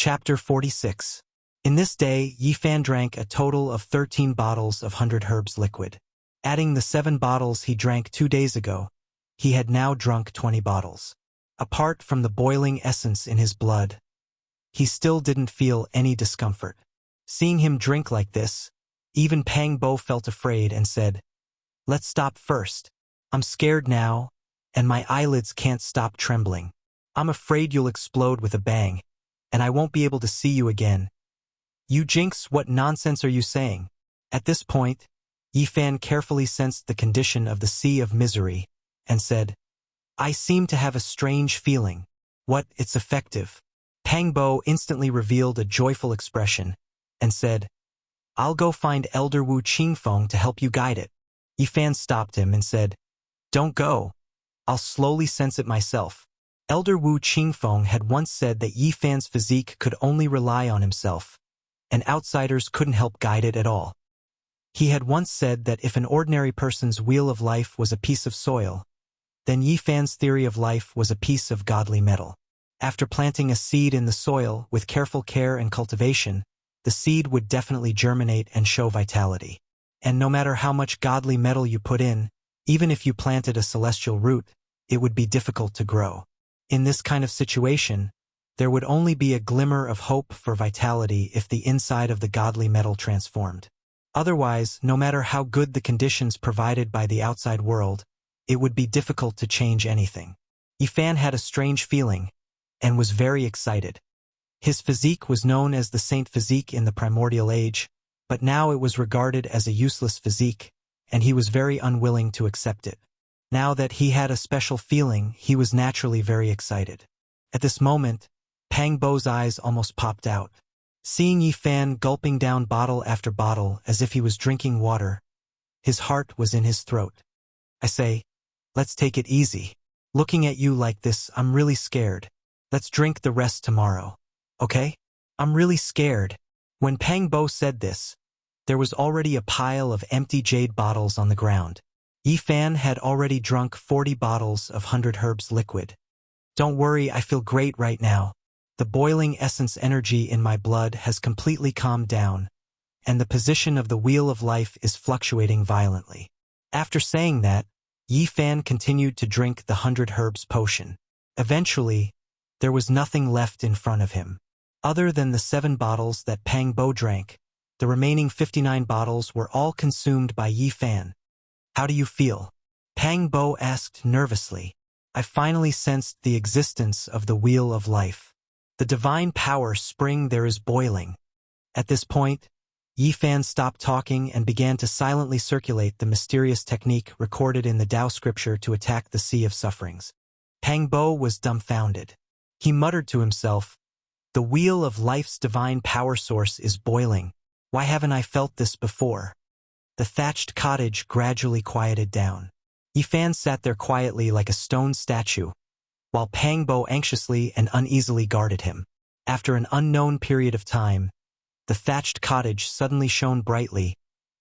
Chapter 46. In this day, Yifan drank a total of 13 bottles of 100 herbs liquid. Adding the 7 bottles he drank 2 days ago, he had now drunk 20 bottles. Apart from the boiling essence in his blood, he still didn't feel any discomfort. Seeing him drink like this, even Pang Bo felt afraid and said, "Let's stop first. I'm scared now, and my eyelids can't stop trembling. I'm afraid you'll explode with a bang, and I won't be able to see you again." "You jinx, what nonsense are you saying?" At this point, Yifan carefully sensed the condition of the sea of misery, and said, "I seem to have a strange feeling. What, it's effective." Pang Bo instantly revealed a joyful expression, and said, "I'll go find Elder Wu Qingfeng to help you guide it." Yifan stopped him and said, "Don't go. I'll slowly sense it myself." Elder Wu Qingfeng had once said that Yifan's physique could only rely on himself, and outsiders couldn't help guide it at all. He had once said that if an ordinary person's wheel of life was a piece of soil, then Yifan's theory of life was a piece of godly metal. After planting a seed in the soil with careful care and cultivation, the seed would definitely germinate and show vitality. And no matter how much godly metal you put in, even if you planted a celestial root, it would be difficult to grow. In this kind of situation, there would only be a glimmer of hope for vitality if the inside of the godly metal transformed. Otherwise, no matter how good the conditions provided by the outside world, it would be difficult to change anything. Yifan had a strange feeling, and was very excited. His physique was known as the Saint Physique in the primordial age, but now it was regarded as a useless physique, and he was very unwilling to accept it. Now that he had a special feeling, he was naturally very excited. At this moment, Pang Bo's eyes almost popped out. Seeing Yifan gulping down bottle after bottle as if he was drinking water, his heart was in his throat. "I say, let's take it easy. Looking at you like this, I'm really scared. Let's drink the rest tomorrow. Okay? I'm really scared." When Pang Bo said this, there was already a pile of empty jade bottles on the ground. Yifan had already drunk 40 bottles of 100 herbs liquid. "Don't worry, I feel great right now. The boiling essence energy in my blood has completely calmed down, and the position of the wheel of life is fluctuating violently." After saying that, Yifan continued to drink the 100 herbs potion. Eventually, there was nothing left in front of him. Other than the 7 bottles that Pang Bo drank, the remaining 59 bottles were all consumed by Yifan. "How do you feel?" Pang Bo asked nervously. "I finally sensed the existence of the wheel of life. The divine power spring there is boiling." At this point, Yifan stopped talking and began to silently circulate the mysterious technique recorded in the Tao scripture to attack the sea of sufferings. Pang Bo was dumbfounded. He muttered to himself, "The wheel of life's divine power source is boiling. Why haven't I felt this before?" The thatched cottage gradually quieted down. Yifan sat there quietly like a stone statue, while Pang Bo anxiously and uneasily guarded him. After an unknown period of time, the thatched cottage suddenly shone brightly,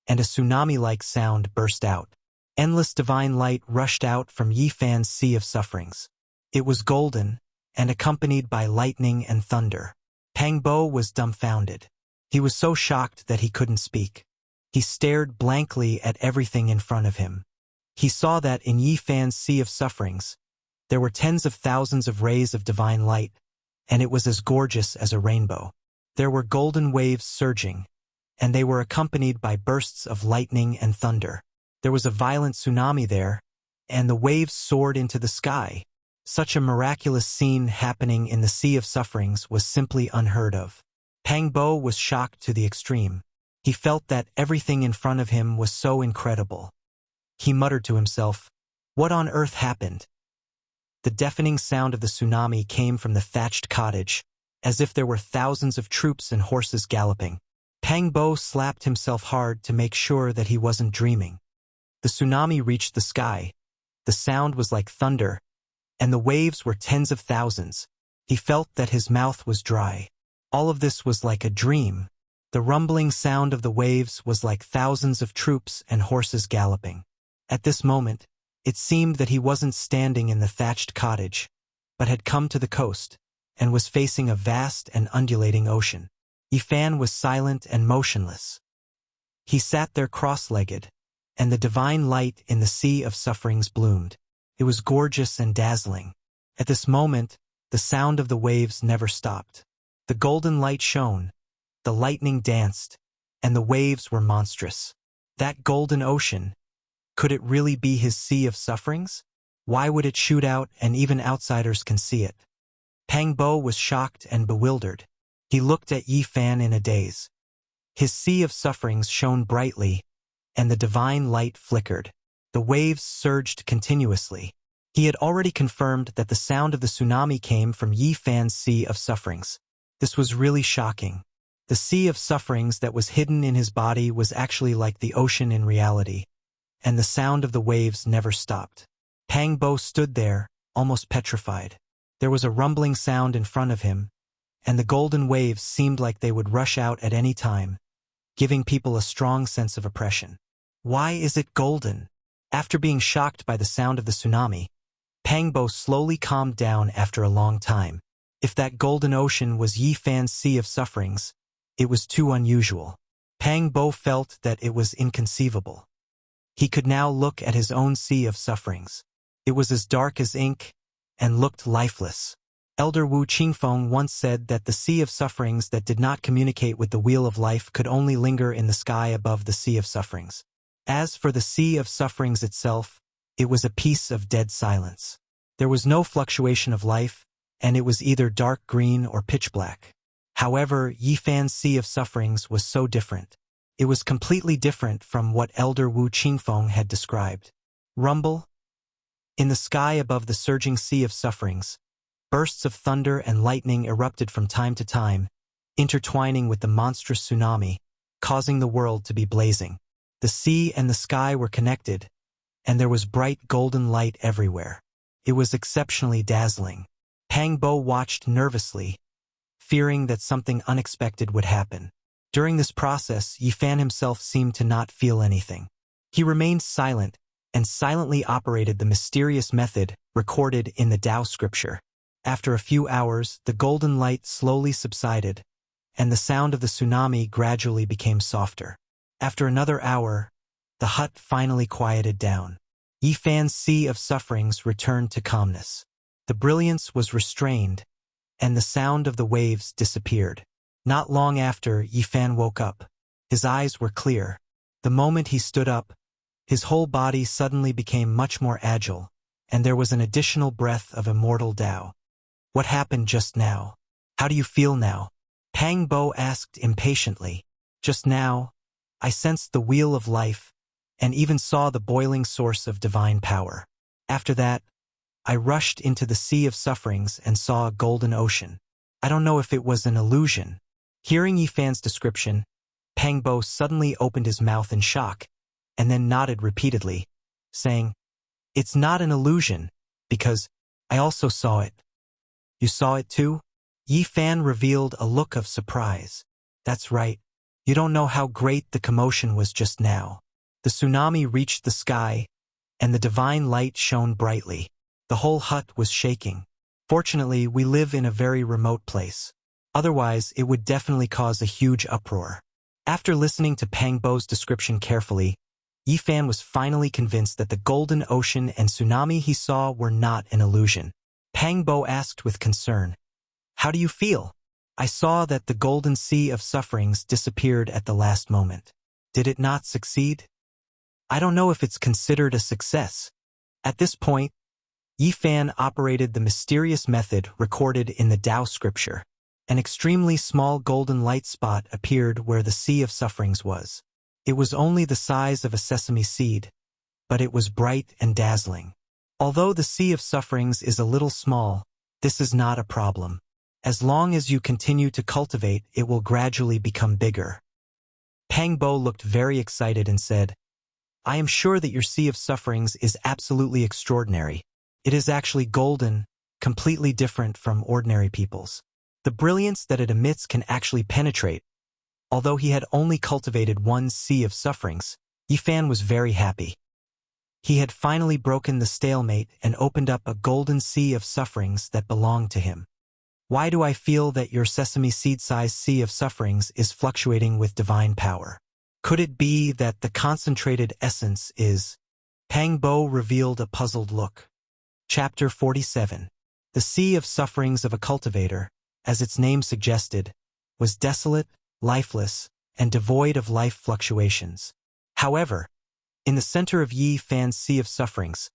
and a tsunami-like sound burst out. Endless divine light rushed out from Yifan's sea of sufferings. It was golden, and accompanied by lightning and thunder. Pang Bo was dumbfounded. He was so shocked that he couldn't speak. He stared blankly at everything in front of him. He saw that in Yifan's sea of sufferings, there were tens of thousands of rays of divine light, and it was as gorgeous as a rainbow. There were golden waves surging, and they were accompanied by bursts of lightning and thunder. There was a violent tsunami there, and the waves soared into the sky. Such a miraculous scene happening in the sea of sufferings was simply unheard of. Pang Bo was shocked to the extreme. He felt that everything in front of him was so incredible. He muttered to himself, "What on earth happened?" The deafening sound of the tsunami came from the thatched cottage, as if there were thousands of troops and horses galloping. Pang Bo slapped himself hard to make sure that he wasn't dreaming. The tsunami reached the sky. The sound was like thunder, and the waves were tens of thousands. He felt that his mouth was dry. All of this was like a dream. The rumbling sound of the waves was like thousands of troops and horses galloping. At this moment, it seemed that he wasn't standing in the thatched cottage, but had come to the coast, and was facing a vast and undulating ocean. Yifan was silent and motionless. He sat there cross-legged, and the divine light in the sea of sufferings bloomed. It was gorgeous and dazzling. At this moment, the sound of the waves never stopped. The golden light shone, the lightning danced, and the waves were monstrous. That golden ocean, could it really be his sea of sufferings? Why would it shoot out and even outsiders can see it? Pang Bo was shocked and bewildered. He looked at Yifan in a daze. His sea of sufferings shone brightly, and the divine light flickered. The waves surged continuously. He had already confirmed that the sound of the tsunami came from Yifan's sea of sufferings. This was really shocking. The sea of sufferings that was hidden in his body was actually like the ocean in reality, and the sound of the waves never stopped. Pang Bo stood there, almost petrified. There was a rumbling sound in front of him, and the golden waves seemed like they would rush out at any time, giving people a strong sense of oppression. Why is it golden? After being shocked by the sound of the tsunami, Pang Bo slowly calmed down after a long time. If that golden ocean was Yifan's sea of sufferings, it was too unusual. Pang Bo felt that it was inconceivable. He could now look at his own sea of sufferings. It was as dark as ink and looked lifeless. Elder Wu Qingfeng once said that the sea of sufferings that did not communicate with the wheel of life could only linger in the sky above the sea of sufferings. As for the sea of sufferings itself, it was a piece of dead silence. There was no fluctuation of life, and it was either dark green or pitch black. However, Yifan's sea of sufferings was so different. It was completely different from what Elder Wu Qingfeng had described. Rumble? In the sky above the surging sea of sufferings, bursts of thunder and lightning erupted from time to time, intertwining with the monstrous tsunami, causing the world to be blazing. The sea and the sky were connected, and there was bright golden light everywhere. It was exceptionally dazzling. Pang Bo watched nervously, fearing that something unexpected would happen. During this process, Yifan himself seemed to not feel anything. He remained silent and silently operated the mysterious method recorded in the Tao scripture. After a few hours, the golden light slowly subsided, and the sound of the tsunami gradually became softer. After another hour, the hut finally quieted down. Yifan's sea of sufferings returned to calmness. The brilliance was restrained, and the sound of the waves disappeared. Not long after, Yifan woke up. His eyes were clear. The moment he stood up, his whole body suddenly became much more agile, and there was an additional breath of immortal Tao. What happened just now? How do you feel now? Pang Bo asked impatiently. Just now, I sensed the wheel of life, and even saw the boiling source of divine power. After that, I rushed into the sea of sufferings and saw a golden ocean. I don't know if it was an illusion. Hearing Yifan's description, Pang Bo suddenly opened his mouth in shock, and then nodded repeatedly, saying, "It's not an illusion, because I also saw it." "You saw it too?" Yifan revealed a look of surprise. "That's right. You don't know how great the commotion was just now. The tsunami reached the sky, and the divine light shone brightly. The whole hut was shaking. Fortunately, we live in a very remote place. Otherwise, it would definitely cause a huge uproar." After listening to Pang Bo's description carefully, Yifan was finally convinced that the golden ocean and tsunami he saw were not an illusion. Pang Bo asked with concern, "How do you feel?" "I saw that the golden sea of sufferings disappeared at the last moment. Did it not succeed?" "I don't know if it's considered a success." At this point, Yifan operated the mysterious method recorded in the Tao scripture. An extremely small golden light spot appeared where the sea of sufferings was. It was only the size of a sesame seed, but it was bright and dazzling. Although the sea of sufferings is a little small, this is not a problem. As long as you continue to cultivate, it will gradually become bigger. Pang Bo looked very excited and said, "I am sure that your sea of sufferings is absolutely extraordinary. It is actually golden, completely different from ordinary people's. The brilliance that it emits can actually penetrate." Although he had only cultivated one sea of sufferings, Yifan was very happy. He had finally broken the stalemate and opened up a golden sea of sufferings that belonged to him. Why do I feel that your sesame seed-sized sea of sufferings is fluctuating with divine power? Could it be that the concentrated essence is... Pang Bo revealed a puzzled look. Chapter 47. The sea of sufferings of a cultivator, as its name suggested, was desolate, lifeless, and devoid of life fluctuations. However, in the center of Yi Fan's sea of sufferings,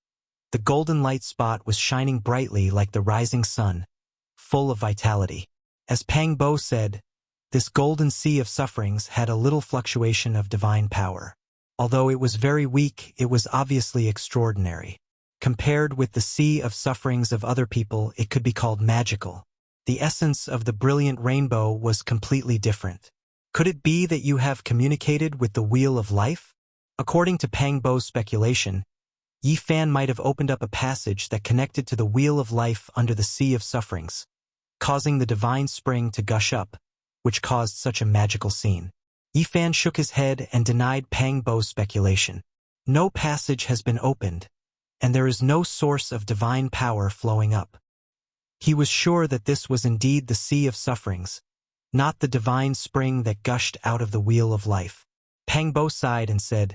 the golden light spot was shining brightly like the rising sun, full of vitality. As Pang Bo said, this golden sea of sufferings had a little fluctuation of divine power. Although it was very weak, it was obviously extraordinary. Compared with the sea of sufferings of other people, it could be called magical. The essence of the brilliant rainbow was completely different. Could it be that you have communicated with the wheel of life? According to Pang Bo's speculation, Yi Fan might have opened up a passage that connected to the wheel of life under the sea of sufferings, causing the divine spring to gush up, which caused such a magical scene. Yi Fan shook his head and denied Pang Bo's speculation. No passage has been opened, and there is no source of divine power flowing up. He was sure that this was indeed the sea of sufferings, not the divine spring that gushed out of the wheel of life. Pang Bo sighed and said,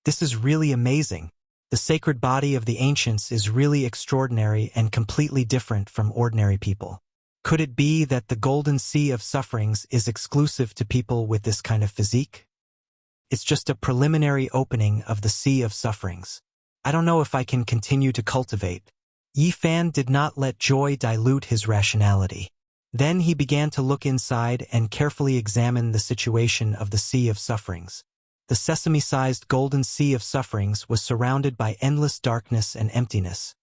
"This is really amazing. The sacred body of the ancients is really extraordinary and completely different from ordinary people. Could it be that the golden sea of sufferings is exclusive to people with this kind of physique? It's just a preliminary opening of the sea of sufferings. I don't know if I can continue to cultivate." Yi Fan did not let joy dilute his rationality. Then he began to look inside and carefully examine the situation of the sea of sufferings. The sesame-sized golden sea of sufferings was surrounded by endless darkness and emptiness,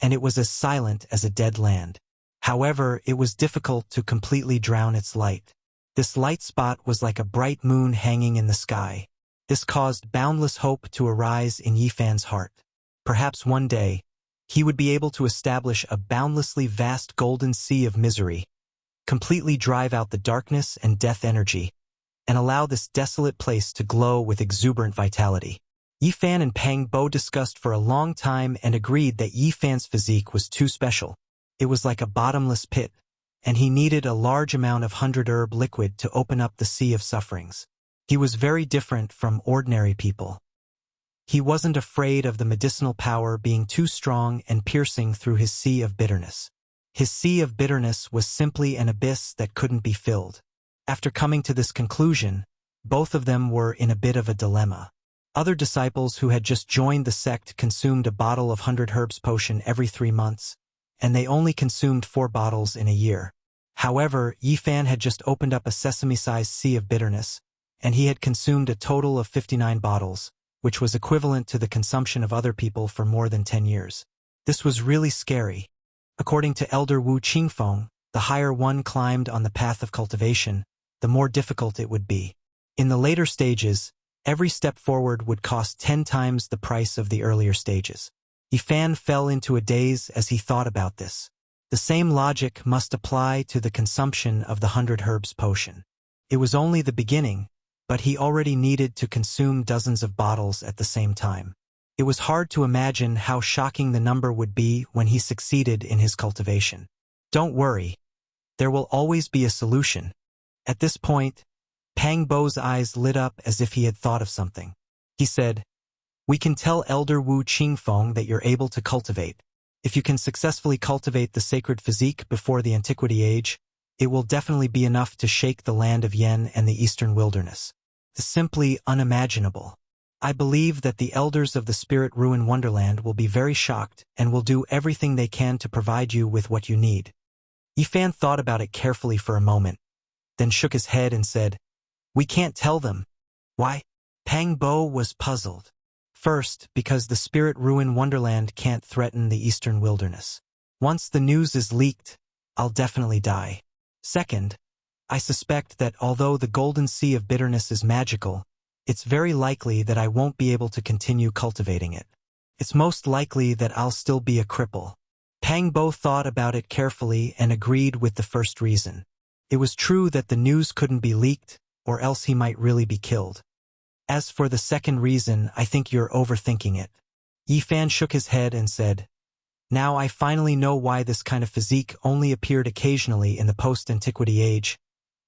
and it was as silent as a dead land. However, it was difficult to completely drown its light. This light spot was like a bright moon hanging in the sky. This caused boundless hope to arise in Yi Fan's heart. Perhaps one day, he would be able to establish a boundlessly vast golden sea of misery, completely drive out the darkness and death energy, and allow this desolate place to glow with exuberant vitality. Yi Fan and Pang Bo discussed for a long time and agreed that Yi Fan's physique was too special. It was like a bottomless pit, and he needed a large amount of 100-herb liquid to open up the sea of sufferings. He was very different from ordinary people. He wasn't afraid of the medicinal power being too strong and piercing through his sea of bitterness. His sea of bitterness was simply an abyss that couldn't be filled. After coming to this conclusion, both of them were in a bit of a dilemma. Other disciples who had just joined the sect consumed a bottle of 100 herbs potion every 3 months, and they only consumed 4 bottles in a year. However, Yi Fan had just opened up a sesame-sized sea of bitterness, and he had consumed a total of 59 bottles, which was equivalent to the consumption of other people for more than 10 years. This was really scary. According to Elder Wu Qingfeng, the higher one climbed on the path of cultivation, the more difficult it would be. In the later stages, every step forward would cost 10 times the price of the earlier stages. Yi Fan fell into a daze as he thought about this. The same logic must apply to the consumption of the 100 herbs potion. It was only the beginning, but he already needed to consume dozens of bottles at the same time. It was hard to imagine how shocking the number would be when he succeeded in his cultivation. "Don't worry. There will always be a solution." At this point, Pang Bo's eyes lit up as if he had thought of something. He said, "We can tell Elder Wu Qingfeng that you're able to cultivate. If you can successfully cultivate the sacred physique before the antiquity age, it will definitely be enough to shake the land of Yen and the eastern wilderness. It's simply unimaginable. I believe that the elders of the Spirit Ruin Wonderland will be very shocked and will do everything they can to provide you with what you need." Yi Fan thought about it carefully for a moment, then shook his head and said, "We can't tell them." "Why?" Pang Bo was puzzled. First, because the Spirit Ruin Wonderland can't threaten the eastern wilderness. Once the news is leaked, I'll definitely die. Second, I suspect that although the Golden Sea of Bitterness is magical, it's very likely that I won't be able to continue cultivating it. It's most likely that I'll still be a cripple. Pang Bo thought about it carefully and agreed with the first reason. It was true that the news couldn't be leaked, or else he might really be killed. As for the second reason, I think you're overthinking it. Yi Fan shook his head and said, Now I finally know why this kind of physique only appeared occasionally in the post-antiquity age,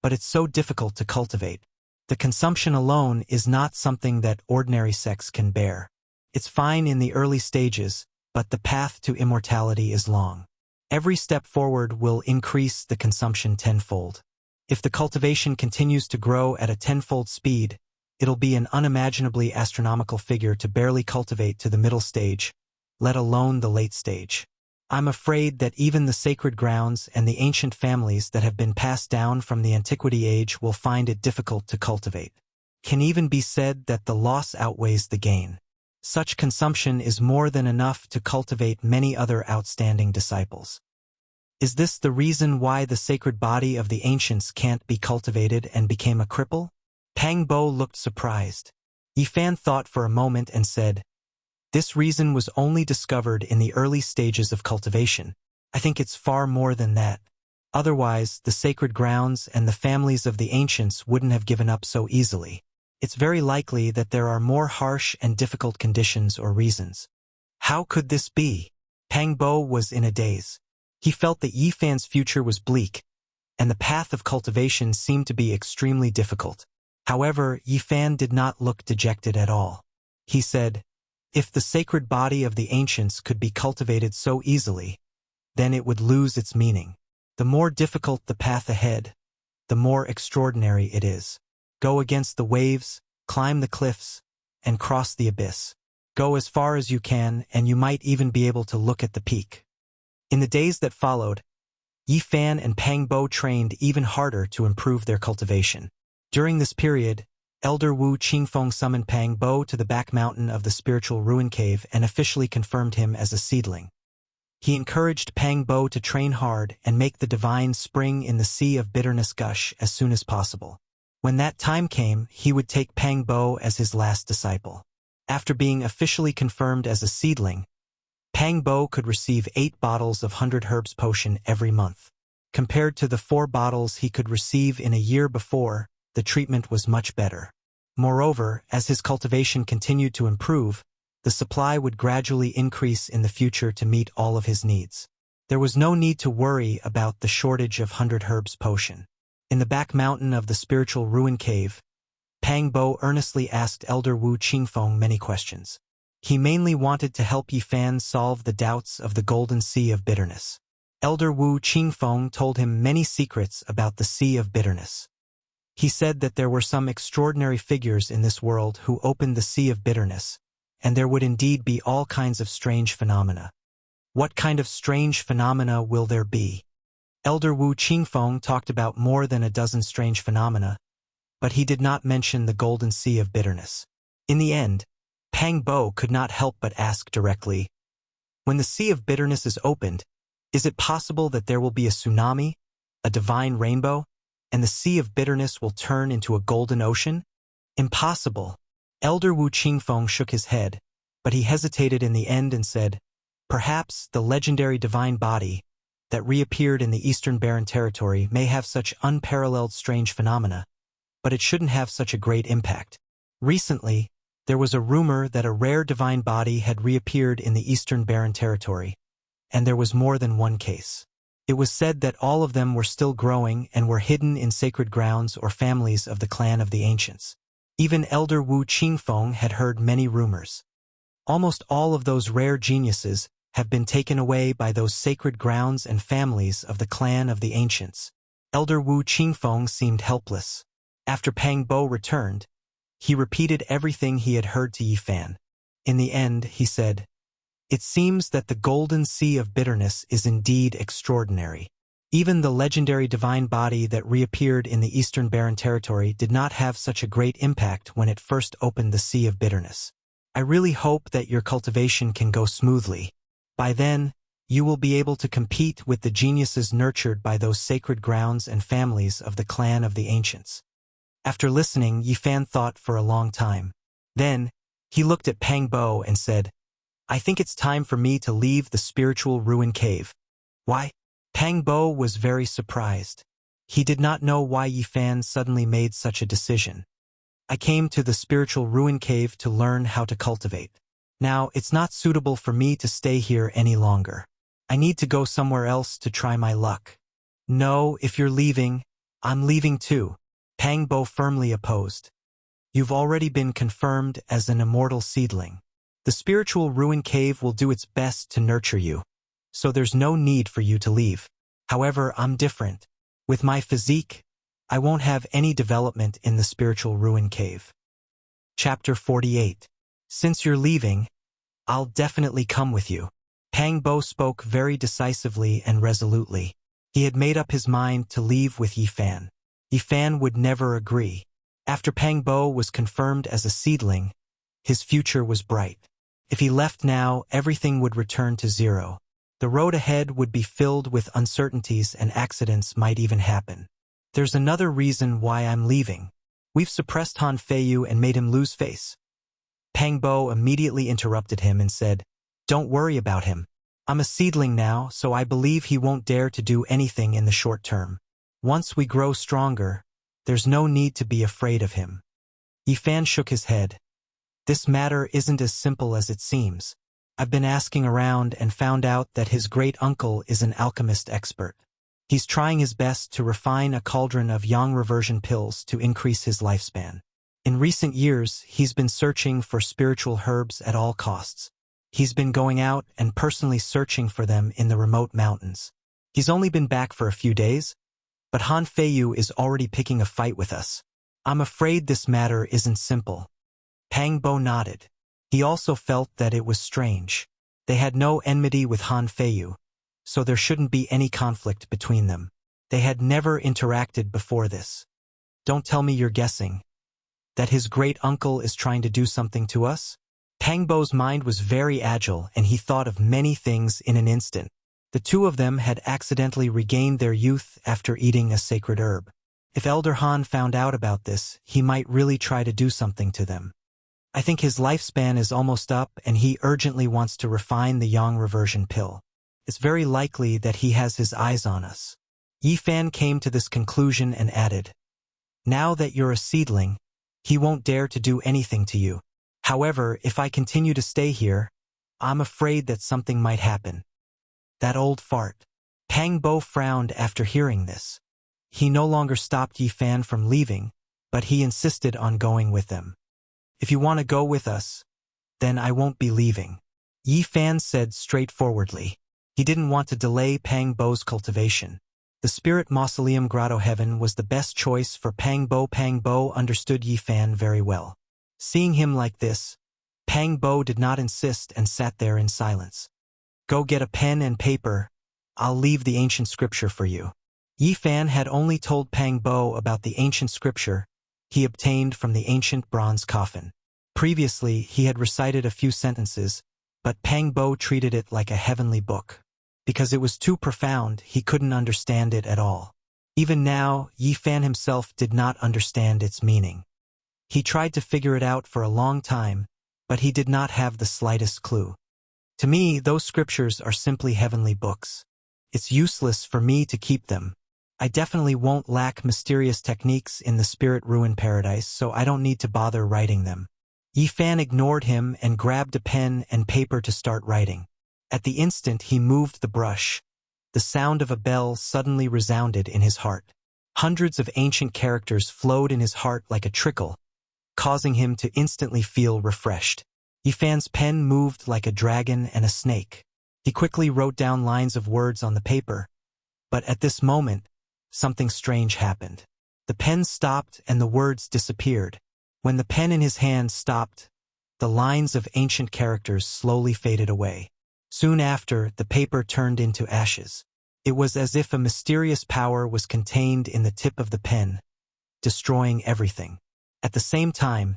but it's so difficult to cultivate. The consumption alone is not something that ordinary sex can bear. It's fine in the early stages, but the path to immortality is long. Every step forward will increase the consumption tenfold. If the cultivation continues to grow at a tenfold speed, it'll be an unimaginably astronomical figure to barely cultivate to the middle stage, let alone the late stage. I'm afraid that even the sacred grounds and the ancient families that have been passed down from the antiquity age will find it difficult to cultivate. Can even be said that the loss outweighs the gain. Such consumption is more than enough to cultivate many other outstanding disciples. Is this the reason why the sacred body of the ancients can't be cultivated and became a cripple? Pang Bo looked surprised. Yifan thought for a moment and said, "This reason was only discovered in the early stages of cultivation. I think it's far more than that. Otherwise, the sacred grounds and the families of the ancients wouldn't have given up so easily. It's very likely that there are more harsh and difficult conditions or reasons." How could this be? Pang Bo was in a daze. He felt that Yifan's future was bleak, and the path of cultivation seemed to be extremely difficult. However, Yifan did not look dejected at all. He said, "If the sacred body of the ancients could be cultivated so easily, then it would lose its meaning. The more difficult the path ahead, the more extraordinary it is. Go against the waves, climb the cliffs, and cross the abyss. Go as far as you can, and you might even be able to look at the peak." In the days that followed, Yifan and Pang Bo trained even harder to improve their cultivation. During this period, Elder Wu Qingfeng summoned Pang Bo to the back mountain of the spiritual ruin cave and officially confirmed him as a seedling. He encouraged Pang Bo to train hard and make the divine spring in the sea of bitterness gush as soon as possible. When that time came, he would take Pang Bo as his last disciple. After being officially confirmed as a seedling, Pang Bo could receive 8 bottles of 100 Herbs potion every month. Compared to the 4 bottles he could receive in a year before, the treatment was much better. Moreover, as his cultivation continued to improve, the supply would gradually increase in the future to meet all of his needs. There was no need to worry about the shortage of 100 Herbs potion. In the back mountain of the spiritual ruin cave, Pang Bo earnestly asked Elder Wu Qingfeng many questions. He mainly wanted to help Yifan solve the doubts of the golden sea of bitterness. Elder Wu Qingfeng told him many secrets about the sea of bitterness. He said that there were some extraordinary figures in this world who opened the sea of bitterness, and there would indeed be all kinds of strange phenomena. What kind of strange phenomena will there be? Elder Wu Qingfeng talked about more than a dozen strange phenomena, but he did not mention the golden sea of bitterness. In the end, Pang Bo could not help but ask directly, "When the sea of bitterness is opened, is it possible that there will be a tsunami, a divine rainbow, and the sea of bitterness will turn into a golden ocean?" "Impossible." Elder Wu Qingfeng shook his head, but he hesitated in the end and said, "Perhaps the legendary divine body that reappeared in the Eastern Barren Territory may have such unparalleled strange phenomena, but it shouldn't have such a great impact. Recently, there was a rumor that a rare divine body had reappeared in the Eastern Barren Territory, and there was more than one case. It was said that all of them were still growing and were hidden in sacred grounds or families of the clan of the ancients. Even Elder Wu Qingfeng had heard many rumors. Almost all of those rare geniuses have been taken away by those sacred grounds and families of the clan of the ancients." Elder Wu Qingfeng seemed helpless. After Pang Bo returned, he repeated everything he had heard to Yifan. In the end, he said, "It seems that the golden sea of bitterness is indeed extraordinary. Even the legendary divine body that reappeared in the Eastern Barren Territory did not have such a great impact when it first opened the sea of bitterness. I really hope that your cultivation can go smoothly. By then, you will be able to compete with the geniuses nurtured by those sacred grounds and families of the clan of the ancients." After listening, Yifan thought for a long time. Then, he looked at Pang Bo and said, "I think it's time for me to leave the spiritual ruin cave." "Why?" Pang Bo was very surprised. He did not know why Yifan suddenly made such a decision. "I came to the spiritual ruin cave to learn how to cultivate. Now, it's not suitable for me to stay here any longer." I need to go somewhere else to try my luck. No, if you're leaving, I'm leaving too. Pang Bo firmly opposed. You've already been confirmed as an immortal seedling. The spiritual ruin cave will do its best to nurture you, so there's no need for you to leave. However, I'm different. With my physique, I won't have any development in the spiritual ruin cave. Chapter 48. Since you're leaving, I'll definitely come with you. Pang Bo spoke very decisively and resolutely. He had made up his mind to leave with Yi Fan. Yi Fan would never agree. After Pang Bo was confirmed as a seedling, his future was bright. If he left now, everything would return to zero. The road ahead would be filled with uncertainties and accidents might even happen. There's another reason why I'm leaving. We've suppressed Han Feiyu and made him lose face. Pang Bo immediately interrupted him and said, "Don't worry about him. I'm a seedling now, so I believe he won't dare to do anything in the short term. Once we grow stronger, there's no need to be afraid of him." Yi Fan shook his head. "This matter isn't as simple as it seems. I've been asking around and found out that his great-uncle is an alchemist expert. He's trying his best to refine a cauldron of yang reversion pills to increase his lifespan. In recent years, he's been searching for spiritual herbs at all costs. He's been going out and personally searching for them in the remote mountains. He's only been back for a few days, but Han Feiyu is already picking a fight with us. I'm afraid this matter isn't simple." Pang Bo nodded. He also felt that it was strange. They had no enmity with Han Feiyu, so there shouldn't be any conflict between them. They had never interacted before this. "Don't tell me you're guessing that his great-uncle is trying to do something to us?" Pang Bo's mind was very agile and he thought of many things in an instant. The two of them had accidentally regained their youth after eating a sacred herb. If Elder Han found out about this, he might really try to do something to them. "I think his lifespan is almost up and he urgently wants to refine the yang reversion pill. It's very likely that he has his eyes on us." Yi Fan came to this conclusion and added, "Now that you're a seedling, he won't dare to do anything to you. However, if I continue to stay here, I'm afraid that something might happen." That old fart. Pang Bo frowned after hearing this. He no longer stopped Yi Fan from leaving, but he insisted on going with them. "If you want to go with us, then I won't be leaving," Yi Fan said straightforwardly. He didn't want to delay Pang Bo's cultivation. The Spirit Mausoleum Grotto Heaven was the best choice for Pang Bo. Pang Bo understood Yi Fan very well. Seeing him like this, Pang Bo did not insist and sat there in silence. "Go get a pen and paper. I'll leave the ancient scripture for you." Yi Fan had only told Pang Bo about the ancient scripture he obtained from the ancient bronze coffin. Previously, he had recited a few sentences, but Pang Bo treated it like a heavenly book. Because it was too profound, he couldn't understand it at all. Even now, Yi Fan himself did not understand its meaning. He tried to figure it out for a long time, but he did not have the slightest clue. "To me, those scriptures are simply heavenly books. It's useless for me to keep them. I definitely won't lack mysterious techniques in the spirit ruin paradise, so I don't need to bother writing them." Yi Fan ignored him and grabbed a pen and paper to start writing. At the instant he moved the brush, the sound of a bell suddenly resounded in his heart. Hundreds of ancient characters flowed in his heart like a trickle, causing him to instantly feel refreshed. Yi Fan's pen moved like a dragon and a snake. He quickly wrote down lines of words on the paper, but at this moment, something strange happened. The pen stopped and the words disappeared. When the pen in his hand stopped, the lines of ancient characters slowly faded away. Soon after, the paper turned into ashes. It was as if a mysterious power was contained in the tip of the pen, destroying everything. At the same time,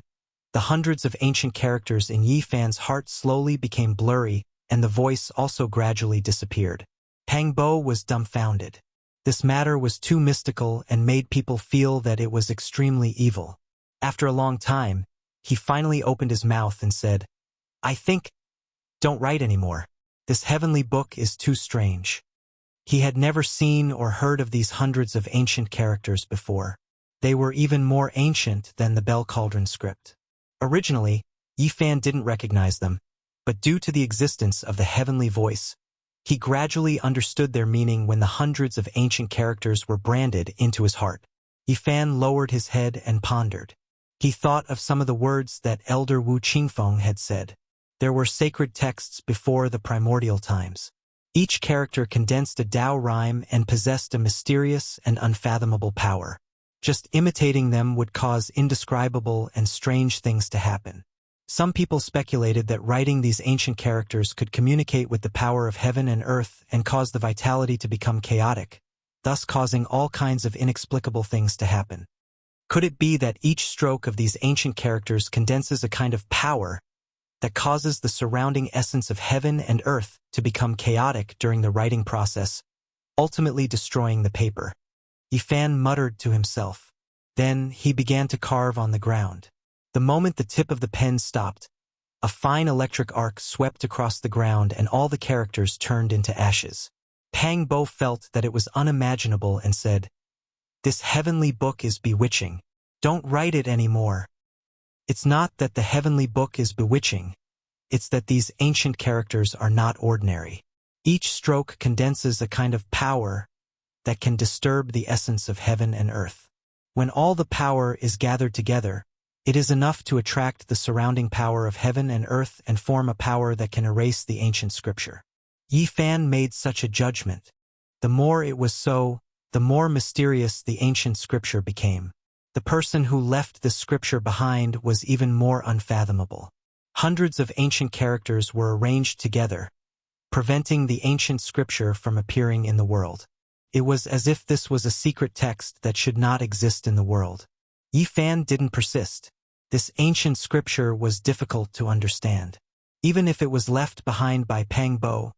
the hundreds of ancient characters in Yi Fan's heart slowly became blurry, and the voice also gradually disappeared. Pang Bo was dumbfounded. This matter was too mystical and made people feel that it was extremely evil. After a long time, he finally opened his mouth and said, "I think, don't write anymore. This heavenly book is too strange." He had never seen or heard of these hundreds of ancient characters before. They were even more ancient than the Bell Cauldron script. Originally, Yi Fan didn't recognize them, but due to the existence of the heavenly voice, He gradually understood their meaning when the hundreds of ancient characters were branded into his heart. Yifan lowered his head and pondered. He thought of some of the words that Elder Wu Qingfeng had said. There were sacred texts before the primordial times. Each character condensed a Tao rhyme and possessed a mysterious and unfathomable power. Just imitating them would cause indescribable and strange things to happen. Some people speculated that writing these ancient characters could communicate with the power of heaven and earth and cause the vitality to become chaotic, thus causing all kinds of inexplicable things to happen. Could it be that each stroke of these ancient characters condenses a kind of power that causes the surrounding essence of heaven and earth to become chaotic during the writing process, ultimately destroying the paper? Yifan muttered to himself. Then he began to carve on the ground. The moment the tip of the pen stopped, a fine electric arc swept across the ground and all the characters turned into ashes. Pang Bo felt that it was unimaginable and said, "This heavenly book is bewitching. Don't write it anymore." It's not that the heavenly book is bewitching. It's that these ancient characters are not ordinary. Each stroke condenses a kind of power that can disturb the essence of heaven and earth. When all the power is gathered together, it is enough to attract the surrounding power of heaven and earth and form a power that can erase the ancient scripture. Yifan made such a judgment. The more it was so, the more mysterious the ancient scripture became. The person who left the scripture behind was even more unfathomable. Hundreds of ancient characters were arranged together, preventing the ancient scripture from appearing in the world. It was as if this was a secret text that should not exist in the world. Yifan didn't persist. This ancient scripture was difficult to understand. Even if it was left behind by Pang Bo,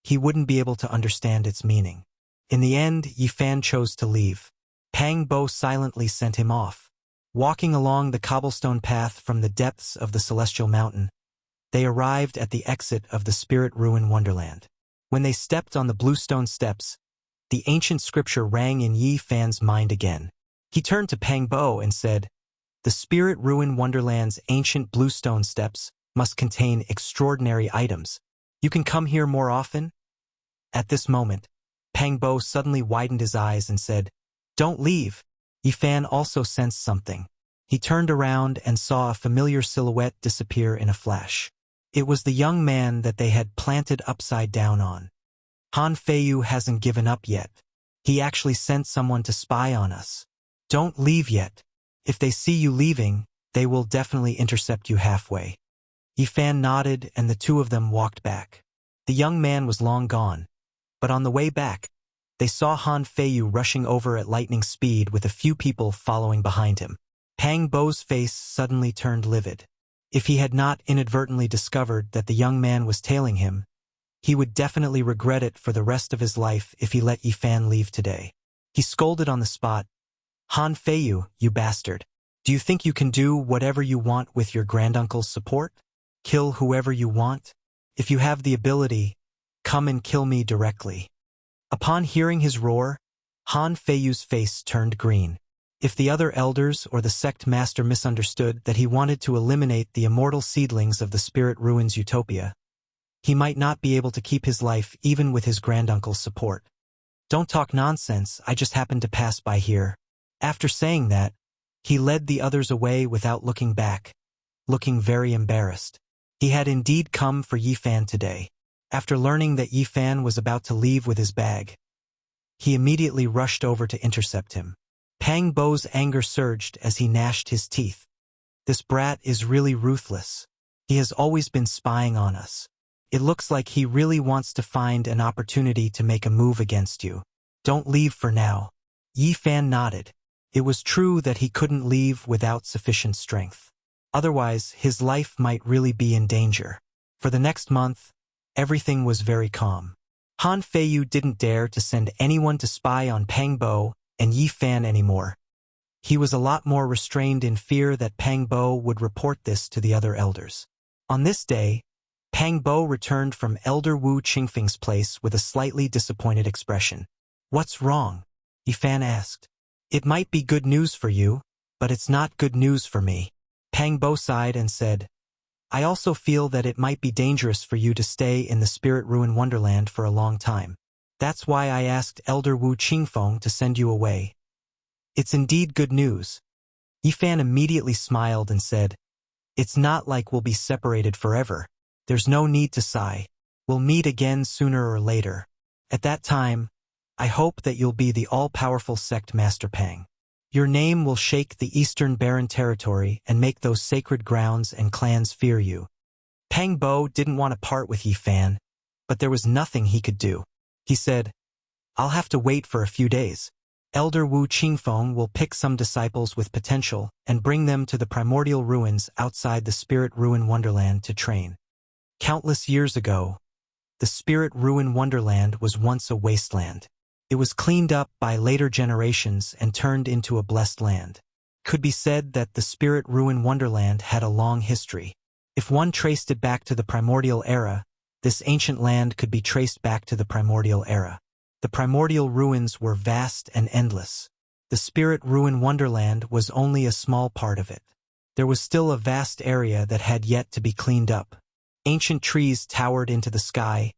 he wouldn't be able to understand its meaning. In the end, Yifan chose to leave. Pang Bo silently sent him off. Walking along the cobblestone path from the depths of the celestial mountain, they arrived at the exit of the Spirit Ruin Wonderland. When they stepped on the bluestone steps, the ancient scripture rang in Yifan's mind again. He turned to Pang Bo and said, "The Spirit Ruin Wonderland's ancient bluestone steps must contain extraordinary items. You can come here more often?" At this moment, Pang Bo suddenly widened his eyes and said, "Don't leave." Yifan also sensed something. He turned around and saw a familiar silhouette disappear in a flash. It was the young man that they had planted upside down on. Han Feiyu hasn't given up yet. He actually sent someone to spy on us. Don't leave yet. If they see you leaving, they will definitely intercept you halfway. Yifan nodded and the two of them walked back. The young man was long gone, but on the way back, they saw Han Feiyu rushing over at lightning speed with a few people following behind him. Pang Bo's face suddenly turned livid. If he had not inadvertently discovered that the young man was tailing him, he would definitely regret it for the rest of his life if he let Yifan leave today. He scolded on the spot, "Han Feiyu, you bastard. Do you think you can do whatever you want with your granduncle's support? Kill whoever you want? If you have the ability, come and kill me directly." Upon hearing his roar, Han Feiyu's face turned green. If the other elders or the sect master misunderstood that he wanted to eliminate the immortal seedlings of the Spirit Ruins Utopia, he might not be able to keep his life even with his granduncle's support. "Don't talk nonsense, I just happened to pass by here." After saying that, he led the others away without looking back, looking very embarrassed. He had indeed come for Yifan today. After learning that Yifan was about to leave with his bag, he immediately rushed over to intercept him. Pang Bo's anger surged as he gnashed his teeth. "This brat is really ruthless. He has always been spying on us. It looks like he really wants to find an opportunity to make a move against you. Don't leave for now." Yifan nodded. It was true that he couldn't leave without sufficient strength. Otherwise, his life might really be in danger. For the next month, everything was very calm. Han Feiyu didn't dare to send anyone to spy on Pang Bo and Yifan anymore. He was a lot more restrained in fear that Pang Bo would report this to the other elders. On this day, Pang Bo returned from Elder Wu Qingfeng's place with a slightly disappointed expression. "What's wrong?" Yifan asked. "It might be good news for you, but it's not good news for me." Pang Bo sighed and said, I also feel that it might be dangerous for you to stay in the Spirit Ruin Wonderland for a long time. That's why I asked Elder Wu Qingfeng to send you away. It's indeed good news. Yifan immediately smiled and said, It's not like we'll be separated forever. There's no need to sigh. We'll meet again sooner or later. At that time, I hope that you'll be the all-powerful sect Master Pang. Your name will shake the Eastern Barren territory and make those sacred grounds and clans fear you. Pang Bo didn't want to part with Yifan, but there was nothing he could do. He said, I'll have to wait for a few days. Elder Wu Qingfeng will pick some disciples with potential and bring them to the primordial ruins outside the Spirit Ruin Wonderland to train. Countless years ago, the Spirit Ruin Wonderland was once a wasteland. It was cleaned up by later generations and turned into a blessed land. Could be said that the Spirit Ruin Wonderland had a long history. If one traced it back to the primordial era, this ancient land could be traced back to the primordial era. The primordial ruins were vast and endless. The Spirit Ruin Wonderland was only a small part of it. There was still a vast area that had yet to be cleaned up. Ancient trees towered into the sky,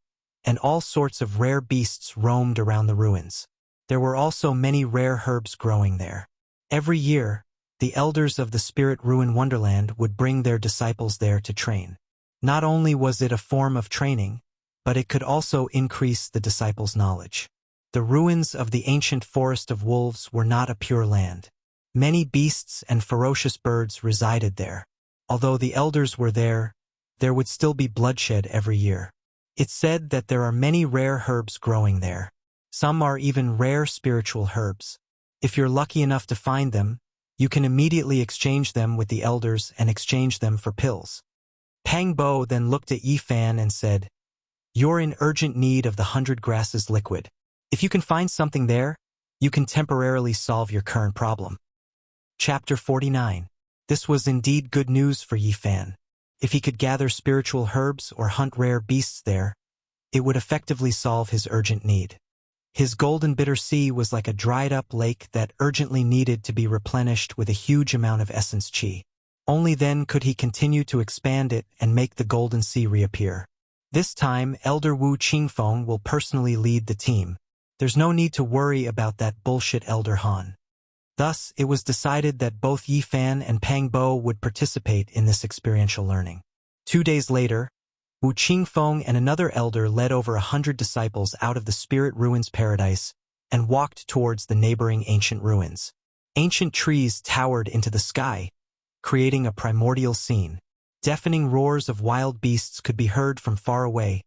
and all sorts of rare beasts roamed around the ruins. There were also many rare herbs growing there. Every year, the elders of the Spirit Ruin Wonderland would bring their disciples there to train. Not only was it a form of training, but it could also increase the disciples' knowledge. The ruins of the ancient Forest of Wolves were not a pure land. Many beasts and ferocious birds resided there. Although the elders were there would still be bloodshed every year. It's said that there are many rare herbs growing there. Some are even rare spiritual herbs. If you're lucky enough to find them, you can immediately exchange them with the elders and exchange them for pills. Pang Bo then looked at Yifan and said, You're in urgent need of the 100 grasses liquid. If you can find something there, you can temporarily solve your current problem. Chapter 49. This was indeed good news for Yifan. If he could gather spiritual herbs or hunt rare beasts there, it would effectively solve his urgent need. His golden bitter sea was like a dried-up lake that urgently needed to be replenished with a huge amount of essence qi. Only then could he continue to expand it and make the golden sea reappear. This time, Elder Wu Qingfeng will personally lead the team. There's no need to worry about that bullshit Elder Han. Thus, it was decided that both Yifan and Pang Bo would participate in this experiential learning. 2 days later, Wu Qingfeng and another elder led over 100 disciples out of the Spirit Ruins Paradise and walked towards the neighboring ancient ruins. Ancient trees towered into the sky, creating a primordial scene. Deafening roars of wild beasts could be heard from far away,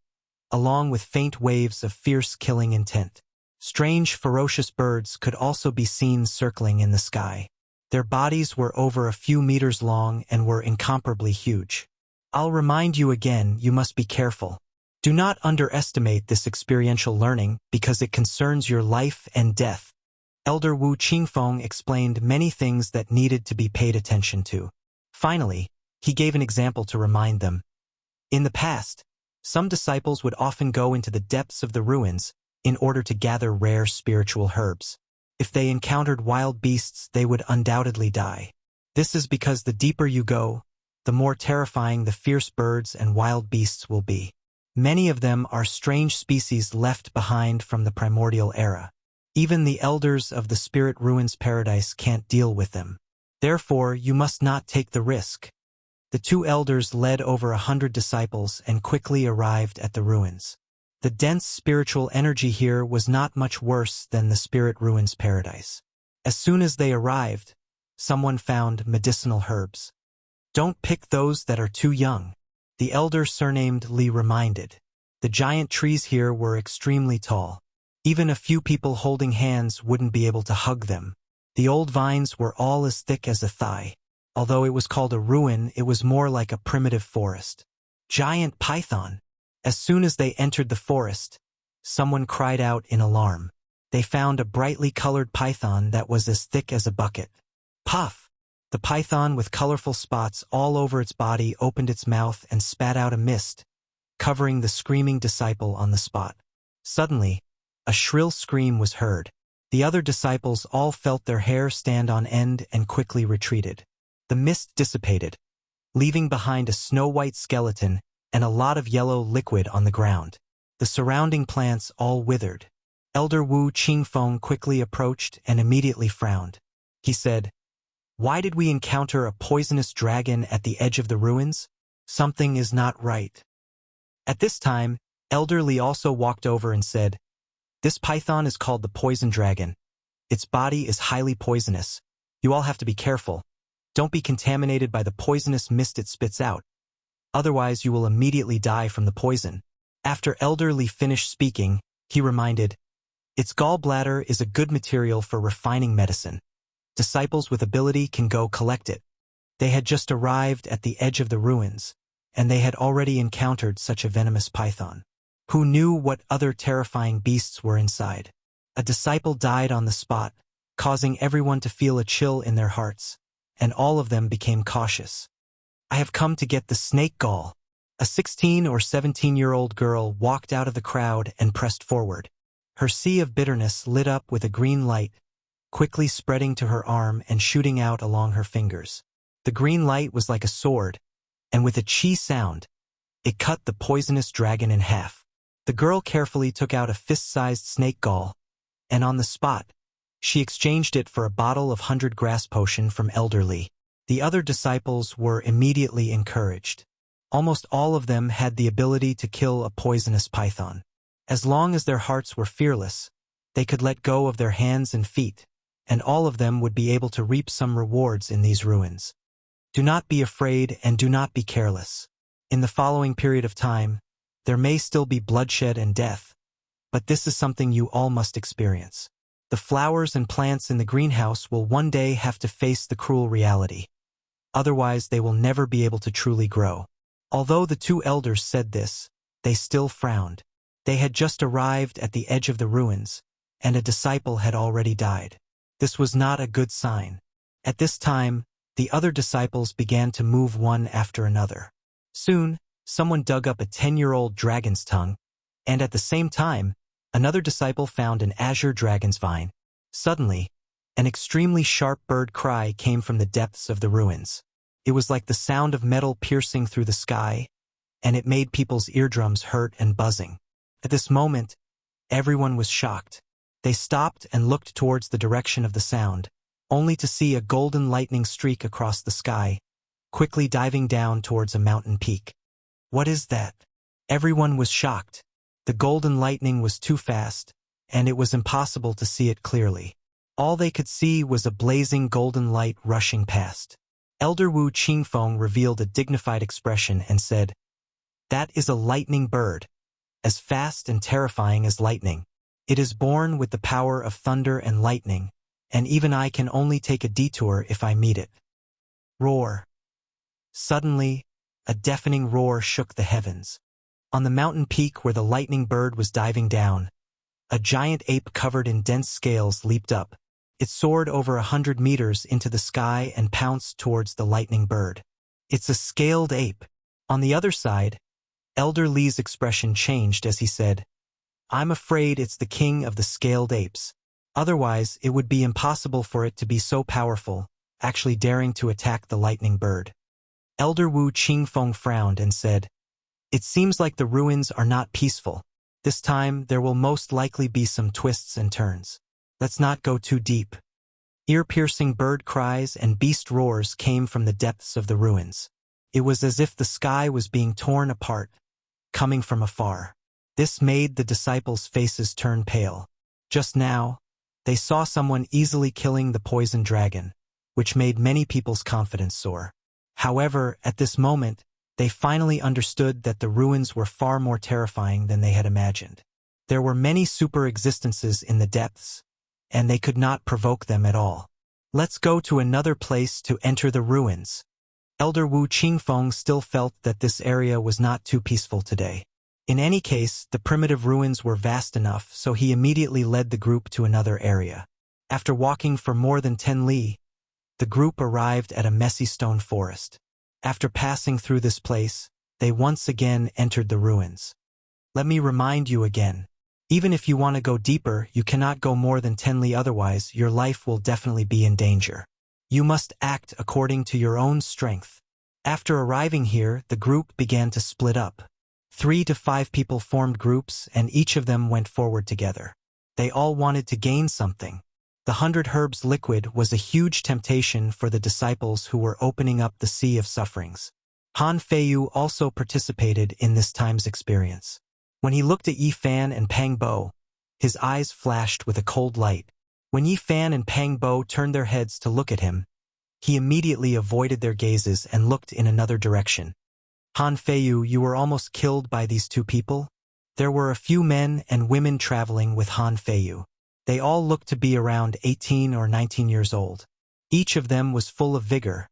along with faint waves of fierce killing intent. Strange, ferocious birds could also be seen circling in the sky. Their bodies were over a few meters long and were incomparably huge. I'll remind you again, you must be careful. Do not underestimate this experiential learning because it concerns your life and death. Elder Wu Qingfeng explained many things that needed to be paid attention to. Finally, he gave an example to remind them. In the past, some disciples would often go into the depths of the ruins in order to gather rare spiritual herbs. If they encountered wild beasts, they would undoubtedly die. This is because the deeper you go, the more terrifying the fierce birds and wild beasts will be. Many of them are strange species left behind from the primordial era. Even the elders of the Spirit Ruins Paradise can't deal with them. Therefore, you must not take the risk. The 2 elders led over 100 disciples and quickly arrived at the ruins. The dense spiritual energy here was not much worse than the Spirit Ruins Paradise. As soon as they arrived, someone found medicinal herbs. Don't pick those that are too young, the elder surnamed Li reminded. The giant trees here were extremely tall. Even a few people holding hands wouldn't be able to hug them. The old vines were all as thick as a thigh. Although it was called a ruin, it was more like a primitive forest. Giant python. As soon as they entered the forest, someone cried out in alarm. They found a brightly colored python that was as thick as a bucket. Puff! The python with colorful spots all over its body opened its mouth and spat out a mist, covering the screaming disciple on the spot. Suddenly, a shrill scream was heard. The other disciples all felt their hair stand on end and quickly retreated. The mist dissipated, leaving behind a snow-white skeleton and a lot of yellow liquid on the ground. The surrounding plants all withered. Elder Wu Qingfeng quickly approached and immediately frowned. He said, "Why did we encounter a poisonous dragon at the edge of the ruins? Something is not right." At this time, Elder Li also walked over and said, "This python is called the poison dragon. Its body is highly poisonous. You all have to be careful. Don't be contaminated by the poisonous mist it spits out. Otherwise, you will immediately die from the poison." After Elder Li finished speaking, he reminded, "Its gallbladder is a good material for refining medicine. Disciples with ability can go collect it." They had just arrived at the edge of the ruins, and they had already encountered such a venomous python. Who knew what other terrifying beasts were inside? A disciple died on the spot, causing everyone to feel a chill in their hearts, and all of them became cautious. "I have come to get the snake gall." A 16 or 17-year-old girl walked out of the crowd and pressed forward. Her sea of bitterness lit up with a green light, quickly spreading to her arm and shooting out along her fingers. The green light was like a sword, and with a chi sound, it cut the poisonous dragon in half. The girl carefully took out a fist-sized snake gall, and on the spot, she exchanged it for a bottle of 100 grass potion from Elder Li. The other disciples were immediately encouraged. Almost all of them had the ability to kill a poisonous python. As long as their hearts were fearless, they could let go of their hands and feet, and all of them would be able to reap some rewards in these ruins. Do not be afraid and do not be careless. In the following period of time, there may still be bloodshed and death, but this is something you all must experience. The flowers and plants in the greenhouse will one day have to face the cruel reality. Otherwise, they will never be able to truly grow. Although the two elders said this, they still frowned. They had just arrived at the edge of the ruins, and a disciple had already died. This was not a good sign. At this time, the other disciples began to move one after another. Soon, someone dug up a 10-year-old dragon's tongue, and at the same time, another disciple found an azure dragon's vine. Suddenly, an extremely sharp bird cry came from the depths of the ruins. It was like the sound of metal piercing through the sky, and it made people's eardrums hurt and buzzing. At this moment, everyone was shocked. They stopped and looked towards the direction of the sound, only to see a golden lightning streak across the sky, quickly diving down towards a mountain peak. "What is that?" Everyone was shocked. The golden lightning was too fast, and it was impossible to see it clearly. All they could see was a blazing golden light rushing past. Elder Wu Qingfeng revealed a dignified expression and said, "That is a lightning bird, as fast and terrifying as lightning. It is born with the power of thunder and lightning, and even I can only take a detour if I meet it." Roar. Suddenly, a deafening roar shook the heavens. On the mountain peak where the lightning bird was diving down, a giant ape covered in dense scales leaped up. It soared over 100 meters into the sky and pounced towards the lightning bird. "It's a scaled ape." On the other side, Elder Li's expression changed as he said, "I'm afraid it's the king of the scaled apes. Otherwise, it would be impossible for it to be so powerful, actually daring to attack the lightning bird." Elder Wu Qingfeng frowned and said, "It seems like the ruins are not peaceful. This time, there will most likely be some twists and turns. Let's not go too deep." Ear-piercing bird cries and beast roars came from the depths of the ruins. It was as if the sky was being torn apart, coming from afar. This made the disciples' faces turn pale. Just now, they saw someone easily killing the poison dragon, which made many people's confidence soar. However, at this moment, they finally understood that the ruins were far more terrifying than they had imagined. There were many super-existences in the depths, and they could not provoke them at all. "Let's go to another place to enter the ruins." Elder Wu Qingfeng still felt that this area was not too peaceful today. In any case, the primitive ruins were vast enough, so he immediately led the group to another area. After walking for more than 10 li, the group arrived at a messy stone forest. After passing through this place, they once again entered the ruins. Let me remind you again. Even if you want to go deeper, you cannot go more than 10 li, otherwise your life will definitely be in danger. You must act according to your own strength. After arriving here, the group began to split up. 3 to 5 people formed groups, and each of them went forward together. They all wanted to gain something. The 100 herbs liquid was a huge temptation for the disciples who were opening up the sea of sufferings. Han Feiyu also participated in this time's experience. When he looked at Yi Fan and Pang Bo, his eyes flashed with a cold light. When Yi Fan and Pang Bo turned their heads to look at him, he immediately avoided their gazes and looked in another direction. Han Feiyu, you were almost killed by these 2 people? There were a few men and women traveling with Han Feiyu. They all looked to be around 18 or 19 years old. Each of them was full of vigor,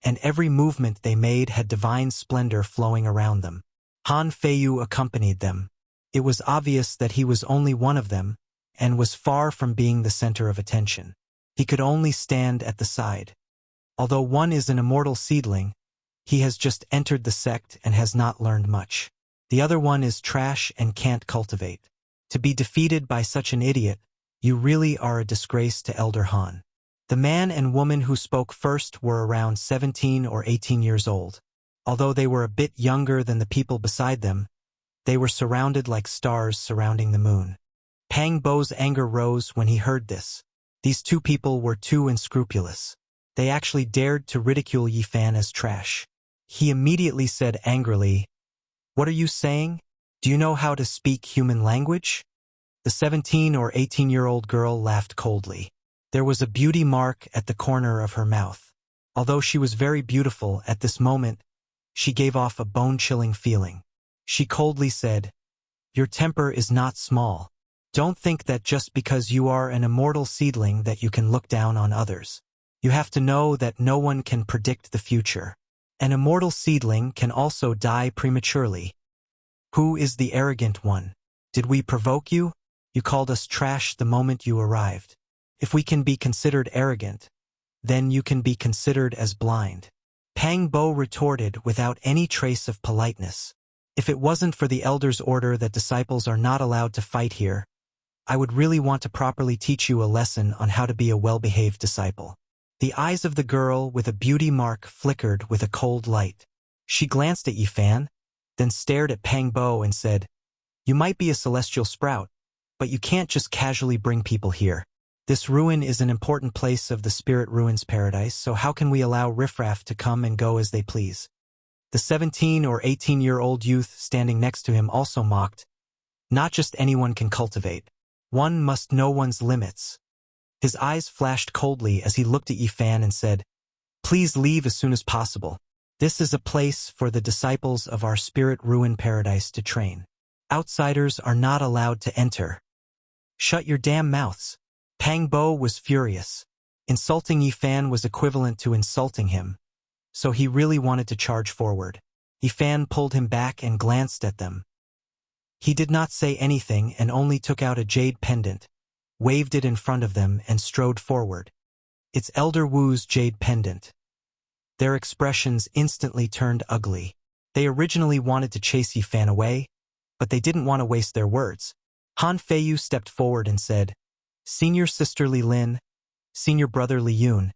and every movement they made had divine splendor flowing around them. Han Feiyu accompanied them. It was obvious that he was only one of them, and was far from being the center of attention. He could only stand at the side. Although one is an immortal seedling, he has just entered the sect and has not learned much. The other one is trash and can't cultivate. To be defeated by such an idiot, you really are a disgrace to Elder Han. The man and woman who spoke first were around 17 or 18 years old. Although they were a bit younger than the people beside them, they were surrounded like stars surrounding the moon. Pang Bo's anger rose when he heard this. These 2 people were too unscrupulous. They actually dared to ridicule Yi Fan as trash. He immediately said angrily, "What are you saying? Do you know how to speak human language?" The 17 or 18-year-old girl laughed coldly. There was a beauty mark at the corner of her mouth. Although she was very beautiful at this moment, she gave off a bone-chilling feeling. She coldly said, "Your temper is not small. Don't think that just because you are an immortal seedling that you can look down on others. You have to know that no one can predict the future. An immortal seedling can also die prematurely. Who is the arrogant one? Did we provoke you? You called us trash the moment you arrived. If we can be considered arrogant, then you can be considered as blind." Pang Bo retorted without any trace of politeness. "If it wasn't for the elder's order that disciples are not allowed to fight here, I would really want to properly teach you a lesson on how to be a well-behaved disciple." The eyes of the girl with a beauty mark flickered with a cold light. She glanced at Yi Fan, then stared at Pang Bo and said, "You might be a celestial sprout, but you can't just casually bring people here. This ruin is an important place of the spirit ruins paradise, so how can we allow riffraff to come and go as they please?" The 17 or 18-year-old youth standing next to him also mocked, "Not just anyone can cultivate. One must know one's limits." His eyes flashed coldly as he looked at Yi Fan and said, "Please leave as soon as possible. This is a place for the disciples of our spirit ruin paradise to train. Outsiders are not allowed to enter. Shut your damn mouths." Pang Bo was furious. Insulting Yi Fan was equivalent to insulting him, so he really wanted to charge forward. Yi Fan pulled him back and glanced at them. He did not say anything and only took out a jade pendant, waved it in front of them, and strode forward. It's Elder Wu's jade pendant. Their expressions instantly turned ugly. They originally wanted to chase Yi Fan away, but they didn't want to waste their words. Han Feiyu stepped forward and said, "Senior sister Li Lin, senior brother Li Yun,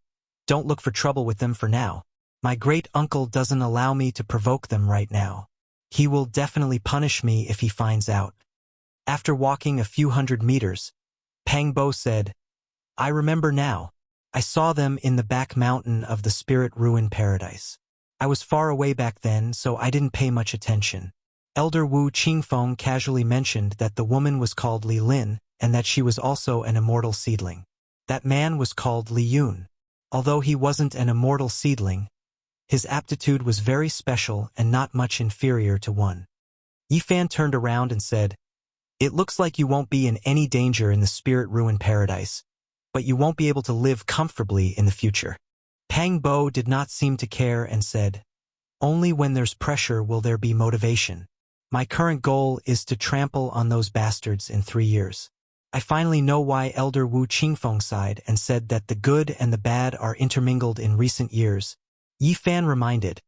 don't look for trouble with them for now. My great-uncle doesn't allow me to provoke them right now. He will definitely punish me if he finds out." After walking a few hundred meters, Pang Bo said, "I remember now. I saw them in the back mountain of the spirit ruin paradise. I was far away back then, so I didn't pay much attention." Elder Wu Qingfeng casually mentioned that the woman was called Li Lin and that she was also an immortal seedling. That man was called Li Yun. Although he wasn't an immortal seedling, his aptitude was very special and not much inferior to one. Yi Fan turned around and said, "It looks like you won't be in any danger in the spirit ruin paradise, but you won't be able to live comfortably in the future." Pang Bo did not seem to care and said, "Only when there's pressure will there be motivation. My current goal is to trample on those bastards in 3 years. I finally know why Elder Wu Qingfeng sighed and said that the good and the bad are intermingled in recent years." Yi Fan reminded,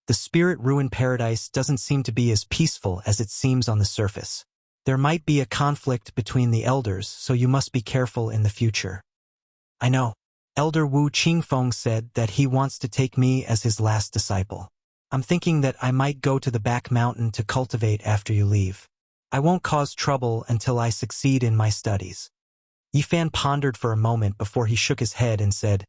"The spirit ruin paradise doesn't seem to be as peaceful as it seems on the surface. There might be a conflict between the elders, so you must be careful in the future." "I know. Elder Wu Qingfeng said that he wants to take me as his last disciple. I'm thinking that I might go to the back mountain to cultivate after you leave. I won't cause trouble until I succeed in my studies. Yifan pondered for a moment before he shook his head and said,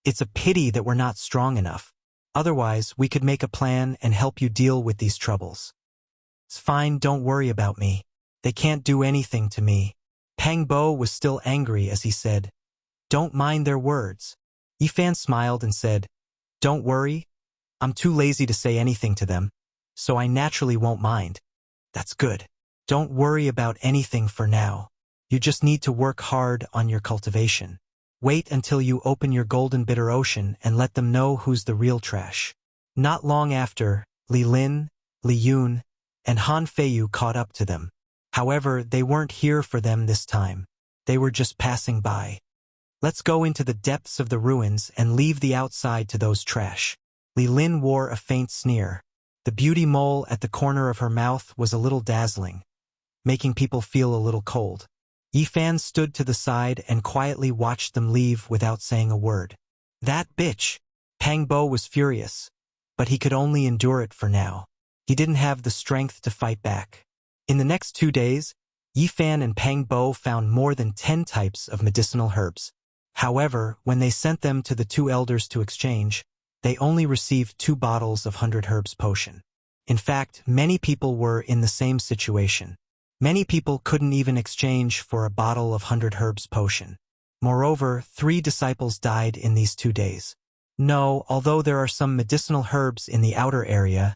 "It's a pity that we're not strong enough. Otherwise, we could make a plan and help you deal with these troubles." "It's fine, don't worry about me. They can't do anything to me." Pang Bo was still angry as he said, "Don't mind their words." Yifan smiled and said, "Don't worry. I'm too lazy to say anything to them, so I naturally won't mind." "That's good. Don't worry about anything for now. You just need to work hard on your cultivation. Wait until you open your golden bitter ocean and let them know who's the real trash." Not long after, Li Lin, Li Yun, and Han Feiyu caught up to them. However, they weren't here for them this time. They were just passing by. "Let's go into the depths of the ruins and leave the outside to those trash." Li Lin wore a faint sneer. The beauty mole at the corner of her mouth was a little dazzling, making people feel a little cold. Yifan stood to the side and quietly watched them leave without saying a word. "That bitch!" Pang Bo was furious, but he could only endure it for now. He didn't have the strength to fight back. In the next 2 days, Yifan and Pang Bo found more than 10 types of medicinal herbs. However, when they sent them to the 2 elders to exchange, they only received 2 bottles of 100 herbs potion. In fact, many people were in the same situation. Many people couldn't even exchange for a bottle of 100 herbs potion. Moreover, 3 disciples died in these 2 days. No, although there are some medicinal herbs in the outer area,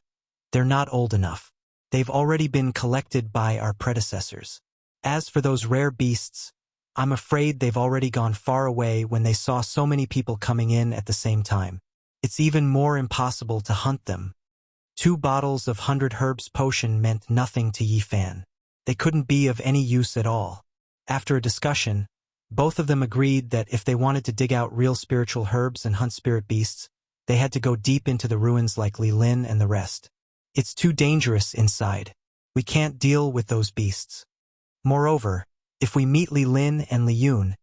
they're not old enough. They've already been collected by our predecessors. As for those rare beasts, I'm afraid they've already gone far away when they saw so many people coming in at the same time. It's even more impossible to hunt them. 2 bottles of 100 herbs potion meant nothing to Yifan. They couldn't be of any use at all. After a discussion, both of them agreed that if they wanted to dig out real spiritual herbs and hunt spirit beasts, they had to go deep into the ruins like Li Lin and the rest. It's too dangerous inside. We can't deal with those beasts. Moreover, if we meet Li Lin and Li Yun,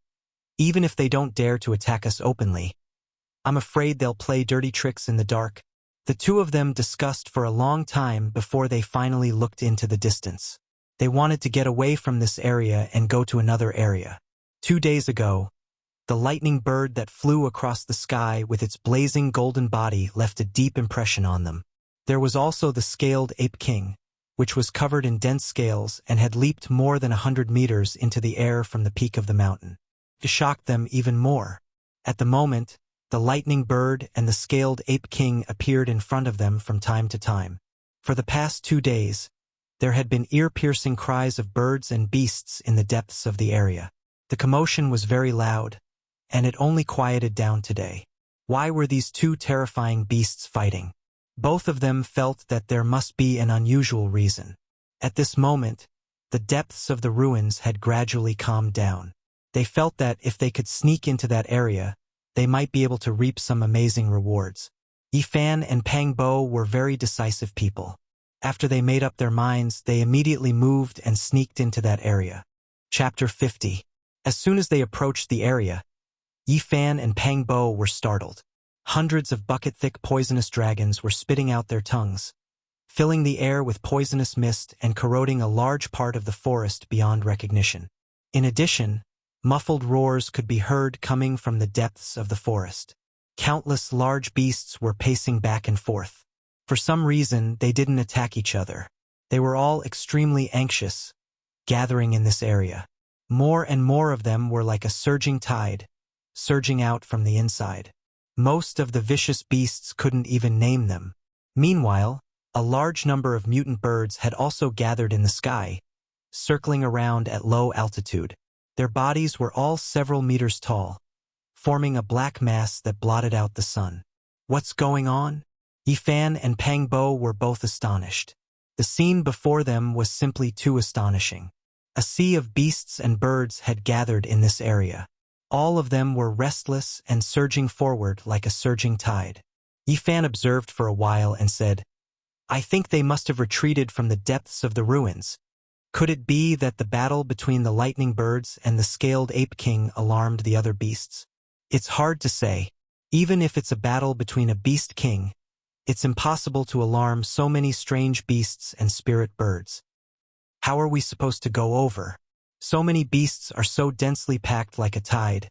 even if they don't dare to attack us openly, I'm afraid they'll play dirty tricks in the dark. The 2 of them discussed for a long time before they finally looked into the distance. They wanted to get away from this area and go to another area. 2 days ago, the lightning bird that flew across the sky with its blazing golden body left a deep impression on them. There was also the scaled ape king, which was covered in dense scales and had leaped more than 100 meters into the air from the peak of the mountain. To shock them even more, at the moment, the lightning bird and the scaled ape king appeared in front of them from time to time. For the past 2 days, there had been ear-piercing cries of birds and beasts in the depths of the area. The commotion was very loud, and it only quieted down today. Why were these 2 terrifying beasts fighting? Both of them felt that there must be an unusual reason. At this moment, the depths of the ruins had gradually calmed down. They felt that if they could sneak into that area, they might be able to reap some amazing rewards. Yifan and Pang Bo were very decisive people. After they made up their minds, they immediately moved and sneaked into that area. Chapter 50. As soon as they approached the area, Yifan and Pang Bo were startled. Hundreds of bucket-thick poisonous dragons were spitting out their tongues, filling the air with poisonous mist and corroding a large part of the forest beyond recognition. In addition, muffled roars could be heard coming from the depths of the forest. Countless large beasts were pacing back and forth. For some reason, they didn't attack each other. They were all extremely anxious, gathering in this area. More and more of them were like a surging tide, surging out from the inside. Most of the vicious beasts couldn't even name them. Meanwhile, a large number of mutant birds had also gathered in the sky, circling around at low altitude. Their bodies were all several meters tall, forming a black mass that blotted out the sun. What's going on? Yifan and Pang Bo were both astonished. The scene before them was simply too astonishing. A sea of beasts and birds had gathered in this area. All of them were restless and surging forward like a surging tide. Yifan observed for a while and said, "I think they must have retreated from the depths of the ruins. Could it be that the battle between the lightning birds and the scaled ape king alarmed the other beasts? It's hard to say. Even if it's a battle between a beast king, it's impossible to alarm so many strange beasts and spirit birds. How are we supposed to go over? So many beasts are so densely packed like a tide,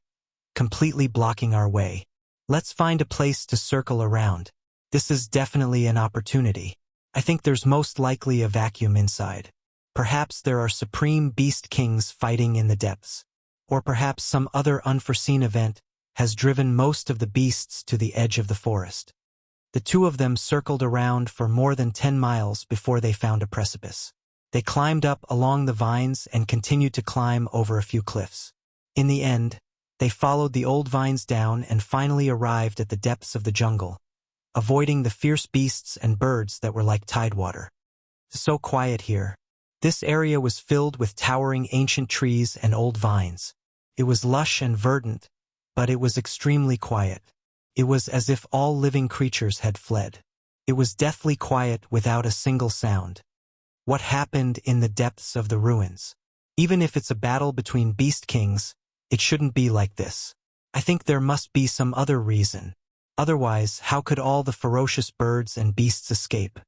completely blocking our way. Let's find a place to circle around. This is definitely an opportunity. I think there's most likely a vacuum inside. Perhaps there are supreme beast kings fighting in the depths. Or perhaps some other unforeseen event has driven most of the beasts to the edge of the forest. The two of them circled around for more than 10 miles before they found a precipice. They climbed up along the vines and continued to climb over a few cliffs. In the end, they followed the old vines down and finally arrived at the depths of the jungle, avoiding the fierce beasts and birds that were like tidewater. So quiet here. This area was filled with towering ancient trees and old vines. It was lush and verdant, but it was extremely quiet. It was as if all living creatures had fled. It was deathly quiet without a single sound. What happened in the depths of the ruins? Even if it's a battle between beast kings, it shouldn't be like this. I think there must be some other reason. Otherwise, how could all the ferocious birds and beasts escape?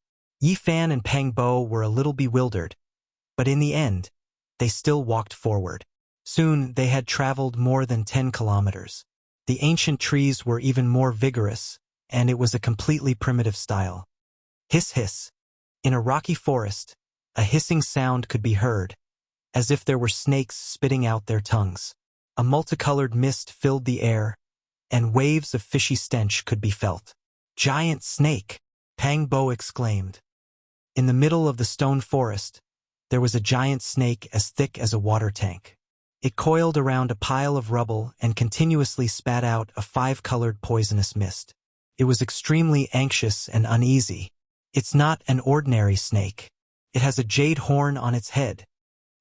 Yi Fan and Pang Bo were a little bewildered, but in the end, they still walked forward. Soon, they had traveled more than 10 kilometers. The ancient trees were even more vigorous, and it was a completely primitive style. Hiss hiss. In a rocky forest, a hissing sound could be heard, as if there were snakes spitting out their tongues. A multicolored mist filled the air, and waves of fishy stench could be felt. Giant snake! Pang Bo exclaimed. In the middle of the stone forest, there was a giant snake as thick as a water tank. It coiled around a pile of rubble and continuously spat out a 5-colored poisonous mist. It was extremely anxious and uneasy. It's not an ordinary snake. It has a jade horn on its head.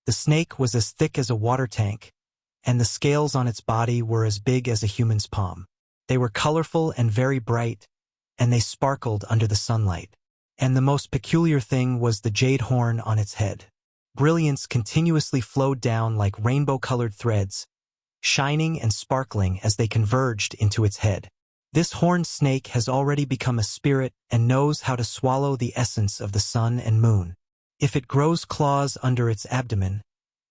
The snake was as thick as a water tank, and the scales on its body were as big as a human's palm. They were colorful and very bright, and they sparkled under the sunlight. And the most peculiar thing was the jade horn on its head. Brilliance continuously flowed down like rainbow-colored threads, shining and sparkling as they converged into its head. This horned snake has already become a spirit and knows how to swallow the essence of the sun and moon. If it grows claws under its abdomen,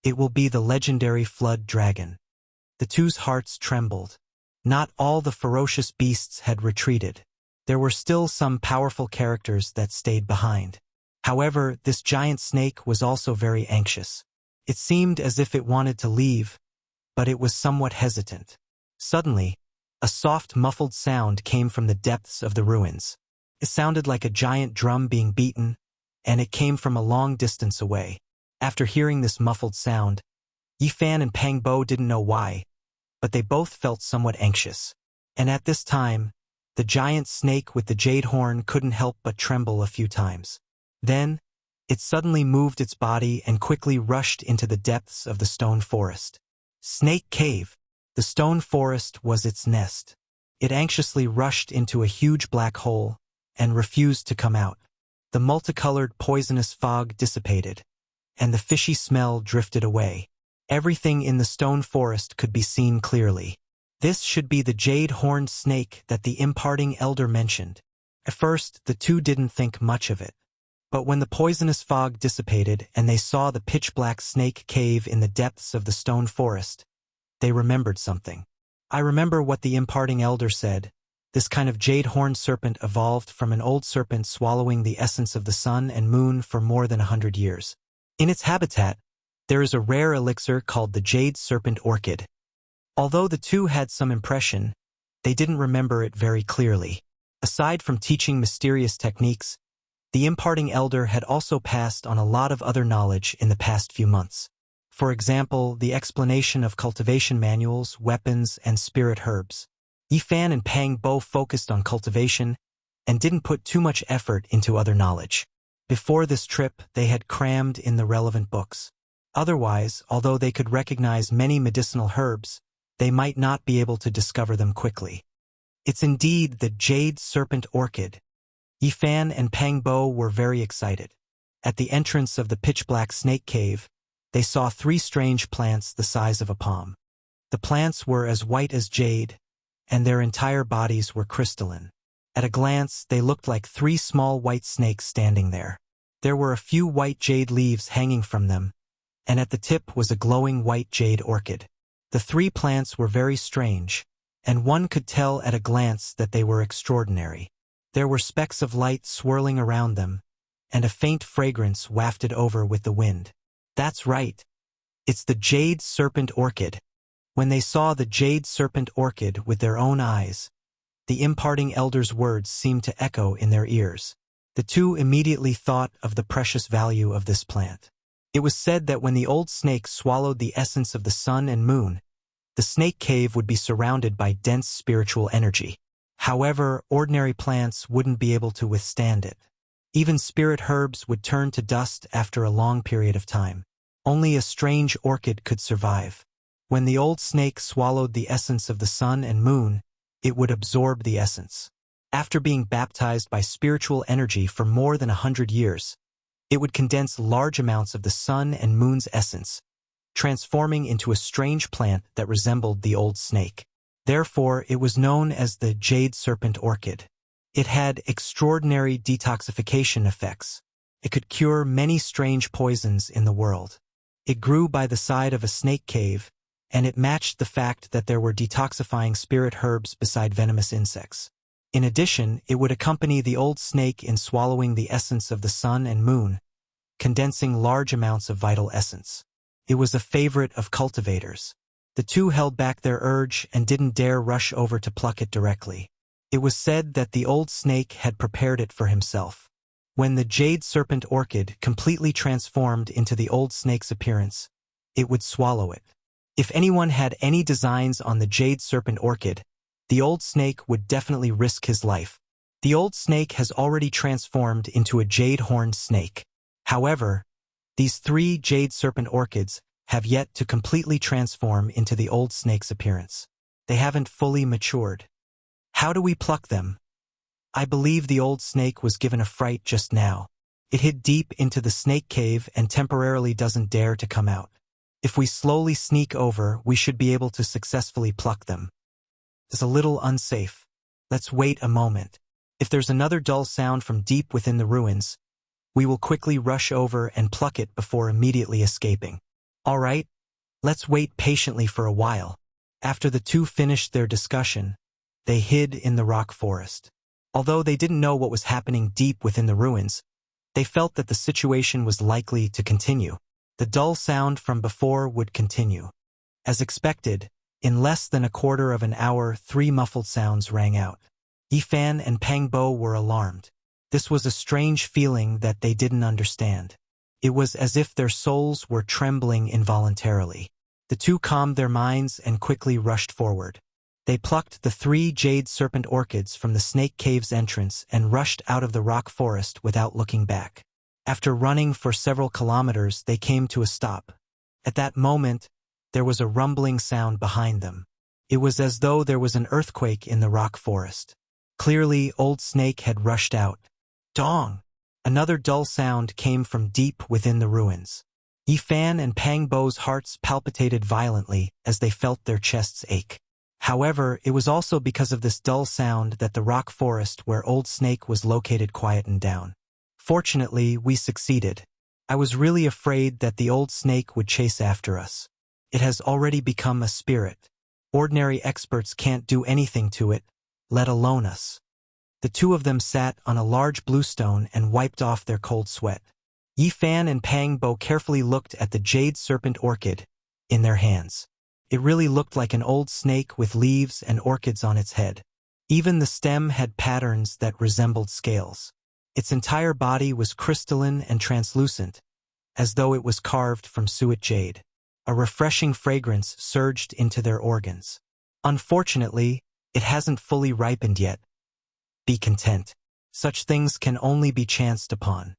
it will be the legendary flood dragon. The two's hearts trembled. Not all the ferocious beasts had retreated. There were still some powerful characters that stayed behind. However, this giant snake was also very anxious. It seemed as if it wanted to leave, but it was somewhat hesitant. Suddenly, a soft muffled sound came from the depths of the ruins. It sounded like a giant drum being beaten, and it came from a long distance away. After hearing this muffled sound, Yi Fan and Pang Bo didn't know why, but they both felt somewhat anxious. And at this time, the giant snake with the jade horn couldn't help but tremble a few times. Then, it suddenly moved its body and quickly rushed into the depths of the stone forest. Snake Cave. The stone forest was its nest. It anxiously rushed into a huge black hole and refused to come out. The multicolored poisonous fog dissipated, and the fishy smell drifted away. Everything in the stone forest could be seen clearly. This should be the jade-horned snake that the imparting elder mentioned. At first, the two didn't think much of it. But when the poisonous fog dissipated and they saw the pitch-black snake cave in the depths of the stone forest, they remembered something. I remember what the imparting elder said. This kind of jade-horned serpent evolved from an old serpent swallowing the essence of the sun and moon for more than 100 years. In its habitat, there is a rare elixir called the jade serpent orchid. Although the two had some impression, they didn't remember it very clearly. Aside from teaching mysterious techniques, the imparting elder had also passed on a lot of other knowledge in the past few months. For example, the explanation of cultivation manuals, weapons, and spirit herbs. Yi Fan and Pang Bo focused on cultivation and didn't put too much effort into other knowledge. Before this trip, they had crammed in the relevant books. Otherwise, although they could recognize many medicinal herbs, they might not be able to discover them quickly. It's indeed the jade serpent orchid. Yi Fan and Pang Bo were very excited. At the entrance of the pitch-black snake cave, they saw 3 strange plants the size of a palm. The plants were as white as jade, and their entire bodies were crystalline. At a glance, they looked like 3 small white snakes standing there. There were a few white jade leaves hanging from them, and at the tip was a glowing white jade orchid. The 3 plants were very strange, and one could tell at a glance that they were extraordinary. There were specks of light swirling around them, and a faint fragrance wafted over with the wind. That's right. It's the jade serpent orchid. When they saw the jade serpent orchid with their own eyes, the imparting elder's words seemed to echo in their ears. The 2 immediately thought of the precious value of this plant. It was said that when the old snake swallowed the essence of the sun and moon, the snake cave would be surrounded by dense spiritual energy. However, ordinary plants wouldn't be able to withstand it. Even spirit herbs would turn to dust after a long period of time. Only a strange orchid could survive. When the old snake swallowed the essence of the sun and moon, it would absorb the essence. After being baptized by spiritual energy for more than 100 years, it would condense large amounts of the sun and moon's essence, transforming into a strange plant that resembled the old snake. Therefore, it was known as the jade serpent orchid. It had extraordinary detoxification effects. It could cure many strange poisons in the world. It grew by the side of a snake cave, and it matched the fact that there were detoxifying spirit herbs beside venomous insects. In addition, it would accompany the old snake in swallowing the essence of the sun and moon, condensing large amounts of vital essence. It was a favorite of cultivators. The 2 held back their urge and didn't dare rush over to pluck it directly. It was said that the old snake had prepared it for himself. When the jade serpent orchid completely transformed into the old snake's appearance, it would swallow it. If anyone had any designs on the jade serpent orchid, the old snake would definitely risk his life. The old snake has already transformed into a jade-horned snake. However, these 3 jade serpent orchids have yet to completely transform into the old snake's appearance. They haven't fully matured. How do we pluck them? I believe the old snake was given a fright just now. It hid deep into the snake cave and temporarily doesn't dare to come out. If we slowly sneak over, we should be able to successfully pluck them. It's a little unsafe. Let's wait a moment. If there's another dull sound from deep within the ruins, we will quickly rush over and pluck it before immediately escaping. All right, let's wait patiently for a while. After the 2 finished their discussion, they hid in the rock forest. Although they didn't know what was happening deep within the ruins, they felt that the situation was likely to continue. The dull sound from before would continue. As expected, in less than a quarter of an hour, 3 muffled sounds rang out. Yifan and Pang Bo were alarmed. This was a strange feeling that they didn't understand. It was as if their souls were trembling involuntarily. The 2 calmed their minds and quickly rushed forward. They plucked the 3 jade serpent orchids from the snake cave's entrance and rushed out of the rock forest without looking back. After running for several kilometers, they came to a stop. At that moment, there was a rumbling sound behind them. It was as though there was an earthquake in the rock forest. Clearly, Old Snake had rushed out. Dong! Another dull sound came from deep within the ruins. Yifan and Pang Bo's hearts palpitated violently as they felt their chests ache. However, it was also because of this dull sound that the rock forest where Old Snake was located quietened down. Fortunately, we succeeded. I was really afraid that the old snake would chase after us. It has already become a spirit. Ordinary experts can't do anything to it, let alone us. The 2 of them sat on a large bluestone and wiped off their cold sweat. Yifan and Pang Bo carefully looked at the jade serpent orchid in their hands. It really looked like an old snake with leaves and orchids on its head. Even the stem had patterns that resembled scales. Its entire body was crystalline and translucent, as though it was carved from suet jade. A refreshing fragrance surged into their organs. Unfortunately, it hasn't fully ripened yet. Be content. Such things can only be chanced upon.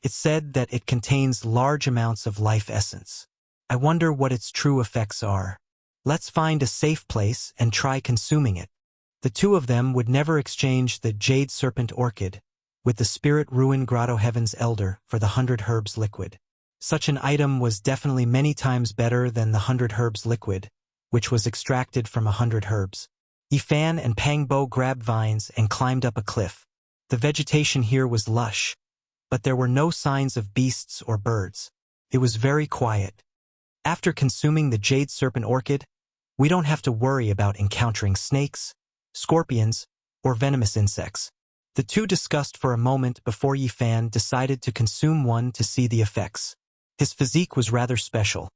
It's said that it contains large amounts of life essence. I wonder what its true effects are. Let's find a safe place and try consuming it. The 2 of them would never exchange the jade serpent orchid with the spirit ruin grotto heaven's elder for the 100 herbs liquid. Such an item was definitely many times better than the 100 herbs liquid, which was extracted from 100 herbs. Yifan and Pang Bo grabbed vines and climbed up a cliff. The vegetation here was lush, but there were no signs of beasts or birds. It was very quiet. After consuming the jade serpent orchid, we don't have to worry about encountering snakes, scorpions, or venomous insects. The two discussed for a moment before Yifan decided to consume one to see the effects. His physique was rather special,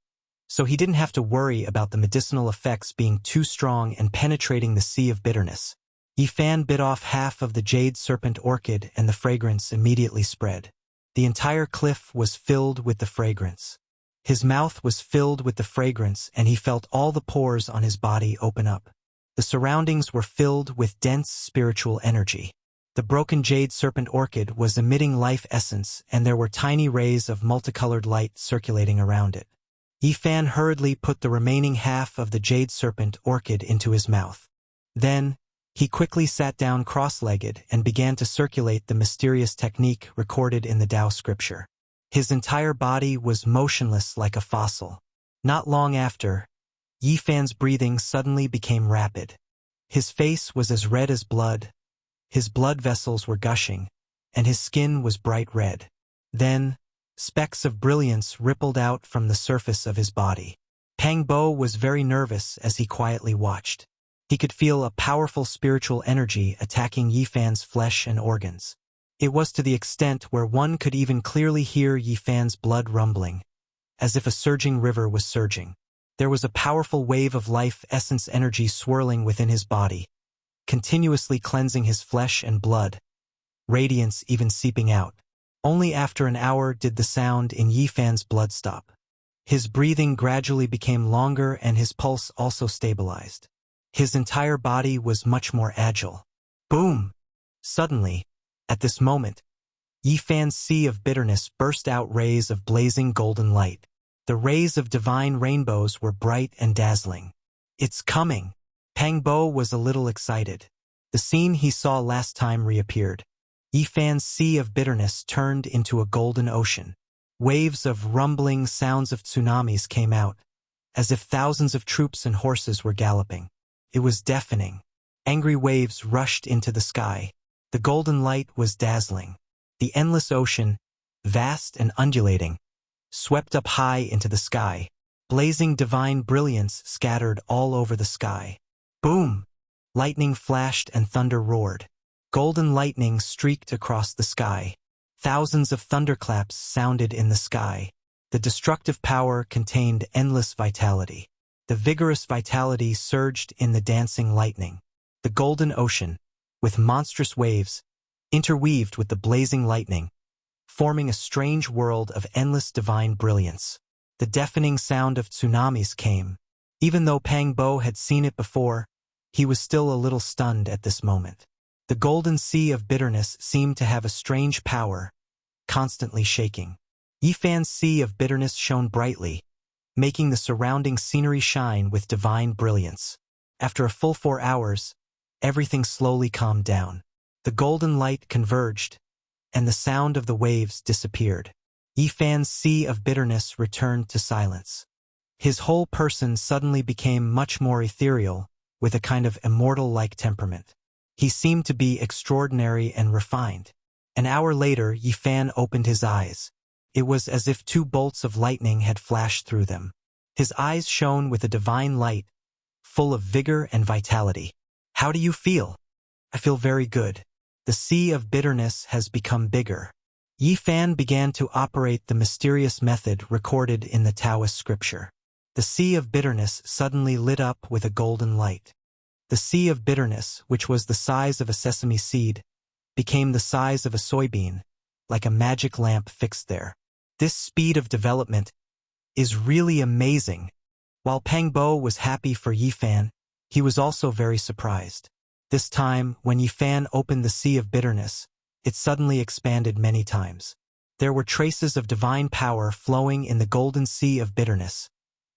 so he didn't have to worry about the medicinal effects being too strong and penetrating the sea of bitterness. Yifan bit off half of the jade serpent orchid and the fragrance immediately spread. The entire cliff was filled with the fragrance. His mouth was filled with the fragrance and he felt all the pores on his body open up. The surroundings were filled with dense spiritual energy. The broken jade serpent orchid was emitting life essence and there were tiny rays of multicolored light circulating around it. Yifan hurriedly put the remaining half of the jade serpent orchid into his mouth. Then, he quickly sat down cross-legged and began to circulate the mysterious technique recorded in the Tao scripture. His entire body was motionless like a fossil. Not long after, Yifan's breathing suddenly became rapid. His face was as red as blood, his blood vessels were gushing, and his skin was bright red. Then, specks of brilliance rippled out from the surface of his body. Pang Bo was very nervous as he quietly watched. He could feel a powerful spiritual energy attacking Yifan's flesh and organs. It was to the extent where one could even clearly hear Yifan's blood rumbling, as if a surging river was surging. There was a powerful wave of life essence energy swirling within his body, continuously cleansing his flesh and blood, radiance even seeping out. Only after an hour did the sound in Yifan's blood stop. His breathing gradually became longer and his pulse also stabilized. His entire body was much more agile. Boom! Suddenly, at this moment, Yifan's sea of bitterness burst out rays of blazing golden light. The rays of divine rainbows were bright and dazzling. It's coming! Pang Bo was a little excited. The scene he saw last time reappeared. Yifan's sea of bitterness turned into a golden ocean. Waves of rumbling sounds of tsunamis came out, as if thousands of troops and horses were galloping. It was deafening. Angry waves rushed into the sky. The golden light was dazzling. The endless ocean, vast and undulating, swept up high into the sky. Blazing divine brilliance scattered all over the sky. Boom! Lightning flashed and thunder roared. Golden lightning streaked across the sky. Thousands of thunderclaps sounded in the sky. The destructive power contained endless vitality. The vigorous vitality surged in the dancing lightning. The golden ocean, with monstrous waves, interweaved with the blazing lightning, forming a strange world of endless divine brilliance. The deafening sound of tsunamis came. Even though Pang Bo had seen it before, he was still a little stunned at this moment. The golden sea of bitterness seemed to have a strange power, constantly shaking. Yifan's sea of bitterness shone brightly, making the surrounding scenery shine with divine brilliance. After a full 4 hours, everything slowly calmed down. The golden light converged, and the sound of the waves disappeared. Yifan's sea of bitterness returned to silence. His whole person suddenly became much more ethereal, with a kind of immortal-like temperament. He seemed to be extraordinary and refined. An hour later, Yifan opened his eyes. It was as if 2 bolts of lightning had flashed through them. His eyes shone with a divine light, full of vigor and vitality. How do you feel? I feel very good. The sea of bitterness has become bigger. Yifan began to operate the mysterious method recorded in the Taoist scripture. The sea of bitterness suddenly lit up with a golden light. The sea of bitterness, which was the size of a sesame seed, became the size of a soybean, like a magic lamp fixed there. This speed of development is really amazing. While Pang Bo was happy for Yifan, he was also very surprised. This time, when Yifan opened the sea of bitterness, it suddenly expanded many times. There were traces of divine power flowing in the golden sea of bitterness,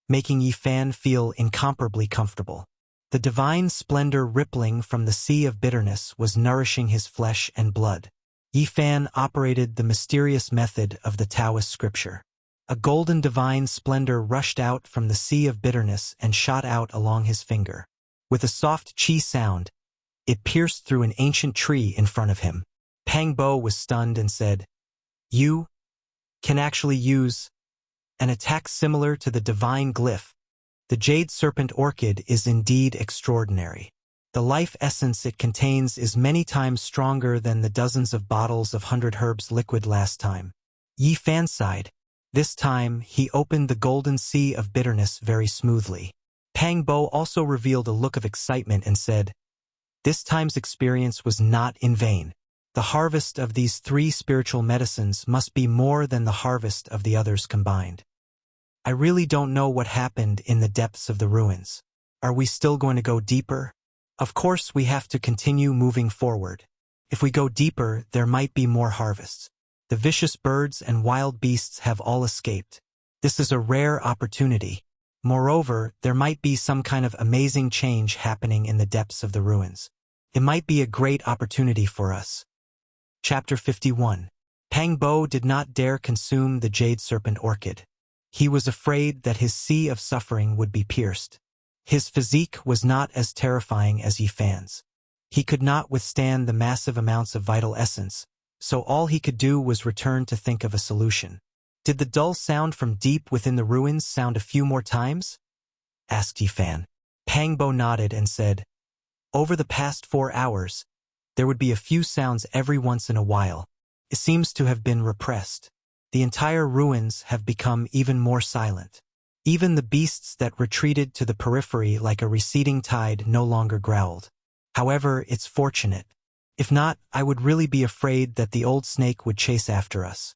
making Yifan feel incomparably comfortable. The divine splendor rippling from the sea of bitterness was nourishing his flesh and blood. Yifan operated the mysterious method of the Taoist scripture. A golden divine splendor rushed out from the sea of bitterness and shot out along his finger. With a soft chi sound, it pierced through an ancient tree in front of him. Pang Bo was stunned and said, "You can actually use an attack similar to the divine glyph. The jade serpent orchid is indeed extraordinary. The life essence it contains is many times stronger than the dozens of bottles of 100 herbs liquid last time." Yi Fan sighed. This time, he opened the golden sea of bitterness very smoothly. Pang Bo also revealed a look of excitement and said, "This time's experience was not in vain. The harvest of these 3 spiritual medicines must be more than the harvest of the others combined. I really don't know what happened in the depths of the ruins. Are we still going to go deeper? Of course we have to continue moving forward. If we go deeper, there might be more harvests. The vicious birds and wild beasts have all escaped. This is a rare opportunity. Moreover, there might be some kind of amazing change happening in the depths of the ruins. It might be a great opportunity for us." Chapter 51. Pang Bo did not dare consume the jade serpent orchid. He was afraid that his sea of suffering would be pierced. His physique was not as terrifying as Yi Fan's. He could not withstand the massive amounts of vital essence, so all he could do was return to think of a solution. "Did the dull sound from deep within the ruins sound a few more times?" asked Yi Fan. Pang Bo nodded and said, "Over the past 4 hours, there would be a few sounds every once in a while. It seems to have been repressed. The entire ruins have become even more silent. Even the beasts that retreated to the periphery like a receding tide no longer growled. However, it's fortunate. If not, I would really be afraid that the old snake would chase after us.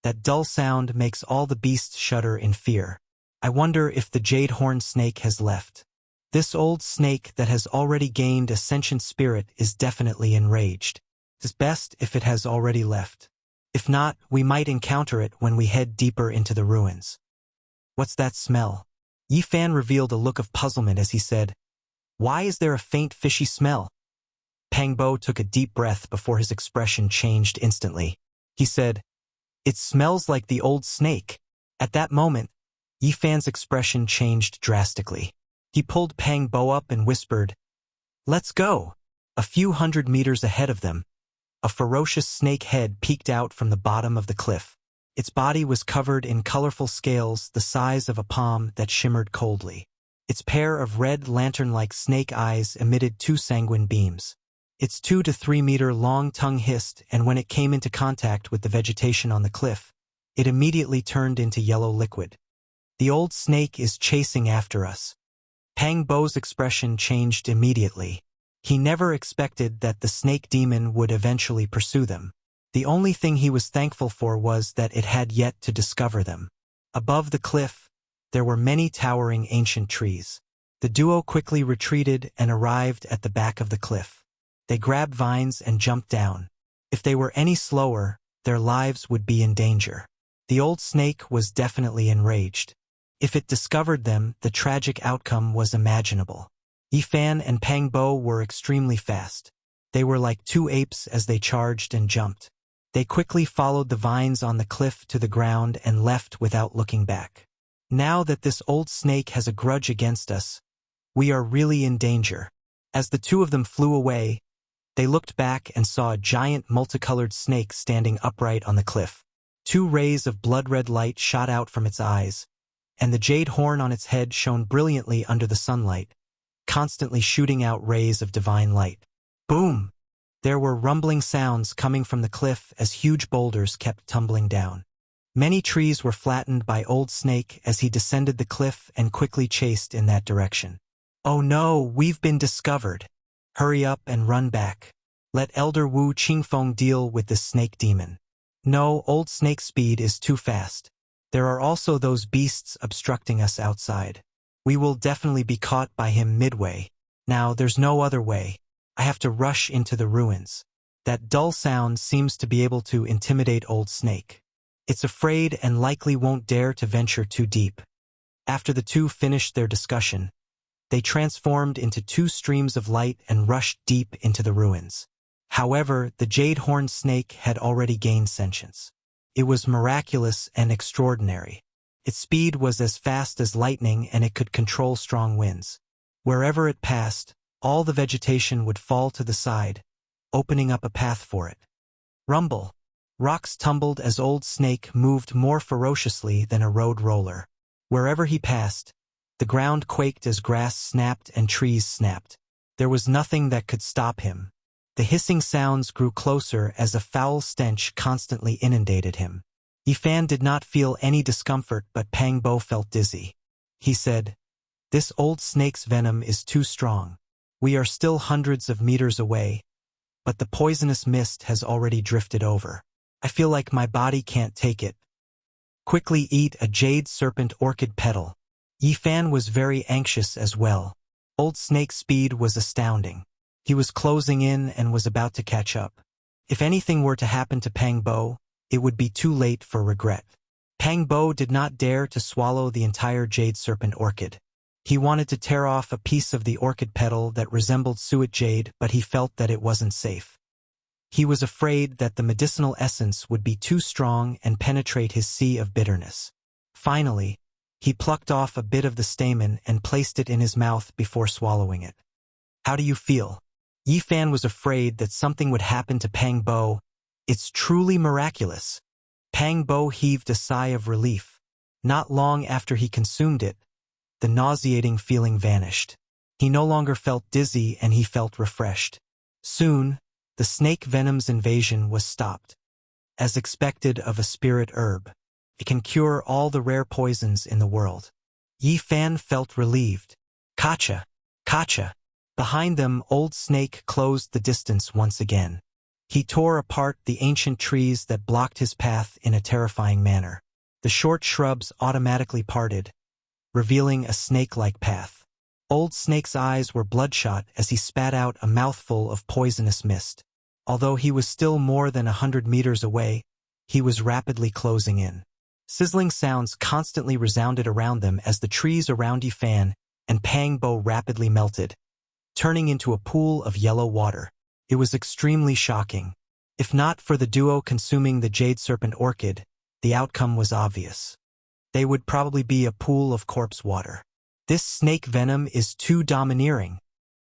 That dull sound makes all the beasts shudder in fear. I wonder if the jade-horned snake has left. This old snake that has already gained a sentient spirit is definitely enraged. It's best if it has already left. If not, we might encounter it when we head deeper into the ruins." "What's that smell?" Yi Fan revealed a look of puzzlement as he said, "Why is there a faint fishy smell?" Pang Bo took a deep breath before his expression changed instantly. He said, "It smells like the old snake." At that moment, Yi Fan's expression changed drastically. He pulled Pang Bo up and whispered, "Let's go." A few hundred meters ahead of them, a ferocious snake head peeked out from the bottom of the cliff. Its body was covered in colorful scales the size of a palm that shimmered coldly. Its pair of red lantern-like snake eyes emitted 2 sanguine beams. Its 2 to 3 meter long tongue hissed, and when it came into contact with the vegetation on the cliff, it immediately turned into yellow liquid. "The old snake is chasing after us." Pang Bo's expression changed immediately. He never expected that the snake demon would eventually pursue them. The only thing he was thankful for was that it had yet to discover them. Above the cliff, there were many towering ancient trees. The duo quickly retreated and arrived at the back of the cliff. They grabbed vines and jumped down. If they were any slower, their lives would be in danger. The old snake was definitely enraged. If it discovered them, the tragic outcome was imaginable. Yi Fan and Pang Bo were extremely fast. They were like 2 apes as they charged and jumped. They quickly followed the vines on the cliff to the ground and left without looking back. Now that this old snake has a grudge against us, we are really in danger. As the 2 of them flew away, they looked back and saw a giant multicolored snake standing upright on the cliff. 2 rays of blood-red light shot out from its eyes, and the jade horn on its head shone brilliantly under the sunlight, constantly shooting out rays of divine light. Boom! There were rumbling sounds coming from the cliff as huge boulders kept tumbling down. Many trees were flattened by Old Snake as he descended the cliff and quickly chased in that direction. "Oh no, we've been discovered. Hurry up and run back. Let Elder Wu Qingfeng deal with this snake demon. No, Old Snake's speed is too fast. There are also those beasts obstructing us outside. We will definitely be caught by him midway. Now, there's no other way. I have to rush into the ruins." That dull sound seems to be able to intimidate Old Snake. It's afraid and likely won't dare to venture too deep. After the 2 finished their discussion, they transformed into 2 streams of light and rushed deep into the ruins. However, the jade-horned snake had already gained sentience. It was miraculous and extraordinary. Its speed was as fast as lightning and it could control strong winds. Wherever it passed, all the vegetation would fall to the side, opening up a path for it. Rumble. Rocks tumbled as Old Snake moved more ferociously than a road roller. Wherever he passed, the ground quaked as grass snapped and trees snapped. There was nothing that could stop him. The hissing sounds grew closer as a foul stench constantly inundated him. Yifan did not feel any discomfort, but Pang Bo felt dizzy. He said, "This Old Snake's venom is too strong. We are still hundreds of meters away, but the poisonous mist has already drifted over. I feel like my body can't take it. Quickly eat a jade serpent orchid petal." Yifan was very anxious as well. Old Snake's speed was astounding. He was closing in and was about to catch up. If anything were to happen to Pang Bo, it would be too late for regret. Pang Bo did not dare to swallow the entire jade serpent orchid. He wanted to tear off a piece of the orchid petal that resembled suet jade, but he felt that it wasn't safe. He was afraid that the medicinal essence would be too strong and penetrate his sea of bitterness. Finally, he plucked off a bit of the stamen and placed it in his mouth before swallowing it. "How do you feel?" Yifan was afraid that something would happen to Pang Bo. "It's truly miraculous." Pang Bo heaved a sigh of relief. Not long after he consumed it, the nauseating feeling vanished. He no longer felt dizzy and he felt refreshed. Soon, the snake venom's invasion was stopped. As expected of a spirit herb, it can cure all the rare poisons in the world. Yifan felt relieved. "Kacha! Kacha!" Behind them, Old Snake closed the distance once again. He tore apart the ancient trees that blocked his path in a terrifying manner. The short shrubs automatically parted, revealing a snake-like path. Old Snake's eyes were bloodshot as he spat out a mouthful of poisonous mist. Although he was still more than 100 meters away, he was rapidly closing in. Sizzling sounds constantly resounded around them as the trees around Yifan and Pang Bo rapidly melted, turning into a pool of yellow water. It was extremely shocking. If not for the duo consuming the jade serpent orchid, the outcome was obvious. They would probably be a pool of corpse water. This snake venom is too domineering.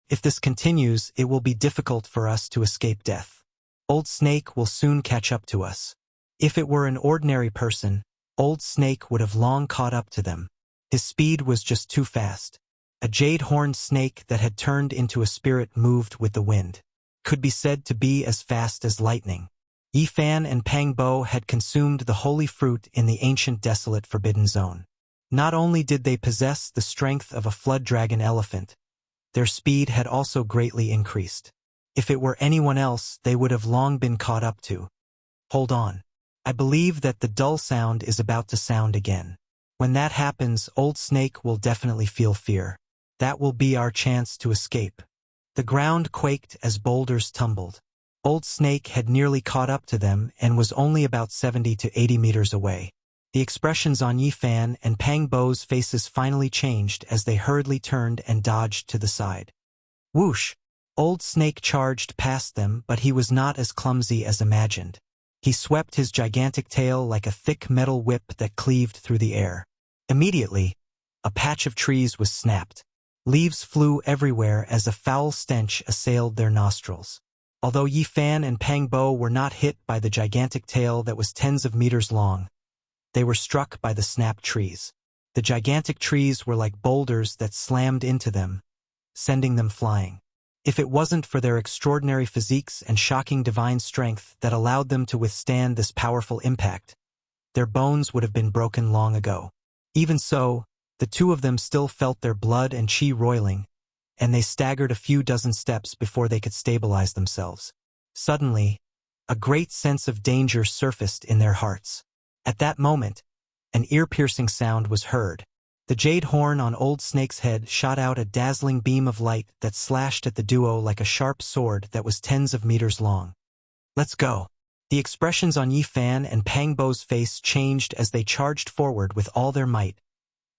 If this continues, it will be difficult for us to escape death. Old Snake will soon catch up to us. If it were an ordinary person, Old Snake would have long caught up to them. His speed was just too fast. A jade-horned snake that had turned into a spirit moved with the wind. Could be said to be as fast as lightning. Yifan and Pang Bo had consumed the holy fruit in the ancient desolate forbidden zone. Not only did they possess the strength of a flood dragon elephant, their speed had also greatly increased. If it were anyone else, they would have long been caught up to. Hold on. I believe that the dull sound is about to sound again. When that happens, Old Snake will definitely feel fear. That will be our chance to escape. The ground quaked as boulders tumbled. Old Snake had nearly caught up to them and was only about 70 to 80 meters away. The expressions on Yifan and Pang Bo's faces finally changed as they hurriedly turned and dodged to the side. Whoosh! Old Snake charged past them, but he was not as clumsy as imagined. He swept his gigantic tail like a thick metal whip that cleaved through the air. Immediately, a patch of trees was snapped. Leaves flew everywhere as a foul stench assailed their nostrils. Although Yifan and Pang Bo were not hit by the gigantic tail that was tens of meters long, they were struck by the snapped trees. The gigantic trees were like boulders that slammed into them, sending them flying. If it wasn't for their extraordinary physiques and shocking divine strength that allowed them to withstand this powerful impact, their bones would have been broken long ago. Even so, the two of them still felt their blood and chi roiling, and they staggered a few dozen steps before they could stabilize themselves. Suddenly, a great sense of danger surfaced in their hearts. At that moment, an ear-piercing sound was heard. The jade horn on Old Snake's head shot out a dazzling beam of light that slashed at the duo like a sharp sword that was tens of meters long. "Let's go." The expressions on Yifan and Pang Bo's face changed as they charged forward with all their might,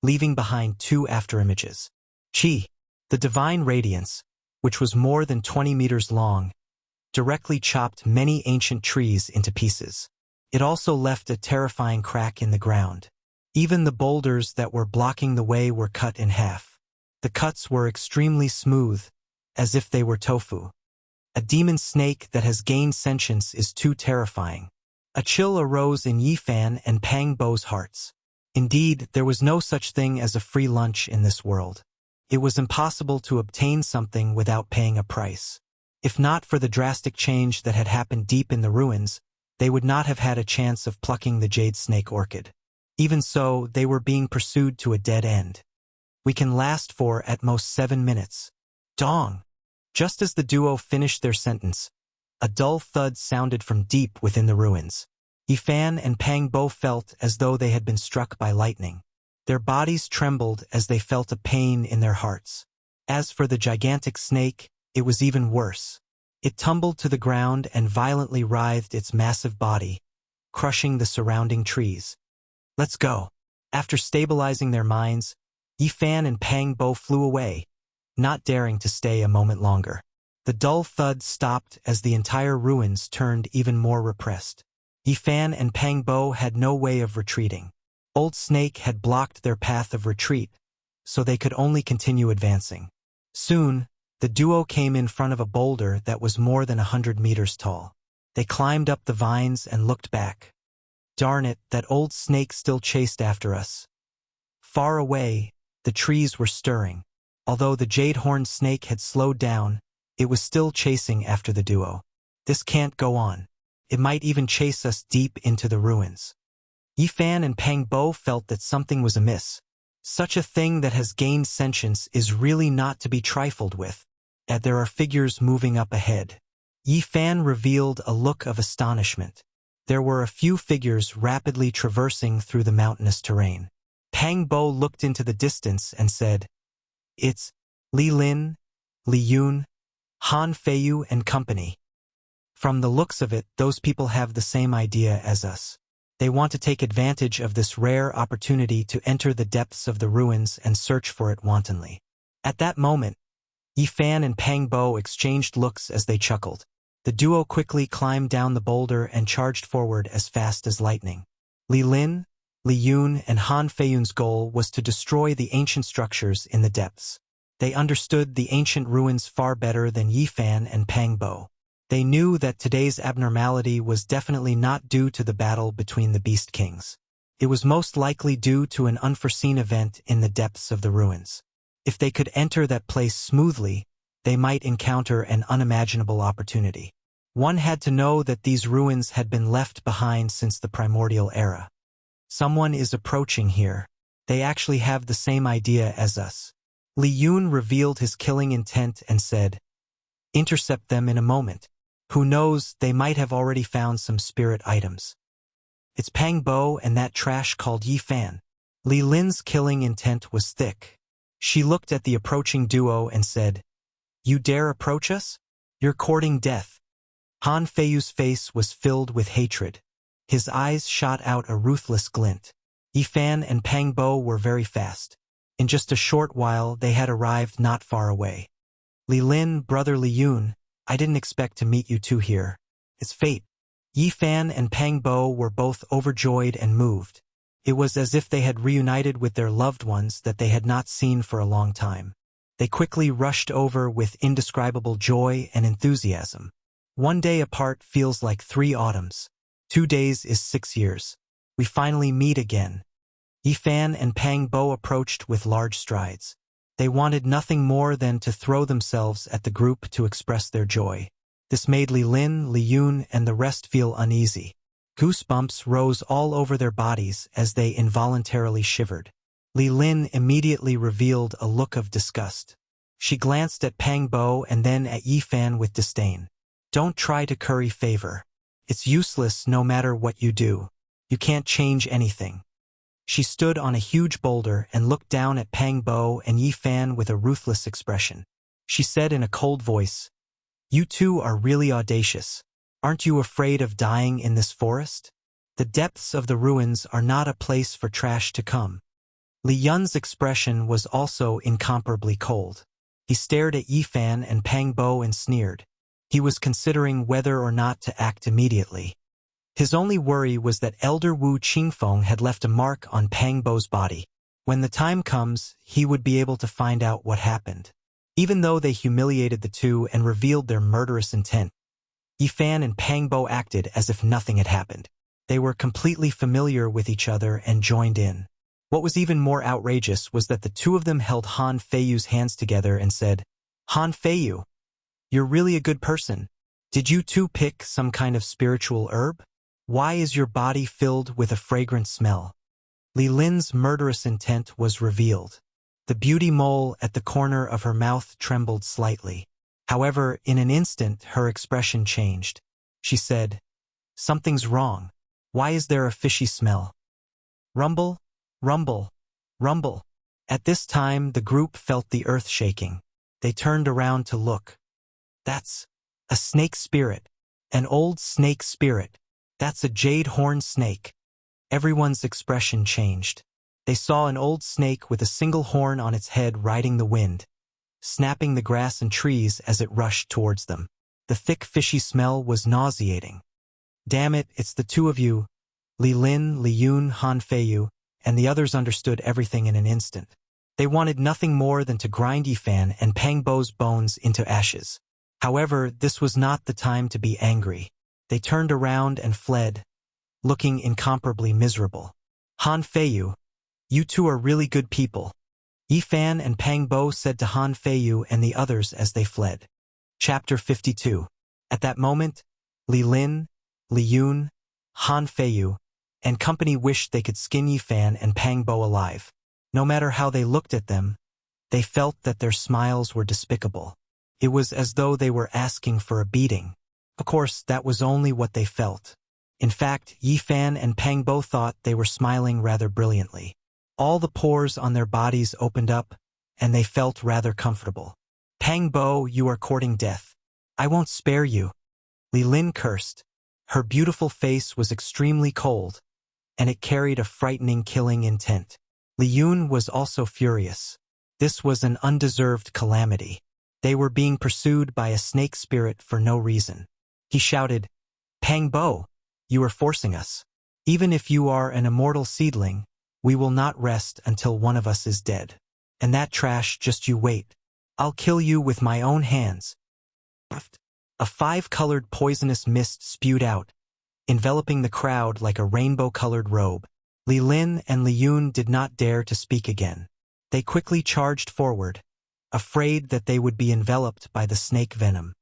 leaving behind two afterimages. Chi, the divine radiance, which was more than 20 meters long, directly chopped many ancient trees into pieces. It also left a terrifying crack in the ground. Even the boulders that were blocking the way were cut in half. The cuts were extremely smooth, as if they were tofu. A demon snake that has gained sentience is too terrifying. A chill arose in Yifan and Pang Bo's hearts. Indeed, there was no such thing as a free lunch in this world. It was impossible to obtain something without paying a price. If not for the drastic change that had happened deep in the ruins, they would not have had a chance of plucking the jade snake orchid. Even so, they were being pursued to a dead end. We can last for at most 7 minutes. Dong! Just as the duo finished their sentence, a dull thud sounded from deep within the ruins. Yifan and Pang Bo felt as though they had been struck by lightning. Their bodies trembled as they felt a pain in their hearts. As for the gigantic snake, it was even worse. It tumbled to the ground and violently writhed its massive body, crushing the surrounding trees. Let's go. After stabilizing their minds, Yifan and Pang Bo flew away, not daring to stay a moment longer. The dull thud stopped as the entire ruins turned even more repressed. Yifan and Pang Bo had no way of retreating. Old Snake had blocked their path of retreat, so they could only continue advancing. Soon, the duo came in front of a boulder that was more than 100 meters tall. They climbed up the vines and looked back. Darn it, that old snake still chased after us. Far away, the trees were stirring. Although the jade-horned snake had slowed down, it was still chasing after the duo. This can't go on. It might even chase us deep into the ruins. Yifan and Pang Bo felt that something was amiss. Such a thing that has gained sentience is really not to be trifled with. And there are figures moving up ahead. Yifan revealed a look of astonishment. There were a few figures rapidly traversing through the mountainous terrain. Pang Bo looked into the distance and said, "It's Li Lin, Li Yun, Han Feiyu and company. From the looks of it, those people have the same idea as us. They want to take advantage of this rare opportunity to enter the depths of the ruins and search for it wantonly." At that moment, Yifan and Pang Bo exchanged looks as they chuckled. The duo quickly climbed down the boulder and charged forward as fast as lightning. Li Lin, Li Yun and Han Feiyun's goal was to destroy the ancient structures in the depths. They understood the ancient ruins far better than Yifan and Pang Bo. They knew that today's abnormality was definitely not due to the battle between the Beast Kings. It was most likely due to an unforeseen event in the depths of the ruins. If they could enter that place smoothly, they might encounter an unimaginable opportunity. One had to know that these ruins had been left behind since the primordial era. Someone is approaching here. They actually have the same idea as us. Li Yun revealed his killing intent and said, "Intercept them in a moment. Who knows, they might have already found some spirit items." It's Pang Bo and that trash called Yifan. Li Lin's killing intent was thick. She looked at the approaching duo and said, "You dare approach us? You're courting death." Han Feiyu's face was filled with hatred. His eyes shot out a ruthless glint. Yifan and Pang Bo were very fast. In just a short while, they had arrived not far away. "Li Lin, brother Li Yun, I didn't expect to meet you two here. It's fate." Yifan and Pang Bo were both overjoyed and moved. It was as if they had reunited with their loved ones that they had not seen for a long time. They quickly rushed over with indescribable joy and enthusiasm. 1 day apart feels like 3 autumns. 2 days is 6 years. We finally meet again. Yifan and Pang Bo approached with large strides. They wanted nothing more than to throw themselves at the group to express their joy. This made Li Lin, Li Yun, and the rest feel uneasy. Goosebumps rose all over their bodies as they involuntarily shivered. Li Lin immediately revealed a look of disgust. She glanced at Pang Bo and then at Yifan with disdain. "Don't try to curry favor. It's useless no matter what you do. You can't change anything." She stood on a huge boulder and looked down at Pang Bo and Yifan with a ruthless expression. She said in a cold voice, "You two are really audacious. Aren't you afraid of dying in this forest? The depths of the ruins are not a place for trash to come." Li Yun's expression was also incomparably cold. He stared at Yifan and Pang Bo and sneered. He was considering whether or not to act immediately. His only worry was that Elder Wu Qingfeng had left a mark on Pang Bo's body. When the time comes, he would be able to find out what happened. Even though they humiliated the two and revealed their murderous intent, Yifan and Pang Bo acted as if nothing had happened. They were completely familiar with each other and joined in. What was even more outrageous was that the two of them held Han Feiyu's hands together and said, "Han Feiyu, you're really a good person. Did you two pick some kind of spiritual herb? Why is your body filled with a fragrant smell?" Li Lin's murderous intent was revealed. The beauty mole at the corner of her mouth trembled slightly. However, in an instant, her expression changed. She said, "Something's wrong. Why is there a fishy smell?" Rumble, rumble, rumble. At this time, the group felt the earth shaking. They turned around to look. That's a snake spirit. An old snake spirit. That's a jade horn snake. Everyone's expression changed. They saw an old snake with a single horn on its head riding the wind, snapping the grass and trees as it rushed towards them. The thick fishy smell was nauseating. "Damn it, it's the two of you." Li Lin, Li Yun, Han Feiyu, and the others understood everything in an instant. They wanted nothing more than to grind Yifan and Pang Bo's bones into ashes. However, this was not the time to be angry. They turned around and fled, looking incomparably miserable. "Han Feiyu, you two are really good people," Yifan and Pang Bo said to Han Feiyu and the others as they fled. Chapter 52. At that moment, Li Lin, Li Yun, Han Feiyu, and company wished they could skin Yifan and Pang Bo alive. No matter how they looked at them, they felt that their smiles were despicable. It was as though they were asking for a beating. Of course, that was only what they felt. In fact, Yifan and Pang Bo thought they were smiling rather brilliantly. All the pores on their bodies opened up, and they felt rather comfortable. "Pang Bo, you are courting death. I won't spare you." Li Lin cursed. Her beautiful face was extremely cold, and it carried a frightening killing intent. Li Yun was also furious. This was an undeserved calamity. They were being pursued by a snake spirit for no reason. He shouted, "Pang Bo, you are forcing us. Even if you are an immortal seedling, we will not rest until one of us is dead. And that trash, just you wait. I'll kill you with my own hands." A 5-colored poisonous mist spewed out, enveloping the crowd like a rainbow-colored robe. Li Lin and Li Yun did not dare to speak again. They quickly charged forward, afraid that they would be enveloped by the snake venom.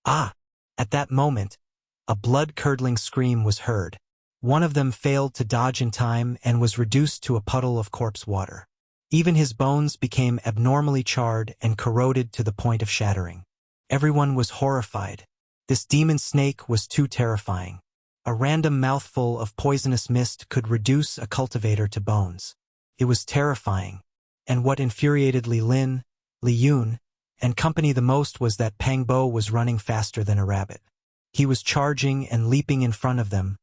Ah! At that moment, a blood-curdling scream was heard. One of them failed to dodge in time and was reduced to a puddle of corpse water. Even his bones became abnormally charred and corroded to the point of shattering. Everyone was horrified. This demon snake was too terrifying. A random mouthful of poisonous mist could reduce a cultivator to bones. It was terrifying. And what infuriated Li Lin, Li Yun, and company the most was that Pang Bo was running faster than a rabbit. He was charging and leaping in front of them,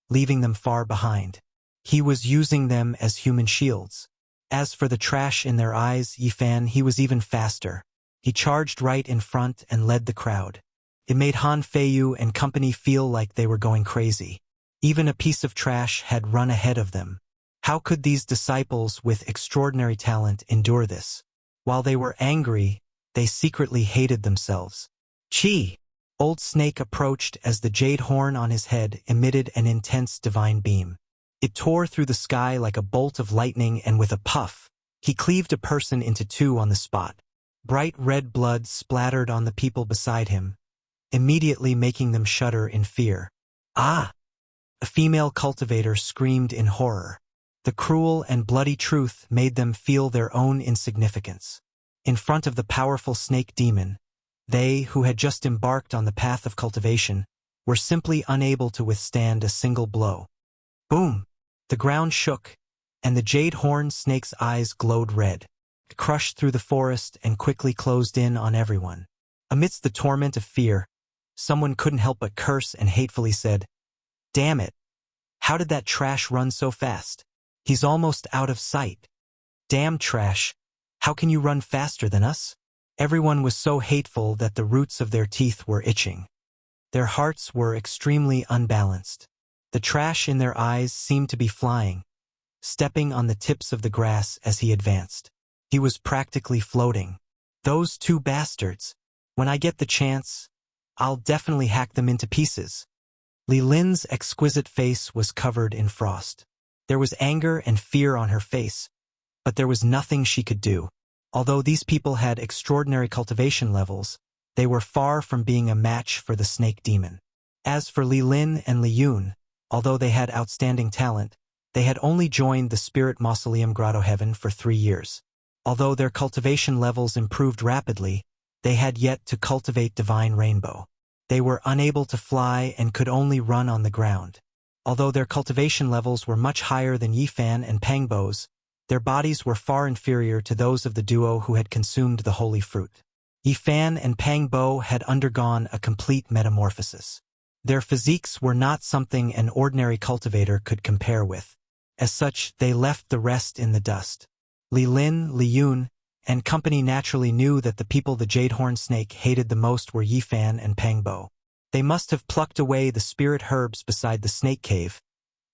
leaving them far behind. He was using them as human shields. As for the trash in their eyes, Yifan, he was even faster. He charged right in front and led the crowd. It made Han Feiyu and company feel like they were going crazy. Even a piece of trash had run ahead of them. How could these disciples with extraordinary talent endure this? While they were angry, they secretly hated themselves. "Chi!" Old Snake approached as the jade horn on his head emitted an intense divine beam. It tore through the sky like a bolt of lightning, and with a puff, he cleaved a person into two on the spot. Bright red blood splattered on the people beside him, immediately making them shudder in fear. "Ah!" A female cultivator screamed in horror. The cruel and bloody truth made them feel their own insignificance. In front of the powerful snake demon, they, who had just embarked on the path of cultivation, were simply unable to withstand a single blow. Boom! The ground shook, and the jade horn snake's eyes glowed red. It crushed through the forest and quickly closed in on everyone. Amidst the torment of fear, someone couldn't help but curse and hatefully said, "Damn it! How did that trash run so fast? He's almost out of sight. Damn trash! How can you run faster than us?" Everyone was so hateful that the roots of their teeth were itching. Their hearts were extremely unbalanced. The trash in their eyes seemed to be flying, stepping on the tips of the grass as he advanced. He was practically floating. Those two bastards. When I get the chance, I'll definitely hack them into pieces. Li Lin's exquisite face was covered in frost. There was anger and fear on her face, but there was nothing she could do. Although these people had extraordinary cultivation levels, they were far from being a match for the snake demon. As for Li Lin and Li Yun, although they had outstanding talent, they had only joined the Spirit Mausoleum Grotto Heaven for 3 years. Although their cultivation levels improved rapidly, they had yet to cultivate Divine Rainbow. They were unable to fly and could only run on the ground. Although their cultivation levels were much higher than Yifan and Pangbo's, their bodies were far inferior to those of the duo who had consumed the holy fruit. Yifan and Pangbo had undergone a complete metamorphosis. Their physiques were not something an ordinary cultivator could compare with. As such, they left the rest in the dust. Li Lin, Li Yun, and company naturally knew that the people the Jadehorn Snake hated the most were Yifan and Pangbo. They must have plucked away the spirit herbs beside the snake cave,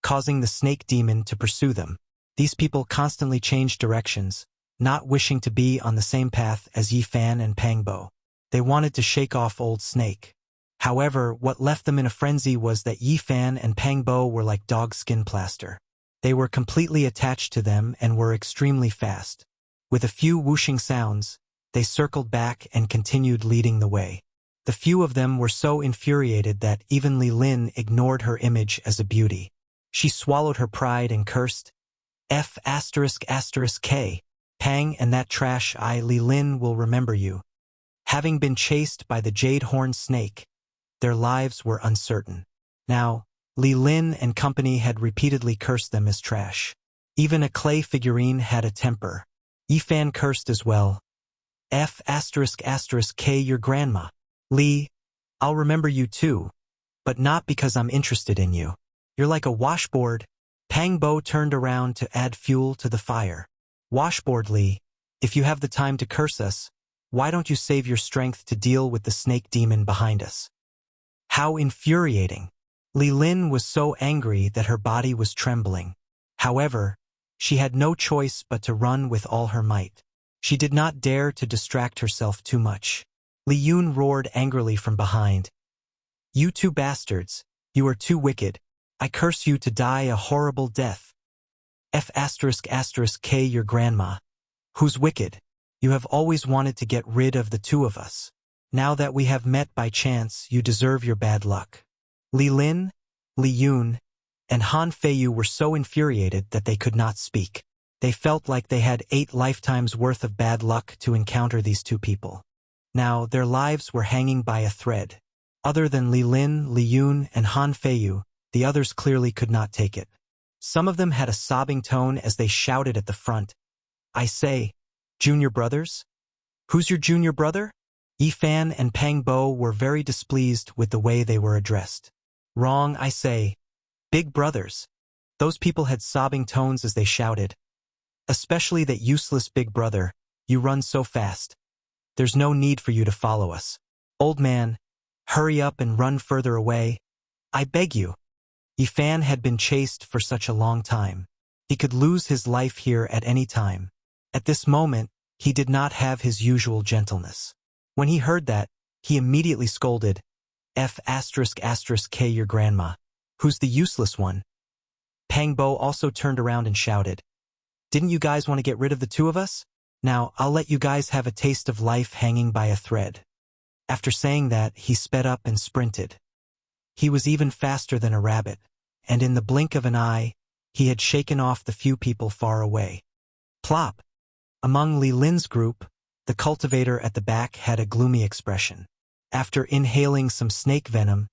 causing the snake demon to pursue them. These people constantly changed directions, not wishing to be on the same path as Yifan and Pangbo. They wanted to shake off Old Snake. However, what left them in a frenzy was that Yifan and Pangbo were like dog skin plaster. They were completely attached to them and were extremely fast. With a few whooshing sounds, they circled back and continued leading the way. The few of them were so infuriated that even Li Lin ignored her image as a beauty. She swallowed her pride and cursed, F***K, Pang and that trash Li Lin will remember you. Having been chased by the Jadehorn Snake, their lives were uncertain. Now, Li Lin and company had repeatedly cursed them as trash. Even a clay figurine had a temper. Yifan cursed as well. F***K your grandma. Li, I'll remember you too, but not because I'm interested in you. You're like a washboard. Pangbo turned around to add fuel to the fire. Washboard Li, if you have the time to curse us, why don't you save your strength to deal with the snake demon behind us? How infuriating. Li Lin was so angry that her body was trembling. However, she had no choice but to run with all her might. She did not dare to distract herself too much. Li Yun roared angrily from behind. You two bastards, you are too wicked. I curse you to die a horrible death. F***K your grandma. Who's wicked? You have always wanted to get rid of the two of us. Now that we have met by chance, you deserve your bad luck. Li Lin, Li Yun, and Han Feiyu were so infuriated that they could not speak. They felt like they had 8 lifetimes worth of bad luck to encounter these two people. Now, their lives were hanging by a thread. Other than Li Lin, Li Yun, and Han Feiyu, the others clearly could not take it. Some of them had a sobbing tone as they shouted at the front. I say, junior brothers? Who's your junior brother? Yifan and Pangbo were very displeased with the way they were addressed. Wrong, I say. Big brothers. Those people had sobbing tones as they shouted. Especially that useless big brother, you run so fast. There's no need for you to follow us. Old man, hurry up and run further away. I beg you. Yifan had been chased for such a long time. He could lose his life here at any time. At this moment, he did not have his usual gentleness. When he heard that, he immediately scolded, F***K your grandma. Who's the useless one? Pangbo also turned around and shouted, Didn't you guys want to get rid of the two of us? Now, I'll let you guys have a taste of life hanging by a thread. After saying that, he sped up and sprinted. He was even faster than a rabbit, and in the blink of an eye, he had shaken off the few people far away. Plop! Among Li Lin's group, the cultivator at the back had a gloomy expression. After inhaling some snake venom,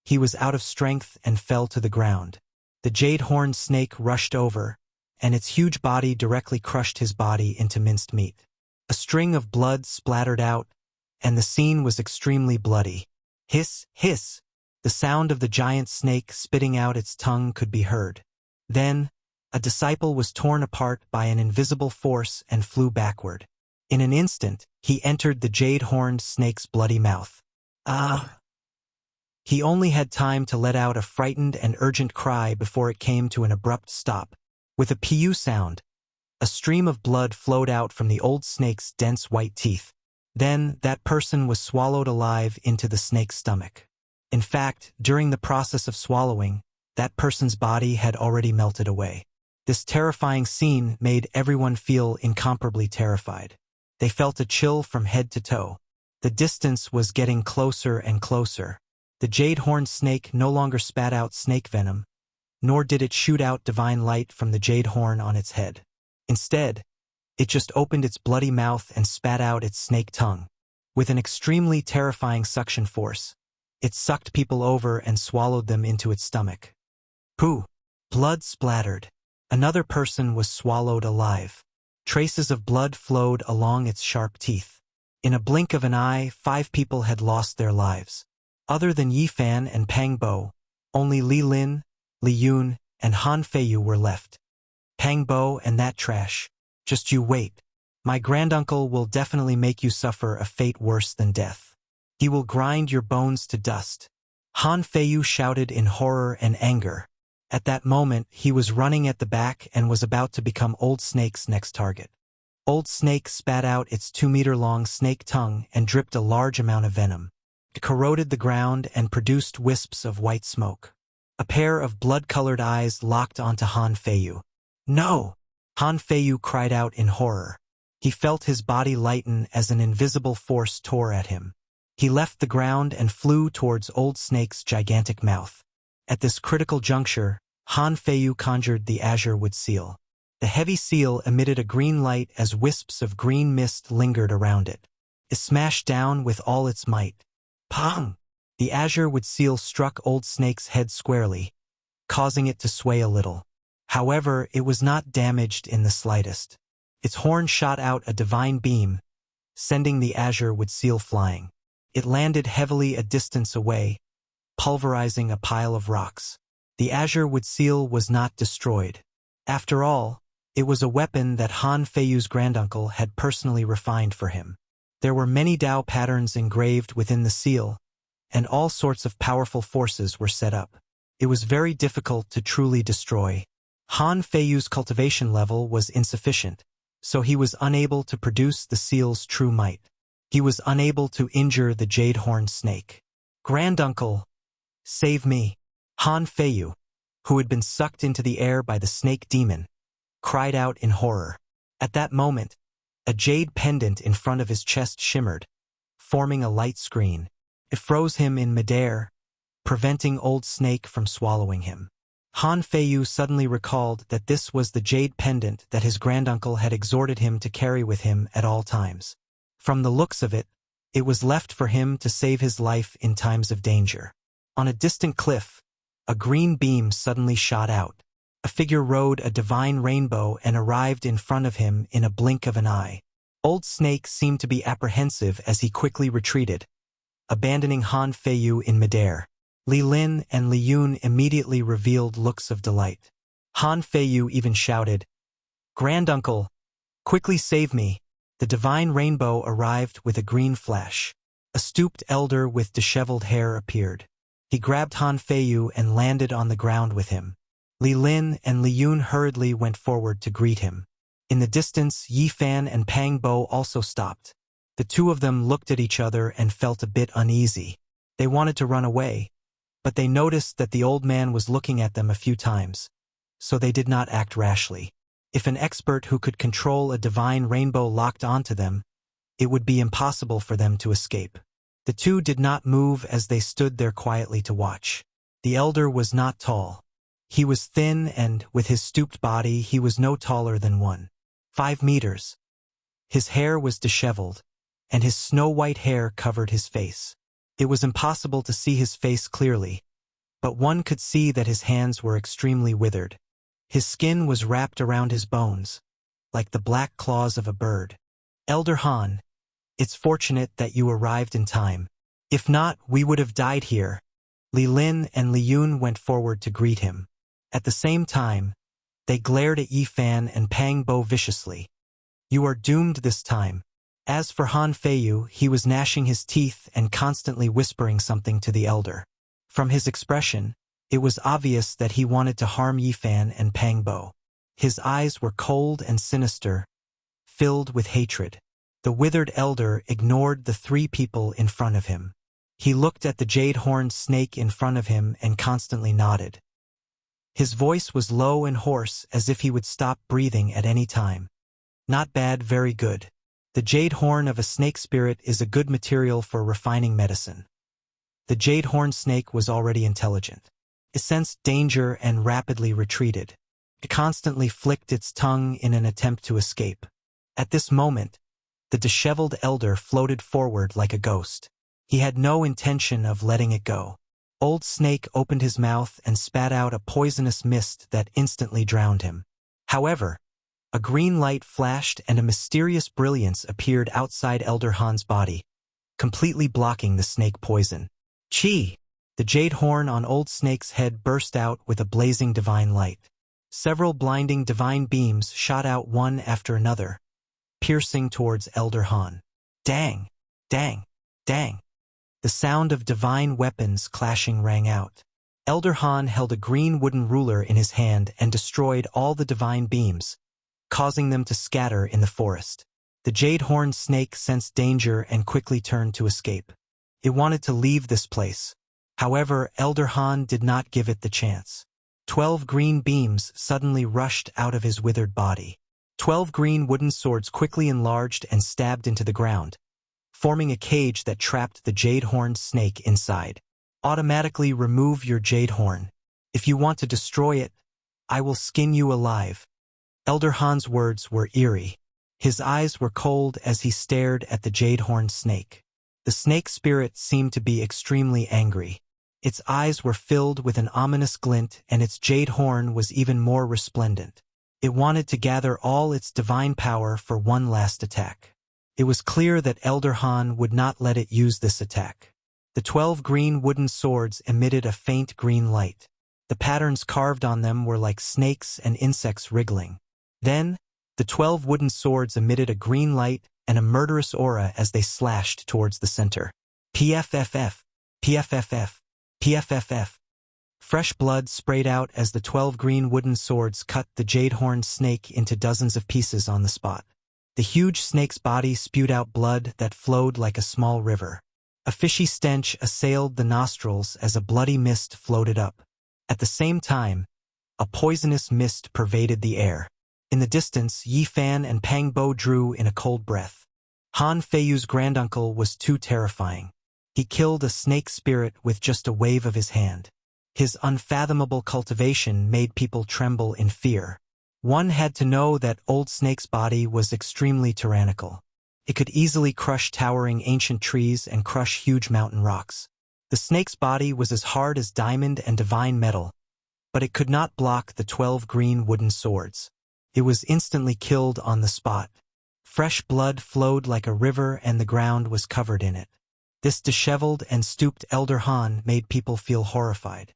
he was out of strength and fell to the ground. The jade-horned snake rushed over, and its huge body directly crushed his body into minced meat. A string of blood splattered out, and the scene was extremely bloody. Hiss, hiss! The sound of the giant snake spitting out its tongue could be heard. Then, a disciple was torn apart by an invisible force and flew backward. In an instant, he entered the jade-horned snake's bloody mouth. Ah! He only had time to let out a frightened and urgent cry before it came to an abrupt stop. With a pu sound, a stream of blood flowed out from the old snake's dense white teeth. Then, that person was swallowed alive into the snake's stomach. In fact, during the process of swallowing, that person's body had already melted away. This terrifying scene made everyone feel incomparably terrified. They felt a chill from head to toe. The distance was getting closer and closer. The jade-horned snake no longer spat out snake venom, nor did it shoot out divine light from the jade horn on its head. Instead, it just opened its bloody mouth and spat out its snake tongue. With an extremely terrifying suction force, it sucked people over and swallowed them into its stomach. Pooh! Blood splattered. Another person was swallowed alive. Traces of blood flowed along its sharp teeth. In a blink of an eye, 5 people had lost their lives. Other than Yi Fan and Pang Bo, only Li Lin, Li Yun, and Han Feiyu were left. Pang Bo and that trash. Just you wait. My granduncle will definitely make you suffer a fate worse than death. He will grind your bones to dust. Han Feiyu shouted in horror and anger. At that moment, he was running at the back and was about to become Old Snake's next target. Old Snake spat out its 2-meter-long snake tongue and dripped a large amount of venom. It corroded the ground and produced wisps of white smoke. A pair of blood-colored eyes locked onto Han Feiyu. No! Han Feiyu cried out in horror. He felt his body lighten as an invisible force tore at him. He left the ground and flew towards Old Snake's gigantic mouth. At this critical juncture, Han Feiyu conjured the azure wood seal. The heavy seal emitted a green light as wisps of green mist lingered around it. It smashed down with all its might. Pong! The azure wood seal struck Old Snake's head squarely, causing it to sway a little. However, it was not damaged in the slightest. Its horn shot out a divine beam, sending the azure wood seal flying. It landed heavily a distance away, pulverizing a pile of rocks. The azure wood seal was not destroyed. After all, it was a weapon that Han Feiyu's granduncle had personally refined for him. There were many Tao patterns engraved within the seal, and all sorts of powerful forces were set up. It was very difficult to truly destroy. Han Feiyu's cultivation level was insufficient, so he was unable to produce the seal's true might. He was unable to injure the jade-horned snake. Granduncle, save me! Han Feiyu, who had been sucked into the air by the snake demon, cried out in horror. At that moment, a jade pendant in front of his chest shimmered, forming a light screen. It froze him in midair, preventing Old Snake from swallowing him. Han Feiyu suddenly recalled that this was the jade pendant that his granduncle had exhorted him to carry with him at all times. From the looks of it, it was left for him to save his life in times of danger. On a distant cliff, a green beam suddenly shot out. A figure rode a divine rainbow and arrived in front of him in a blink of an eye. Old Snake seemed to be apprehensive as he quickly retreated, abandoning Han Feiyu in midair. Li Lin and Li Yun immediately revealed looks of delight. Han Feiyu even shouted, "Granduncle, quickly save me!" The divine rainbow arrived with a green flash. A stooped elder with disheveled hair appeared. He grabbed Han Feiyu and landed on the ground with him. Li Lin and Li Yun hurriedly went forward to greet him. In the distance, Yi Fan and Pang Bo also stopped. The two of them looked at each other and felt a bit uneasy. They wanted to run away, but they noticed that the old man was looking at them a few times, so they did not act rashly. If an expert who could control a divine rainbow locked onto them, it would be impossible for them to escape. The two did not move as they stood there quietly to watch. The elder was not tall. He was thin and, with his stooped body, he was no taller than 1.5 meters. His hair was disheveled, and his snow-white hair covered his face. It was impossible to see his face clearly, but one could see that his hands were extremely withered. His skin was wrapped around his bones, like the black claws of a bird. "Elder Han, it's fortunate that you arrived in time. If not, we would have died here." Li Lin and Li Yun went forward to greet him. At the same time, they glared at Yi Fan and Pang Bo viciously. "You are doomed this time." As for Han Feiyu, he was gnashing his teeth and constantly whispering something to the elder. From his expression, it was obvious that he wanted to harm Yi Fan and Pang Bo. His eyes were cold and sinister, filled with hatred. The withered elder ignored the three people in front of him. He looked at the jade-horned snake in front of him and constantly nodded. His voice was low and hoarse, as if he would stop breathing at any time. Not bad, very good. The jade horn of a snake spirit is a good material for refining medicine. The jade-horned snake was already intelligent. It sensed danger and rapidly retreated. It constantly flicked its tongue in an attempt to escape. At this moment, the disheveled elder floated forward like a ghost. He had no intention of letting it go. Old Snake opened his mouth and spat out a poisonous mist that instantly drowned him. However, a green light flashed and a mysterious brilliance appeared outside Elder Han's body, completely blocking the snake poison. Chi! The jade horn on Old Snake's head burst out with a blazing divine light. Several blinding divine beams shot out one after another, piercing towards Elder Han. Dang! Dang! Dang! The sound of divine weapons clashing rang out. Elder Han held a green wooden ruler in his hand and destroyed all the divine beams, causing them to scatter in the forest. The jade-horned snake sensed danger and quickly turned to escape. It wanted to leave this place. However, Elder Han did not give it the chance. 12 green beams suddenly rushed out of his withered body. 12 green wooden swords quickly enlarged and stabbed into the ground, forming a cage that trapped the jade-horned snake inside. Automatically remove your jade horn. If you want to destroy it, I will skin you alive. Elder Han's words were eerie. His eyes were cold as he stared at the jade-horned snake. The snake spirit seemed to be extremely angry. Its eyes were filled with an ominous glint and its jade horn was even more resplendent. It wanted to gather all its divine power for one last attack. It was clear that Elder Han would not let it use this attack. The 12 green wooden swords emitted a faint green light. The patterns carved on them were like snakes and insects wriggling. Then, the 12 wooden swords emitted a green light and a murderous aura as they slashed towards the center. PFFF, PFFF, PFFF. Fresh blood sprayed out as the 12 green wooden swords cut the jade-horned snake into dozens of pieces on the spot. The huge snake's body spewed out blood that flowed like a small river. A fishy stench assailed the nostrils as a bloody mist floated up. At the same time, a poisonous mist pervaded the air. In the distance, Yi Fan and Pang Bo drew in a cold breath. Han Feiyu's granduncle was too terrifying. He killed a snake spirit with just a wave of his hand. His unfathomable cultivation made people tremble in fear. One had to know that Old Snake's body was extremely tyrannical. It could easily crush towering ancient trees and crush huge mountain rocks. The snake's body was as hard as diamond and divine metal, but it could not block the 12 green wooden swords. It was instantly killed on the spot. Fresh blood flowed like a river and the ground was covered in it. This disheveled and stooped Elder Han made people feel horrified.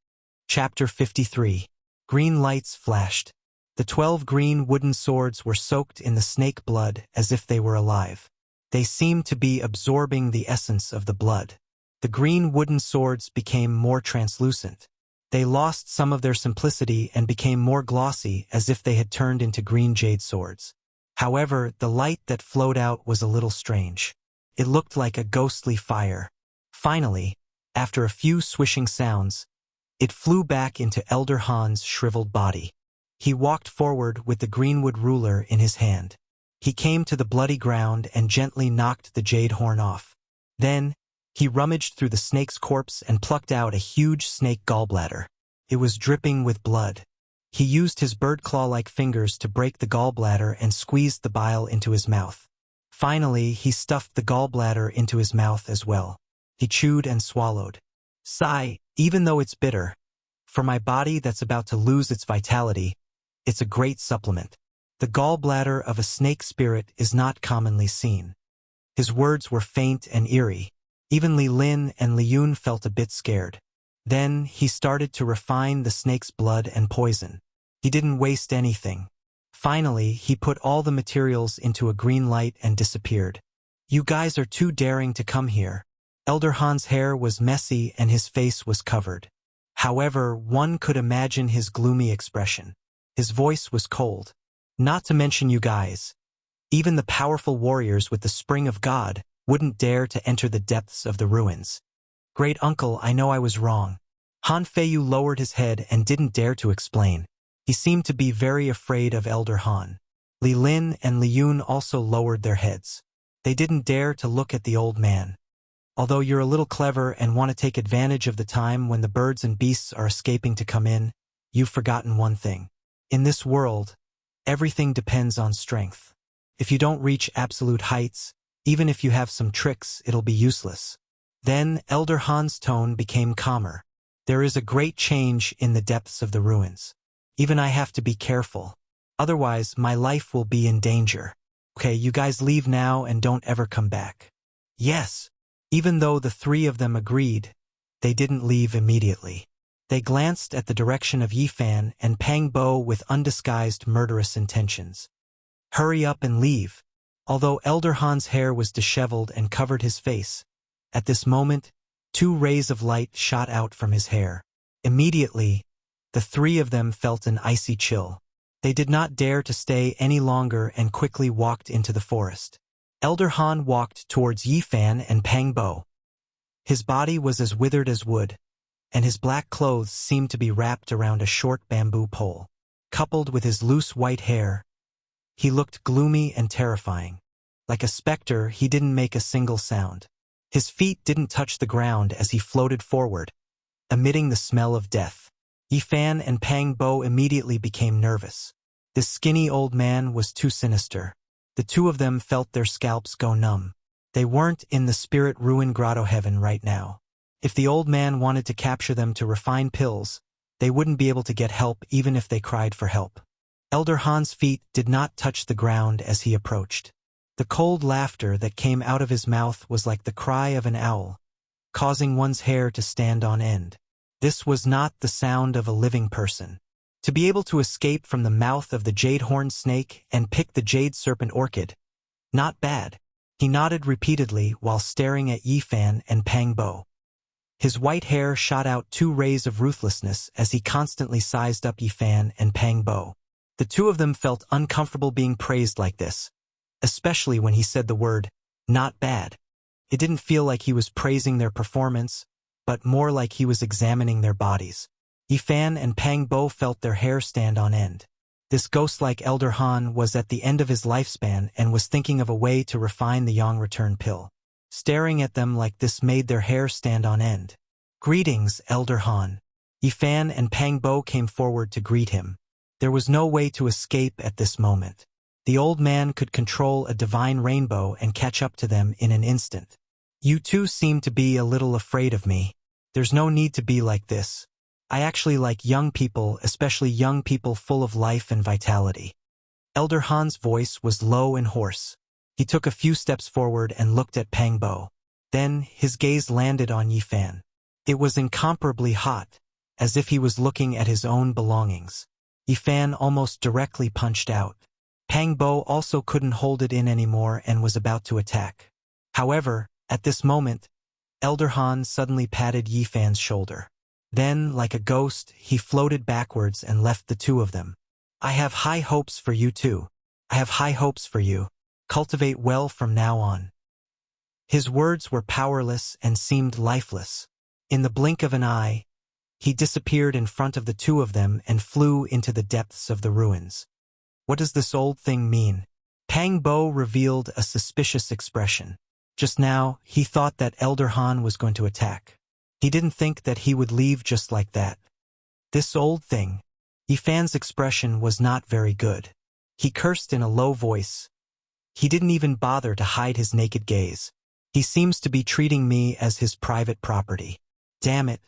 Chapter 53. Green lights flashed. The 12 green wooden swords were soaked in the snake blood as if they were alive. They seemed to be absorbing the essence of the blood. The green wooden swords became more translucent. They lost some of their simplicity and became more glossy as if they had turned into green jade swords. However, the light that flowed out was a little strange. It looked like a ghostly fire. Finally, after a few swishing sounds, it flew back into Elder Han's shriveled body. He walked forward with the greenwood ruler in his hand. He came to the bloody ground and gently knocked the jade horn off. Then, he rummaged through the snake's corpse and plucked out a huge snake gallbladder. It was dripping with blood. He used his bird claw-like fingers to break the gallbladder and squeezed the bile into his mouth. Finally, he stuffed the gallbladder into his mouth as well. He chewed and swallowed. Sigh, even though it's bitter. For my body that's about to lose its vitality, it's a great supplement. The gallbladder of a snake spirit is not commonly seen. His words were faint and eerie. Even Li Lin and Li Yun felt a bit scared. Then, he started to refine the snake's blood and poison. He didn't waste anything. Finally, he put all the materials into a green light and disappeared. You guys are too daring to come here. Elder Han's hair was messy and his face was covered. However, one could imagine his gloomy expression. His voice was cold. Not to mention you guys. Even the powerful warriors with the Spring of God wouldn't dare to enter the depths of the ruins. Great uncle, I know I was wrong. Han Feiyu lowered his head and didn't dare to explain. He seemed to be very afraid of Elder Han. Li Lin and Li Yun also lowered their heads. They didn't dare to look at the old man. Although you're a little clever and want to take advantage of the time when the birds and beasts are escaping to come in, you've forgotten one thing. In this world, everything depends on strength. If you don't reach absolute heights, even if you have some tricks, it'll be useless. Then Elder Han's tone became calmer. There is a great change in the depths of the ruins. Even I have to be careful. Otherwise, my life will be in danger. Okay, you guys leave now and don't ever come back. Yes. Even though the three of them agreed, they didn't leave immediately. They glanced at the direction of Yifan and Pang Bo with undisguised murderous intentions. Hurry up and leave. Although Elder Han's hair was disheveled and covered his face, at this moment, 2 rays of light shot out from his hair. Immediately, the three of them felt an icy chill. They did not dare to stay any longer and quickly walked into the forest. Elder Han walked towards Yifan and Pang Bo. His body was as withered as wood, and his black clothes seemed to be wrapped around a short bamboo pole. Coupled with his loose white hair, he looked gloomy and terrifying. Like a specter, he didn't make a single sound. His feet didn't touch the ground as he floated forward, emitting the smell of death. Yifan and Pang Bo immediately became nervous. This skinny old man was too sinister. The two of them felt their scalps go numb. They weren't in the spirit ruin grotto heaven right now. If the old man wanted to capture them to refine pills, they wouldn't be able to get help even if they cried for help. Elder Han's feet did not touch the ground as he approached. The cold laughter that came out of his mouth was like the cry of an owl, causing one's hair to stand on end. This was not the sound of a living person. To be able to escape from the mouth of the jade-horned snake and pick the jade serpent orchid, not bad. He nodded repeatedly while staring at Yifan and Pang Bo. His white hair shot out 2 rays of ruthlessness as he constantly sized up Yifan and Pang Bo. The two of them felt uncomfortable being praised like this, especially when he said the word, not bad. It didn't feel like he was praising their performance, but more like he was examining their bodies. Yifan and Pang Bo felt their hair stand on end. This ghost-like Elder Han was at the end of his lifespan and was thinking of a way to refine the Yang return pill. Staring at them like this made their hair stand on end. Greetings, Elder Han. Yifan and Pang Bo came forward to greet him. There was no way to escape at this moment. The old man could control a divine rainbow and catch up to them in an instant. You two seem to be a little afraid of me. There's no need to be like this. I actually like young people, especially young people full of life and vitality. Elder Han's voice was low and hoarse. He took a few steps forward and looked at Pang Bo. Then his gaze landed on Yifan. It was incomparably hot, as if he was looking at his own belongings. Yifan almost directly punched out. Pang Bo also couldn't hold it in anymore and was about to attack. However, at this moment, Elder Han suddenly patted Yifan's shoulder. Then, like a ghost, he floated backwards and left the two of them. I have high hopes for you too. I have high hopes for you. Cultivate well from now on. His words were powerless and seemed lifeless. In the blink of an eye, he disappeared in front of the two of them and flew into the depths of the ruins. What does this old thing mean? Pang Bo revealed a suspicious expression. Just now, he thought that Elder Han was going to attack. He didn't think that he would leave just like that. This old thing. Yifan's expression was not very good. He cursed in a low voice. He didn't even bother to hide his naked gaze. He seems to be treating me as his private property. Damn it.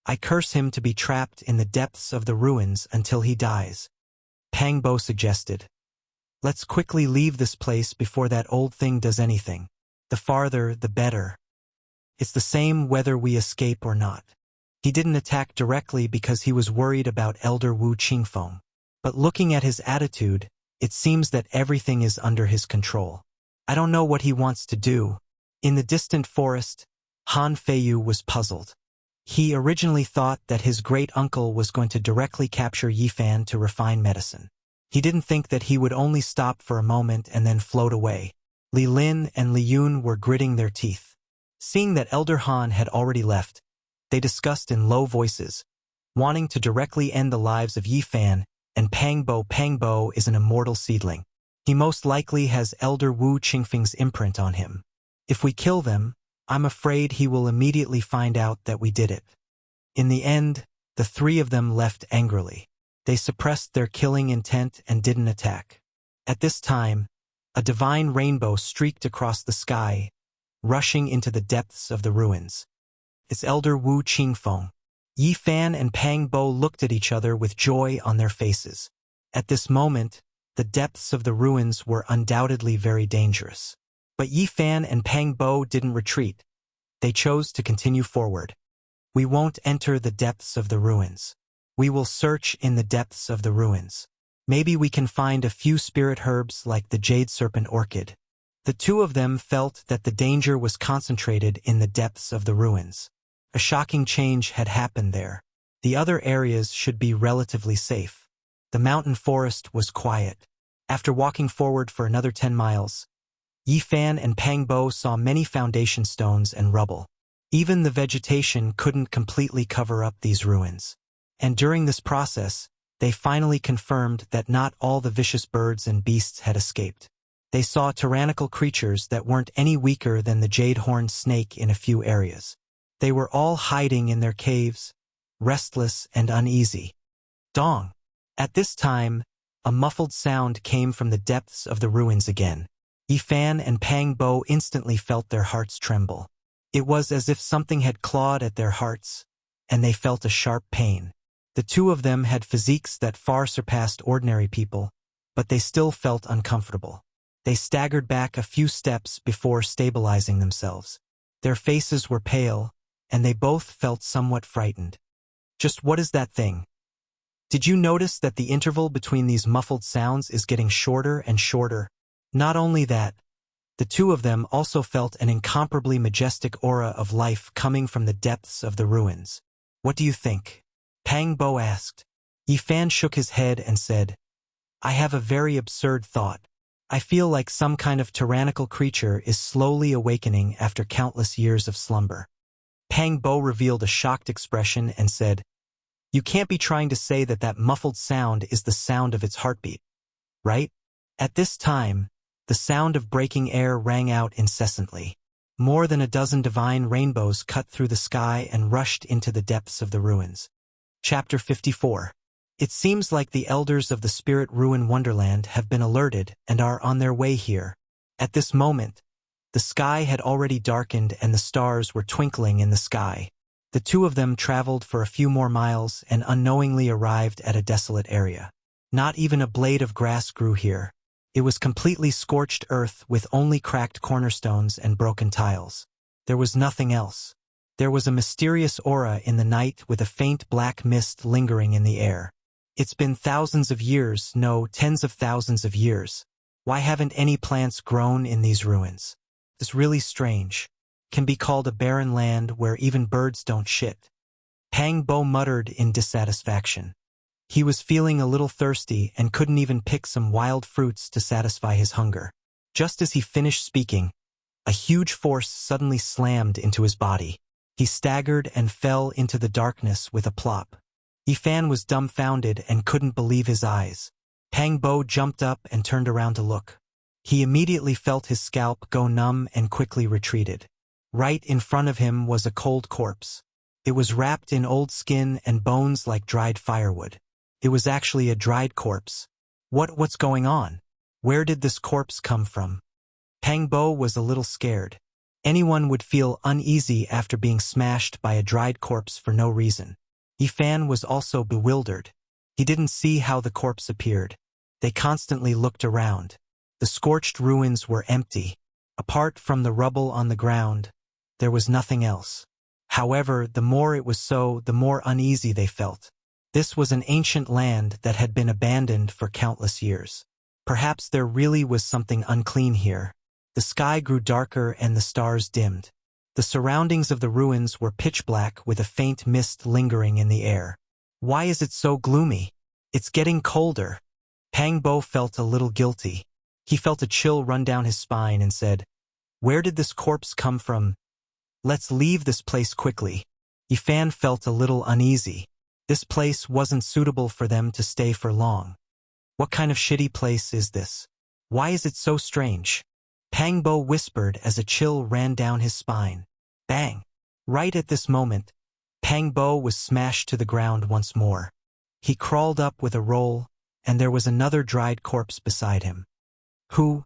I curse him to be trapped in the depths of the ruins until he dies. Pang Bo suggested. Let's quickly leave this place before that old thing does anything. The farther, the better. It's the same whether we escape or not. He didn't attack directly because he was worried about Elder Wu Qingfeng. But looking at his attitude, it seems that everything is under his control. I don't know what he wants to do. In the distant forest, Han Feiyu was puzzled. He originally thought that his great-uncle was going to directly capture Yifan to refine medicine. He didn't think that he would only stop for a moment and then float away. Li Lin and Li Yun were gritting their teeth. Seeing that Elder Han had already left, they discussed in low voices, wanting to directly end the lives of Yifan and Pangbo. Pangbo is an immortal seedling. He most likely has Elder Wu Qingfeng's imprint on him. If we kill them, I'm afraid he will immediately find out that we did it. In the end, the three of them left angrily. They suppressed their killing intent and didn't attack. At this time, a divine rainbow streaked across the sky, rushing into the depths of the ruins. It's Elder Wu Qingfeng. Yifan and Pang Bo looked at each other with joy on their faces. At this moment, the depths of the ruins were undoubtedly very dangerous. But Yifan and Pang Bo didn't retreat. They chose to continue forward. We won't enter the depths of the ruins. We will search in the depths of the ruins. Maybe we can find a few spirit herbs like the jade serpent orchid. The two of them felt that the danger was concentrated in the depths of the ruins. A shocking change had happened there. The other areas should be relatively safe. The mountain forest was quiet. After walking forward for another 10 miles, Yifan and Pang Bo saw many foundation stones and rubble. Even the vegetation couldn't completely cover up these ruins. And during this process, they finally confirmed that not all the vicious birds and beasts had escaped. They saw tyrannical creatures that weren't any weaker than the jade-horned snake in a few areas. They were all hiding in their caves, restless and uneasy. Dong! At this time, a muffled sound came from the depths of the ruins again. Yifan and Pang Bo instantly felt their hearts tremble. It was as if something had clawed at their hearts, and they felt a sharp pain. The two of them had physiques that far surpassed ordinary people, but they still felt uncomfortable. They staggered back a few steps before stabilizing themselves. Their faces were pale, and they both felt somewhat frightened. Just what is that thing? Did you notice that the interval between these muffled sounds is getting shorter and shorter? Not only that, the two of them also felt an incomparably majestic aura of life coming from the depths of the ruins. What do you think? Pang Bo asked. Yifan shook his head and said, I have a very absurd thought. I feel like some kind of tyrannical creature is slowly awakening after countless years of slumber. Pang Bo revealed a shocked expression and said, You can't be trying to say that that muffled sound is the sound of its heartbeat, right? At this time, the sound of breaking air rang out incessantly. More than a dozen divine rainbows cut through the sky and rushed into the depths of the ruins. Chapter 54. It seems like the elders of the Spirit Ruin Wonderland have been alerted and are on their way here. At this moment, the sky had already darkened and the stars were twinkling in the sky. The two of them traveled for a few more miles and unknowingly arrived at a desolate area. Not even a blade of grass grew here. It was completely scorched earth with only cracked cornerstones and broken tiles. There was nothing else. There was a mysterious aura in the night with a faint black mist lingering in the air. It's been thousands of years, no, tens of thousands of years. Why haven't any plants grown in these ruins? It's really strange. Can be called a barren land where even birds don't shit. Pang Bo muttered in dissatisfaction. He was feeling a little thirsty and couldn't even pick some wild fruits to satisfy his hunger. Just as he finished speaking, a huge force suddenly slammed into his body. He staggered and fell into the darkness with a plop. Yifan was dumbfounded and couldn't believe his eyes. Pang Bo jumped up and turned around to look. He immediately felt his scalp go numb and quickly retreated. Right in front of him was a cold corpse. It was wrapped in old skin and bones like dried firewood. It was actually a dried corpse. What's going on? Where did this corpse come from? Pang Bo was a little scared. Anyone would feel uneasy after being smashed by a dried corpse for no reason. Yifan was also bewildered. He didn't see how the corpse appeared. They constantly looked around. The scorched ruins were empty. Apart from the rubble on the ground, there was nothing else. However, the more it was so, the more uneasy they felt. This was an ancient land that had been abandoned for countless years. Perhaps there really was something unclean here. The sky grew darker and the stars dimmed. The surroundings of the ruins were pitch black with a faint mist lingering in the air. Why is it so gloomy? It's getting colder. Pang Bo felt a little guilty. He felt a chill run down his spine and said, "Where did this corpse come from? Let's leave this place quickly." Yifan felt a little uneasy. This place wasn't suitable for them to stay for long. What kind of shitty place is this? Why is it so strange? Pang Bo whispered as a chill ran down his spine. Bang! Right at this moment, Pang Bo was smashed to the ground once more. He crawled up with a roll, and there was another dried corpse beside him. Who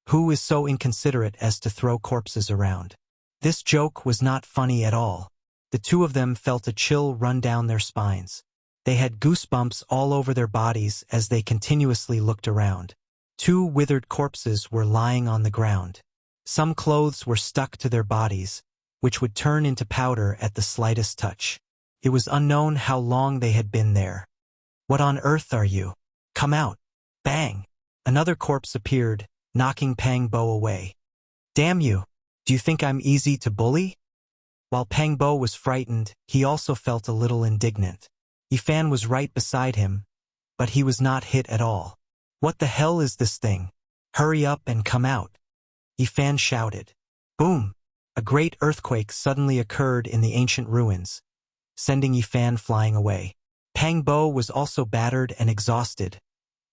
is so inconsiderate as to throw corpses around? This joke was not funny at all. The two of them felt a chill run down their spines. They had goosebumps all over their bodies as they continuously looked around. Two withered corpses were lying on the ground. Some clothes were stuck to their bodies, which would turn into powder at the slightest touch. It was unknown how long they had been there. What on earth are you? Come out! Bang! Another corpse appeared, knocking Pang Bo away. Damn you! Do you think I'm easy to bully? While Pang Bo was frightened, he also felt a little indignant. Yifan was right beside him, but he was not hit at all. What the hell is this thing? Hurry up and come out! Yifan shouted. Boom! A great earthquake suddenly occurred in the ancient ruins, sending Yifan flying away. Pang Bo was also battered and exhausted,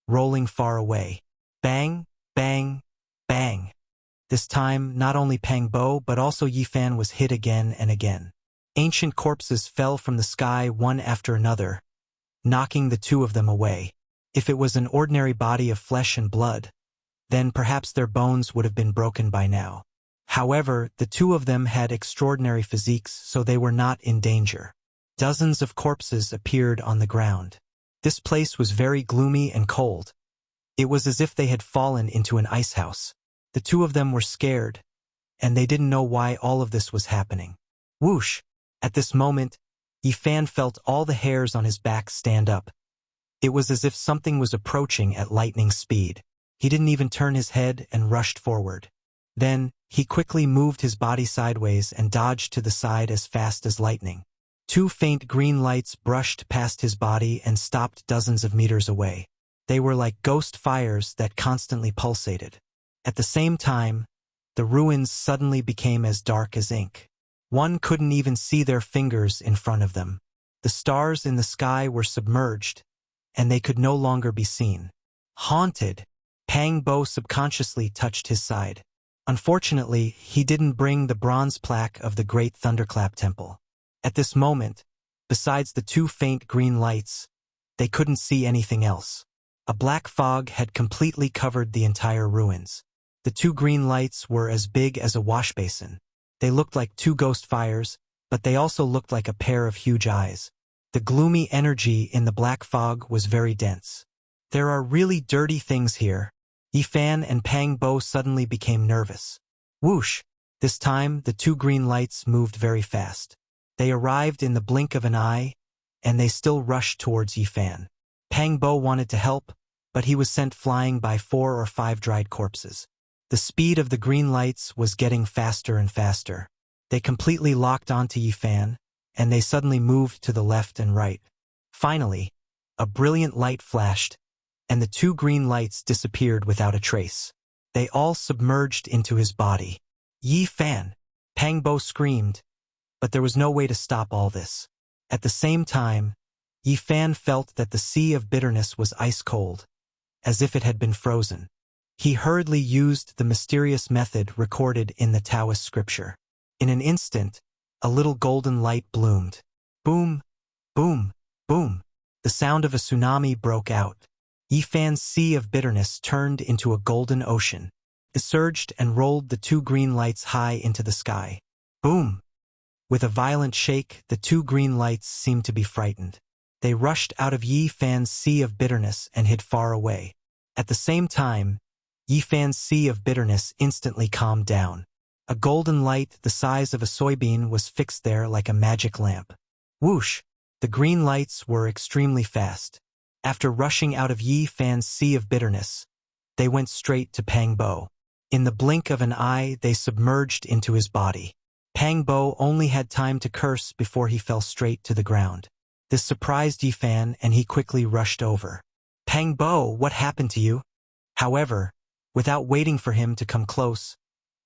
rolling far away. Bang, bang, bang. This time, not only Pang Bo but also Yifan was hit again and again. Ancient corpses fell from the sky one after another, knocking the two of them away. If it was an ordinary body of flesh and blood, then perhaps their bones would have been broken by now. However, the two of them had extraordinary physiques, so they were not in danger. Dozens of corpses appeared on the ground. This place was very gloomy and cold. It was as if they had fallen into an ice house. The two of them were scared, and they didn't know why all of this was happening. Whoosh! At this moment, Yifan felt all the hairs on his back stand up. It was as if something was approaching at lightning speed. He didn't even turn his head and rushed forward. Then, he quickly moved his body sideways and dodged to the side as fast as lightning. Two faint green lights brushed past his body and stopped dozens of meters away. They were like ghost fires that constantly pulsated. At the same time, the ruins suddenly became as dark as ink. One couldn't even see their fingers in front of them. The stars in the sky were submerged, and they could no longer be seen. Haunted, Pang Bo subconsciously touched his side. Unfortunately, he didn't bring the bronze plaque of the Great Thunderclap Temple. At this moment, besides the two faint green lights, they couldn't see anything else. A black fog had completely covered the entire ruins. The two green lights were as big as a wash basin. They looked like two ghost fires, but they also looked like a pair of huge eyes. The gloomy energy in the black fog was very dense. There are really dirty things here. Yifan and Pang Bo suddenly became nervous. Whoosh! This time, the two green lights moved very fast. They arrived in the blink of an eye, and they still rushed towards Yifan. Pang Bo wanted to help, but he was sent flying by 4 or 5 dried corpses. The speed of the green lights was getting faster and faster. They completely locked onto Yifan, and they suddenly moved to the left and right. Finally, a brilliant light flashed, and the two green lights disappeared without a trace. They all submerged into his body. Yifan! Pang Bo screamed, but there was no way to stop all this. At the same time, Yifan felt that the sea of bitterness was ice cold, as if it had been frozen. He hurriedly used the mysterious method recorded in the Taoist scripture. In an instant, a little golden light bloomed. Boom, boom, boom. The sound of a tsunami broke out. Yifan's sea of bitterness turned into a golden ocean. It surged and rolled the two green lights high into the sky. Boom! With a violent shake, the two green lights seemed to be frightened. They rushed out of Yifan's sea of bitterness and hid far away. At the same time, Yifan's sea of bitterness instantly calmed down. A golden light the size of a soybean was fixed there like a magic lamp. Whoosh! The green lights were extremely fast. After rushing out of Yifan's sea of bitterness, they went straight to Pang Bo. In the blink of an eye, they submerged into his body. Pang Bo only had time to curse before he fell straight to the ground. This surprised Yifan and he quickly rushed over. Pang Bo, what happened to you? However, without waiting for him to come close,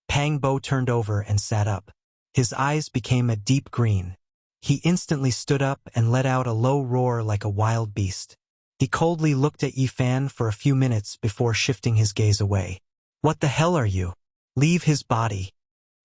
Pang Bo turned over and sat up. His eyes became a deep green. He instantly stood up and let out a low roar like a wild beast. He coldly looked at Yifan for a few minutes before shifting his gaze away. What the hell are you? Leave his body.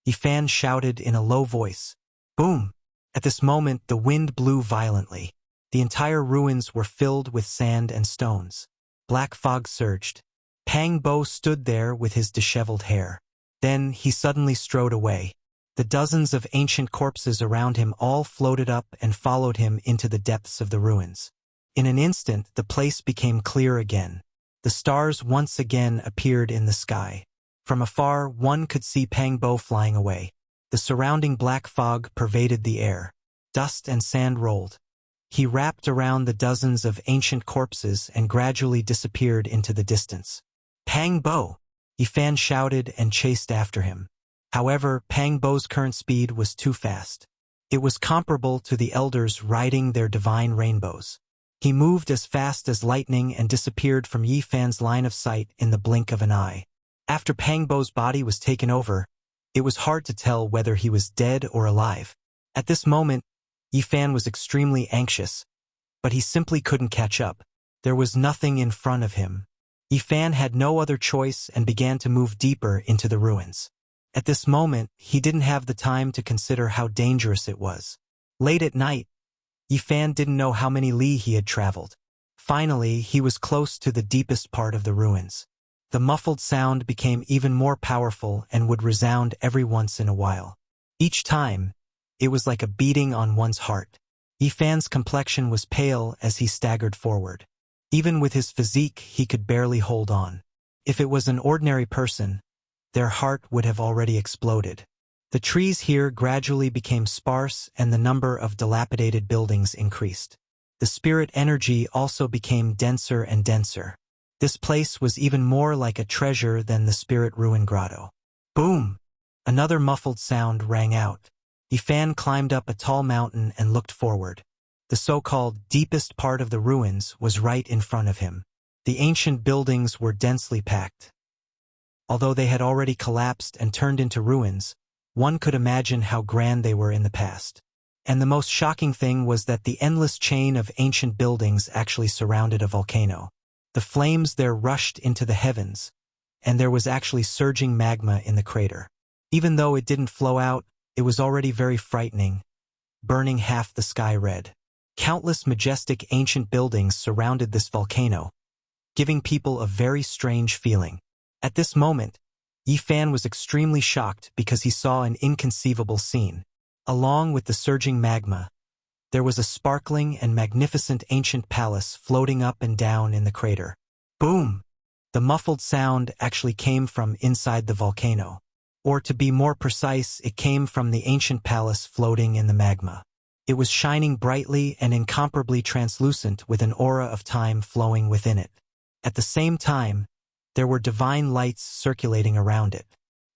Yifan shouted in a low voice. Boom! At this moment the wind blew violently. The entire ruins were filled with sand and stones. Black fog surged. Pang Bo stood there with his disheveled hair. Then he suddenly strode away. The dozens of ancient corpses around him all floated up and followed him into the depths of the ruins. In an instant the place became clear again. The stars once again appeared in the sky. From afar one could see Pang Bo flying away. The surrounding black fog pervaded the air. Dust and sand rolled. He wrapped around the dozens of ancient corpses and gradually disappeared into the distance. Pang Bo! Yifan shouted and chased after him. However, Pang Bo's current speed was too fast. It was comparable to the elders riding their divine rainbows. He moved as fast as lightning and disappeared from Yifan's line of sight in the blink of an eye. After Pang Bo's body was taken over, it was hard to tell whether he was dead or alive. At this moment, Yifan was extremely anxious, but he simply couldn't catch up. There was nothing in front of him. Yifan had no other choice and began to move deeper into the ruins. At this moment, he didn't have the time to consider how dangerous it was. Late at night, Yifan didn't know how many li he had traveled. Finally, he was close to the deepest part of the ruins. The muffled sound became even more powerful and would resound every once in a while. Each time, it was like a beating on one's heart. Yifan's complexion was pale as he staggered forward. Even with his physique, he could barely hold on. If it was an ordinary person, their heart would have already exploded. The trees here gradually became sparse and the number of dilapidated buildings increased. The spirit energy also became denser and denser. This place was even more like a treasure than the spirit ruin grotto. Boom! Another muffled sound rang out. Yifan climbed up a tall mountain and looked forward. The so-called deepest part of the ruins was right in front of him. The ancient buildings were densely packed. Although they had already collapsed and turned into ruins, one could imagine how grand they were in the past. And the most shocking thing was that the endless chain of ancient buildings actually surrounded a volcano. The flames there rushed into the heavens, and there was actually surging magma in the crater. Even though it didn't flow out, it was already very frightening, burning half the sky red. Countless majestic ancient buildings surrounded this volcano, giving people a very strange feeling. At this moment, Yifan was extremely shocked because he saw an inconceivable scene. Along with the surging magma, there was a sparkling and magnificent ancient palace floating up and down in the crater. Boom! The muffled sound actually came from inside the volcano. Or to be more precise, it came from the ancient palace floating in the magma. It was shining brightly and incomparably translucent with an aura of time flowing within it. At the same time, there were divine lights circulating around it.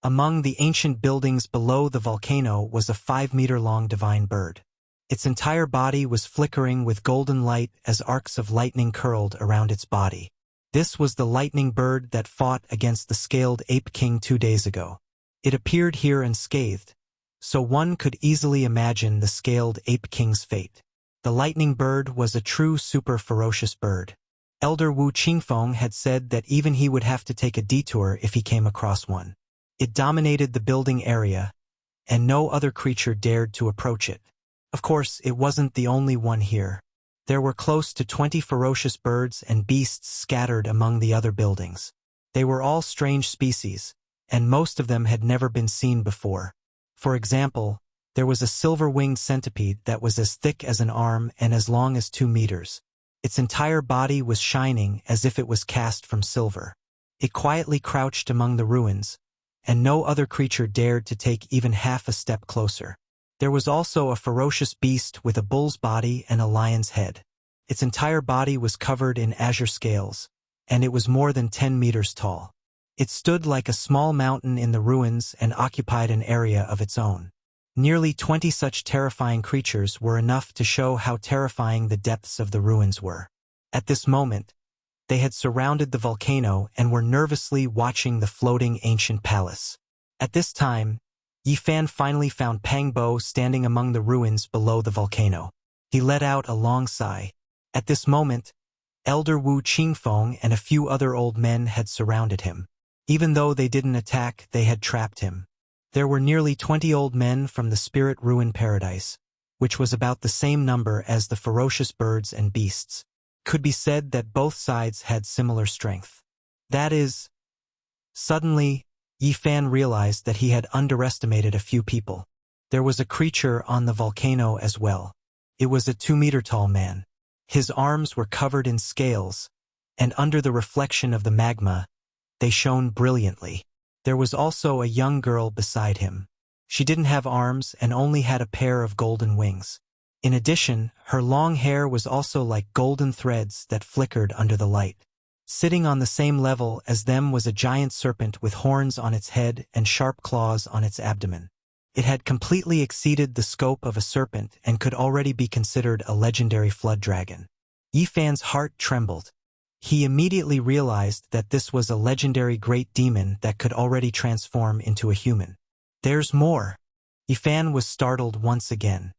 Among the ancient buildings below the volcano was a 5-meter-long divine bird. Its entire body was flickering with golden light as arcs of lightning curled around its body. This was the lightning bird that fought against the scaled ape king 2 days ago. It appeared here unscathed, so one could easily imagine the scaled ape king's fate. The lightning bird was a true super ferocious bird. Elder Wu Qingfeng had said that even he would have to take a detour if he came across one. It dominated the building area, and no other creature dared to approach it. Of course, it wasn't the only one here. There were close to 20 ferocious birds and beasts scattered among the other buildings. They were all strange species, and most of them had never been seen before. For example, there was a silver-winged centipede that was as thick as an arm and as long as 2 meters. Its entire body was shining as if it was cast from silver. It quietly crouched among the ruins, and no other creature dared to take even half a step closer. There was also a ferocious beast with a bull's body and a lion's head. Its entire body was covered in azure scales, and it was more than 10 meters tall. It stood like a small mountain in the ruins and occupied an area of its own. Nearly 20 such terrifying creatures were enough to show how terrifying the depths of the ruins were. At this moment, they had surrounded the volcano and were nervously watching the floating ancient palace. At this time, Yi Fan finally found Pang Bo standing among the ruins below the volcano. He let out a long sigh. At this moment, Elder Wu Qingfeng and a few other old men had surrounded him. Even though they didn't attack, they had trapped him. There were nearly 20 old men from the spirit ruin paradise, which was about the same number as the ferocious birds and beasts. Could be said that both sides had similar strength. That is, suddenly, Yi Fan realized that he had underestimated a few people. There was a creature on the volcano as well. It was a 2-meter-tall man. His arms were covered in scales, and under the reflection of the magma, they shone brilliantly. There was also a young girl beside him. She didn't have arms and only had a pair of golden wings. In addition, her long hair was also like golden threads that flickered under the light. Sitting on the same level as them was a giant serpent with horns on its head and sharp claws on its abdomen. It had completely exceeded the scope of a serpent and could already be considered a legendary flood dragon. Yi Fan's heart trembled. He immediately realized that this was a legendary great demon that could already transform into a human. There's more. Yi Fan was startled once again.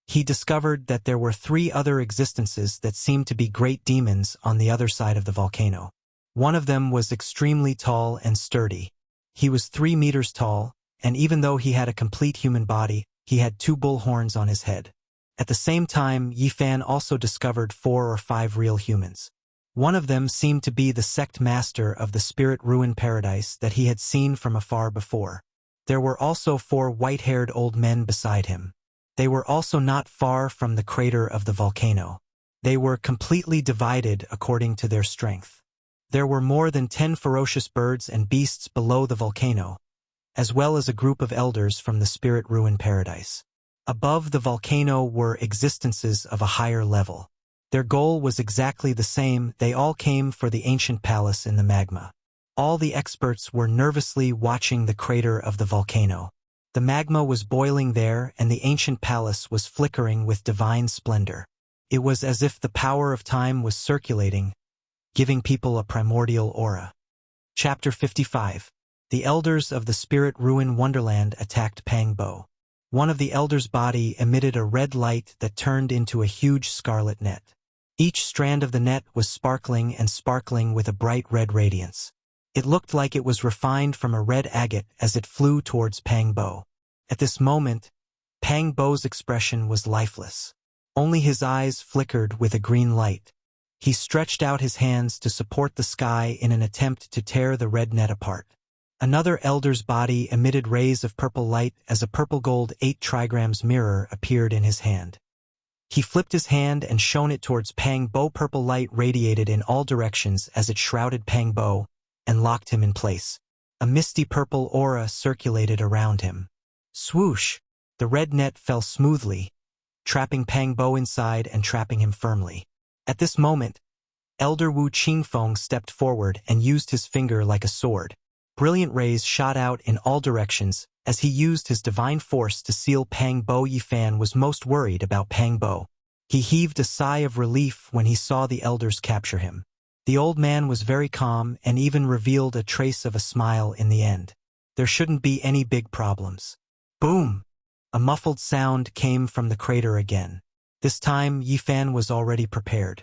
He discovered that there were 3 other existences that seemed to be great demons on the other side of the volcano. One of them was extremely tall and sturdy. He was 3 meters tall, and even though he had a complete human body, he had 2 bull horns on his head. At the same time, Yi Fan also discovered 4 or 5 real humans. One of them seemed to be the sect master of the spirit ruin paradise that he had seen from afar before. There were also 4 white-haired old men beside him. They were also not far from the crater of the volcano. They were completely divided according to their strength. There were more than 10 ferocious birds and beasts below the volcano, as well as a group of elders from the spirit ruin paradise. Above the volcano were existences of a higher level. Their goal was exactly the same. They all came for the ancient palace in the magma. All the experts were nervously watching the crater of the volcano. The magma was boiling there and the ancient palace was flickering with divine splendor. It was as if the power of time was circulating, giving people a primordial aura. Chapter 55. The elders of the spirit ruin wonderland attacked Pang Bo. One of the elders' body emitted a red light that turned into a huge scarlet net. Each strand of the net was sparkling with a bright red radiance. It looked like it was refined from a red agate as it flew towards Pang Bo. At this moment, Pang Bo's expression was lifeless. Only his eyes flickered with a green light. He stretched out his hands to support the sky in an attempt to tear the red net apart. Another elder's body emitted rays of purple light as a purple-gold 8 trigrams mirror appeared in his hand. He flipped his hand and shone it towards Pang Bo. Purple light radiated in all directions as it shrouded Pang Bo and locked him in place. A misty purple aura circulated around him. Swoosh! The red net fell smoothly, trapping Pang Bo inside and trapping him firmly. At this moment, Elder Wu Qingfeng stepped forward and used his finger like a sword. Brilliant rays shot out in all directions as he used his divine force to seal Pang Bo. Yi Fan was most worried about Pang Bo. He heaved a sigh of relief when he saw the elders capture him. The old man was very calm and even revealed a trace of a smile in the end. There shouldn't be any big problems. Boom! A muffled sound came from the crater again. This time, Yi Fan was already prepared.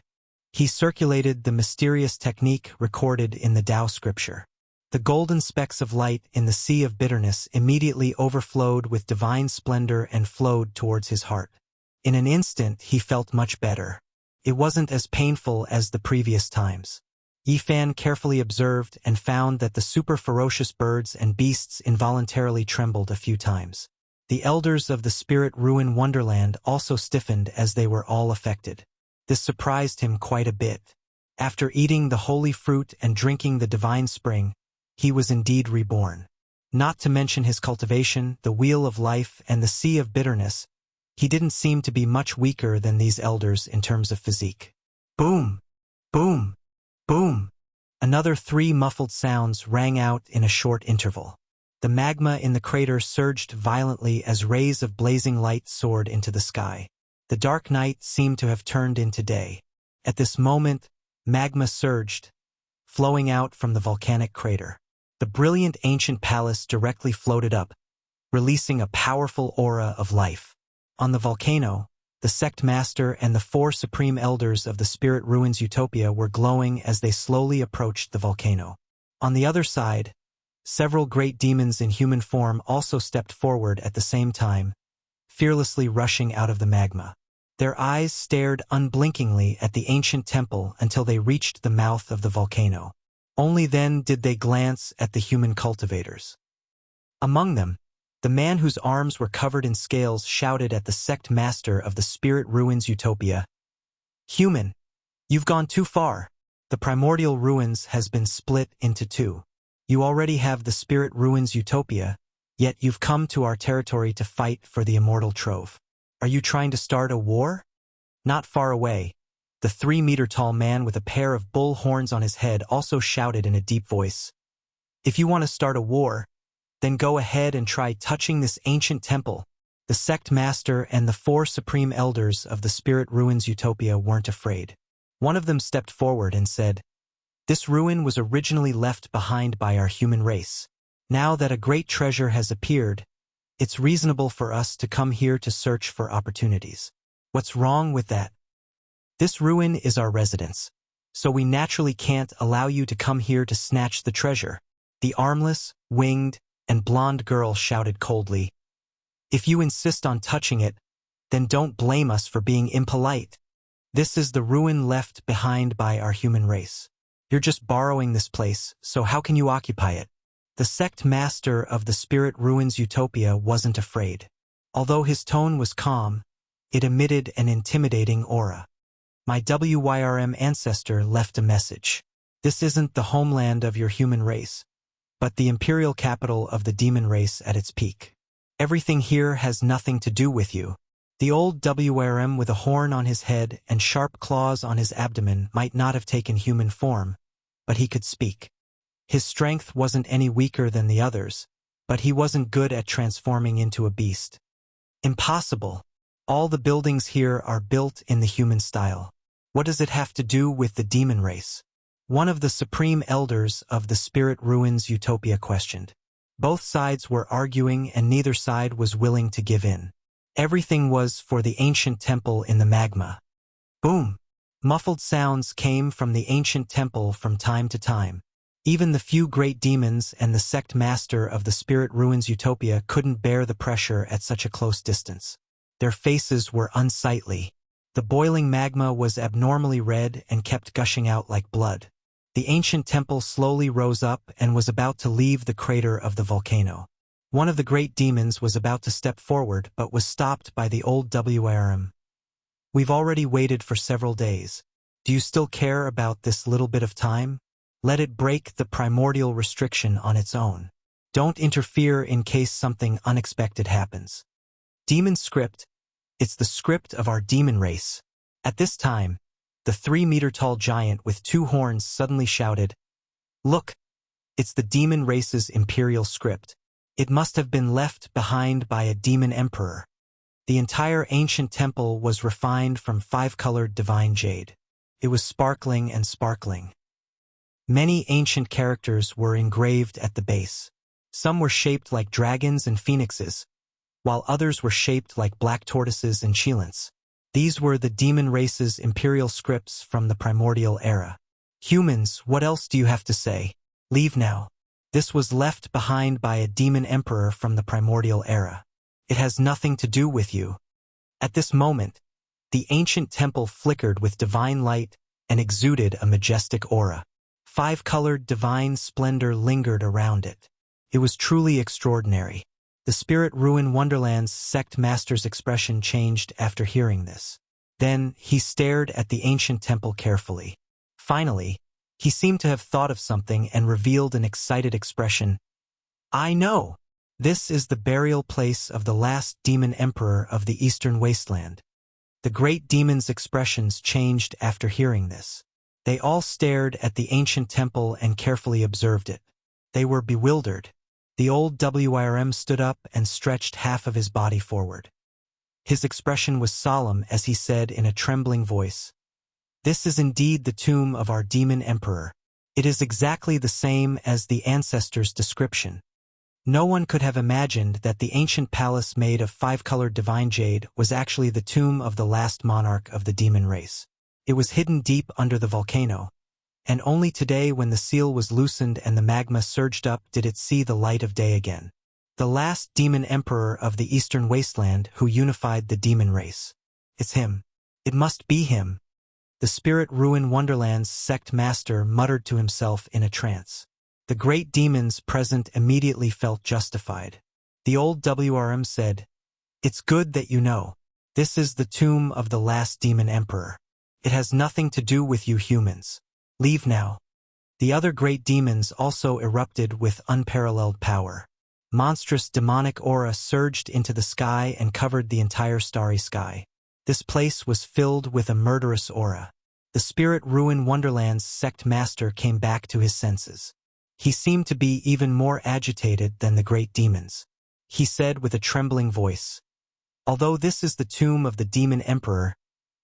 He circulated the mysterious technique recorded in the Tao scripture. The golden specks of light in the sea of bitterness immediately overflowed with divine splendor and flowed towards his heart. In an instant, he felt much better. It wasn't as painful as the previous times. Yi Fan carefully observed and found that the super ferocious birds and beasts involuntarily trembled a few times. The elders of the spirit ruin wonderland also stiffened as they were all affected. This surprised him quite a bit. After eating the holy fruit and drinking the divine spring, he was indeed reborn. Not to mention his cultivation, the wheel of life, and the sea of bitterness, he didn't seem to be much weaker than these elders in terms of physique. Boom! Boom! Boom! Another 3 muffled sounds rang out in a short interval. The magma in the crater surged violently as rays of blazing light soared into the sky. The dark night seemed to have turned into day. At this moment, magma surged, flowing out from the volcanic crater. The brilliant ancient palace directly floated up, releasing a powerful aura of life. On the volcano, the sect master and the 4 supreme elders of the spirit ruins Utopia were glowing as they slowly approached the volcano. On the other side, several great demons in human form also stepped forward at the same time, fearlessly rushing out of the magma. Their eyes stared unblinkingly at the ancient temple until they reached the mouth of the volcano. Only then did they glance at the human cultivators. Among them, the man whose arms were covered in scales shouted at the sect master of the spirit ruins Utopia, "Human, you've gone too far. The primordial ruins has been split into 2. You already have the spirit ruins Utopia, yet you've come to our territory to fight for the immortal trove. Are you trying to start a war?" Not far away, the 3-meter-tall man with a pair of bull horns on his head also shouted in a deep voice, "If you want to start a war, then go ahead and try touching this ancient temple." The sect master and the 4 supreme elders of the spirit ruins Utopia weren't afraid. One of them stepped forward and said, "This ruin was originally left behind by our human race. Now that a great treasure has appeared, it's reasonable for us to come here to search for opportunities. What's wrong with that? This ruin is our residence, so we naturally can't allow you to come here to snatch the treasure." The armless, winged, and blonde girl shouted coldly, "If you insist on touching it, then don't blame us for being impolite. This is the ruin left behind by our human race. You're just borrowing this place, so how can you occupy it?" The sect master of the spirit ruins Utopia wasn't afraid. Although his tone was calm, it emitted an intimidating aura. "My WYRM ancestor left a message. This isn't the homeland of your human race, but the imperial capital of the demon race at its peak. Everything here has nothing to do with you." The old WRM with a horn on his head and sharp claws on his abdomen might not have taken human form, but he could speak. His strength wasn't any weaker than the others, but he wasn't good at transforming into a beast. "Impossible. All the buildings here are built in the human style. What does it have to do with the demon race?" One of the supreme elders of the spirit ruins Utopia questioned. Both sides were arguing and neither side was willing to give in. Everything was for the ancient temple in the magma. Boom! Muffled sounds came from the ancient temple from time to time. Even the few great demons and the sect master of the spirit ruins Utopia couldn't bear the pressure at such a close distance. Their faces were unsightly. The boiling magma was abnormally red and kept gushing out like blood. The ancient temple slowly rose up and was about to leave the crater of the volcano. One of the great demons was about to step forward but was stopped by the old WRM. "We've already waited for several days. Do you still care about this little bit of time? Let it break the primordial restriction on its own. Don't interfere in case something unexpected happens." Demon script. It's the script of our demon race. At this time, the 3-meter-tall giant with 2 horns suddenly shouted, "Look, it's the demon race's imperial script. It must have been left behind by a demon emperor." The entire ancient temple was refined from 5-colored divine jade. It was sparkling and sparkling. Many ancient characters were engraved at the base. Some were shaped like dragons and phoenixes, while others were shaped like black tortoises and cheilants. These were the demon race's imperial scripts from the primordial era. "Humans, what else do you have to say? Leave now. This was left behind by a demon emperor from the primordial era. It has nothing to do with you." At this moment, the ancient temple flickered with divine light and exuded a majestic aura. 5-colored divine splendor lingered around it. It was truly extraordinary. The Spirit Ruin Wonderland's sect master's expression changed after hearing this. Then he stared at the ancient temple carefully. Finally, he seemed to have thought of something and revealed an excited expression. "I know! This is the burial place of the last demon emperor of the Eastern Wasteland." The great demon's expressions changed after hearing this. They all stared at the ancient temple and carefully observed it. They were bewildered. The old WIRM stood up and stretched half of his body forward. His expression was solemn as he said in a trembling voice, "This is indeed the tomb of our demon emperor. It is exactly the same as the ancestor's description." No one could have imagined that the ancient palace made of 5-colored divine jade was actually the tomb of the last monarch of the demon race. It was hidden deep under the volcano, and only today when the seal was loosened and the magma surged up did it see the light of day again. The last demon emperor of the eastern wasteland who unified the demon race. It's him. It must be him. The Spirit Ruin Wonderland's sect master muttered to himself in a trance. The great demons present immediately felt justified. The old WRM said, "It's good that you know. This is the tomb of the last demon emperor. It has nothing to do with you humans. Leave now." The other great demons also erupted with unparalleled power. Monstrous demonic aura surged into the sky and covered the entire starry sky. This place was filled with a murderous aura. The Spirit Ruin Wonderland's sect master came back to his senses. He seemed to be even more agitated than the great demons. He said with a trembling voice, "Although this is the tomb of the demon emperor,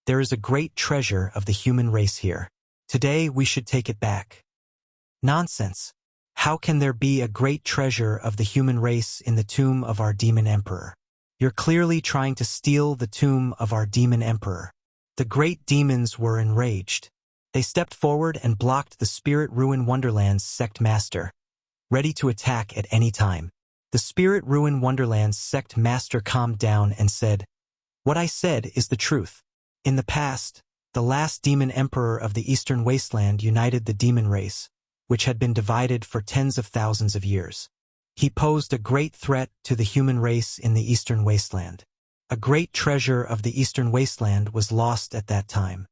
there is a great treasure of the human race here. Today we should take it back." "Nonsense. How can there be a great treasure of the human race in the tomb of our demon emperor? You're clearly trying to steal the tomb of our demon emperor." The great demons were enraged. They stepped forward and blocked the Spirit Ruin Wonderland's sect master, ready to attack at any time. The Spirit Ruin Wonderland's sect master calmed down and said, "What I said is the truth. In the past, the last demon emperor of the Eastern Wasteland united the demon race, which had been divided for tens of thousands of years. He posed a great threat to the human race in the Eastern Wasteland. A great treasure of the Eastern Wasteland was lost at that time.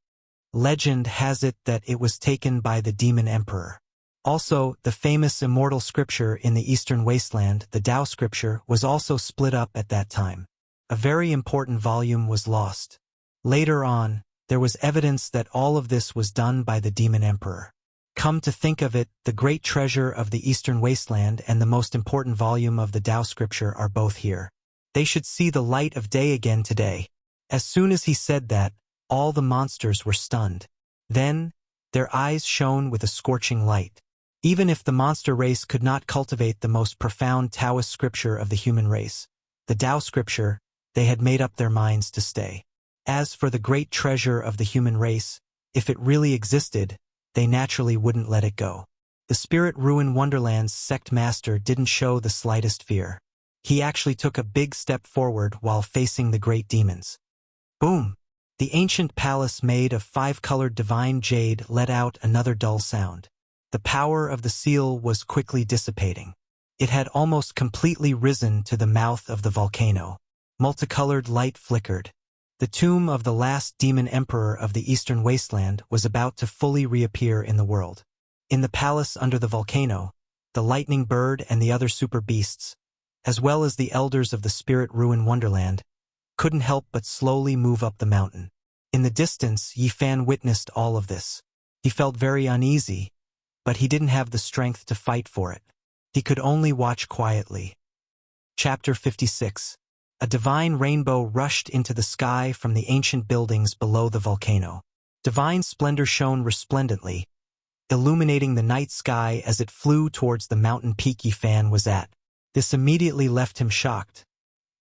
Legend has it that it was taken by the demon emperor. Also, the famous immortal scripture in the Eastern Wasteland, the Tao scripture, was also split up at that time. A very important volume was lost. Later on, there was evidence that all of this was done by the demon emperor. Come to think of it, the great treasure of the Eastern Wasteland and the most important volume of the Tao scripture are both here. They should see the light of day again today." As soon as he said that, all the monsters were stunned. Then, their eyes shone with a scorching light. Even if the monster race could not cultivate the most profound Taoist scripture of the human race, the Tao scripture, they had made up their minds to stay. As for the great treasure of the human race, if it really existed, they naturally wouldn't let it go. The Spirit Ruin Wonderland's sect master didn't show the slightest fear. He actually took a big step forward while facing the great demons. Boom! The ancient palace made of 5-colored divine jade let out another dull sound. The power of the seal was quickly dissipating. It had almost completely risen to the mouth of the volcano. Multicolored light flickered. The tomb of the last demon emperor of the Eastern Wasteland was about to fully reappear in the world. In the palace under the volcano, the lightning bird and the other super beasts, as well as the elders of the Spirit Ruin Wonderland, couldn't help but slowly move up the mountain. In the distance, Yi Fan witnessed all of this. He felt very uneasy, but he didn't have the strength to fight for it. He could only watch quietly. Chapter 56. A divine rainbow rushed into the sky from the ancient buildings below the volcano. Divine splendor shone resplendently, illuminating the night sky as it flew towards the mountain peak Yi Fan was at. This immediately left him shocked,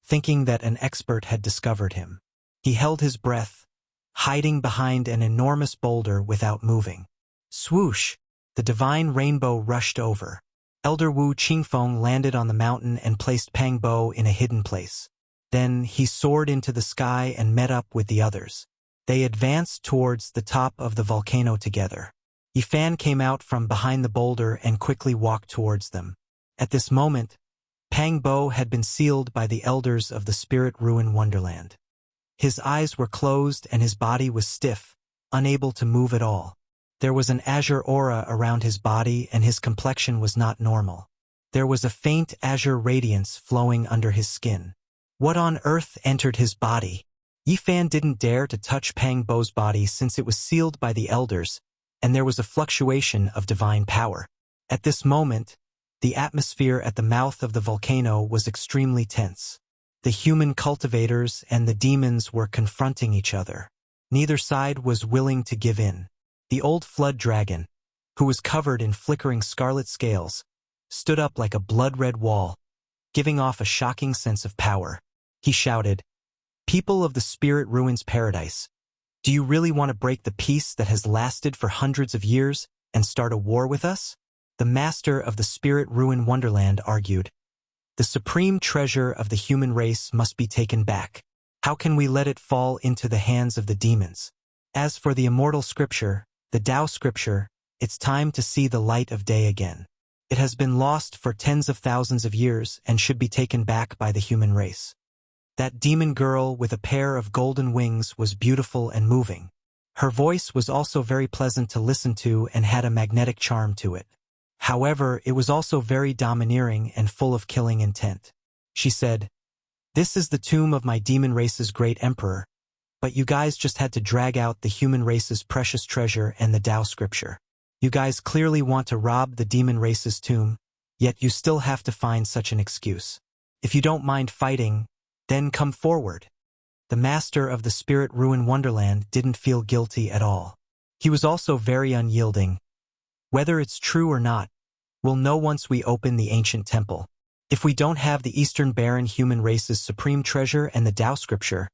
thinking that an expert had discovered him. He held his breath, hiding behind an enormous boulder without moving. Swoosh! The divine rainbow rushed over. Elder Wu Qingfeng landed on the mountain and placed Pang Bo in a hidden place. Then he soared into the sky and met up with the others. They advanced towards the top of the volcano together. Yi Fan came out from behind the boulder and quickly walked towards them. At this moment, Pang Bo had been sealed by the elders of the Spirit Ruin Wonderland. His eyes were closed and his body was stiff, unable to move at all. There was an azure aura around his body and his complexion was not normal. There was a faint azure radiance flowing under his skin. What on earth entered his body? Yi Fan didn't dare to touch Pang Bo's body since it was sealed by the elders, and there was a fluctuation of divine power. At this moment, The atmosphere at the mouth of the volcano was extremely tense. The human cultivators and the demons were confronting each other. Neither side was willing to give in. The old flood dragon, who was covered in flickering scarlet scales, stood up like a blood-red wall, giving off a shocking sense of power. He shouted, "People of the Spirit Ruins Paradise, do you really want to break the peace that has lasted for hundreds of years and start a war with us?" The master of the Spirit Ruin Wonderland argued, "The supreme treasure of the human race must be taken back. How can we let it fall into the hands of the demons? As for the immortal scripture, the Tao scripture, it's time to see the light of day again. It has been lost for tens of thousands of years and should be taken back by the human race." That demon girl with a pair of golden wings was beautiful and moving. Her voice was also very pleasant to listen to and had a magnetic charm to it. However, it was also very domineering and full of killing intent. She said, "This is the tomb of my demon race's great emperor, but you guys just had to drag out the human race's precious treasure and the Tao scripture. You guys clearly want to rob the demon race's tomb, yet you still have to find such an excuse. If you don't mind fighting, then come forward." The master of the Spirit Ruin Wonderland didn't feel guilty at all. He was also very unyielding. "Whether it's true or not, we'll know once we open the ancient temple. If we don't have the Eastern Barren human race's supreme treasure and the Tao scripture,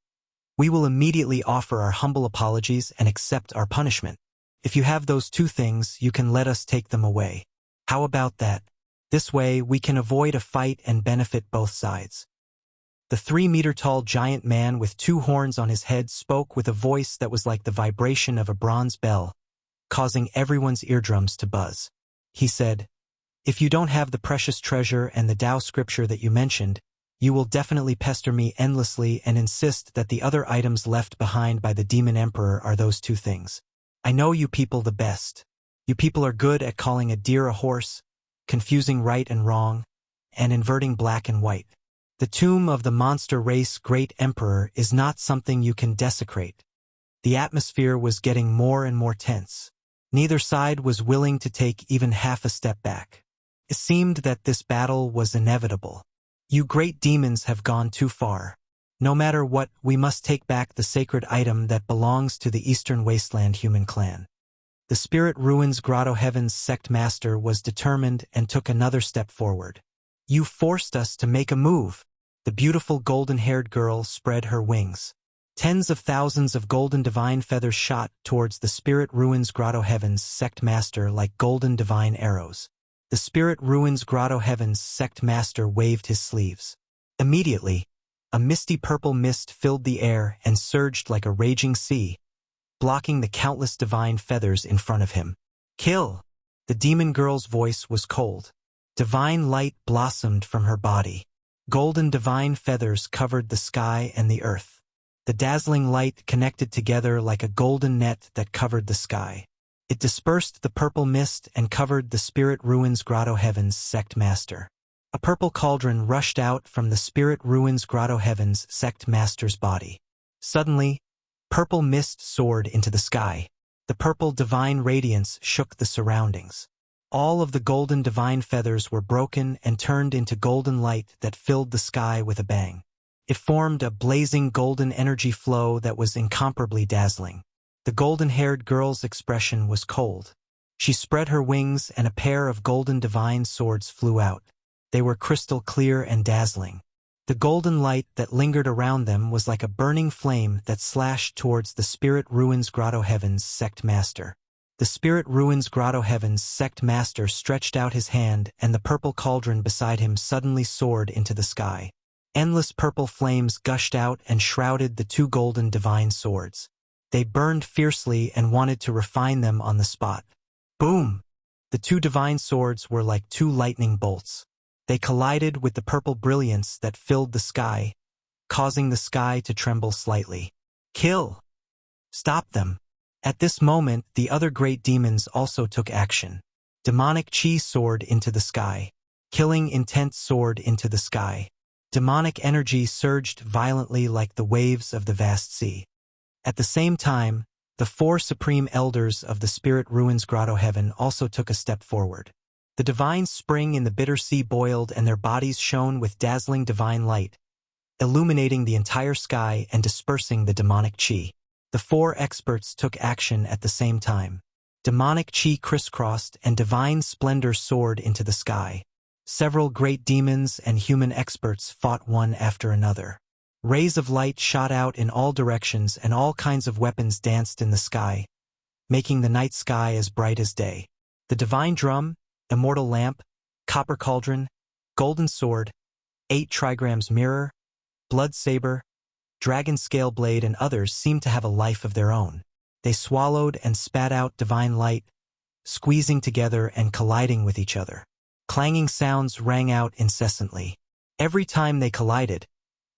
we will immediately offer our humble apologies and accept our punishment. If you have those two things, you can let us take them away. How about that? This way, we can avoid a fight and benefit both sides." The 3-meter-tall giant man with 2 horns on his head spoke with a voice that was like the vibration of a bronze bell, causing everyone's eardrums to buzz. He said, "If you don't have the precious treasure and the Tao scripture that you mentioned, you will definitely pester me endlessly and insist that the other items left behind by the demon emperor are those 2 things. I know you people the best. You people are good at calling a deer a horse, confusing right and wrong, and inverting black and white. The tomb of the monster race great emperor is not something you can desecrate." The atmosphere was getting more and more tense. Neither side was willing to take even half a step back. It seemed that this battle was inevitable. "You great demons have gone too far. No matter what, we must take back the sacred item that belongs to the Eastern Wasteland human clan." The Spirit Ruins Grotto Heaven's sect master was determined and took another step forward. "You forced us to make a move." The beautiful golden-haired girl spread her wings. Tens of thousands of golden divine feathers shot towards the Spirit Ruins Grotto Heaven's sect master like golden divine arrows. The Spirit Ruins Grotto Heaven's sect master waved his sleeves. Immediately, a misty purple mist filled the air and surged like a raging sea, blocking the countless divine feathers in front of him. "Kill!" The demon girl's voice was cold. Divine light blossomed from her body. Golden divine feathers covered the sky and the earth. The dazzling light connected together like a golden net that covered the sky. It dispersed the purple mist and covered the Spirit Ruins Grotto Heaven's sect master. A purple cauldron rushed out from the Spirit Ruins Grotto Heaven's sect master's body. Suddenly, purple mist soared into the sky. The purple divine radiance shook the surroundings. All of the golden divine feathers were broken and turned into golden light that filled the sky with a bang. It formed a blazing golden energy flow that was incomparably dazzling. The golden-haired girl's expression was cold. She spread her wings and a pair of golden divine swords flew out. They were crystal clear and dazzling. The golden light that lingered around them was like a burning flame that slashed towards the Spirit Ruins Grotto Heaven's sect master. The Spirit Ruins Grotto Heaven's sect master stretched out his hand and the purple cauldron beside him suddenly soared into the sky. Endless purple flames gushed out and shrouded the 2 golden divine swords. They burned fiercely and wanted to refine them on the spot. Boom! The 2 divine swords were like 2 lightning bolts. They collided with the purple brilliance that filled the sky, causing the sky to tremble slightly. "Kill! Stop them!" At this moment, the other great demons also took action. Demonic chi soared into the sky. Killing intent soared into the sky. Demonic energy surged violently like the waves of the vast sea. At the same time, the 4 supreme elders of the Spirit Ruins Grotto Heaven also took a step forward. The divine spring in the bitter sea boiled and their bodies shone with dazzling divine light, illuminating the entire sky and dispersing the demonic chi. The four experts took action at the same time. Demonic chi crisscrossed and divine splendor soared into the sky. Several great demons and human experts fought one after another. Rays of light shot out in all directions and all kinds of weapons danced in the sky, making the night sky as bright as day. The divine drum, immortal lamp, copper cauldron, golden sword, 8 trigrams mirror, blood saber, dragon scale blade and others seemed to have a life of their own. They swallowed and spat out divine light, squeezing together and colliding with each other. Clanging sounds rang out incessantly. Every time they collided,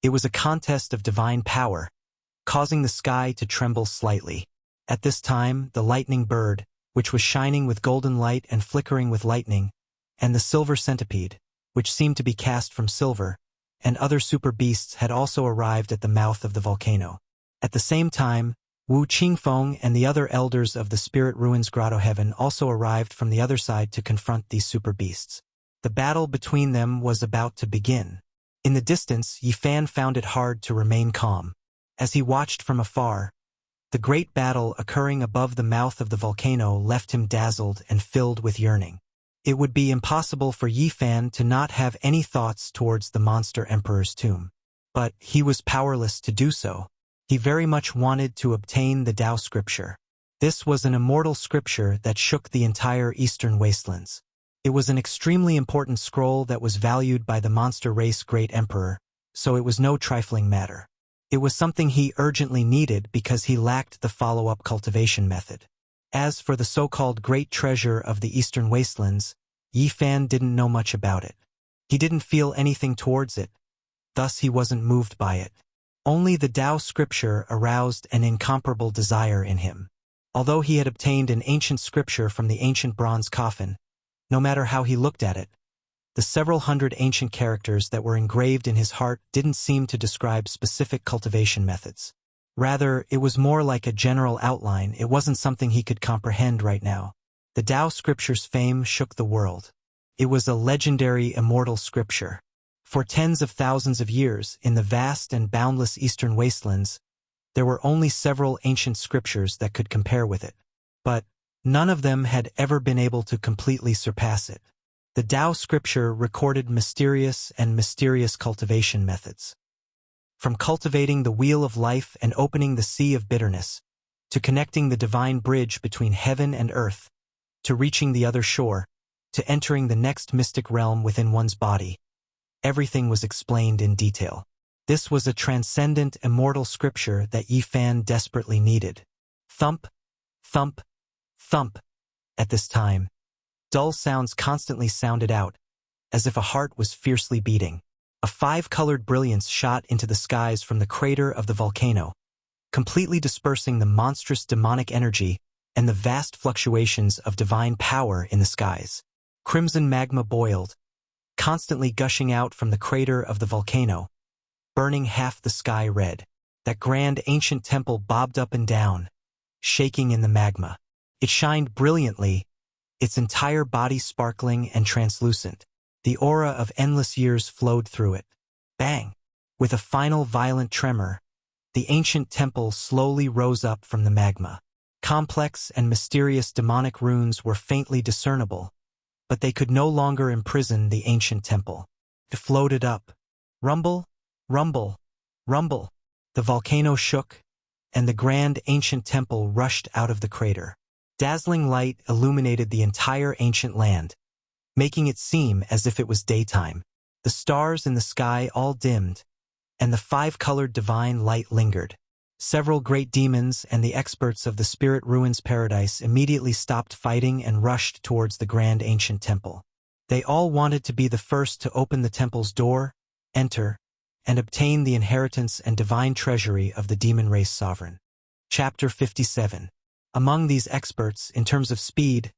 it was a contest of divine power, causing the sky to tremble slightly. At this time, the lightning bird, which was shining with golden light and flickering with lightning, and the silver centipede, which seemed to be cast from silver, and other super beasts had also arrived at the mouth of the volcano. At the same time, Wu Qingfeng and the other elders of the Spirit Ruins Grotto Heaven also arrived from the other side to confront these super beasts. The battle between them was about to begin. In the distance, Yi Fan found it hard to remain calm. As he watched from afar, the great battle occurring above the mouth of the volcano left him dazzled and filled with yearning. It would be impossible for Yi Fan to not have any thoughts towards the monster emperor's tomb. But he was powerless to do so. He very much wanted to obtain the Tao scripture. This was an immortal scripture that shook the entire eastern wastelands. It was an extremely important scroll that was valued by the monster race great emperor, so it was no trifling matter. It was something he urgently needed because he lacked the follow-up cultivation method. As for the so-called great treasure of the eastern wastelands, Yi Fan didn't know much about it. He didn't feel anything towards it, thus he wasn't moved by it. Only the Tao scripture aroused an incomparable desire in him. Although he had obtained an ancient scripture from the ancient bronze coffin, no matter how he looked at it, the several hundred ancient characters that were engraved in his heart didn't seem to describe specific cultivation methods. Rather, it was more like a general outline. It wasn't something he could comprehend right now. The Tao scripture's fame shook the world. It was a legendary immortal scripture. For tens of thousands of years, in the vast and boundless eastern wastelands, there were only several ancient scriptures that could compare with it. But none of them had ever been able to completely surpass it. The Tao scripture recorded mysterious cultivation methods. From cultivating the wheel of life and opening the sea of bitterness, to connecting the divine bridge between heaven and earth, to reaching the other shore, to entering the next mystic realm within one's body, everything was explained in detail. This was a transcendent, immortal scripture that Yi Fan desperately needed. Thump, thump, thump. At this time, dull sounds constantly sounded out, as if a heart was fiercely beating. A 5-colored brilliance shot into the skies from the crater of the volcano, completely dispersing the monstrous demonic energy and the vast fluctuations of divine power in the skies. Crimson magma boiled, constantly gushing out from the crater of the volcano, burning half the sky red. That grand ancient temple bobbed up and down, shaking in the magma. It shined brilliantly, its entire body sparkling and translucent. The aura of endless years flowed through it. Bang! With a final violent tremor, the ancient temple slowly rose up from the magma. Complex and mysterious demonic runes were faintly discernible, but they could no longer imprison the ancient temple. It floated up. Rumble, rumble, rumble. The volcano shook, and the grand ancient temple rushed out of the crater. Dazzling light illuminated the entire ancient land, making it seem as if it was daytime. The stars in the sky all dimmed, and the 5-colored divine light lingered. Several great demons and the experts of the Spirit Ruins Paradise immediately stopped fighting and rushed towards the grand ancient temple. They all wanted to be the first to open the temple's door, enter, and obtain the inheritance and divine treasury of the demon race sovereign. Chapter 57. Among these experts, in terms of speed,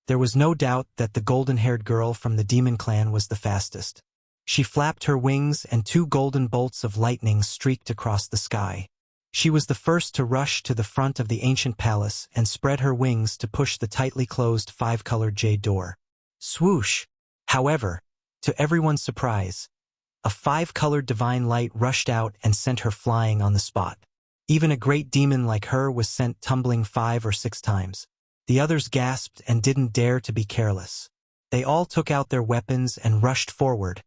there was no doubt that the golden-haired girl from the demon clan was the fastest. She flapped her wings and 2 golden bolts of lightning streaked across the sky. She was the first to rush to the front of the ancient palace and spread her wings to push the tightly closed 5-colored jade door. Swoosh! However, to everyone's surprise, a 5-colored divine light rushed out and sent her flying on the spot. Even a great demon like her was sent tumbling 5 or 6 times. The others gasped and didn't dare to be careless. They all took out their weapons and rushed forward,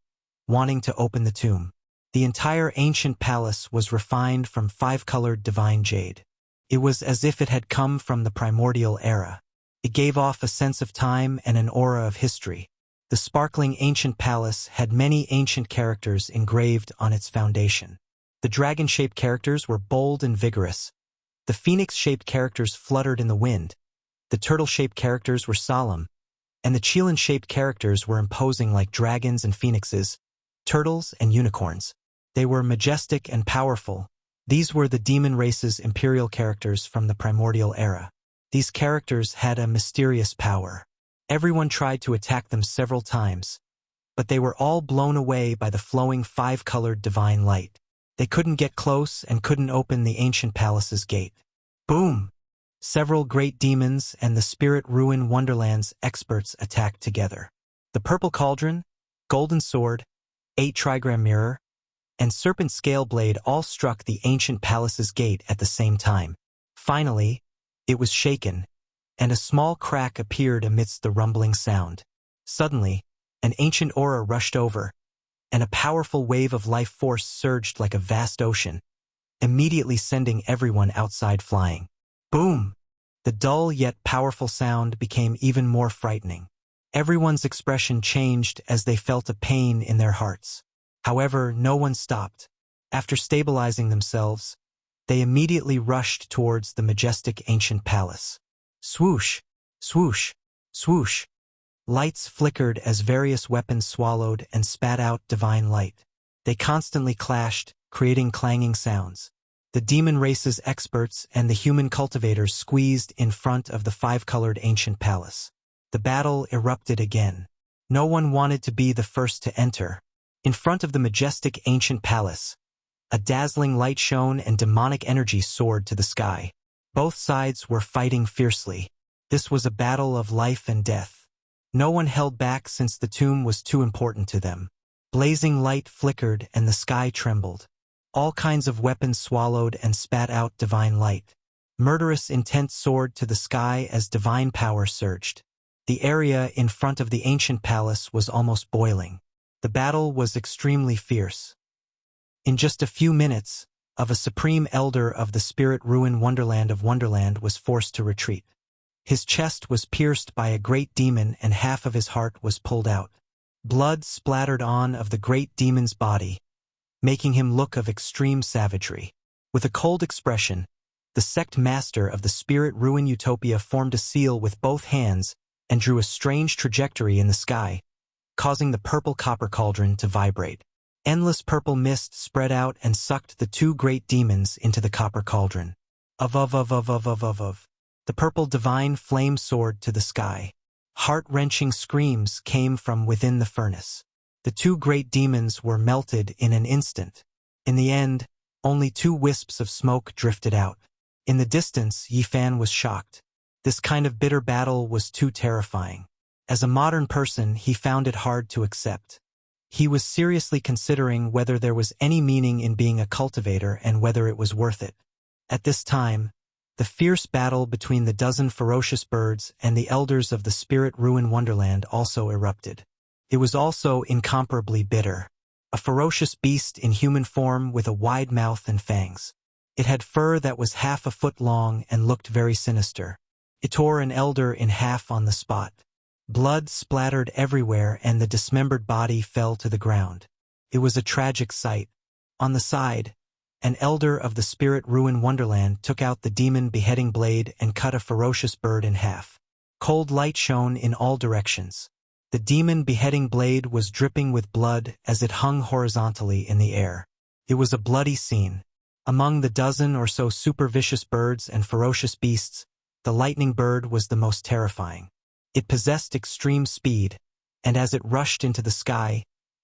wanting to open the tomb. The entire ancient palace was refined from 5-colored divine jade. It was as if it had come from the primordial era. It gave off a sense of time and an aura of history. The sparkling ancient palace had many ancient characters engraved on its foundation. The dragon-shaped characters were bold and vigorous. The phoenix-shaped characters fluttered in the wind. The turtle-shaped characters were solemn, and the Qilin-shaped characters were imposing like dragons and phoenixes, turtles and unicorns. They were majestic and powerful. These were the demon race's imperial characters from the primordial era. These characters had a mysterious power. Everyone tried to attack them several times, but they were all blown away by the flowing 5-colored divine light. They couldn't get close and couldn't open the ancient palace's gate. Boom! Several great demons and the Spirit Ruin Wonderland's experts attacked together. The Purple Cauldron, Golden Sword, 8-trigram Mirror, and Serpent Scale Blade all struck the ancient palace's gate at the same time. Finally, it was shaken, and a small crack appeared amidst the rumbling sound. Suddenly, an ancient aura rushed over, and a powerful wave of life force surged like a vast ocean, immediately sending everyone outside flying. Boom! The dull yet powerful sound became even more frightening. Everyone's expression changed as they felt a pain in their hearts. However, no one stopped. After stabilizing themselves, they immediately rushed towards the majestic ancient palace. Swoosh! Swoosh! Swoosh! Lights flickered as various weapons swallowed and spat out divine light. They constantly clashed, creating clanging sounds. The demon race's experts and the human cultivators squeezed in front of the 5-colored ancient palace. The battle erupted again. No one wanted to be the first to enter. In front of the majestic ancient palace, a dazzling light shone and demonic energy soared to the sky. Both sides were fighting fiercely. This was a battle of life and death. No one held back since the tomb was too important to them. Blazing light flickered and the sky trembled. All kinds of weapons swallowed and spat out divine light. Murderous intent soared to the sky as divine power surged. The area in front of the ancient palace was almost boiling. The battle was extremely fierce. In just a few minutes, a supreme elder of the Spirit Ruin Wonderland of Wonderland was forced to retreat. His chest was pierced by a great demon and half of his heart was pulled out. Blood splattered on of the great demon's body, making him look of extreme savagery. With a cold expression, the sect master of the Spirit Ruin Utopia formed a seal with both hands and drew a strange trajectory in the sky, causing the purple copper cauldron to vibrate. Endless purple mist spread out and sucked the 2 great demons into the copper cauldron. The purple divine flame soared to the sky. Heart-wrenching screams came from within the furnace. The 2 great demons were melted in an instant. In the end, only 2 wisps of smoke drifted out. In the distance, Yifan was shocked. This kind of bitter battle was too terrifying. As a modern person, he found it hard to accept. He was seriously considering whether there was any meaning in being a cultivator and whether it was worth it. At this time, the fierce battle between the dozen ferocious birds and the elders of the Spirit Ruin Wonderland also erupted. It was also incomparably bitter. A ferocious beast in human form with a wide mouth and fangs. It had fur that was half a foot long and looked very sinister. It tore an elder in half on the spot. Blood splattered everywhere and the dismembered body fell to the ground. It was a tragic sight. On the side, an elder of the Spirit Ruin Wonderland took out the demon beheading blade and cut a ferocious bird in half. Cold light shone in all directions. The demon beheading blade was dripping with blood as it hung horizontally in the air. It was a bloody scene. Among the dozen or so super vicious birds and ferocious beasts, the lightning bird was the most terrifying. It possessed extreme speed, and as it rushed into the sky,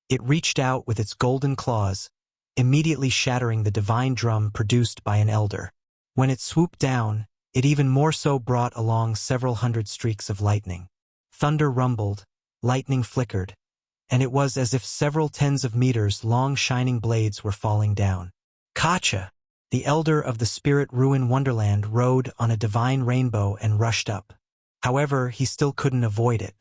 it reached out with its golden claws, immediately shattering the divine drum produced by an elder. When it swooped down, it even more so brought along several hundred streaks of lightning. Thunder rumbled, lightning flickered, and it was as if several tens of meters long shining blades were falling down. Kacha, the elder of the spirit ruin wonderland, rode on a divine rainbow and rushed up. However, he still couldn't avoid it.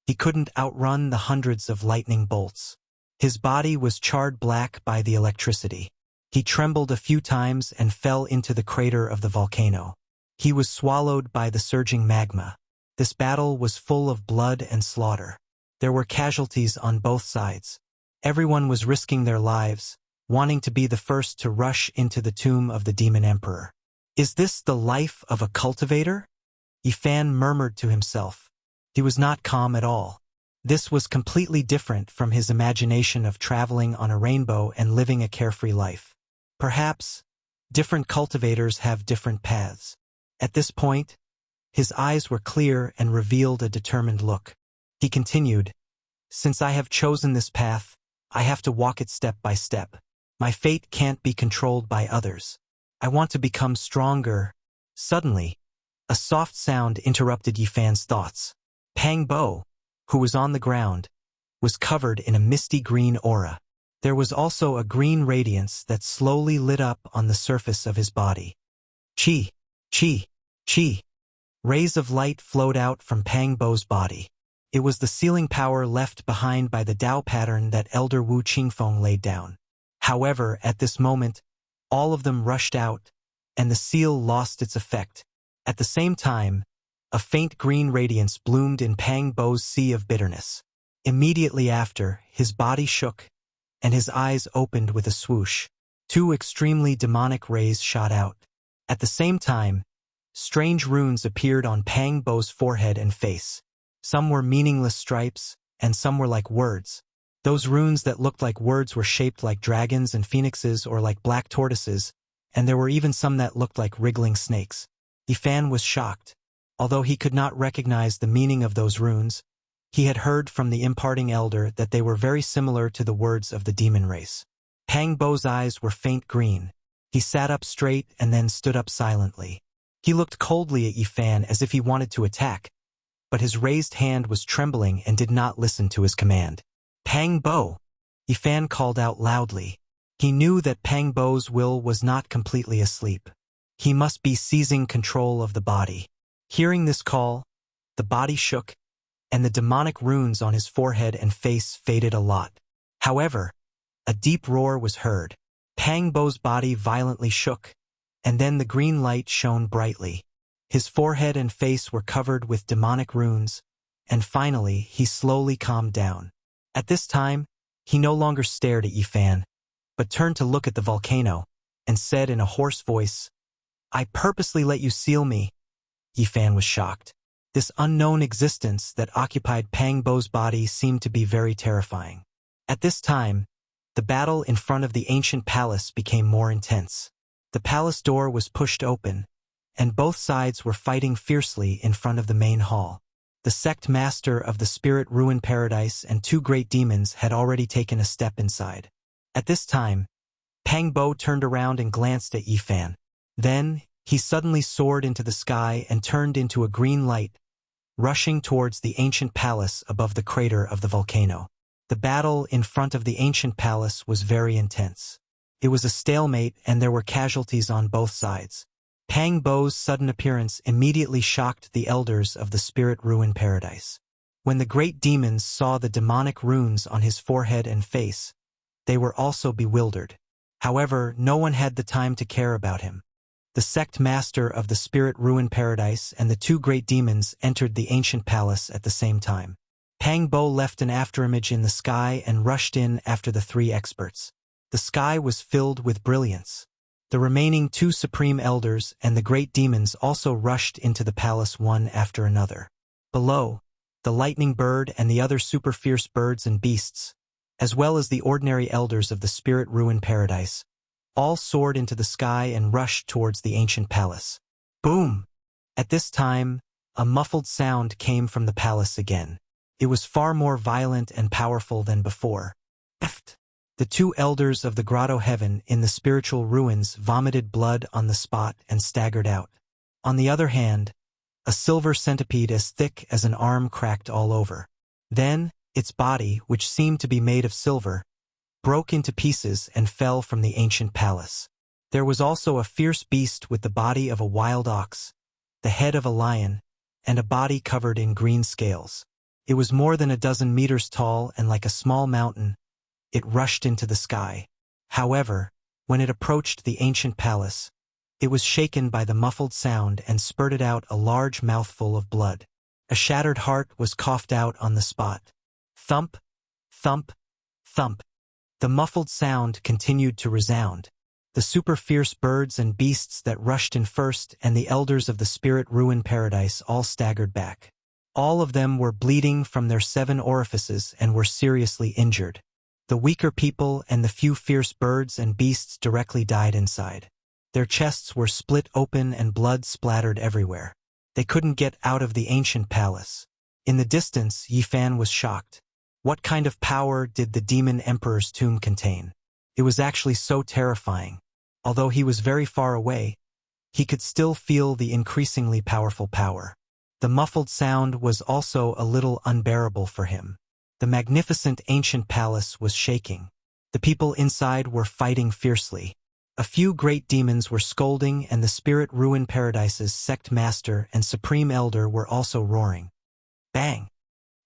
He couldn't outrun the hundreds of lightning bolts. His body was charred black by the electricity. He trembled a few times and fell into the crater of the volcano. He was swallowed by the surging magma. This battle was full of blood and slaughter. There were casualties on both sides. Everyone was risking their lives, wanting to be the first to rush into the tomb of the demon emperor. Is this the life of a cultivator? Yifan murmured to himself. He was not calm at all. This was completely different from his imagination of traveling on a rainbow and living a carefree life. Perhaps, different cultivators have different paths. At this point, his eyes were clear and revealed a determined look. He continued, "Since I have chosen this path, I have to walk it step by step. My fate can't be controlled by others. I want to become stronger." Suddenly, a soft sound interrupted Yifan's thoughts. Pang Bo, who was on the ground, was covered in a misty green aura. There was also a green radiance that slowly lit up on the surface of his body. Chi, chi, chi. Rays of light flowed out from Pang Bo's body. It was the sealing power left behind by the Tao pattern that Elder Wu Qingfeng laid down. However, at this moment, all of them rushed out, and the seal lost its effect. At the same time, a faint green radiance bloomed in Pang Bo's sea of bitterness. Immediately after, his body shook, and his eyes opened with a swoosh. Two extremely demonic rays shot out. At the same time, strange runes appeared on Pang Bo's forehead and face. Some were meaningless stripes, and some were like words. Those runes that looked like words were shaped like dragons and phoenixes or like black tortoises, and there were even some that looked like wriggling snakes. Yifan was shocked. Although he could not recognize the meaning of those runes, he had heard from the imparting elder that they were very similar to the words of the demon race. Pang Bo's eyes were faint green. He sat up straight and then stood up silently. He looked coldly at Yifan as if he wanted to attack, but his raised hand was trembling and did not listen to his command. "Pang Bo!" Yifan called out loudly. He knew that Pang Bo's will was not completely asleep. He must be seizing control of the body. Hearing this call, the body shook, and the demonic runes on his forehead and face faded a lot. However, a deep roar was heard. Pang Bo's body violently shook, and then the green light shone brightly. His forehead and face were covered with demonic runes, and finally he slowly calmed down. At this time, he no longer stared at Yifan, but turned to look at the volcano, and said in a hoarse voice, "I purposely let you seal me." Yifan was shocked. This unknown existence that occupied Pang Bo's body seemed to be very terrifying. At this time, the battle in front of the ancient palace became more intense. The palace door was pushed open, and both sides were fighting fiercely in front of the main hall. The sect master of the spirit ruin paradise and two great demons had already taken a step inside. At this time, Pang Bo turned around and glanced at Yifan. Then, he suddenly soared into the sky and turned into a green light, rushing towards the ancient palace above the crater of the volcano. The battle in front of the ancient palace was very intense. It was a stalemate and there were casualties on both sides. Pang Bo's sudden appearance immediately shocked the elders of the spirit ruin paradise. When the great demons saw the demonic runes on his forehead and face, they were also bewildered. However, no one had the time to care about him. The sect master of the spirit ruin paradise and the two great demons entered the ancient palace at the same time. Pang Bo left an afterimage in the sky and rushed in after the three experts. The sky was filled with brilliance. The remaining two supreme elders and the great demons also rushed into the palace one after another. Below, the lightning bird and the other super fierce birds and beasts, as well as the ordinary elders of the spirit ruin paradise, all soared into the sky and rushed towards the ancient palace. Boom! At this time, a muffled sound came from the palace again. It was far more violent and powerful than before. The two elders of the grotto heaven in the spiritual ruins vomited blood on the spot and staggered out. On the other hand, a silver centipede as thick as an arm cracked all over. Then, its body, which seemed to be made of silver, broke into pieces and fell from the ancient palace. There was also a fierce beast with the body of a wild ox, the head of a lion, and a body covered in green scales. It was more than a dozen meters tall and like a small mountain. It rushed into the sky. However, when it approached the ancient palace, it was shaken by the muffled sound and spurted out a large mouthful of blood. A shattered heart was coughed out on the spot. Thump, thump, thump. The muffled sound continued to resound. The super-fierce birds and beasts that rushed in first and the elders of the spirit-ruined paradise all staggered back. All of them were bleeding from their 7 orifices and were seriously injured. The weaker people and the few fierce birds and beasts directly died inside. Their chests were split open and blood splattered everywhere. They couldn't get out of the ancient palace. In the distance, Yifan was shocked. What kind of power did the demon emperor's tomb contain? It was actually so terrifying. Although he was very far away, he could still feel the increasingly powerful power. The muffled sound was also a little unbearable for him. The magnificent ancient palace was shaking. The people inside were fighting fiercely. A few great demons were scolding, and the spirit-ruined paradise's sect master and supreme elder were also roaring. Bang!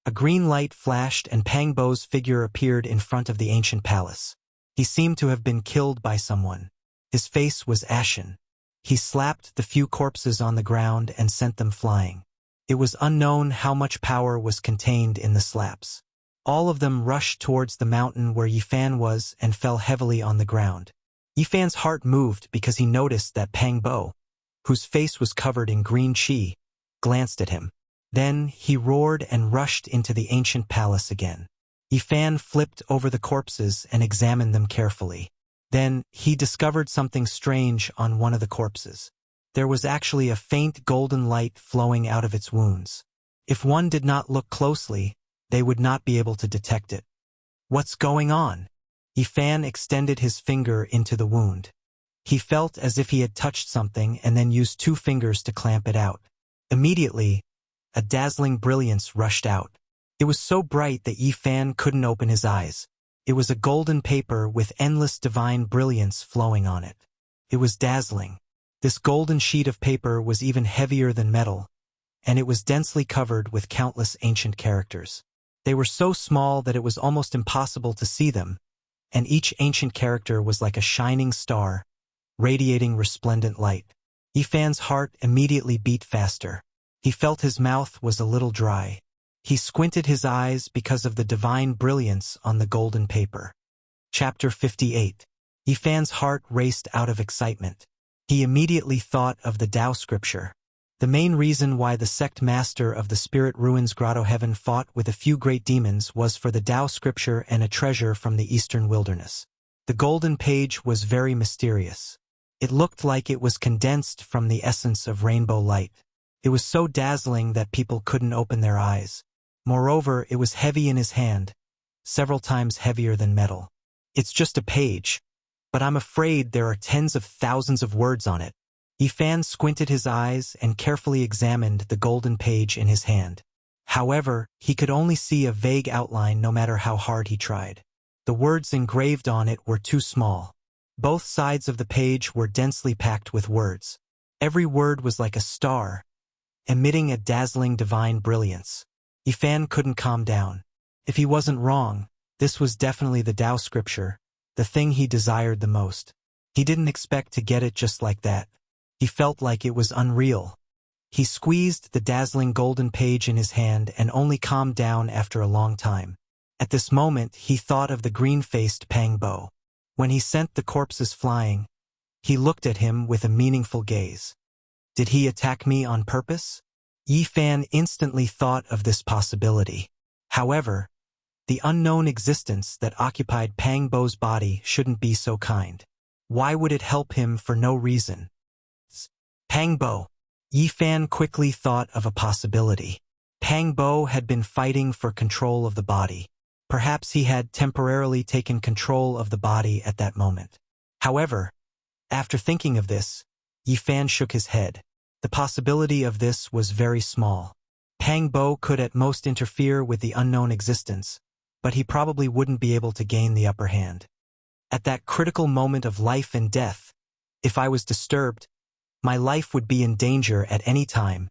A green light flashed and Pangbo's figure appeared in front of the ancient palace. He seemed to have been killed by someone. His face was ashen. He slapped the few corpses on the ground and sent them flying. It was unknown how much power was contained in the slaps. All of them rushed towards the mountain where Yifan was and fell heavily on the ground. Yifan's heart moved because he noticed that Pangbo, whose face was covered in green qi, glanced at him. Then he roared and rushed into the ancient palace again. Yifan flipped over the corpses and examined them carefully. Then he discovered something strange on one of the corpses. There was actually a faint golden light flowing out of its wounds. If one did not look closely, they would not be able to detect it. What's going on? Yifan extended his finger into the wound. He felt as if he had touched something and then used 2 fingers to clamp it out. Immediately, a dazzling brilliance rushed out. It was so bright that Yifan couldn't open his eyes. It was a golden paper with endless divine brilliance flowing on it. It was dazzling. This golden sheet of paper was even heavier than metal, and it was densely covered with countless ancient characters. They were so small that it was almost impossible to see them, and each ancient character was like a shining star, radiating resplendent light. Yifan's heart immediately beat faster. He felt his mouth was a little dry. He squinted his eyes because of the divine brilliance on the golden paper. Chapter 58. Yifan's heart raced out of excitement. He immediately thought of the Tao scripture. The main reason why the sect master of the Spirit Ruins Grotto Heaven fought with a few great demons was for the Tao scripture and a treasure from the eastern wilderness. The golden page was very mysterious. It looked like it was condensed from the essence of rainbow light. It was so dazzling that people couldn't open their eyes. Moreover, it was heavy in his hand, several times heavier than metal. It's just a page, but I'm afraid there are tens of thousands of words on it. Yifan squinted his eyes and carefully examined the golden page in his hand. However, he could only see a vague outline no matter how hard he tried. The words engraved on it were too small. Both sides of the page were densely packed with words. Every word was like a star, emitting a dazzling divine brilliance. Yifan couldn't calm down. If he wasn't wrong, this was definitely the Tao scripture, the thing he desired the most. He didn't expect to get it just like that. He felt like it was unreal. He squeezed the dazzling golden page in his hand and only calmed down after a long time. At this moment, he thought of the green-faced Pangbo. When he sent the corpses flying, he looked at him with a meaningful gaze. Did he attack me on purpose? Yifan instantly thought of this possibility. However, the unknown existence that occupied Pangbo's body shouldn't be so kind. Why would it help him for no reason? Pangbo. Yifan quickly thought of a possibility. Pangbo had been fighting for control of the body. Perhaps he had temporarily taken control of the body at that moment. However, after thinking of this, Yifan shook his head. The possibility of this was very small. Pang Bo could at most interfere with the unknown existence, but he probably wouldn't be able to gain the upper hand. At that critical moment of life and death, if I was disturbed, my life would be in danger at any time.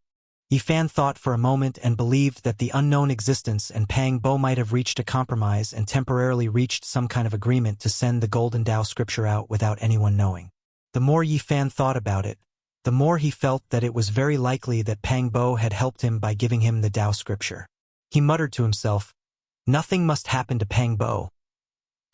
Yifan thought for a moment and believed that the unknown existence and Pang Bo might have reached a compromise and temporarily reached some kind of agreement to send the Golden Tao scripture out without anyone knowing. The more Yifan thought about it, the more he felt that it was very likely that Pang Bo had helped him by giving him the Tao scripture. He muttered to himself, "Nothing must happen to Pang Bo."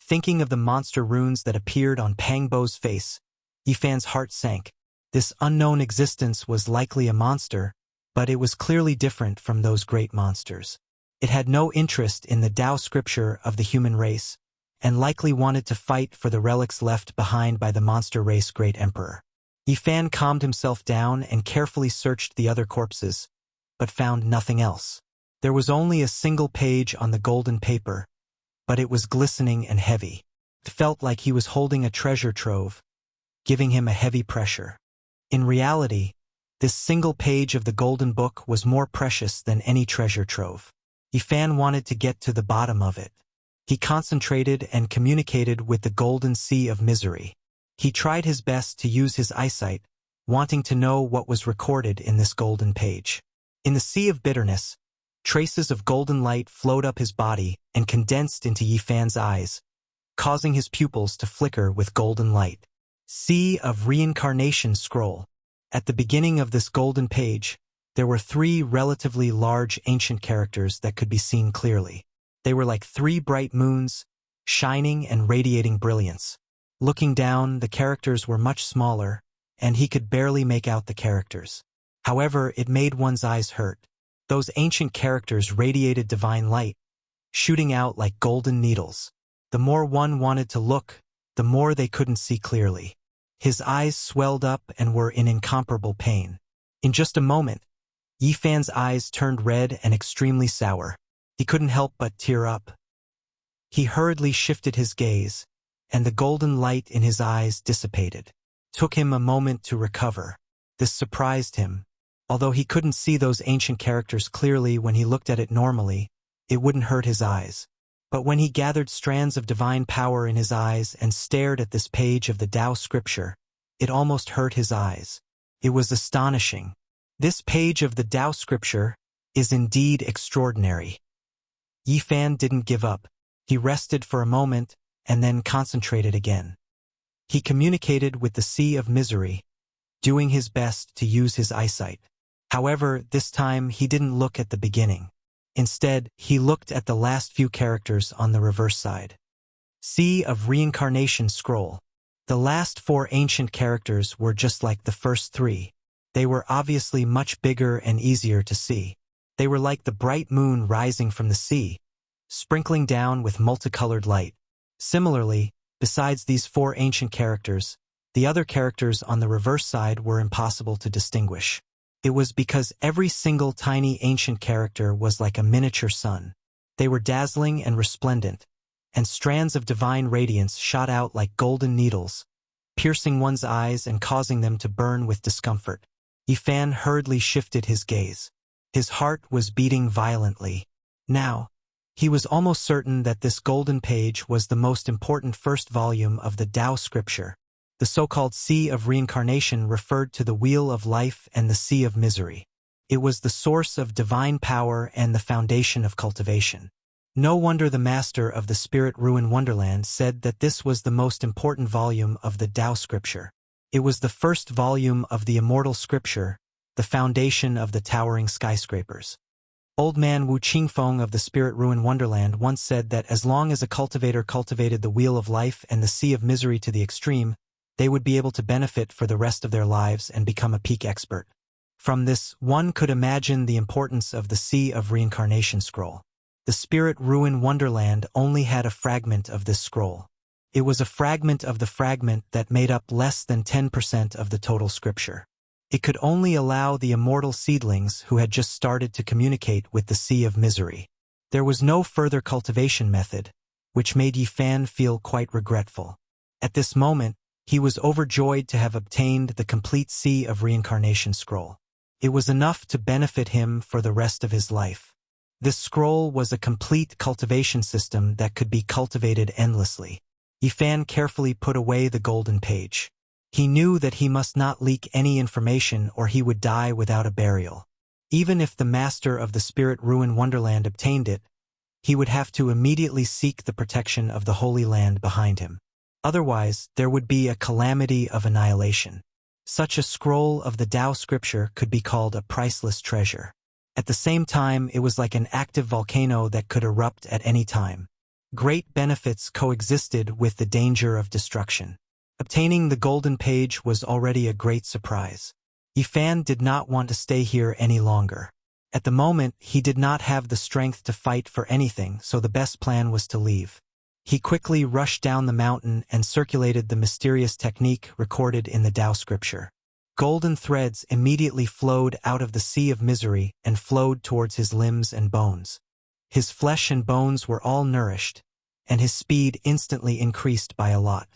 Thinking of the monster runes that appeared on Pang Bo's face, Yifan's heart sank. This unknown existence was likely a monster, but it was clearly different from those great monsters. It had no interest in the Tao scripture of the human race, and likely wanted to fight for the relics left behind by the monster race great emperor. Yifan calmed himself down and carefully searched the other corpses, but found nothing else. There was only a single page on the golden paper, but it was glistening and heavy. It felt like he was holding a treasure trove, giving him a heavy pressure. In reality, this single page of the golden book was more precious than any treasure trove. Yifan wanted to get to the bottom of it. He concentrated and communicated with the golden sea of misery. He tried his best to use his eyesight, wanting to know what was recorded in this golden page. In the sea of bitterness, traces of golden light flowed up his body and condensed into Yifan's eyes, causing his pupils to flicker with golden light. Sea of Reincarnation Scroll. At the beginning of this golden page, there were 3 relatively large ancient characters that could be seen clearly. They were like 3 bright moons, shining and radiating brilliance. Looking down, the characters were much smaller, and he could barely make out the characters. However, it made one's eyes hurt. Those ancient characters radiated divine light, shooting out like golden needles. The more one wanted to look, the more they couldn't see clearly. His eyes swelled up and were in incomparable pain. In just a moment, Yifan's eyes turned red and extremely sour. He couldn't help but tear up. He hurriedly shifted his gaze, and the golden light in his eyes dissipated. It took him a moment to recover. This surprised him. Although he couldn't see those ancient characters clearly when he looked at it normally, it wouldn't hurt his eyes. But when he gathered strands of divine power in his eyes and stared at this page of the Tao scripture, it almost hurt his eyes. It was astonishing. This page of the Tao scripture is indeed extraordinary. Yifan didn't give up. He rested for a moment and then concentrated again. He communicated with the sea of misery, doing his best to use his eyesight. However, this time he didn't look at the beginning. Instead, he looked at the last few characters on the reverse side. Sea of Reincarnation Scroll. The last 4 ancient characters were just like the first 3. They were obviously much bigger and easier to see. They were like the bright moon rising from the sea, sprinkling down with multicolored light. Similarly, besides these 4 ancient characters, the other characters on the reverse side were impossible to distinguish. It was because every single tiny ancient character was like a miniature sun. They were dazzling and resplendent, and strands of divine radiance shot out like golden needles, piercing one's eyes and causing them to burn with discomfort. Yifan hurriedly shifted his gaze. His heart was beating violently. Now, he was almost certain that this golden page was the most important first volume of the Tao scripture. The so-called Sea of Reincarnation referred to the Wheel of Life and the Sea of Misery. It was the source of divine power and the foundation of cultivation. No wonder the master of the Spirit Ruin Wonderland said that this was the most important volume of the Tao scripture. It was the first volume of the immortal scripture, the foundation of the towering skyscrapers. Old man Wu Qingfeng of the Spirit Ruin Wonderland once said that as long as a cultivator cultivated the Wheel of Life and the Sea of Misery to the extreme, they would be able to benefit for the rest of their lives and become a peak expert. From this, one could imagine the importance of the Sea of Reincarnation scroll. The Spirit Ruin Wonderland only had a fragment of this scroll. It was a fragment of the fragment that made up less than 10% of the total scripture. It could only allow the immortal seedlings who had just started to communicate with the Sea of Misery. There was no further cultivation method, which made Yifan feel quite regretful. At this moment, he was overjoyed to have obtained the complete Sea of Reincarnation scroll. It was enough to benefit him for the rest of his life. This scroll was a complete cultivation system that could be cultivated endlessly. Yifan carefully put away the golden page. He knew that he must not leak any information or he would die without a burial. Even if the master of the Spirit Ruin Wonderland obtained it, he would have to immediately seek the protection of the Holy Land behind him. Otherwise, there would be a calamity of annihilation. Such a scroll of the Tao scripture could be called a priceless treasure. At the same time, it was like an active volcano that could erupt at any time. Great benefits coexisted with the danger of destruction. Obtaining the golden page was already a great surprise. Yifan did not want to stay here any longer. At the moment, he did not have the strength to fight for anything, so the best plan was to leave. He quickly rushed down the mountain and circulated the mysterious technique recorded in the Tao scripture. Golden threads immediately flowed out of the sea of misery and flowed towards his limbs and bones. His flesh and bones were all nourished, and his speed instantly increased by a lot.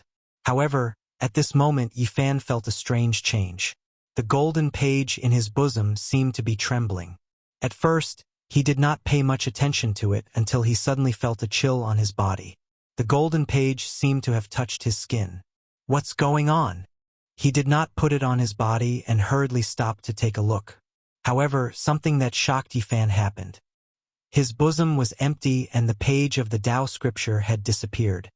However, at this moment Yifan felt a strange change. The golden page in his bosom seemed to be trembling. At first, he did not pay much attention to it until he suddenly felt a chill on his body. The golden page seemed to have touched his skin. What's going on? He did not put it on his body and hurriedly stopped to take a look. However, something that shocked Yifan happened. His bosom was empty and the page of the Tao scripture had disappeared.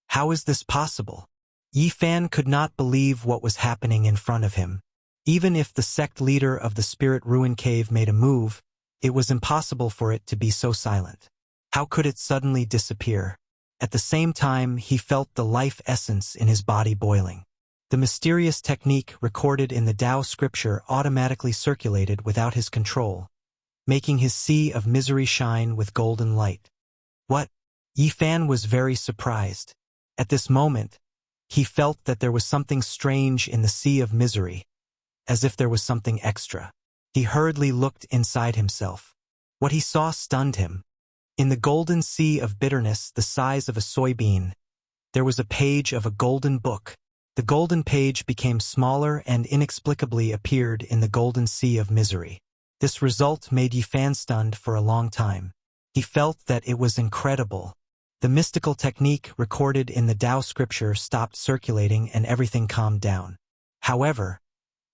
How is this possible? Yifan could not believe what was happening in front of him. Even if the sect leader of the Spirit Ruin Cave made a move, it was impossible for it to be so silent. How could it suddenly disappear? At the same time, he felt the life essence in his body boiling. The mysterious technique recorded in the Tao scripture automatically circulated without his control, making his sea of misery shine with golden light. What? Yifan was very surprised. At this moment, he felt that there was something strange in the sea of misery, as if there was something extra. He hurriedly looked inside himself. What he saw stunned him. In the golden sea of bitterness the size of a soybean, there was a page of a golden book. The golden page became smaller and inexplicably appeared in the golden sea of misery. This result made Yifan stunned for a long time. He felt that it was incredible. The mystical technique recorded in the Tao scripture stopped circulating and everything calmed down. However,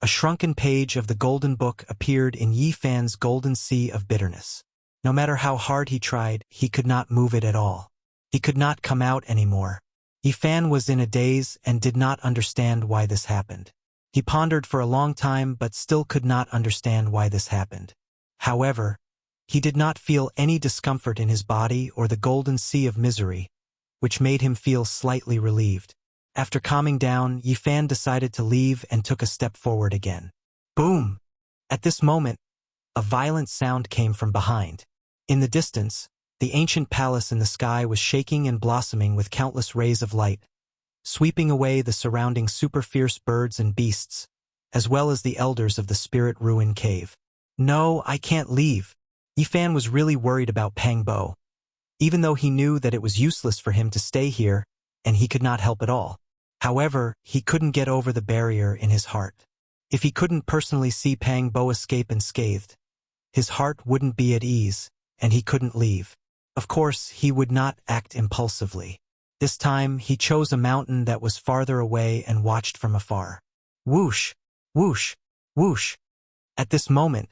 a shrunken page of the golden book appeared in Yifan's golden sea of bitterness. No matter how hard he tried, he could not move it at all. He could not come out anymore. Yifan was in a daze and did not understand why this happened. He pondered for a long time but still could not understand why this happened. However, he did not feel any discomfort in his body or the golden sea of misery, which made him feel slightly relieved. After calming down, Yifan decided to leave and took a step forward again. Boom! At this moment, a violent sound came from behind. In the distance, the ancient palace in the sky was shaking and blossoming with countless rays of light, sweeping away the surrounding super-fierce birds and beasts, as well as the elders of the Spirit Ruin Cave. No, I can't leave. Yifan was really worried about Pang Bo, even though he knew that it was useless for him to stay here, and he could not help at all. However, he couldn't get over the barrier in his heart. If he couldn't personally see Pang Bo escape unscathed, his heart wouldn't be at ease, and he couldn't leave. Of course, he would not act impulsively. This time, he chose a mountain that was farther away and watched from afar. Whoosh! Whoosh! Whoosh! At this moment,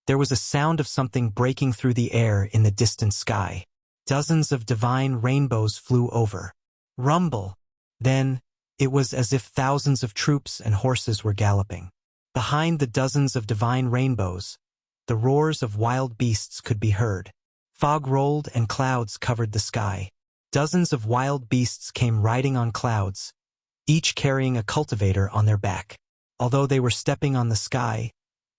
there was a sound of something breaking through the air in the distant sky. Dozens of divine rainbows flew over. Rumble! Then, it was as if thousands of troops and horses were galloping. Behind the dozens of divine rainbows, the roars of wild beasts could be heard. Fog rolled and clouds covered the sky. Dozens of wild beasts came riding on clouds, each carrying a cultivator on their back. Although they were stepping on the sky,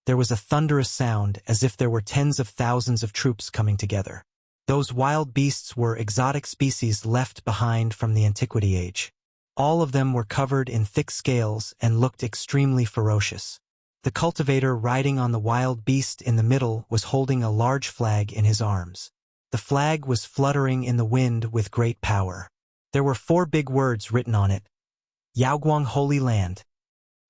there was a thunderous sound as if there were tens of thousands of troops coming together. Those wild beasts were exotic species left behind from the Antiquity Age. All of them were covered in thick scales and looked extremely ferocious. The cultivator riding on the wild beast in the middle was holding a large flag in his arms. The flag was fluttering in the wind with great power. There were 4 big words written on it. Yaoguang Holy Land.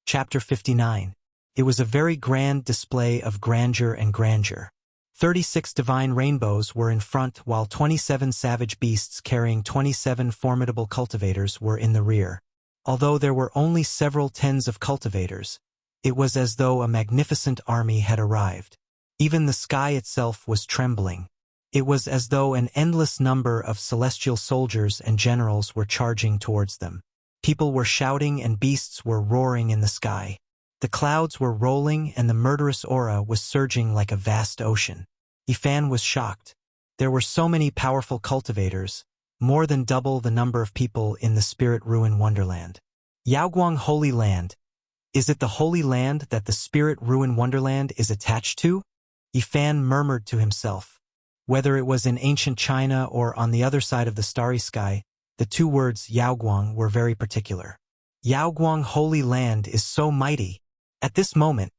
Chapter 59. It was a very grand display of grandeur and grandeur. 36 divine rainbows were in front, while 27 savage beasts carrying 27 formidable cultivators were in the rear. Although there were only several tens of cultivators, it was as though a magnificent army had arrived. Even the sky itself was trembling. It was as though an endless number of celestial soldiers and generals were charging towards them. People were shouting and beasts were roaring in the sky. The clouds were rolling and the murderous aura was surging like a vast ocean. Yifan was shocked. There were so many powerful cultivators, more than double the number of people in the Spirit Ruin Wonderland. Yaoguang Holy Land. Is it the Holy Land that the Spirit Ruin Wonderland is attached to? Yifan murmured to himself. Whether it was in ancient China or on the other side of the starry sky, the two words Yaoguang were very particular. Yaoguang Holy Land is so mighty. At this moment,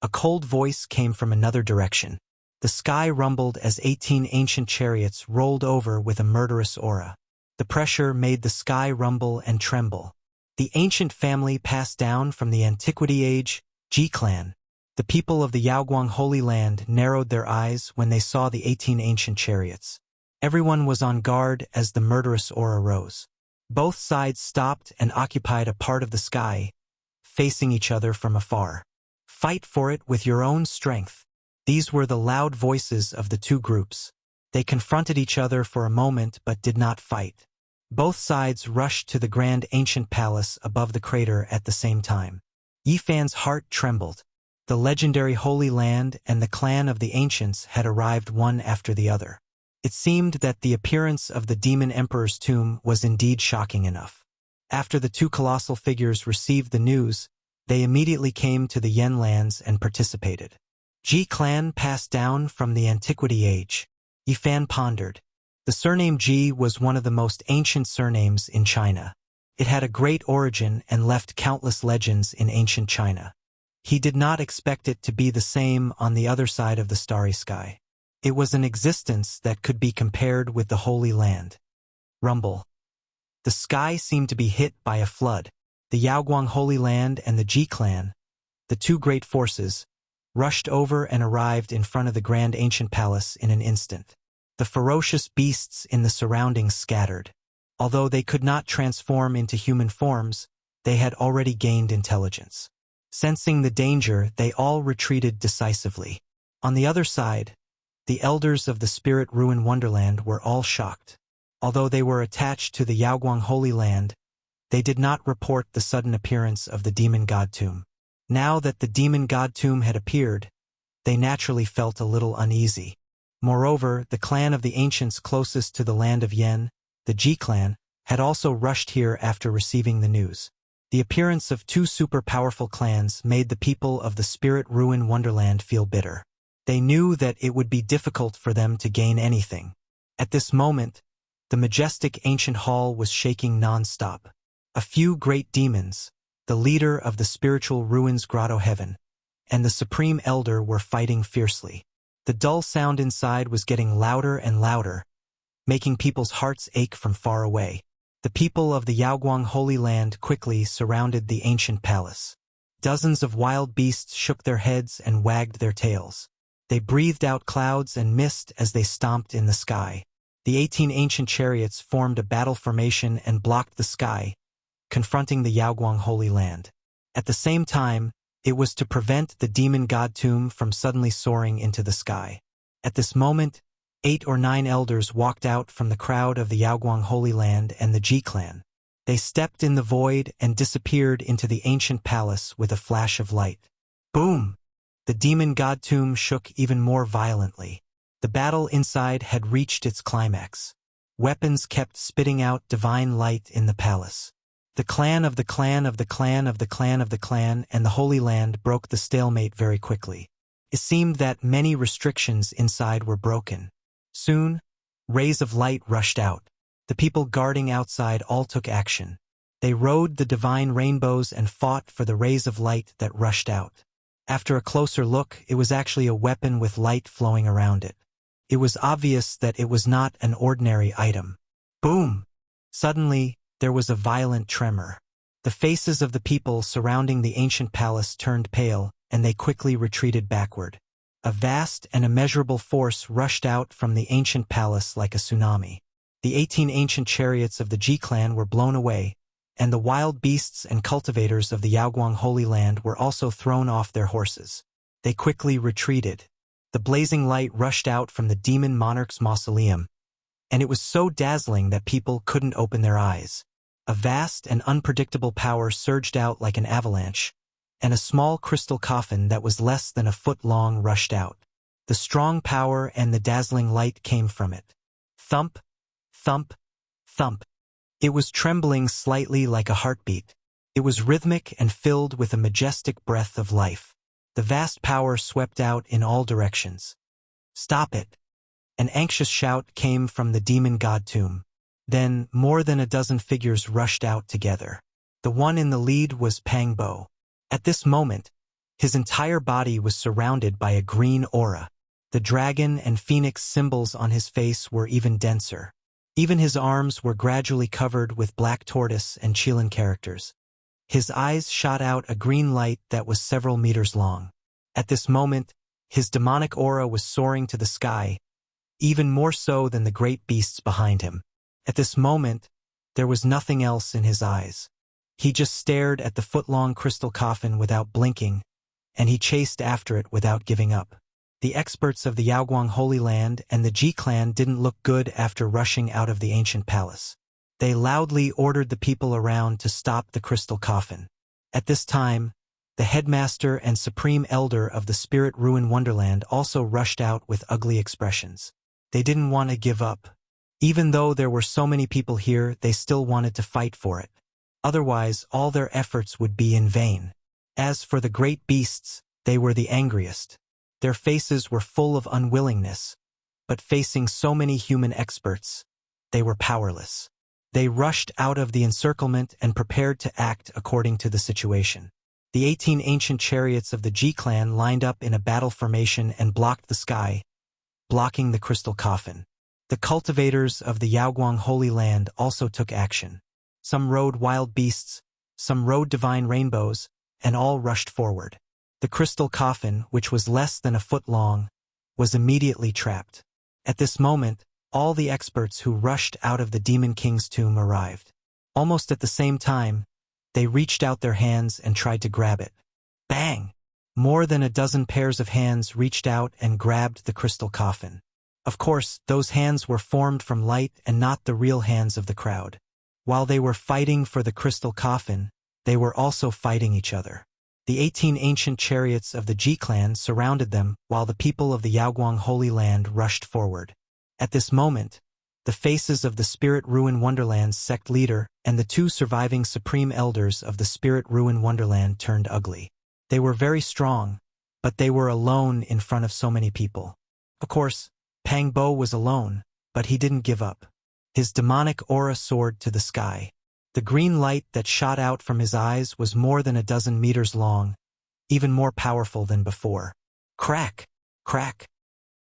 a cold voice came from another direction. The sky rumbled as 18 ancient chariots rolled over with a murderous aura. The pressure made the sky rumble and tremble. The ancient family passed down from the antiquity age, Ji clan. The people of the Yaoguang Holy Land narrowed their eyes when they saw the 18 ancient chariots. Everyone was on guard as the murderous aura rose. Both sides stopped and occupied a part of the sky, facing each other from afar. Fight for it with your own strength. These were the loud voices of the two groups. They confronted each other for a moment but did not fight. Both sides rushed to the grand ancient palace above the crater at the same time. Yifan's heart trembled. The legendary Holy Land and the clan of the ancients had arrived one after the other. It seemed that the appearance of the demon emperor's tomb was indeed shocking enough. After the two colossal figures received the news, they immediately came to the Yen lands and participated. Ji clan passed down from the antiquity age. Yifan pondered. The surname Ji was one of the most ancient surnames in China. It had a great origin and left countless legends in ancient China. He did not expect it to be the same on the other side of the starry sky. It was an existence that could be compared with the Holy Land. Rumble. The sky seemed to be hit by a flood. The Yaoguang Holy Land and the Ji clan, the two great forces, rushed over and arrived in front of the grand ancient palace in an instant. The ferocious beasts in the surroundings scattered. Although they could not transform into human forms, they had already gained intelligence. Sensing the danger, they all retreated decisively. On the other side, the elders of the Spirit Ruin Wonderland were all shocked. Although they were attached to the Yaoguang Holy Land, they did not report the sudden appearance of the demon god tomb. Now that the demon god tomb had appeared, they naturally felt a little uneasy. Moreover, the clan of the ancients closest to the land of Yen, the Ji clan, had also rushed here after receiving the news. The appearance of two super-powerful clans made the people of the Spirit Ruin Wonderland feel bitter. They knew that it would be difficult for them to gain anything. At this moment, the majestic ancient hall was shaking non-stop. A few great demons, the leader of the spiritual ruins Grotto Heaven, and the Supreme Elder were fighting fiercely. The dull sound inside was getting louder and louder, making people's hearts ache from far away. The people of the Yaoguang Holy Land quickly surrounded the ancient palace. Dozens of wild beasts shook their heads and wagged their tails. They breathed out clouds and mist as they stomped in the sky. The 18 ancient chariots formed a battle formation and blocked the sky, confronting the Yaoguang Holy Land. At the same time, it was to prevent the demon god tomb from suddenly soaring into the sky. At this moment, 8 or 9 elders walked out from the crowd of the Yaoguang Holy Land and the Ji clan. They stepped in the void and disappeared into the ancient palace with a flash of light. Boom! The demon god tomb shook even more violently. The battle inside had reached its climax. Weapons kept spitting out divine light in the palace. The clan of the clan of the clan of the clan of the clan and the Holy Land broke the stalemate very quickly. It seemed that many restrictions inside were broken. Soon, rays of light rushed out. The people guarding outside all took action. They rode the divine rainbows and fought for the rays of light that rushed out. After a closer look, it was actually a weapon with light flowing around it. It was obvious that it was not an ordinary item. Boom! Suddenly, there was a violent tremor. The faces of the people surrounding the ancient palace turned pale, and they quickly retreated backward. A vast and immeasurable force rushed out from the ancient palace like a tsunami. The 18 ancient chariots of the Ji clan were blown away, and the wild beasts and cultivators of the Yaoguang Holy Land were also thrown off their horses. They quickly retreated. The blazing light rushed out from the demon monarch's mausoleum, and it was so dazzling that people couldn't open their eyes. A vast and unpredictable power surged out like an avalanche, and a small crystal coffin that was less than a foot long rushed out. The strong power and the dazzling light came from it. Thump, thump, thump. It was trembling slightly like a heartbeat. It was rhythmic and filled with a majestic breath of life. The vast power swept out in all directions. Stop it! An anxious shout came from the demon god tomb. Then, more than a dozen figures rushed out together. The one in the lead was Pang Bo. At this moment, his entire body was surrounded by a green aura. The dragon and phoenix symbols on his face were even denser. Even his arms were gradually covered with black tortoise and Qilin characters. His eyes shot out a green light that was several meters long. At this moment, his demonic aura was soaring to the sky, even more so than the great beasts behind him. At this moment, there was nothing else in his eyes. He just stared at the foot-long crystal coffin without blinking, and he chased after it without giving up. The experts of the Yaoguang Holy Land and the Ji clan didn't look good after rushing out of the ancient palace. They loudly ordered the people around to stop the crystal coffin. At this time, the headmaster and supreme elder of the Spirit Ruin Wonderland also rushed out with ugly expressions. They didn't want to give up. Even though there were so many people here, they still wanted to fight for it. Otherwise, all their efforts would be in vain. As for the great beasts, they were the angriest. Their faces were full of unwillingness, but facing so many human experts, they were powerless. They rushed out of the encirclement and prepared to act according to the situation. The 18 ancient chariots of the Ji clan lined up in a battle formation and blocked the sky, blocking the crystal coffin. The cultivators of the Yaoguang Holy Land also took action. Some rode wild beasts, some rode divine rainbows, and all rushed forward. The crystal coffin, which was less than a foot long, was immediately trapped. At this moment, all the experts who rushed out of the Demon King's tomb arrived. Almost at the same time, they reached out their hands and tried to grab it. Bang! More than a dozen pairs of hands reached out and grabbed the crystal coffin. Of course, those hands were formed from light and not the real hands of the crowd. While they were fighting for the crystal coffin, they were also fighting each other. The 18 ancient chariots of the Ji clan surrounded them while the people of the Yaoguang Holy Land rushed forward. At this moment, the faces of the Spirit Ruin Wonderland's sect leader and the two surviving supreme elders of the Spirit Ruin Wonderland turned ugly. They were very strong, but they were alone in front of so many people. Of course, Pang Bo was alone, but he didn't give up. His demonic aura soared to the sky. The green light that shot out from his eyes was more than a dozen meters long, even more powerful than before. Crack! Crack!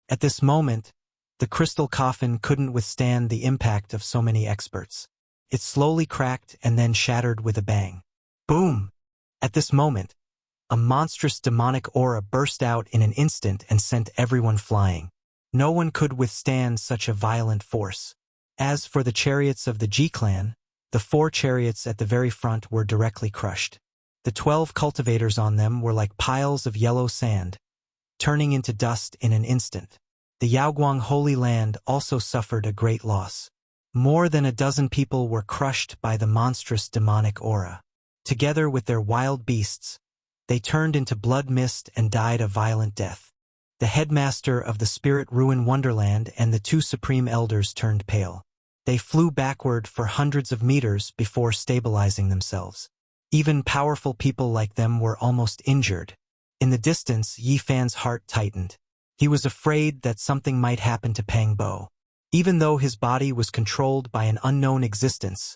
At this moment, the crystal coffin couldn't withstand the impact of so many experts. It slowly cracked and then shattered with a bang. Boom! At this moment, a monstrous demonic aura burst out in an instant and sent everyone flying. No one could withstand such a violent force. As for the chariots of the Ji clan, the 4 chariots at the very front were directly crushed. The 12 cultivators on them were like piles of yellow sand, turning into dust in an instant. The Yaoguang Holy Land also suffered a great loss. More than a dozen people were crushed by the monstrous demonic aura. Together with their wild beasts, they turned into blood mist and died a violent death. The headmaster of the Spirit Ruin Wonderland and the 2 supreme elders turned pale. They flew backward for hundreds of meters before stabilizing themselves. Even powerful people like them were almost injured. In the distance, Yi Fan's heart tightened. He was afraid that something might happen to Pang Bo. Even though his body was controlled by an unknown existence,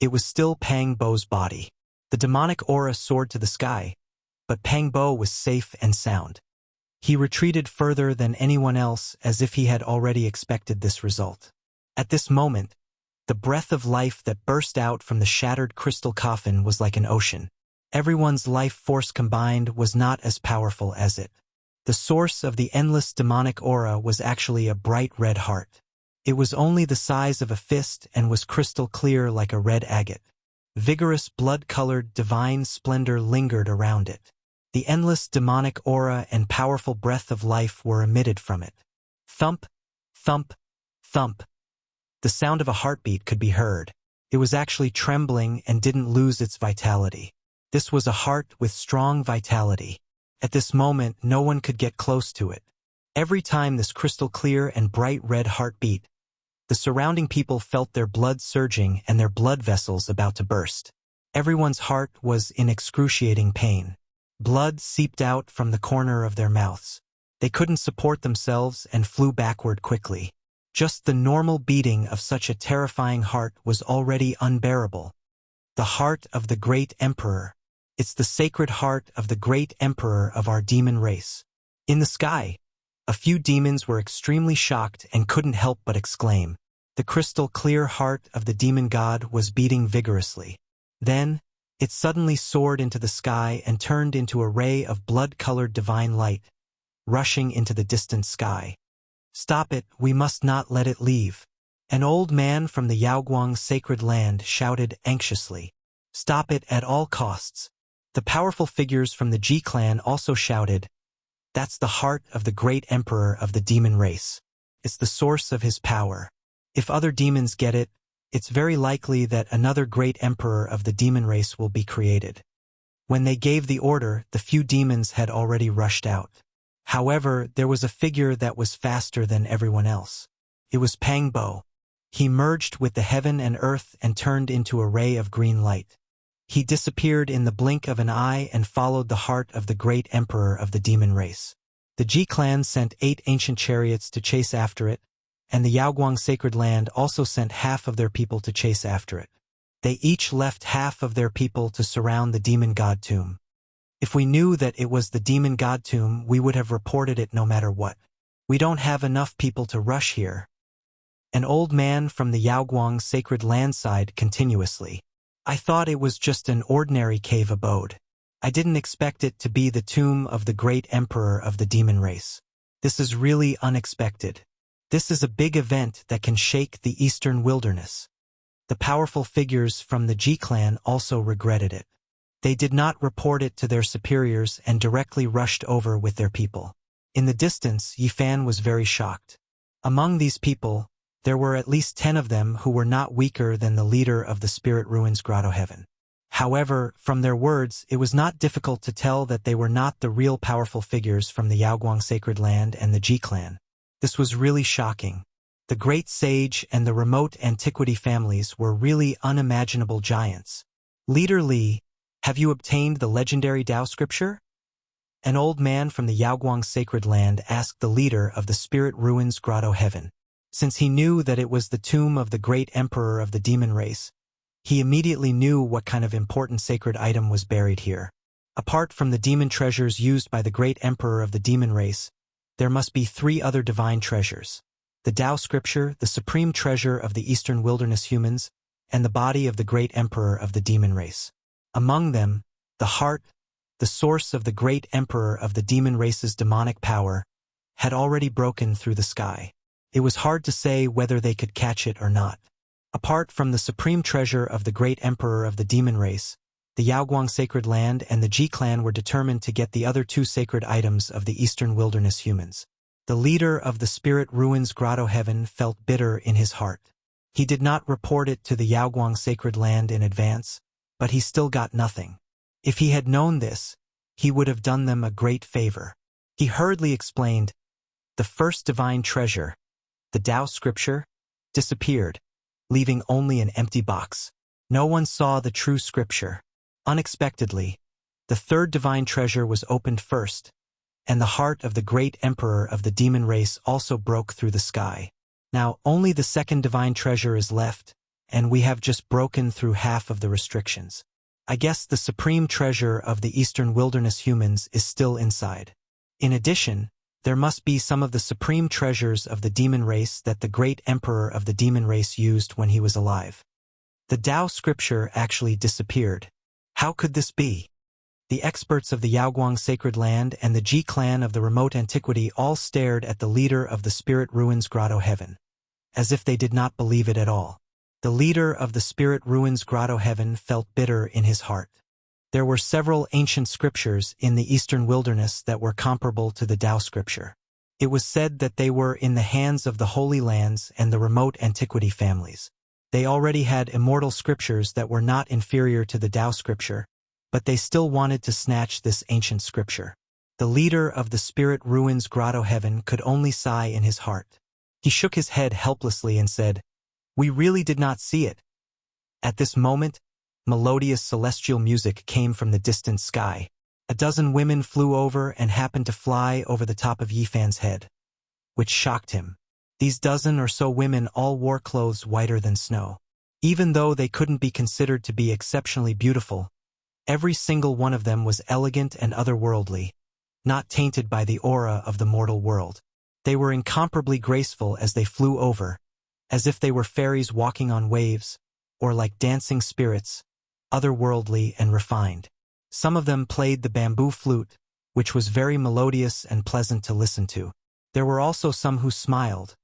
it was still Pang Bo's body. The demonic aura soared to the sky, but Pang Bo was safe and sound. He retreated further than anyone else as if he had already expected this result. At this moment, the breath of life that burst out from the shattered crystal coffin was like an ocean. Everyone's life force combined was not as powerful as it. The source of the endless demonic aura was actually a bright red heart. It was only the size of a fist and was crystal clear like a red agate. Vigorous blood-colored divine splendor lingered around it. The endless demonic aura and powerful breath of life were emitted from it. Thump, thump, thump. The sound of a heartbeat could be heard. It was actually trembling and didn't lose its vitality. This was a heart with strong vitality. At this moment, no one could get close to it. Every time this crystal clear and bright red heart beat, the surrounding people felt their blood surging and their blood vessels about to burst. Everyone's heart was in excruciating pain. Blood seeped out from the corner of their mouths. They couldn't support themselves and flew backward quickly. Just the normal beating of such a terrifying heart was already unbearable. The heart of the great emperor. It's the sacred heart of the great emperor of our demon race. In the sky, a few demons were extremely shocked and couldn't help but exclaim. The crystal clear heart of the demon god was beating vigorously. Then, it suddenly soared into the sky and turned into a ray of blood-colored divine light, rushing into the distant sky. "Stop it, we must not let it leave." An old man from the Yaoguang sacred land shouted anxiously. "Stop it at all costs." The powerful figures from the Ji clan also shouted, "That's the heart of the great emperor of the demon race. It's the source of his power. If other demons get it, it's very likely that another great emperor of the demon race will be created." When they gave the order, the few demons had already rushed out. However, there was a figure that was faster than everyone else. It was Pang Bo. He merged with the heaven and earth and turned into a ray of green light. He disappeared in the blink of an eye and followed the heart of the great emperor of the demon race. The Ji clan sent 8 ancient chariots to chase after it, and the Yaoguang sacred land also sent half of their people to chase after it. They each left half of their people to surround the demon god tomb. If we knew that it was the demon god tomb, we would have reported it no matter what. We don't have enough people to rush here. An old man from the Yaoguang sacred land sighed continuously. "I thought it was just an ordinary cave abode. I didn't expect it to be the tomb of the great emperor of the demon race. This is really unexpected. This is a big event that can shake the eastern wilderness." The powerful figures from the Ji clan also regretted it. They did not report it to their superiors and directly rushed over with their people. In the distance, Yifan was very shocked. Among these people, there were at least 10 of them who were not weaker than the leader of the Spirit Ruins Grotto Heaven. However, from their words, it was not difficult to tell that they were not the real powerful figures from the Yaoguang Sacred Land and the Ji clan. This was really shocking. The great sage and the remote antiquity families were really unimaginable giants. "Leader Li, have you obtained the legendary Tao scripture?" An old man from the Yaoguang Sacred Land asked the leader of the Spirit Ruins Grotto Heaven. Since he knew that it was the tomb of the great emperor of the demon race, he immediately knew what kind of important sacred item was buried here. Apart from the demon treasures used by the great emperor of the demon race, there must be 3 other divine treasures: the Tao scripture, the supreme treasure of the eastern wilderness humans, and the body of the great emperor of the demon race. Among them, the heart, the source of the great emperor of the demon race's demonic power, had already broken through the sky. It was hard to say whether they could catch it or not. Apart from the supreme treasure of the great emperor of the demon race, the Yaoguang Sacred Land and the Ji clan were determined to get the other 2 sacred items of the eastern wilderness humans. The leader of the Spirit Ruins Grotto Heaven felt bitter in his heart. He did not report it to the Yaoguang Sacred Land in advance, but he still got nothing. If he had known this, he would have done them a great favor. He hurriedly explained, "The first divine treasure, the Tao scripture, disappeared, leaving only an empty box. No one saw the true scripture. Unexpectedly, the 3rd divine treasure was opened first, and the heart of the great emperor of the demon race also broke through the sky. Now only the 2nd divine treasure is left, and we have just broken through half of the restrictions. I guess the supreme treasure of the eastern wilderness humans is still inside. In addition, there must be some of the supreme treasures of the demon race that the great emperor of the demon race used when he was alive. The Tao scripture actually disappeared. How could this be? The experts of the Yaoguang Sacred Land and the Ji clan of the remote antiquity all stared at the leader of the Spirit Ruins Grotto Heaven, as if they did not believe it at all. The leader of the Spirit Ruins Grotto Heaven felt bitter in his heart. There were several ancient scriptures in the eastern wilderness that were comparable to the Tao scripture. It was said that they were in the hands of the Holy Lands and the remote antiquity families. They already had immortal scriptures that were not inferior to the Tao scripture, but they still wanted to snatch this ancient scripture. The leader of the Spirit Ruins Grotto Heaven could only sigh in his heart. He shook his head helplessly and said, "We really did not see it." At this moment, melodious celestial music came from the distant sky. A dozen women flew over and happened to fly over the top of Yifan's head, which shocked him. These dozen or so women all wore clothes whiter than snow. Even though they couldn't be considered to be exceptionally beautiful, every single one of them was elegant and otherworldly, not tainted by the aura of the mortal world. They were incomparably graceful as they flew over, as if they were fairies walking on waves, or like dancing spirits, otherworldly and refined. Some of them played the bamboo flute, which was very melodious and pleasant to listen to. There were also some who smiled,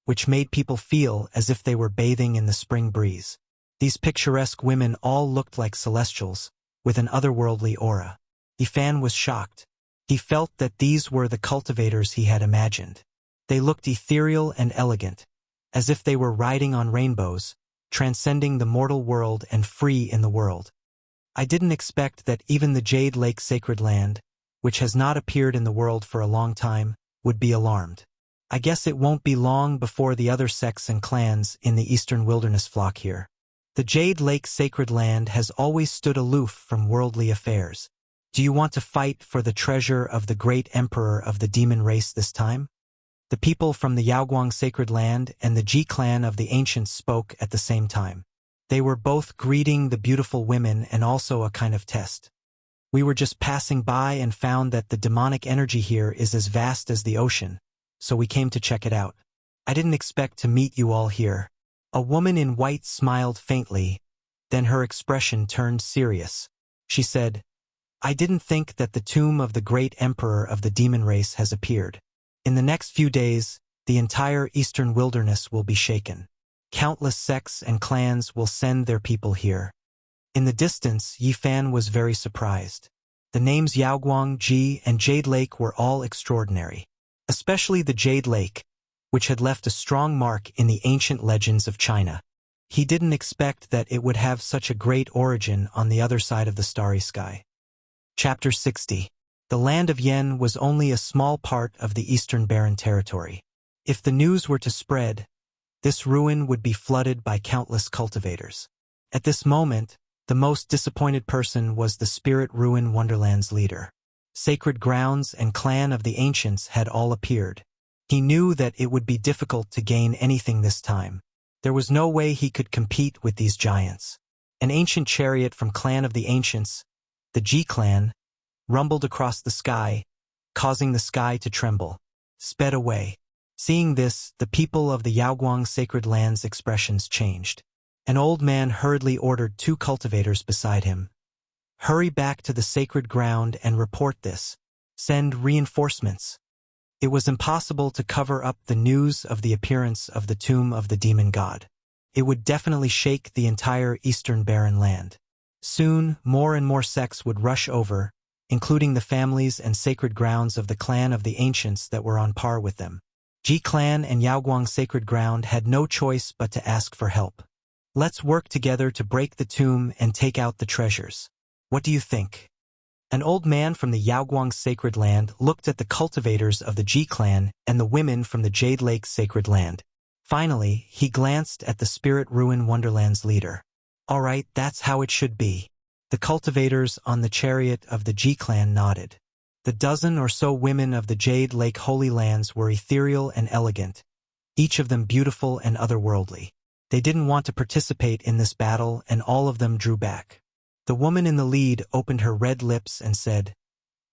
which made people feel as if they were bathing in the spring breeze. These picturesque women all looked like celestials, with an otherworldly aura. Yifan was shocked. He felt that these were the cultivators he had imagined. They looked ethereal and elegant, as if they were riding on rainbows, transcending the mortal world and free in the world. I didn't expect that even the Jade Lake Sacred Land, which has not appeared in the world for a long time, would be alarmed. I guess it won't be long before the other sects and clans in the eastern wilderness flock here. The Jade Lake Sacred Land has always stood aloof from worldly affairs. Do you want to fight for the treasure of the great emperor of the demon race this time? The people from the Yaoguang Sacred Land and the Ji clan of the ancients spoke at the same time. They were both greeting the beautiful women and also a kind of test. We were just passing by and found that the demonic energy here is as vast as the ocean, so we came to check it out. I didn't expect to meet you all here. A woman in white smiled faintly, then her expression turned serious. She said, "I didn't think that the tomb of the great emperor of the demon race has appeared. In the next few days, the entire eastern wilderness will be shaken. Countless sects and clans will send their people here." In the distance, Yifan was very surprised. The names Yaoguang, Ji, and Jade Lake were all extraordinary. Especially the Jade Lake, which had left a strong mark in the ancient legends of China. He didn't expect that it would have such a great origin on the other side of the starry sky. Chapter 60. The land of Yen was only a small part of the eastern barren territory. If the news were to spread, this ruin would be flooded by countless cultivators. At this moment, the most disappointed person was the Spirit Ruin Wonderland's leader. Sacred grounds and clan of the ancients had all appeared. He knew that it would be difficult to gain anything this time. There was no way he could compete with these giants. An ancient chariot from clan of the ancients, the Ji clan, rumbled across the sky, causing the sky to tremble, sped away. Seeing this, the people of the Yaoguang Sacred Land's expressions changed. An old man hurriedly ordered 2 cultivators beside him. "Hurry back to the sacred ground and report this. Send reinforcements." It was impossible to cover up the news of the appearance of the tomb of the demon god. It would definitely shake the entire eastern barren land. Soon, more and more sects would rush over, including the families and sacred grounds of the clan of the ancients that were on par with them. Ji clan and Yaoguang Sacred Ground had no choice but to ask for help. "Let's work together to break the tomb and take out the treasures. What do you think?" An old man from the Yaoguang Sacred Land looked at the cultivators of the Ji clan and the women from the Jade Lake Sacred Land. Finally, he glanced at the Spirit Ruin Wonderland's leader. "All right, that's how it should be." The cultivators on the chariot of the Ji clan nodded. The dozen or so women of the Jade Lake Holy Lands were ethereal and elegant, each of them beautiful and otherworldly. They didn't want to participate in this battle, and all of them drew back. The woman in the lead opened her red lips and said,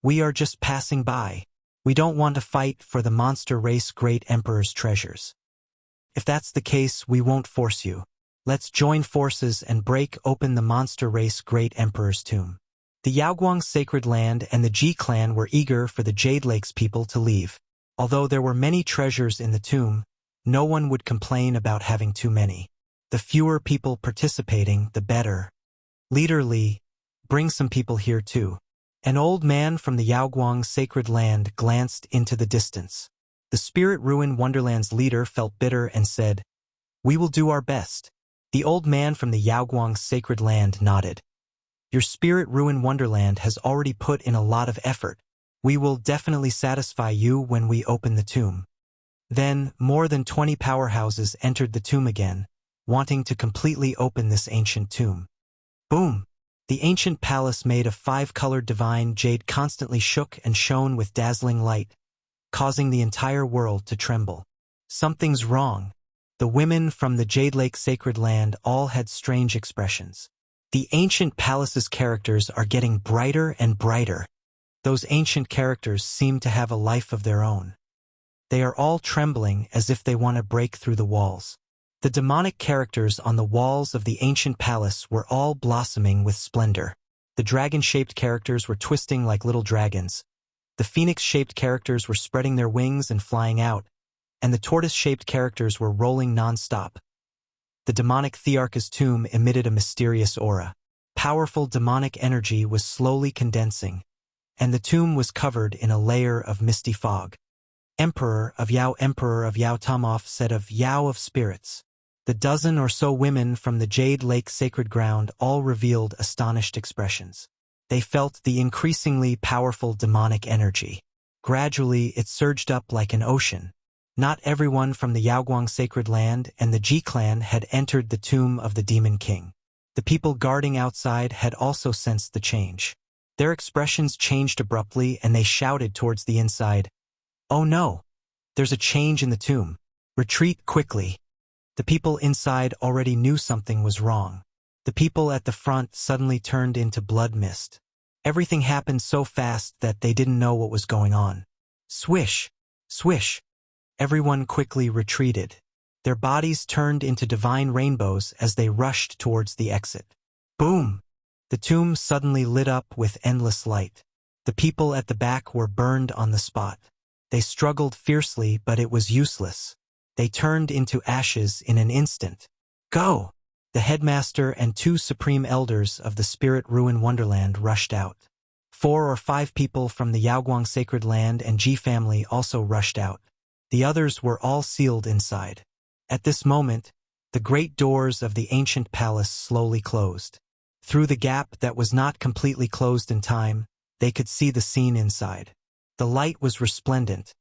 "We are just passing by. We don't want to fight for the monster race great emperor's treasures. If that's the case, we won't force you. Let's join forces and break open the monster race great emperor's tomb." The Yaoguang sacred land and the Ji clan were eager for the Jade Lake's people to leave. Although there were many treasures in the tomb, no one would complain about having too many. The fewer people participating, the better. Leader Li, bring some people here too. An old man from the Yaoguang sacred land glanced into the distance. The Spirit Ruin Wonderland's leader felt bitter and said, "We will do our best." The old man from the Yaoguang sacred land nodded. "Your Spirit Ruin Wonderland has already put in a lot of effort. We will definitely satisfy you when we open the tomb." Then, more than 20 powerhouses entered the tomb again, wanting to completely open this ancient tomb. Boom! The ancient palace made of 5-colored divine jade constantly shook and shone with dazzling light, causing the entire world to tremble. Something's wrong. The women from the Jade Lake sacred land all had strange expressions. The ancient palace's characters are getting brighter and brighter. Those ancient characters seem to have a life of their own. They are all trembling as if they want to break through the walls. The demonic characters on the walls of the ancient palace were all blossoming with splendor. The dragon-shaped characters were twisting like little dragons. The phoenix-shaped characters were spreading their wings and flying out, and the tortoise-shaped characters were rolling non-stop. The demonic Thearch's tomb emitted a mysterious aura. Powerful demonic energy was slowly condensing, and the tomb was covered in a layer of misty fog. Emperor of Yao Tamoff said of Yao of Spirits. The dozen or so women from the Jade Lake sacred ground all revealed astonished expressions. They felt the increasingly powerful demonic energy. Gradually, it surged up like an ocean. Not everyone from the Yaoguang sacred land and the Ji clan had entered the tomb of the Demon King. The people guarding outside had also sensed the change. Their expressions changed abruptly and they shouted towards the inside, "Oh no! There's a change in the tomb. Retreat quickly." The people inside already knew something was wrong. The people at the front suddenly turned into blood mist. Everything happened so fast that they didn't know what was going on. Swish! Swish! Everyone quickly retreated. Their bodies turned into divine rainbows as they rushed towards the exit. Boom! The tomb suddenly lit up with endless light. The people at the back were burned on the spot. They struggled fiercely, but it was useless. They turned into ashes in an instant. Go! The headmaster and 2 supreme elders of the Spirit Ruin Wonderland rushed out. 4 or 5 people from the Yaoguang sacred land and Ji family also rushed out. The others were all sealed inside. At this moment, the great doors of the ancient palace slowly closed. Through the gap that was not completely closed in time, they could see the scene inside. The light was resplendent,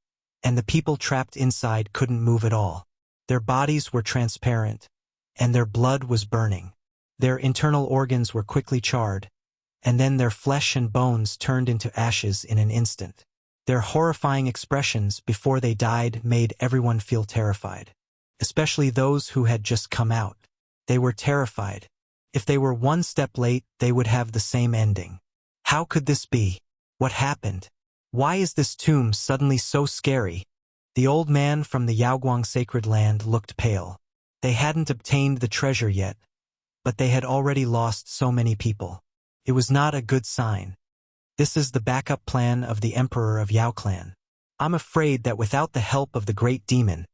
and the people trapped inside couldn't move at all. Their bodies were transparent, and their blood was burning. Their internal organs were quickly charred, and then their flesh and bones turned into ashes in an instant. Their horrifying expressions before they died made everyone feel terrified, especially those who had just come out. They were terrified. If they were 1 step late, they would have the same ending. How could this be? What happened? Why is this tomb suddenly so scary? The old man from the Yaoguang sacred land looked pale. They hadn't obtained the treasure yet, but they had already lost so many people. It was not a good sign. This is the backup plan of the Emperor of Yao clan. I'm afraid that without the help of the great demon,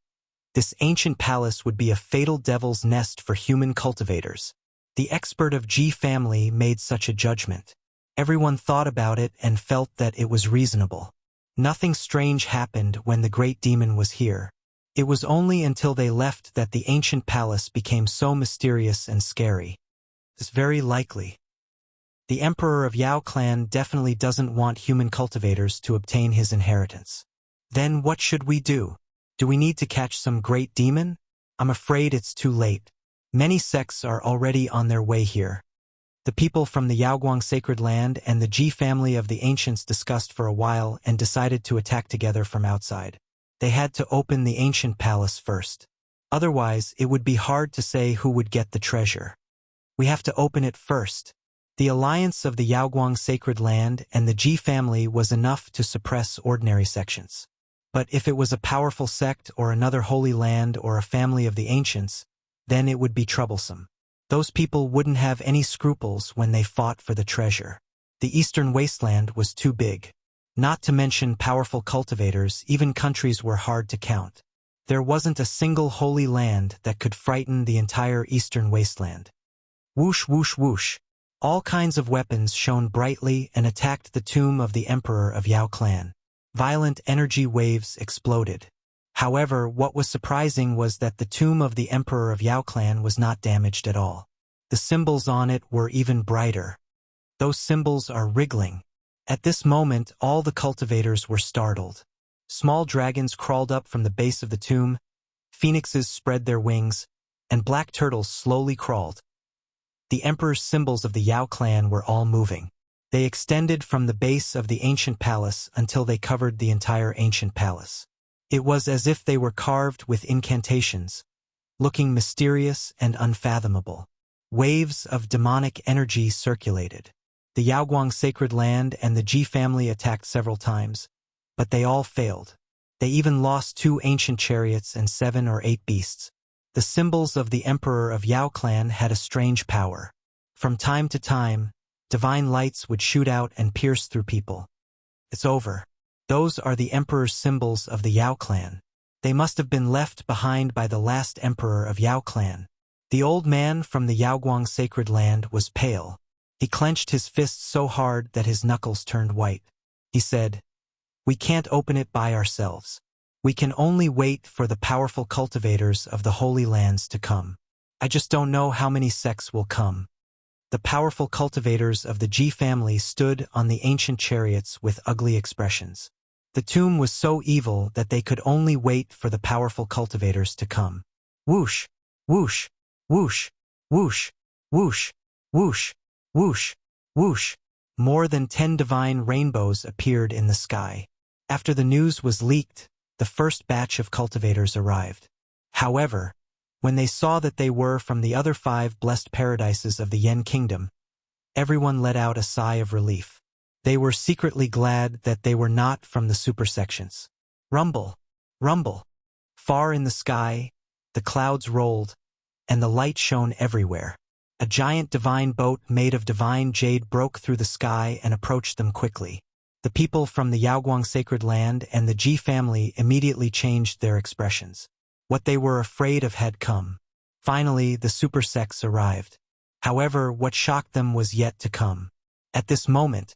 this ancient palace would be a fatal devil's nest for human cultivators. The expert of Ji family made such a judgment. Everyone thought about it and felt that it was reasonable. Nothing strange happened when the great demon was here. It was only until they left that the ancient palace became so mysterious and scary. It's very likely. The Emperor of Yao clan definitely doesn't want human cultivators to obtain his inheritance. Then what should we do? Do we need to catch some great demon? I'm afraid it's too late. Many sects are already on their way here. The people from the Yaoguang sacred land and the Ji family of the ancients discussed for a while and decided to attack together from outside. They had to open the ancient palace first. Otherwise, it would be hard to say who would get the treasure. We have to open it first. The alliance of the Yaoguang sacred land and the Ji family was enough to suppress ordinary sections. But if it was a powerful sect or another holy land or a family of the ancients, then it would be troublesome. Those people wouldn't have any scruples when they fought for the treasure. The eastern wasteland was too big. Not to mention powerful cultivators, even countries were hard to count. There wasn't a single holy land that could frighten the entire eastern wasteland. Whoosh, whoosh, whoosh. All kinds of weapons shone brightly and attacked the tomb of the emperor of Yao clan. Violent energy waves exploded. However, what was surprising was that the tomb of the emperor of Yao clan was not damaged at all. The symbols on it were even brighter. Those symbols are wriggling. At this moment, all the cultivators were startled. Small dragons crawled up from the base of the tomb, phoenixes spread their wings, and black turtles slowly crawled. The emperor's symbols of the Yao clan were all moving. They extended from the base of the ancient palace until they covered the entire ancient palace. It was as if they were carved with incantations, looking mysterious and unfathomable. Waves of demonic energy circulated. The Yaoguang sacred land and the Ji family attacked several times, but they all failed. They even lost 2 ancient chariots and 7 or 8 beasts. The symbols of the emperor of Yao clan had a strange power. From time to time, divine lights would shoot out and pierce through people. It's over. Those are the emperor's symbols of the Yao clan. They must have been left behind by the last emperor of Yao clan. The old man from the Yaoguang sacred land was pale. He clenched his fists so hard that his knuckles turned white. He said, "We can't open it by ourselves. We can only wait for the powerful cultivators of the Holy Lands to come. I just don't know how many sects will come." The powerful cultivators of the Ji family stood on the ancient chariots with ugly expressions. The tomb was so evil that they could only wait for the powerful cultivators to come. Whoosh, whoosh, whoosh, whoosh, whoosh, whoosh, whoosh, whoosh. More than 10 divine rainbows appeared in the sky. After the news was leaked, the first batch of cultivators arrived. However, when they saw that they were from the other 5 blessed paradises of the Yen kingdom, everyone let out a sigh of relief. They were secretly glad that they were not from the supersections. Rumble, rumble. Far in the sky, the clouds rolled, and the light shone everywhere. A giant divine boat made of divine jade broke through the sky and approached them quickly. The people from the Yaoguang sacred land and the Ji family immediately changed their expressions. What they were afraid of had come. Finally, the super sects arrived. However, what shocked them was yet to come. At this moment,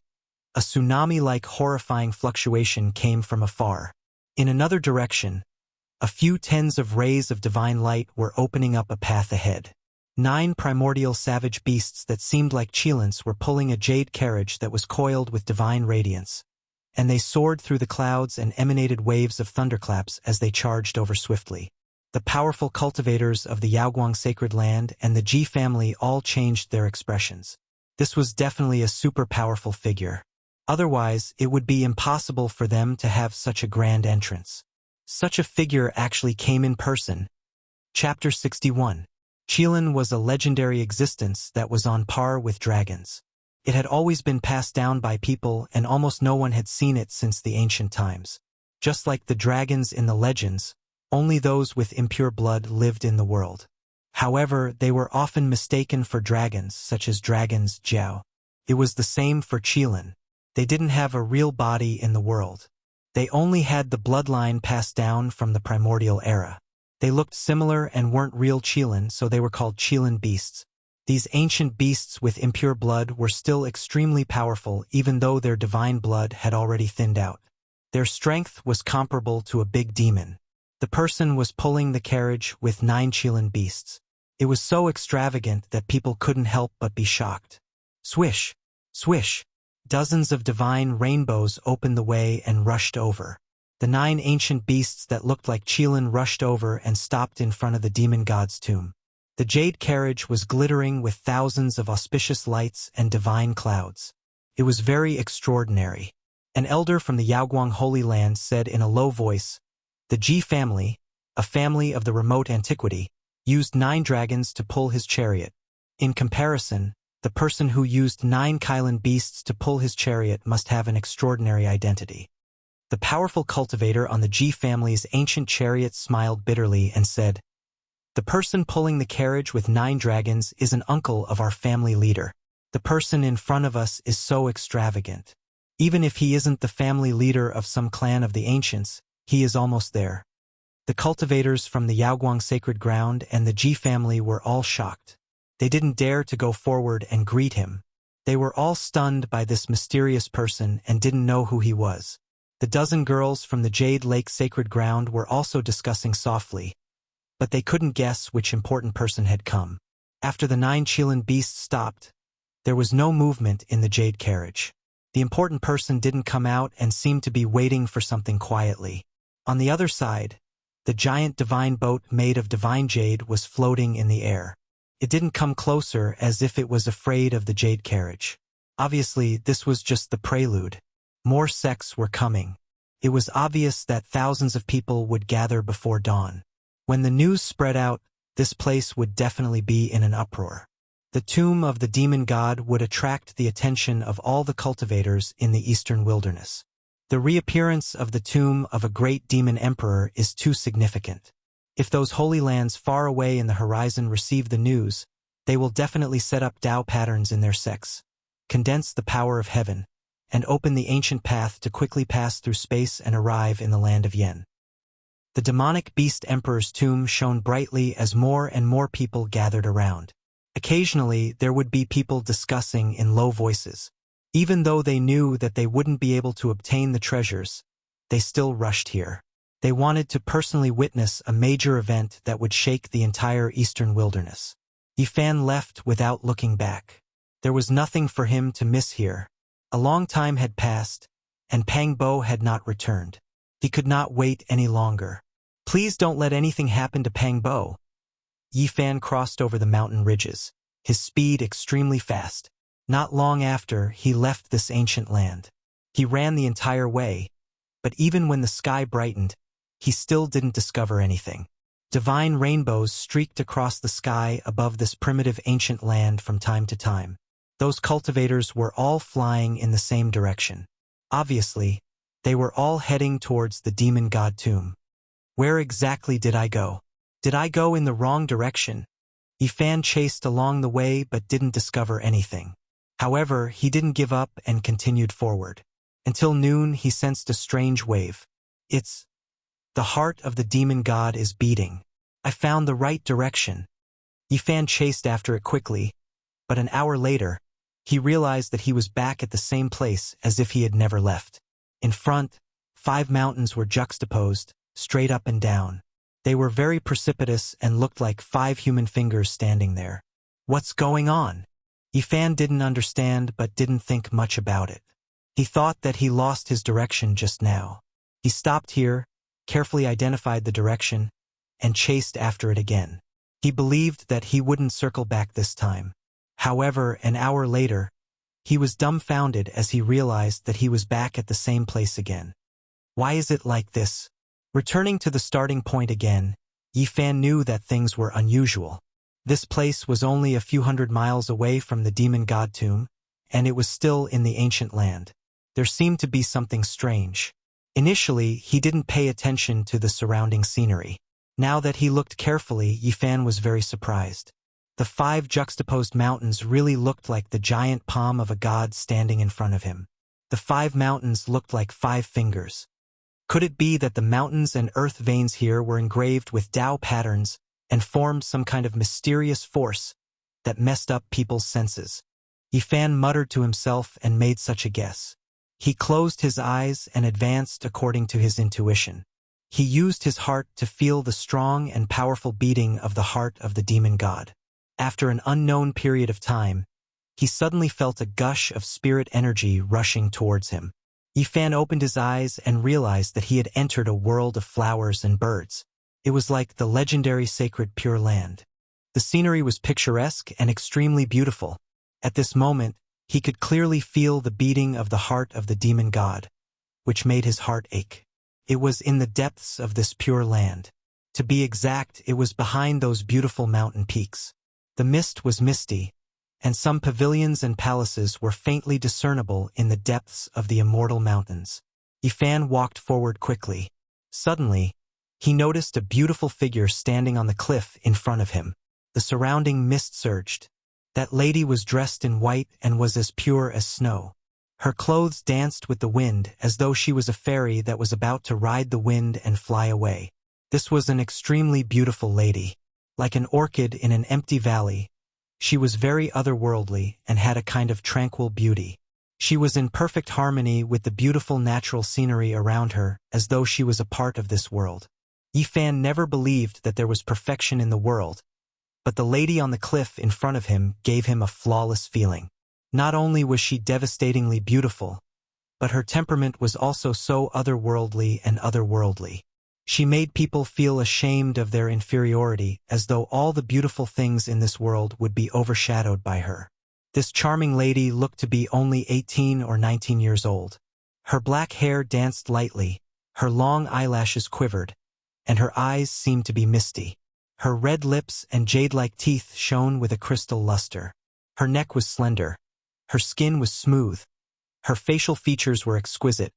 a tsunami-like horrifying fluctuation came from afar. In another direction, a few tens of rays of divine light were opening up a path ahead. 9 primordial savage beasts that seemed like Chilans were pulling a jade carriage that was coiled with divine radiance, and they soared through the clouds and emanated waves of thunderclaps as they charged over swiftly. The powerful cultivators of the Yaoguang sacred land and the Ji family all changed their expressions. This was definitely a super powerful figure. Otherwise, it would be impossible for them to have such a grand entrance. Such a figure actually came in person. Chapter 61. Chilan was a legendary existence that was on par with dragons. It had always been passed down by people and almost no one had seen it since the ancient times. Just like the dragons in the legends, only those with impure blood lived in the world. However, they were often mistaken for dragons, such as dragons Jiao. It was the same for Chilan. They didn't have a real body in the world. They only had the bloodline passed down from the primordial era. They looked similar and weren't real Chilan, so they were called Chilan beasts. These ancient beasts with impure blood were still extremely powerful even though their divine blood had already thinned out. Their strength was comparable to a big demon. The person was pulling the carriage with 9 Chilan beasts. It was so extravagant that people couldn't help but be shocked. Swish, swish. Dozens of divine rainbows opened the way and rushed over. The 9 ancient beasts that looked like Chilan rushed over and stopped in front of the demon god's tomb. The jade carriage was glittering with thousands of auspicious lights and divine clouds. It was very extraordinary. An elder from the Yaoguang Holy Land said in a low voice, "The Ji family, a family of the remote antiquity, used 9 dragons to pull his chariot. In comparison, the person who used 9 Kylan beasts to pull his chariot must have an extraordinary identity." The powerful cultivator on the Ji family's ancient chariot smiled bitterly and said, "The person pulling the carriage with 9 dragons is an uncle of our family leader. The The person in front of us is so extravagant. Even if he isn't the family leader of some clan of the ancients, he is almost there. The cultivators from the Yaoguang sacred ground and the Ji family were all shocked. They didn't dare to go forward and greet him. They were all stunned by this mysterious person and didn't know who he was. The dozen girls from the Jade Lake sacred ground were also discussing softly, but they couldn't guess which important person had come. After the 9 Qilin beasts stopped, there was no movement in the jade carriage. The important person didn't come out and seemed to be waiting for something quietly. On the other side, the giant divine boat made of divine jade was floating in the air. It didn't come closer as if it was afraid of the jade carriage. Obviously, this was just the prelude. More sects were coming. It was obvious that thousands of people would gather before dawn. When the news spread out, this place would definitely be in an uproar. The tomb of the demon god would attract the attention of all the cultivators in the eastern wilderness. The reappearance of the tomb of a great demon emperor is too significant. If those holy lands far away in the horizon receive the news, they will definitely set up Tao patterns in their sects, condense the power of heaven, and open the ancient path to quickly pass through space and arrive in the land of Yen. The demonic beast emperor's tomb shone brightly as more and more people gathered around. Occasionally, there would be people discussing in low voices. Even though they knew that they wouldn't be able to obtain the treasures, they still rushed here. They wanted to personally witness a major event that would shake the entire eastern wilderness. Yifan left without looking back. There was nothing for him to miss here. A long time had passed, and Pang Bo had not returned. He could not wait any longer. Please don't let anything happen to Pang Bo. Yifan crossed over the mountain ridges, his speed extremely fast. Not long after, he left this ancient land. He ran the entire way, but even when the sky brightened, he still didn't discover anything. Divine rainbows streaked across the sky above this primitive ancient land from time to time. Those cultivators were all flying in the same direction. Obviously, they were all heading towards the demon god tomb. Where exactly did I go? Did I go in the wrong direction? Yifan chased along the way but didn't discover anything. However, he didn't give up and continued forward. Until noon, he sensed a strange wave. It's the heart of the demon god is beating. I found the right direction. Yifan chased after it quickly, but an hour later, he realized that he was back at the same place as if he had never left. In front, 5 mountains were juxtaposed, straight up and down. They were very precipitous and looked like 5 human fingers standing there. What's going on? Yifan didn't understand but didn't think much about it. He thought that he lost his direction just now. He stopped here, carefully identified the direction, and chased after it again. He believed that he wouldn't circle back this time. However, an hour later, he was dumbfounded as he realized that he was back at the same place again. Why is it like this? Returning to the starting point again, Yifan knew that things were unusual. This place was only a few hundred miles away from the demon god tomb, and it was still in the ancient land. There seemed to be something strange. Initially, he didn't pay attention to the surrounding scenery. Now that he looked carefully, Yifan was very surprised. The 5 juxtaposed mountains really looked like the giant palm of a god standing in front of him. The 5 mountains looked like 5 fingers. Could it be that the mountains and earth veins here were engraved with Tao patterns and formed some kind of mysterious force that messed up people's senses? Yifan muttered to himself and made such a guess. He closed his eyes and advanced according to his intuition. He used his heart to feel the strong and powerful beating of the heart of the demon god. After an unknown period of time, he suddenly felt a gush of spirit energy rushing towards him. Yifan opened his eyes and realized that he had entered a world of flowers and birds. It was like the legendary sacred Pure Land. The scenery was picturesque and extremely beautiful. At this moment, he could clearly feel the beating of the heart of the demon god, which made his heart ache. It was in the depths of this pure land. To be exact, it was behind those beautiful mountain peaks. The mist was misty, and some pavilions and palaces were faintly discernible in the depths of the immortal mountains. Yifan walked forward quickly. Suddenly, he noticed a beautiful figure standing on the cliff in front of him. The surrounding mist surged. That lady was dressed in white and was as pure as snow. Her clothes danced with the wind as though she was a fairy that was about to ride the wind and fly away. This was an extremely beautiful lady. Like an orchid in an empty valley, she was very otherworldly and had a kind of tranquil beauty. She was in perfect harmony with the beautiful natural scenery around her, as though she was a part of this world. Yi Fan never believed that there was perfection in the world, but the lady on the cliff in front of him gave him a flawless feeling. Not only was she devastatingly beautiful, but her temperament was also so otherworldly and otherworldly. She made people feel ashamed of their inferiority, as though all the beautiful things in this world would be overshadowed by her. This charming lady looked to be only 18 or 19 years old. Her black hair danced lightly, her long eyelashes quivered, and her eyes seemed to be misty. Her red lips and jade-like teeth shone with a crystal luster. Her neck was slender. Her skin was smooth. Her facial features were exquisite,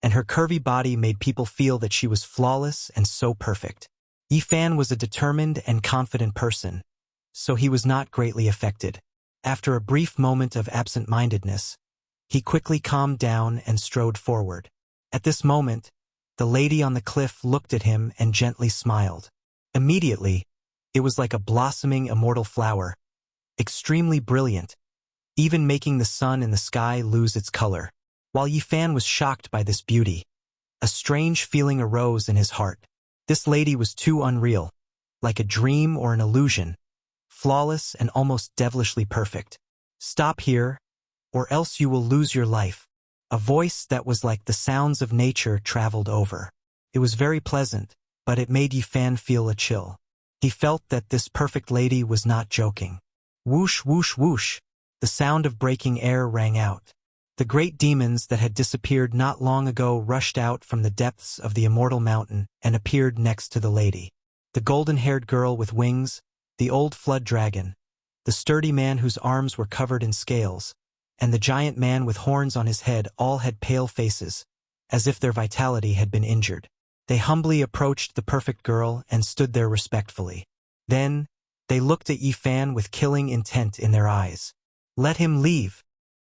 and her curvy body made people feel that she was flawless and so perfect. Yi Fan was a determined and confident person, so he was not greatly affected. After a brief moment of absent-mindedness, he quickly calmed down and strode forward. At this moment, the lady on the cliff looked at him and gently smiled. Immediately, it was like a blossoming immortal flower, extremely brilliant, even making the sun in the sky lose its color. While Yi Fan was shocked by this beauty, a strange feeling arose in his heart. This lady was too unreal, like a dream or an illusion, flawless and almost devilishly perfect. "Stop here, or else you will lose your life." A voice that was like the sounds of nature traveled over. It was very pleasant, but it made Yi Fan feel a chill. He felt that this perfect lady was not joking. Whoosh, whoosh, whoosh, the sound of breaking air rang out. The great demons that had disappeared not long ago rushed out from the depths of the immortal mountain and appeared next to the lady. The golden-haired girl with wings, the old flood dragon, the sturdy man whose arms were covered in scales, and the giant man with horns on his head all had pale faces, as if their vitality had been injured. They humbly approached the perfect girl and stood there respectfully. Then, they looked at Yi Fan with killing intent in their eyes. "Let him leave."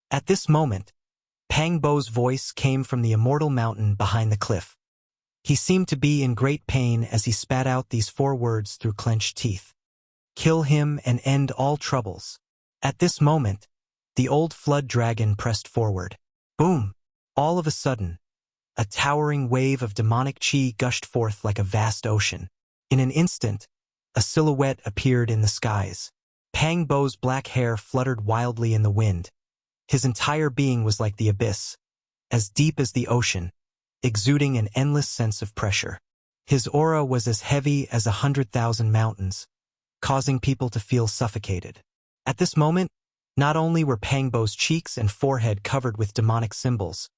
At this moment, Pang Bo's voice came from the immortal mountain behind the cliff. He seemed to be in great pain as he spat out these 4 words through clenched teeth. "Kill him and end all troubles." At this moment, the old flood dragon pressed forward. Boom! All of a sudden, a towering wave of demonic chi gushed forth like a vast ocean. In an instant, a silhouette appeared in the skies. Pang Bo's black hair fluttered wildly in the wind. His entire being was like the abyss, as deep as the ocean, exuding an endless sense of pressure. His aura was as heavy as 100,000 mountains, causing people to feel suffocated. At this moment, not only were Pang Bo's cheeks and forehead covered with demonic symbols,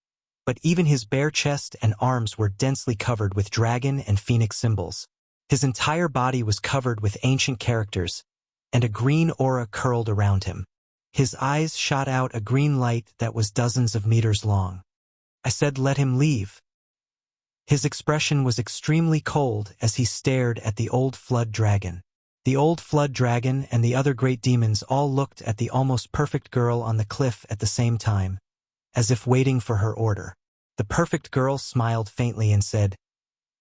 but even his bare chest and arms were densely covered with dragon and phoenix symbols. His entire body was covered with ancient characters, and a green aura curled around him. His eyes shot out a green light that was dozens of meters long. I said, "Let him leave." His expression was extremely cold as he stared at the old flood dragon. The old flood dragon and the other great demons all looked at the almost perfect girl on the cliff at the same time, as if waiting for her order. The perfect girl smiled faintly and said,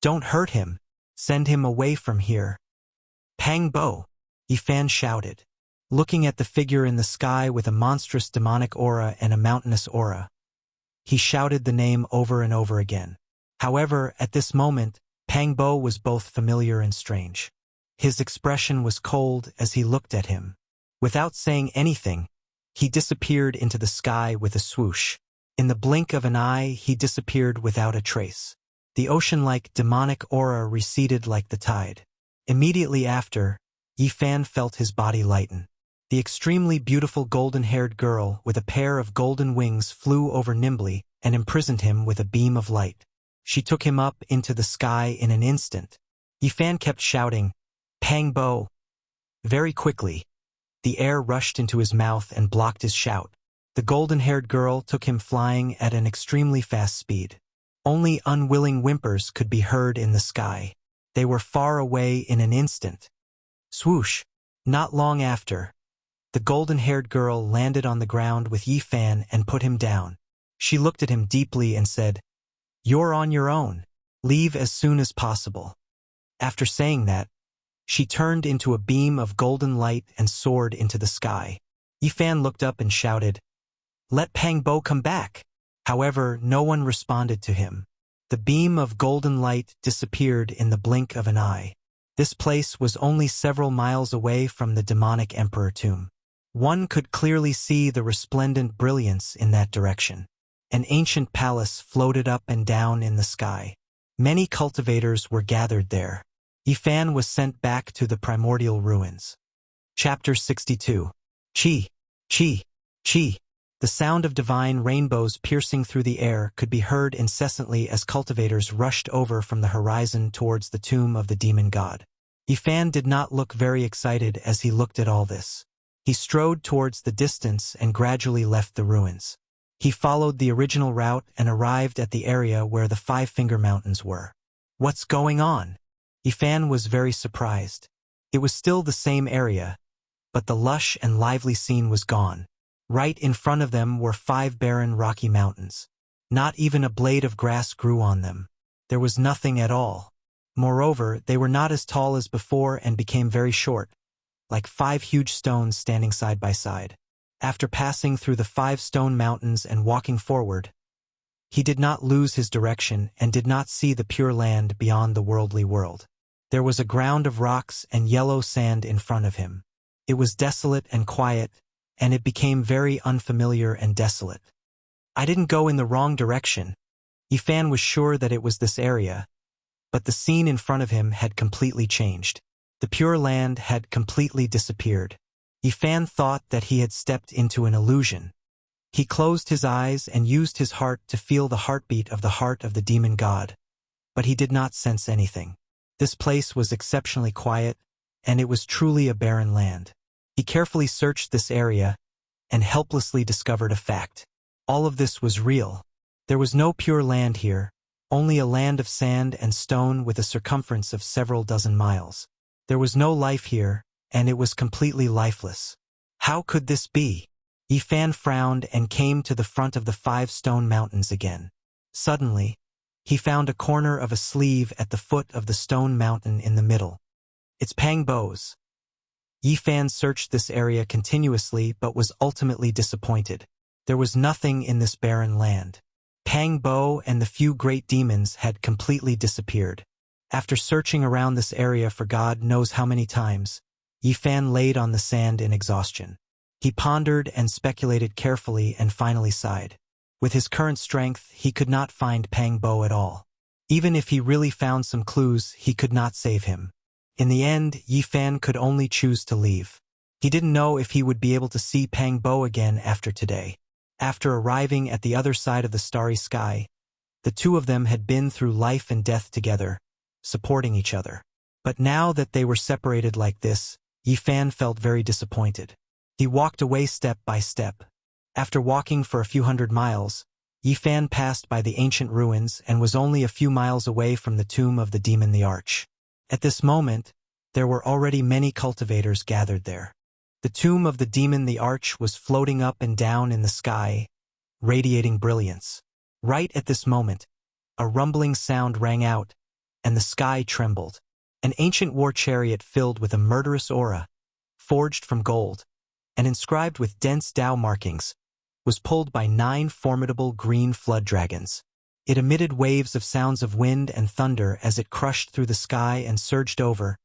"Don't hurt him. Send him away from here." "Pang Bo!" Yi Fan shouted, looking at the figure in the sky with a monstrous demonic aura and a mountainous aura. He shouted the name over and over again. However, at this moment, Pang Bo was both familiar and strange. His expression was cold as he looked at him. Without saying anything, he disappeared into the sky with a swoosh. In the blink of an eye, he disappeared without a trace. The ocean-like demonic aura receded like the tide. Immediately after, Yi Fan felt his body lighten. The extremely beautiful golden-haired girl with a pair of golden wings flew over nimbly and imprisoned him with a beam of light. She took him up into the sky in an instant. Yi Fan kept shouting, "Pang Bo!" Very quickly, the air rushed into his mouth and blocked his shout. The golden-haired girl took him flying at an extremely fast speed. Only unwilling whimpers could be heard in the sky. They were far away in an instant. Swoosh! Not long after, The golden-haired girl landed on the ground with Yi Fan and put him down. She looked at him deeply and said, "You're on your own. Leave as soon as possible." After saying that, she turned into a beam of golden light and soared into the sky. Yi Fan looked up and shouted, "Let Pang Bo come back." However, no one responded to him. The beam of golden light disappeared in the blink of an eye. This place was only several miles away from the demonic emperor tomb. One could clearly see the resplendent brilliance in that direction. An ancient palace floated up and down in the sky. Many cultivators were gathered there. Yi Fan was sent back to the primordial ruins. Chapter 62. Chi, Chi, Chi. The sound of divine rainbows piercing through the air could be heard incessantly as cultivators rushed over from the horizon towards the tomb of the demon god. Yi Fan did not look very excited as he looked at all this. He strode towards the distance and gradually left the ruins. He followed the original route and arrived at the area where the Five-Finger Mountains were. What's going on? Yi Fan was very surprised. It was still the same area, but the lush and lively scene was gone. Right in front of them were 5 barren rocky mountains. Not even a blade of grass grew on them. There was nothing at all. Moreover, they were not as tall as before and became very short, like 5 huge stones standing side by side. After passing through the 5 stone mountains and walking forward, he did not lose his direction and did not see the pure land beyond the worldly world. There was a ground of rocks and yellow sand in front of him. It was desolate and quiet, and it became very unfamiliar and desolate. I didn't go in the wrong direction. Yi Fan was sure that it was this area, but the scene in front of him had completely changed. The pure land had completely disappeared. Yi Fan thought that he had stepped into an illusion. He closed his eyes and used his heart to feel the heartbeat of the heart of the demon god, but he did not sense anything. This place was exceptionally quiet, and it was truly a barren land. He carefully searched this area and helplessly discovered a fact. All of this was real. There was no pure land here, only a land of sand and stone with a circumference of several dozen miles. There was no life here, and it was completely lifeless. How could this be? Yi Fan frowned and came to the front of the 5 stone mountains again. Suddenly, he found a corner of a sleeve at the foot of the stone mountain in the middle. It's Pang Bo's. Yi Fan searched this area continuously but was ultimately disappointed. There was nothing in this barren land. Pang Bo and the few great demons had completely disappeared. After searching around this area for God knows how many times, Yi Fan laid on the sand in exhaustion. He pondered and speculated carefully and finally sighed. With his current strength, he could not find Pang Bo at all. Even if he really found some clues, he could not save him. In the end, Yi Fan could only choose to leave. He didn't know if he would be able to see Pang Bo again after today. After arriving at the other side of the starry sky, the two of them had been through life and death together, supporting each other. But now that they were separated like this, Yi Fan felt very disappointed. He walked away step by step. After walking for a few hundred miles, Yi Fan passed by the ancient ruins and was only a few miles away from the tomb of the demon the Arch. At this moment, there were already many cultivators gathered there. The tomb of the demon the Arch was floating up and down in the sky, radiating brilliance. Right at this moment, a rumbling sound rang out, and the sky trembled. An ancient war chariot filled with a murderous aura, forged from gold, and inscribed with dense Tao markings, was pulled by 9 formidable green flood dragons. It emitted waves of sounds of wind and thunder as it crushed through the sky and surged over,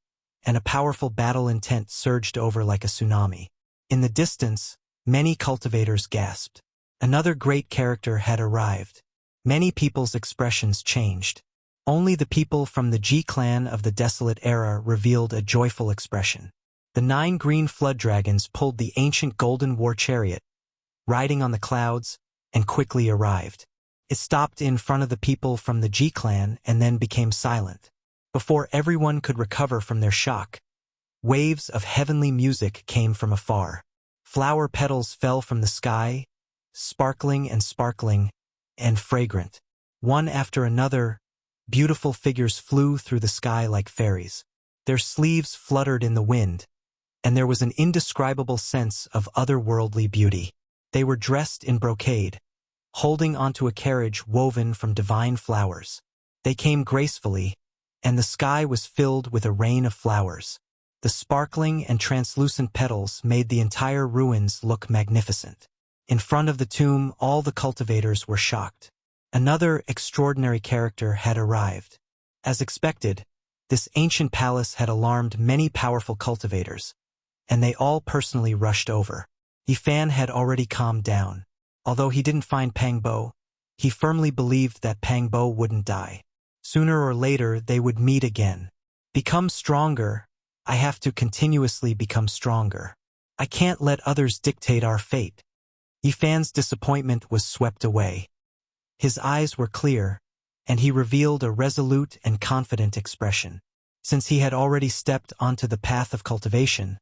and a powerful battle intent surged over like a tsunami. In the distance, many cultivators gasped. Another great character had arrived. Many people's expressions changed. Only the people from the Ji clan of the Desolate Era revealed a joyful expression. The 9 green flood dragons pulled the ancient golden war chariot, riding on the clouds, and quickly arrived. It stopped in front of the people from the Ji clan and then became silent. Before everyone could recover from their shock, waves of heavenly music came from afar. Flower petals fell from the sky, sparkling and fragrant. One after another, beautiful figures flew through the sky like fairies. Their sleeves fluttered in the wind, and there was an indescribable sense of otherworldly beauty. They were dressed in brocade, holding onto a carriage woven from divine flowers. They came gracefully, and the sky was filled with a rain of flowers. The sparkling and translucent petals made the entire ruins look magnificent. In front of the tomb, all the cultivators were shocked. Another extraordinary character had arrived. As expected, this ancient palace had alarmed many powerful cultivators, and they all personally rushed over. Yifan had already calmed down. Although he didn't find Pang Bo, he firmly believed that Pang Bo wouldn't die. Sooner or later, they would meet again. Become stronger. I have to continuously become stronger. I can't let others dictate our fate. Yifan's disappointment was swept away. His eyes were clear, and he revealed a resolute and confident expression. Since he had already stepped onto the path of cultivation,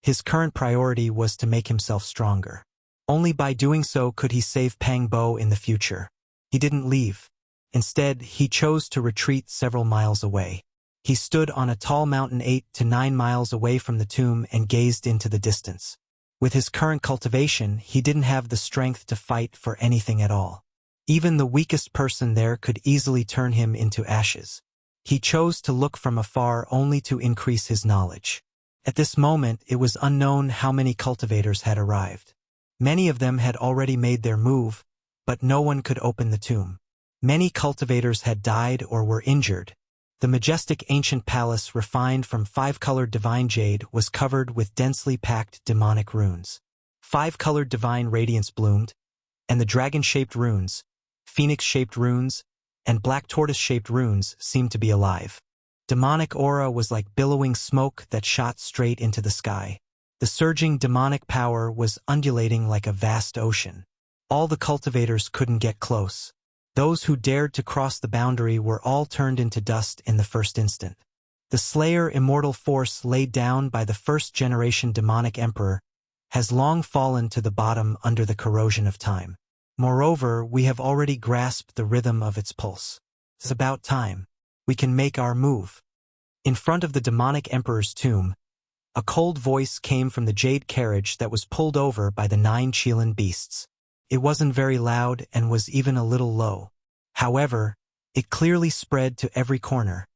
his current priority was to make himself stronger. Only by doing so could he save Pang Bo in the future. He didn't leave. Instead, he chose to retreat several miles away. He stood on a tall mountain 8 to 9 miles away from the tomb and gazed into the distance. With his current cultivation, he didn't have the strength to fight for anything at all. Even the weakest person there could easily turn him into ashes. He chose to look from afar only to increase his knowledge. At this moment, it was unknown how many cultivators had arrived. Many of them had already made their move, but no one could open the tomb. Many cultivators had died or were injured. The majestic ancient palace, refined from 5-colored divine jade, was covered with densely packed demonic runes. 5-colored divine radiance bloomed, and the dragon-shaped runes, phoenix-shaped runes, and black tortoise-shaped runes seemed to be alive. Demonic aura was like billowing smoke that shot straight into the sky. The surging demonic power was undulating like a vast ocean. All the cultivators couldn't get close. Those who dared to cross the boundary were all turned into dust in the first instant. The Slayer immortal force laid down by the first-generation demonic emperor has long fallen to the bottom under the corrosion of time. Moreover, we have already grasped the rhythm of its pulse. It's about time. We can make our move. In front of the demonic emperor's tomb, a cold voice came from the jade carriage that was pulled over by the 9 Qilin beasts. It wasn't very loud and was even a little low. However, it clearly spread to every corner,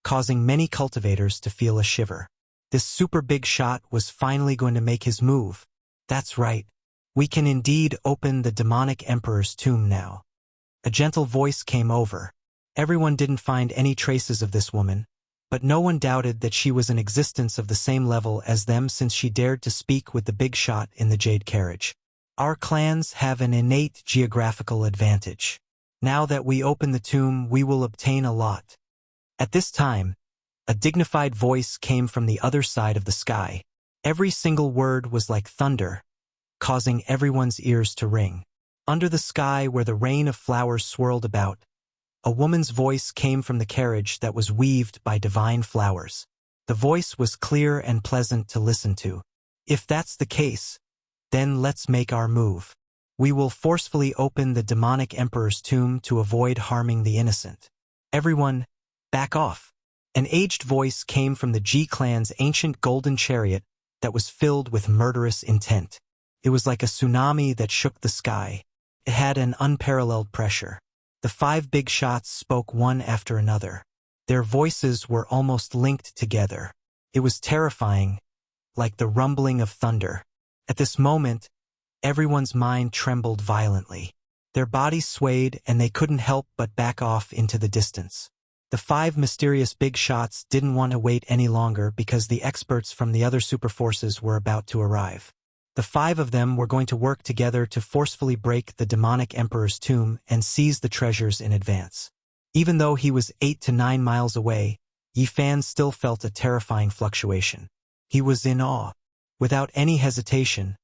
causing many cultivators to feel a shiver. This super big shot was finally going to make his move. That's right. We can indeed open the demonic emperor's tomb now. A gentle voice came over. Everyone didn't find any traces of this woman, but no one doubted that she was in existence of the same level as them since she dared to speak with the big shot in the jade carriage. Our clans have an innate geographical advantage. Now that we open the tomb, we will obtain a lot. At this time, a dignified voice came from the other side of the sky. Every single word was like thunder, causing everyone's ears to ring. Under the sky where the rain of flowers swirled about, a woman's voice came from the carriage that was weaved by divine flowers. The voice was clear and pleasant to listen to. If that's the case, then let's make our move. We will forcefully open the demonic emperor's tomb to avoid harming the innocent. Everyone, back off. An aged voice came from the Ji clan's ancient golden chariot that was filled with murderous intent. It was like a tsunami that shook the sky. It had an unparalleled pressure. The 5 big shots spoke one after another. Their voices were almost linked together. It was terrifying, like the rumbling of thunder. At this moment, everyone's mind trembled violently. Their bodies swayed and they couldn't help but back off into the distance. The 5 mysterious big shots didn't want to wait any longer because the experts from the other superforces were about to arrive. The 5 of them were going to work together to forcefully break the demonic emperor's tomb and seize the treasures in advance. Even though he was 8 to 9 miles away, Yifan still felt a terrifying fluctuation. He was in awe. Without any hesitation,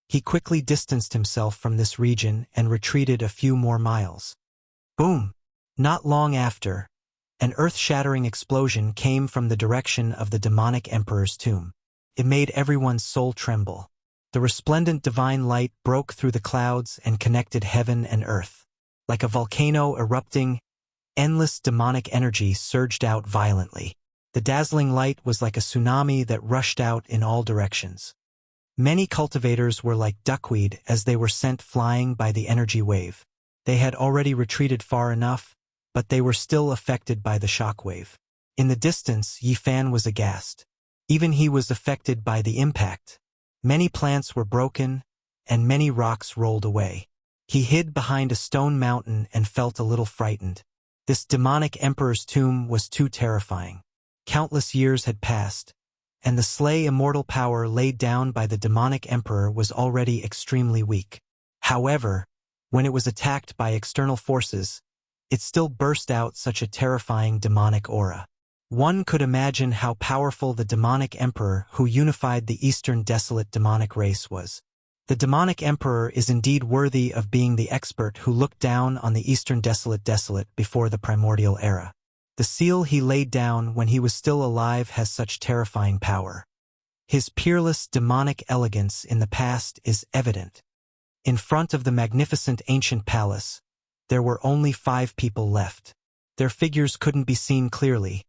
he quickly distanced himself from this region and retreated a few more miles. Boom! Not long after, an earth-shattering explosion came from the direction of the demonic emperor's tomb. It made everyone's soul tremble. The resplendent divine light broke through the clouds and connected heaven and earth. Like a volcano erupting, endless demonic energy surged out violently. The dazzling light was like a tsunami that rushed out in all directions. Many cultivators were like duckweed as they were sent flying by the energy wave. They had already retreated far enough, but they were still affected by the shock wave. In the distance, Yi Fan was aghast. Even he was affected by the impact. Many plants were broken, and many rocks rolled away. He hid behind a stone mountain and felt a little frightened. This demonic emperor's tomb was too terrifying. Countless years had passed, and the slay immortal power laid down by the demonic emperor was already extremely weak. However, when it was attacked by external forces, it still burst out such a terrifying demonic aura. One could imagine how powerful the demonic emperor who unified the Eastern desolate demonic race was. The demonic emperor is indeed worthy of being the expert who looked down on the Eastern desolate before the primordial era. The seal he laid down when he was still alive has such terrifying power. His peerless demonic elegance in the past is evident. In front of the magnificent ancient palace, there were only 5 people left. Their figures couldn't be seen clearly,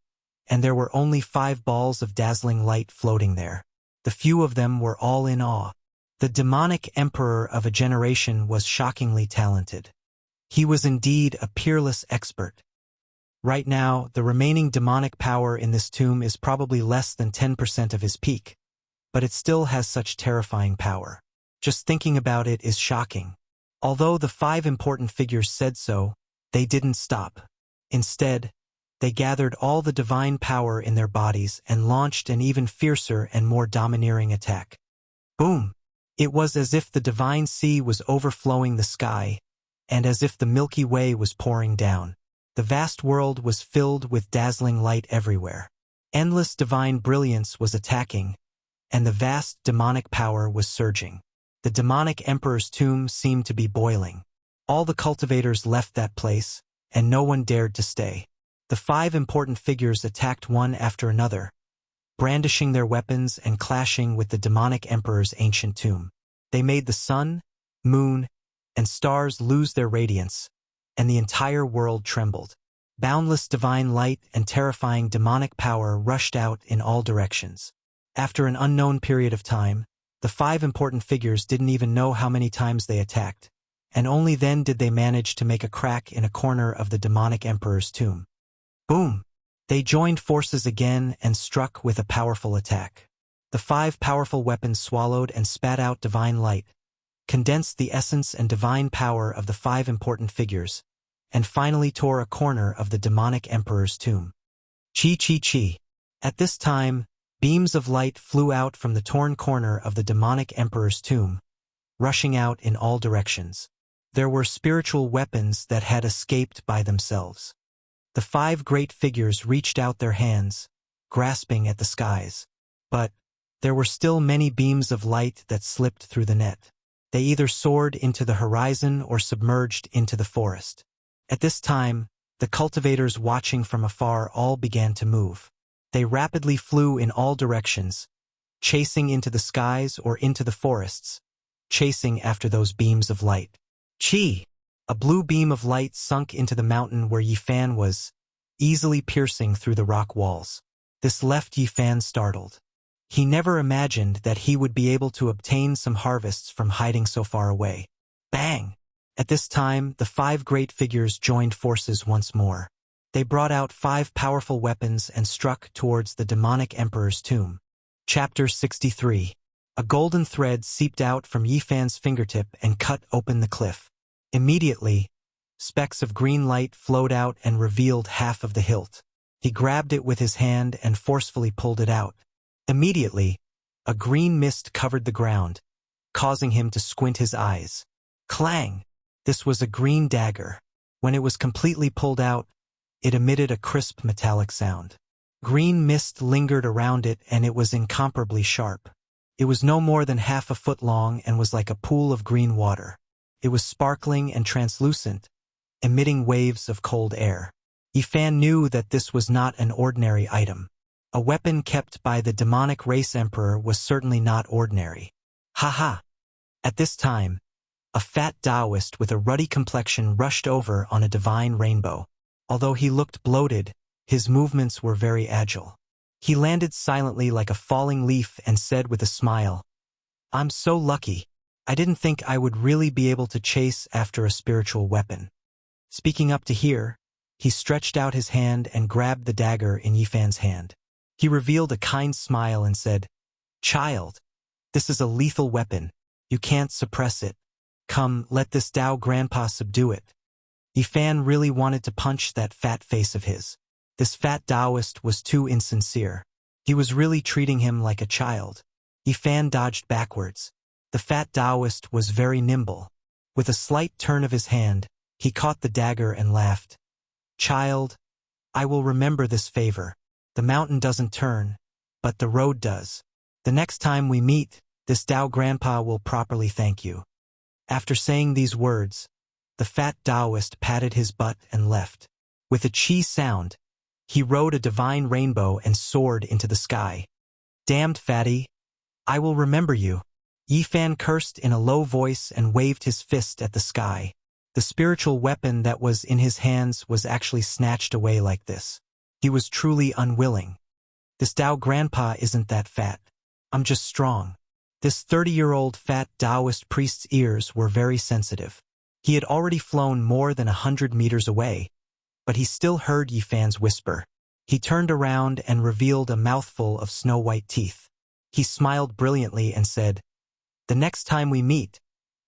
and there were only 5 balls of dazzling light floating there. The few of them were all in awe. The demonic emperor of a generation was shockingly talented. He was indeed a peerless expert. Right now, the remaining demonic power in this tomb is probably less than 10% of his peak, but it still has such terrifying power. Just thinking about it is shocking. Although the 5 important figures said so, they didn't stop. Instead, they gathered all the divine power in their bodies and launched an even fiercer and more domineering attack. Boom! It was as if the divine sea was overflowing the sky, and as if the Milky Way was pouring down. The vast world was filled with dazzling light everywhere. Endless divine brilliance was attacking, and the vast demonic power was surging. The demonic emperor's tomb seemed to be boiling. All the cultivators left that place, and no one dared to stay. The 5 important figures attacked one after another, brandishing their weapons and clashing with the demonic emperor's ancient tomb. They made the sun, moon, and stars lose their radiance, and the entire world trembled. Boundless divine light and terrifying demonic power rushed out in all directions. After an unknown period of time, the 5 important figures didn't even know how many times they attacked, and only then did they manage to make a crack in a corner of the demonic emperor's tomb. Boom! They joined forces again and struck with a powerful attack. The 5 powerful weapons swallowed and spat out divine light, condensed the essence and divine power of the 5 important figures, and finally tore a corner of the demonic emperor's tomb. Chi. At this time, beams of light flew out from the torn corner of the demonic emperor's tomb, rushing out in all directions. There were spiritual weapons that had escaped by themselves. The 5 great figures reached out their hands, grasping at the skies. But there were still many beams of light that slipped through the net. They either soared into the horizon or submerged into the forest. At this time, the cultivators watching from afar all began to move. They rapidly flew in all directions, chasing into the skies or into the forests, chasing after those beams of light. Chi! A blue beam of light sunk into the mountain where Yi Fan was, easily piercing through the rock walls. This left Yi Fan startled. He never imagined that he would be able to obtain some harvests from hiding so far away. Bang! At this time, the 5 great figures joined forces once more. They brought out 5 powerful weapons and struck towards the demonic emperor's tomb. Chapter 63. A golden thread seeped out from Yi Fan's fingertip and cut open the cliff. Immediately, specks of green light flowed out and revealed half of the hilt. He grabbed it with his hand and forcefully pulled it out. Immediately, a green mist covered the ground, causing him to squint his eyes. Clang! This was a green dagger. When it was completely pulled out, it emitted a crisp metallic sound. Green mist lingered around it and it was incomparably sharp. It was no more than half a foot long and was like a pool of green water. It was sparkling and translucent, emitting waves of cold air. Yi Fan knew that this was not an ordinary item. A weapon kept by the demonic race emperor was certainly not ordinary. Ha! At this time, a fat Taoist with a ruddy complexion rushed over on a divine rainbow. Although he looked bloated, his movements were very agile. He landed silently like a falling leaf and said with a smile, "I'm so lucky. I didn't think I would really be able to chase after a spiritual weapon." Speaking up to hear, he stretched out his hand and grabbed the dagger in Yifan's hand. He revealed a kind smile and said, "Child, this is a lethal weapon. You can't suppress it. Come, let this Dao grandpa subdue it." Yifan really wanted to punch that fat face of his. This fat Taoist was too insincere. He was really treating him like a child. Yifan dodged backwards. The fat Taoist was very nimble. With a slight turn of his hand, he caught the dagger and laughed. "Child, I will remember this favor. The mountain doesn't turn, but the road does. The next time we meet, this Dao grandpa will properly thank you." After saying these words, the fat Taoist patted his butt and left. With a chi sound, he rode a divine rainbow and soared into the sky. "Damned fatty, I will remember you." Yifan cursed in a low voice and waved his fist at the sky. The spiritual weapon that was in his hands was actually snatched away like this. He was truly unwilling. "This Dao grandpa isn't that fat. I'm just strong." This 30-year-old fat Taoist priest's ears were very sensitive. He had already flown more than 100 meters away, but he still heard Yifan's whisper. He turned around and revealed a mouthful of snow-white teeth. He smiled brilliantly and said, "The next time we meet,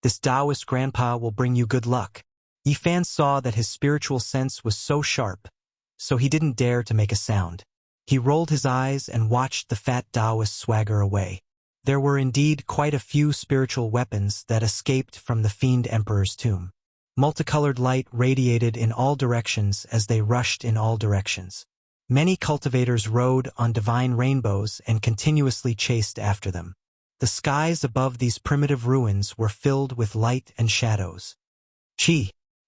this Taoist grandpa will bring you good luck." Yifan saw that his spiritual sense was so sharp, so he didn't dare to make a sound. He rolled his eyes and watched the fat Taoist swagger away. There were indeed quite a few spiritual weapons that escaped from the Fiend Emperor's tomb. Multicolored light radiated in all directions as they rushed in all directions. Many cultivators rode on divine rainbows and continuously chased after them. The skies above these primitive ruins were filled with light and shadows.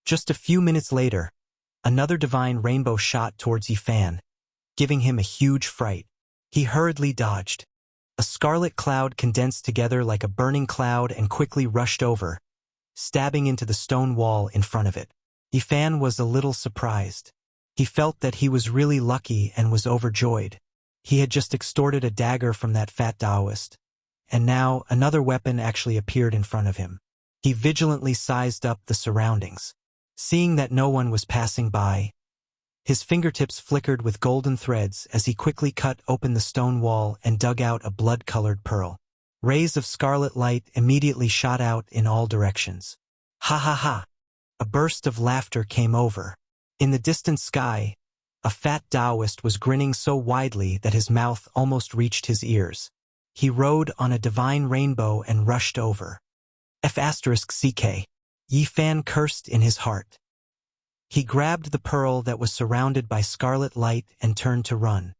Just a few minutes later, another divine rainbow shot towards Yifan, giving him a huge fright. He hurriedly dodged. A scarlet cloud condensed together like a burning cloud and quickly rushed over, stabbing into the stone wall in front of it. Yifan was a little surprised. He felt that he was really lucky and was overjoyed. He had just extorted a dagger from that fat Taoist, and now another weapon actually appeared in front of him. He vigilantly sized up the surroundings. Seeing that no one was passing by, his fingertips flickered with golden threads as he quickly cut open the stone wall and dug out a blood-colored pearl. Rays of scarlet light immediately shot out in all directions. "Ha ha ha!" A burst of laughter came over. In the distant sky, a fat Taoist was grinning so widely that his mouth almost reached his ears. He rode on a divine rainbow and rushed over. F***CK. Yifan cursed in his heart. He grabbed the pearl that was surrounded by scarlet light and turned to run.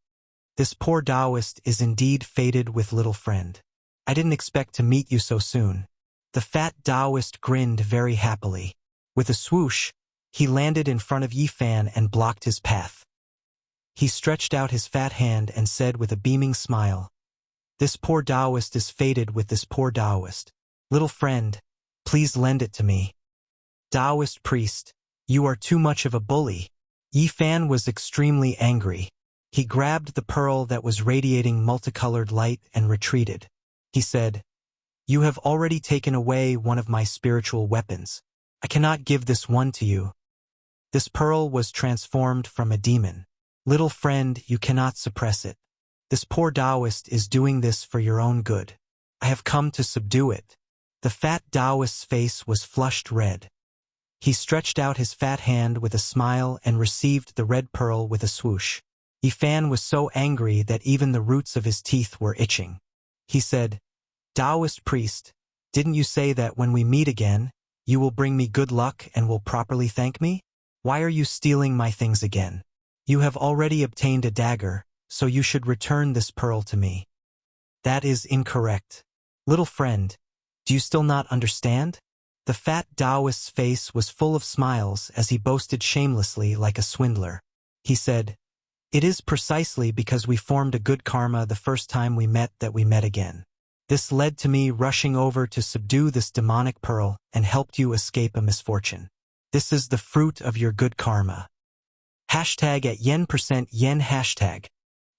This poor Taoist is indeed fated with little friend. I didn't expect to meet you so soon. The fat Taoist grinned very happily. With a swoosh, he landed in front of Yifan and blocked his path. He stretched out his fat hand and said with a beaming smile, "This poor Taoist is fated with this poor Taoist. Little friend, please lend it to me." Taoist priest, "You are too much of a bully." Yifan was extremely angry. He grabbed the pearl that was radiating multicolored light and retreated. He said, "You have already taken away one of my spiritual weapons. I cannot give this one to you." This pearl was transformed from a demon. "Little friend, you cannot suppress it. This poor Taoist is doing this for your own good. I have come to subdue it." The fat Taoist's face was flushed red. He stretched out his fat hand with a smile and received the red pearl with a swoosh. Yifan was so angry that even the roots of his teeth were itching. He said, "Taoist priest, didn't you say that when we meet again, you will bring me good luck and will properly thank me? Why are you stealing my things again? You have already obtained a dagger, so you should return this pearl to me." "That is incorrect. Little friend, do you still not understand?" The fat Taoist's face was full of smiles as he boasted shamelessly like a swindler. He said, "It is precisely because we formed a good karma the first time we met that we met again. This led to me rushing over to subdue this demonic pearl and helped you escape a misfortune. This is the fruit of your good karma. #@yen% yen#.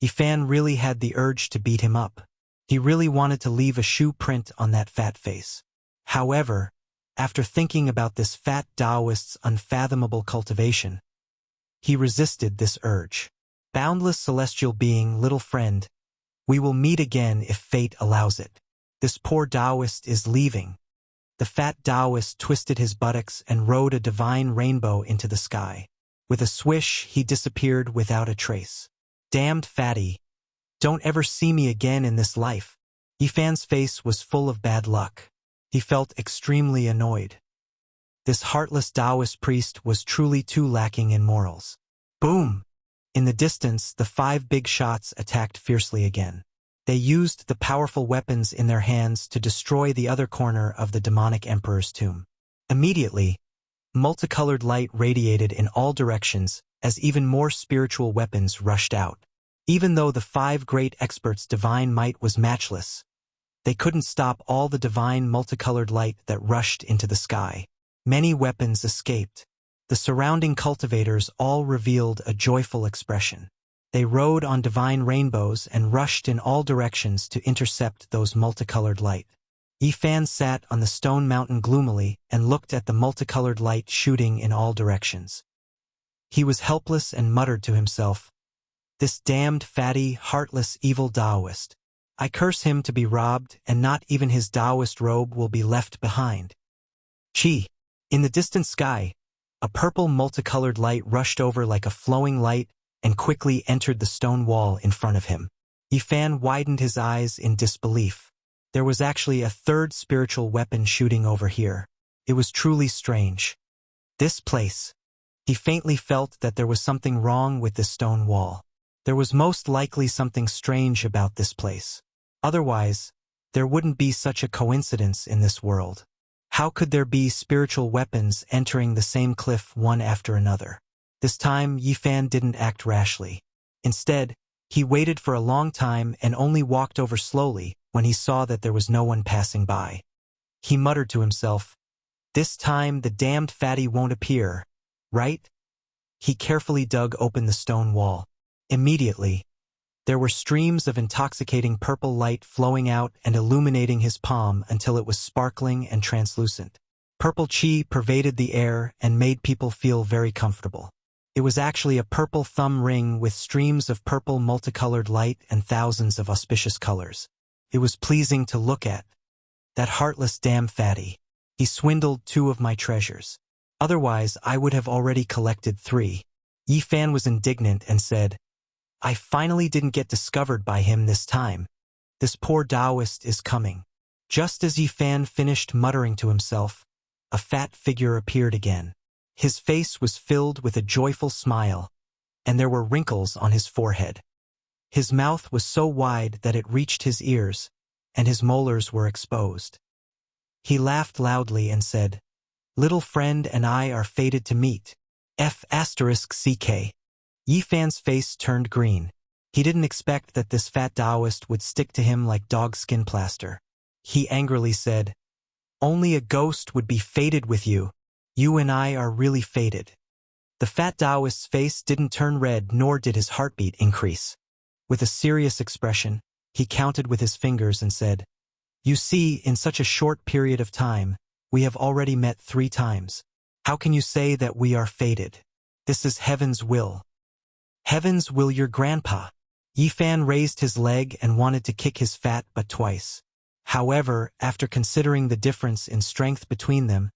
Yifan really had the urge to beat him up. He really wanted to leave a shoe print on that fat face. However, after thinking about this fat Taoist's unfathomable cultivation, he resisted this urge. Boundless celestial being, little friend, we will meet again if fate allows it. This poor Taoist is leaving. The fat Taoist twisted his buttocks and rode a divine rainbow into the sky. With a swish, he disappeared without a trace. Damned fatty. Don't ever see me again in this life. Yifan's face was full of bad luck. He felt extremely annoyed. This heartless Taoist priest was truly too lacking in morals. Boom! In the distance, the 5 big shots attacked fiercely again. They used the powerful weapons in their hands to destroy the other corner of the demonic emperor's tomb. Immediately, multicolored light radiated in all directions as even more spiritual weapons rushed out. Even though the 5 great experts' divine might was matchless, they couldn't stop all the divine multicolored light that rushed into the sky. Many weapons escaped. The surrounding cultivators all revealed a joyful expression. They rode on divine rainbows and rushed in all directions to intercept those multicolored light. Yifan sat on the stone mountain gloomily and looked at the multicolored light shooting in all directions. He was helpless and muttered to himself, "This damned fatty, heartless, evil Taoist. I curse him to be robbed, and not even his Taoist robe will be left behind." Chi! In the distant sky, a purple multicolored light rushed over like a flowing light and quickly entered the stone wall in front of him. Yifan widened his eyes in disbelief. There was actually a 3rd spiritual weapon shooting over here. It was truly strange. This place. He faintly felt that there was something wrong with this stone wall. There was most likely something strange about this place. Otherwise, there wouldn't be such a coincidence in this world. How could there be spiritual weapons entering the same cliff one after another? This time, Yifan didn't act rashly. Instead, he waited for a long time and only walked over slowly when he saw that there was no one passing by. He muttered to himself, "This time the damned fatty won't appear, right?" He carefully dug open the stone wall. Immediately, there were streams of intoxicating purple light flowing out and illuminating his palm until it was sparkling and translucent. Purple chi pervaded the air and made people feel very comfortable. It was actually a purple thumb ring with streams of purple multicolored light and thousands of auspicious colors. It was pleasing to look at. That heartless damn fatty. He swindled 2 of my treasures. Otherwise, I would have already collected 3. Yifan was indignant and said, "I finally didn't get discovered by him this time. This poor Taoist is coming." Just as Yifan finished muttering to himself, a fat figure appeared again. His face was filled with a joyful smile, and there were wrinkles on his forehead. His mouth was so wide that it reached his ears, and his molars were exposed. He laughed loudly and said, "Little friend and I are fated to meet. F***CK. Yifan's face turned green. He didn't expect that this fat Taoist would stick to him like dog skin plaster. He angrily said, "Only a ghost would be fated with you. You and I are really fated." The fat Taoist's face didn't turn red, nor did his heartbeat increase. With a serious expression, he counted with his fingers and said, "You see, in such a short period of time, we have already met 3 times. How can you say that we are fated? This is heaven's will." "Heaven's will, your grandpa." Yifan raised his leg and wanted to kick his fat butt twice. However, after considering the difference in strength between them,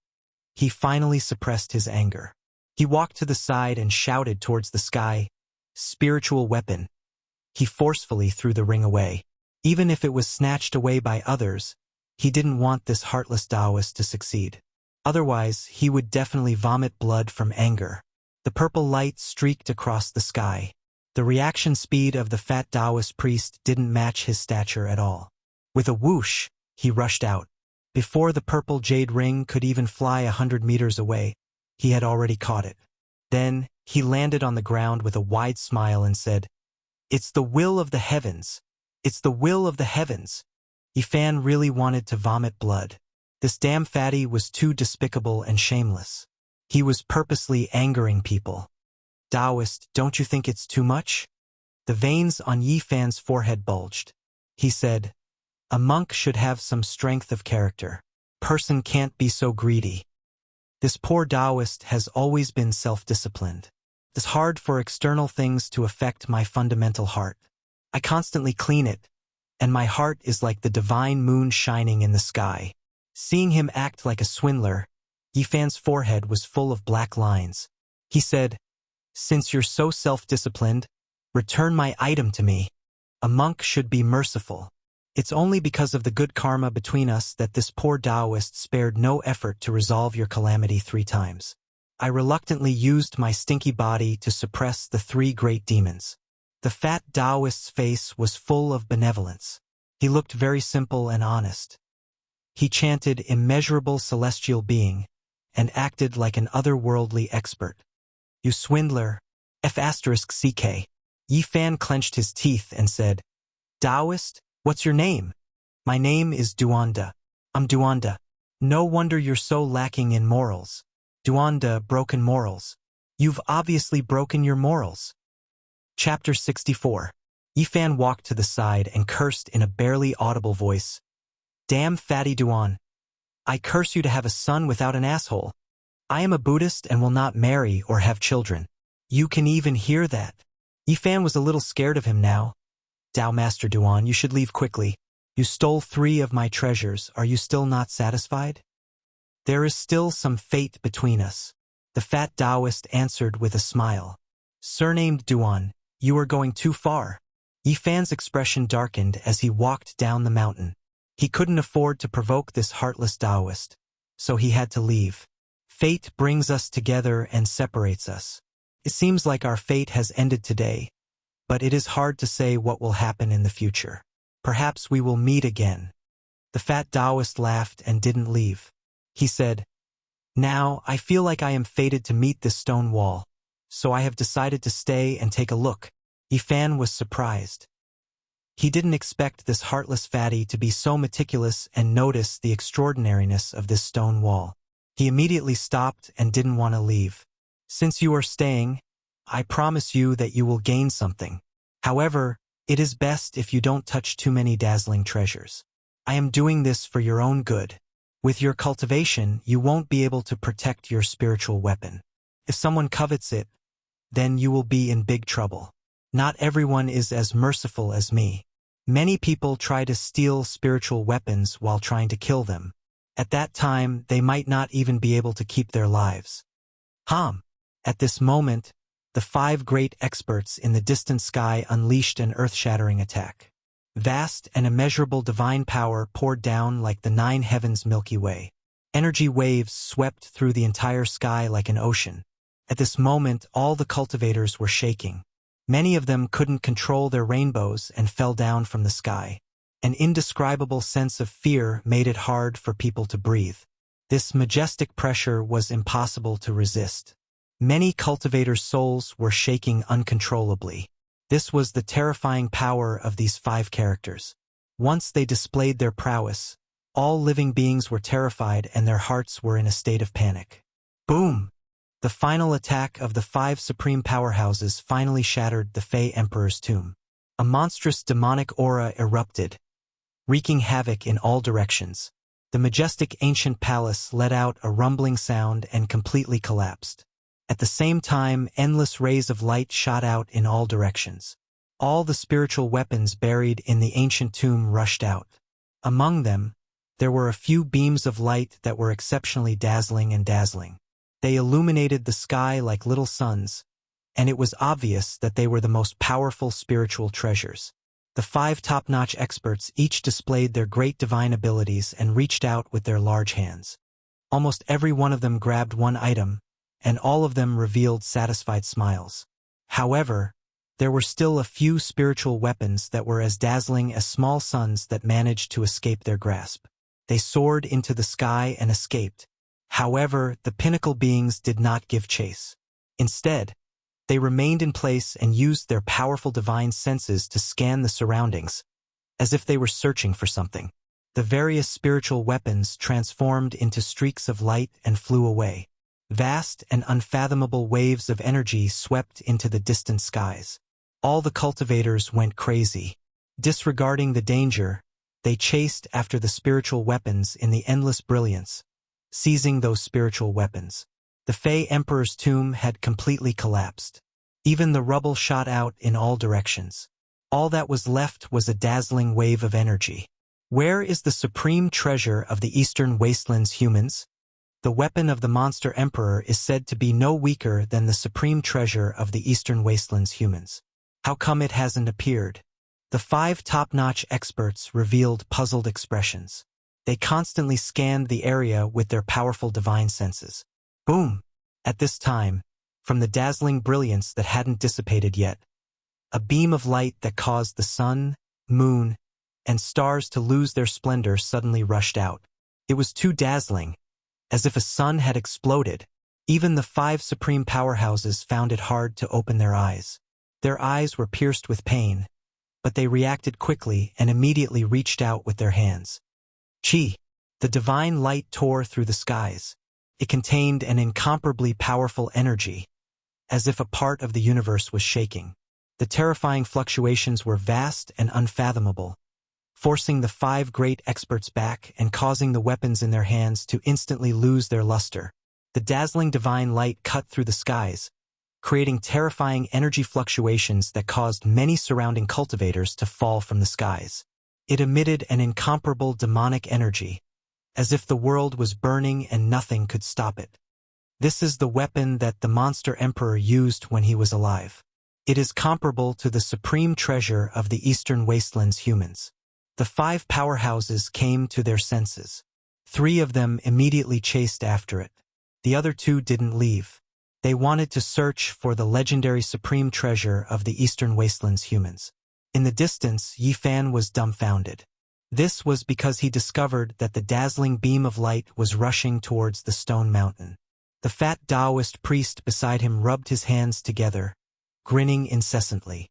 he finally suppressed his anger. He walked to the side and shouted towards the sky, "Spiritual weapon." He forcefully threw the ring away. Even if it was snatched away by others, he didn't want this heartless Taoist to succeed. Otherwise, he would definitely vomit blood from anger. The purple light streaked across the sky. The reaction speed of the fat Taoist priest didn't match his stature at all. With a whoosh, he rushed out. Before the purple jade ring could even fly 100 meters away, he had already caught it. Then, he landed on the ground with a wide smile and said, "It's the will of the heavens. It's the will of the heavens." Yifan really wanted to vomit blood. This damn fatty was too despicable and shameless. He was purposely angering people. "Taoist, don't you think it's too much?" The veins on Yi Fan's forehead bulged. He said, "A monk should have some strength of character. Person can't be so greedy. This poor Taoist has always been self-disciplined. It's hard for external things to affect my fundamental heart. I constantly clean it, and my heart is like the divine moon shining in the sky." Seeing him act like a swindler, Yi Fan's forehead was full of black lines. He said, "Since you're so self-disciplined, return my item to me. A monk should be merciful. It's only because of the good karma between us that this poor Taoist spared no effort to resolve your calamity 3 times. I reluctantly used my stinky body to suppress the 3 great demons." The fat Taoist's face was full of benevolence. He looked very simple and honest. He chanted immeasurable celestial being and acted like an otherworldly expert. "You swindler, F***CK. Yi Fan clenched his teeth and said, "Taoist, what's your name?" "My name is Duanda. I'm Duanda." "No wonder you're so lacking in morals." "Duanda, broken morals. You've obviously broken your morals." Chapter 64. Yi Fan walked to the side and cursed in a barely audible voice. "Damn fatty Duan. I curse you to have a son without an asshole. I am a Buddhist and will not marry or have children. You can even hear that." Yi Fan was a little scared of him now. "Tao Master Duan, you should leave quickly. You stole 3 of my treasures. Are you still not satisfied?" "There is still some fate between us," the fat Taoist answered with a smile. "Surnamed Duan, you are going too far." Yi Fan's expression darkened as he walked down the mountain. He couldn't afford to provoke this heartless Taoist, so he had to leave. Fate brings us together and separates us. It seems like our fate has ended today, but it is hard to say what will happen in the future. Perhaps we will meet again. The fat Taoist laughed and didn't leave. He said, "Now I feel like I am fated to meet this stone wall, so I have decided to stay and take a look." Yi Fan was surprised. He didn't expect this heartless fatty to be so meticulous and notice the extraordinariness of this stone wall. He immediately stopped and didn't want to leave. "Since you are staying, I promise you that you will gain something. However, it is best if you don't touch too many dazzling treasures. I am doing this for your own good. With your cultivation, you won't be able to protect your spiritual weapon. If someone covets it, then you will be in big trouble. Not everyone is as merciful as me. Many people try to steal spiritual weapons while trying to kill them. At that time, they might not even be able to keep their lives." At this moment, the 5 great experts in the distant sky unleashed an earth-shattering attack. Vast and immeasurable divine power poured down like the 9 heavens Milky Way. Energy waves swept through the entire sky like an ocean. At this moment, all the cultivators were shaking. Many of them couldn't control their rainbows and fell down from the sky. An indescribable sense of fear made it hard for people to breathe. This majestic pressure was impossible to resist. Many cultivators' souls were shaking uncontrollably. This was the terrifying power of these 5 characters. Once they displayed their prowess, all living beings were terrified and their hearts were in a state of panic. Boom! The final attack of the 5 supreme powerhouses finally shattered the Fey Emperor's tomb. A monstrous demonic aura erupted, wreaking havoc in all directions. The majestic ancient palace let out a rumbling sound and completely collapsed. At the same time, endless rays of light shot out in all directions. All the spiritual weapons buried in the ancient tomb rushed out. Among them, there were a few beams of light that were exceptionally dazzling. They illuminated the sky like little suns, and it was obvious that they were the most powerful spiritual treasures. The 5 top-notch experts each displayed their great divine abilities and reached out with their large hands. Almost every one of them grabbed one item, and all of them revealed satisfied smiles. However, there were still a few spiritual weapons that were as dazzling as small suns that managed to escape their grasp. They soared into the sky and escaped. However, the pinnacle beings did not give chase. Instead, they remained in place and used their powerful divine senses to scan the surroundings, as if they were searching for something. The various spiritual weapons transformed into streaks of light and flew away. Vast and unfathomable waves of energy swept into the distant skies. All the cultivators went crazy. Disregarding the danger, they chased after the spiritual weapons in the endless brilliance, seizing those spiritual weapons. The Fey Emperor's tomb had completely collapsed. Even the rubble shot out in all directions. All that was left was a dazzling wave of energy. Where is the supreme treasure of the Eastern Wastelands, humans? The weapon of the Monster Emperor is said to be no weaker than the supreme treasure of the Eastern Wastelands, humans. How come it hasn't appeared? The 5 top-notch experts revealed puzzled expressions. They constantly scanned the area with their powerful divine senses. Boom! At this time, from the dazzling brilliance that hadn't dissipated yet, a beam of light that caused the sun, moon, and stars to lose their splendor suddenly rushed out. It was too dazzling, as if a sun had exploded. Even the 5 supreme powerhouses found it hard to open their eyes. Their eyes were pierced with pain, but they reacted quickly and immediately reached out with their hands. Chi! The divine light tore through the skies. It contained an incomparably powerful energy, as if a part of the universe was shaking. The terrifying fluctuations were vast and unfathomable, forcing the 5 great experts back and causing the weapons in their hands to instantly lose their luster. The dazzling divine light cut through the skies, creating terrifying energy fluctuations that caused many surrounding cultivators to fall from the skies. It emitted an incomparable demonic energy, as if the world was burning and nothing could stop it. This is the weapon that the Monster Emperor used when he was alive. It is comparable to the supreme treasure of the Eastern Wastelands, humans. The 5 powerhouses came to their senses. 3 of them immediately chased after it. The other 2 didn't leave. They wanted to search for the legendary supreme treasure of the Eastern Wastelands, humans. In the distance, Yi Fan was dumbfounded. This was because he discovered that the dazzling beam of light was rushing towards the stone mountain. The fat Taoist priest beside him rubbed his hands together, grinning incessantly.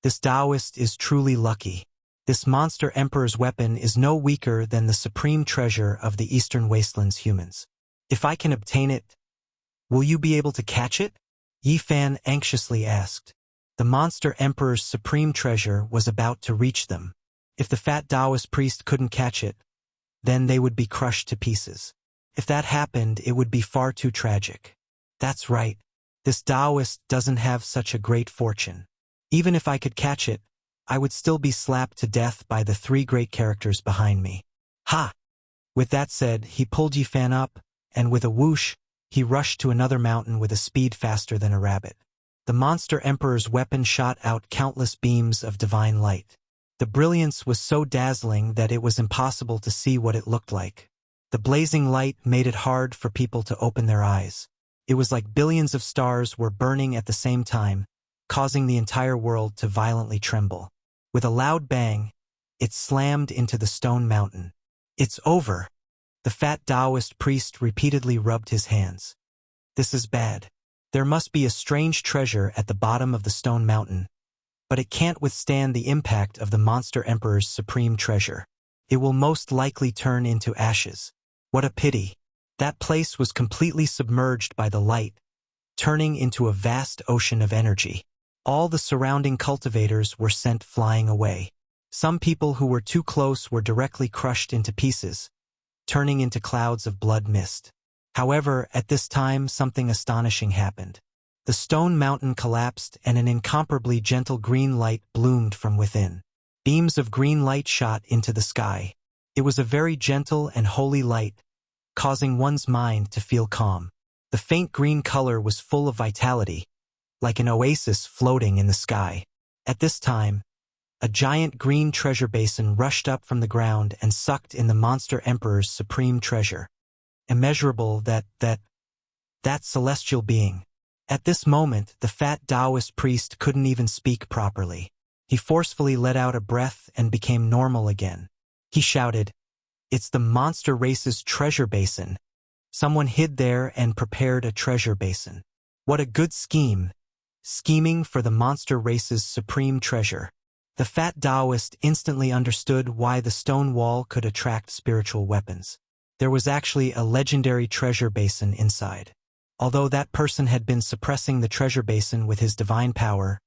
This Taoist is truly lucky. This Monster Emperor's weapon is no weaker than the supreme treasure of the Eastern Wastelands, humans. If I can obtain it, will you be able to catch it? Yi Fan anxiously asked. The Monster Emperor's supreme treasure was about to reach them. If the fat Taoist priest couldn't catch it, then they would be crushed to pieces. If that happened, it would be far too tragic. That's right. This Taoist doesn't have such a great fortune. Even if I could catch it, I would still be slapped to death by the 3 great characters behind me. Ha! With that said, he pulled Yi Fan up, and with a whoosh, he rushed to another mountain with a speed faster than a rabbit. The Monster Emperor's weapon shot out countless beams of divine light. The brilliance was so dazzling that it was impossible to see what it looked like. The blazing light made it hard for people to open their eyes. It was like billions of stars were burning at the same time, causing the entire world to violently tremble. With a loud bang, it slammed into the stone mountain. It's over. The fat Taoist priest repeatedly rubbed his hands. This is bad. There must be a strange treasure at the bottom of the stone mountain, but it can't withstand the impact of the Monster Emperor's supreme treasure. It will most likely turn into ashes. What a pity. That place was completely submerged by the light, turning into a vast ocean of energy. All the surrounding cultivators were sent flying away. Some people who were too close were directly crushed into pieces, turning into clouds of blood mist. However, at this time, something astonishing happened. The stone mountain collapsed and an incomparably gentle green light bloomed from within. Beams of green light shot into the sky. It was a very gentle and holy light, causing one's mind to feel calm. The faint green color was full of vitality, like an oasis floating in the sky. At this time, a giant green treasure basin rushed up from the ground and sucked in the Monster Emperor's supreme treasure. Immeasurable, that celestial being. At this moment, the fat Taoist priest couldn't even speak properly. He forcefully let out a breath and became normal again. He shouted, "It's the monster race's treasure basin. Someone hid there and prepared a treasure basin. What a good scheme. Scheming for the monster race's supreme treasure." The fat Taoist instantly understood why the stone wall could attract spiritual weapons. There was actually a legendary treasure basin inside. Although that person had been suppressing the treasure basin with his divine power,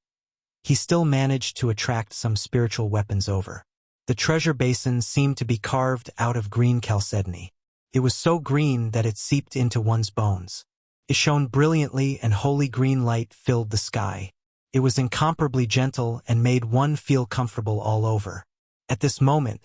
he still managed to attract some spiritual weapons over. The treasure basin seemed to be carved out of green chalcedony. It was so green that it seeped into one's bones. It shone brilliantly, and holy green light filled the sky. It was incomparably gentle and made one feel comfortable all over. At this moment,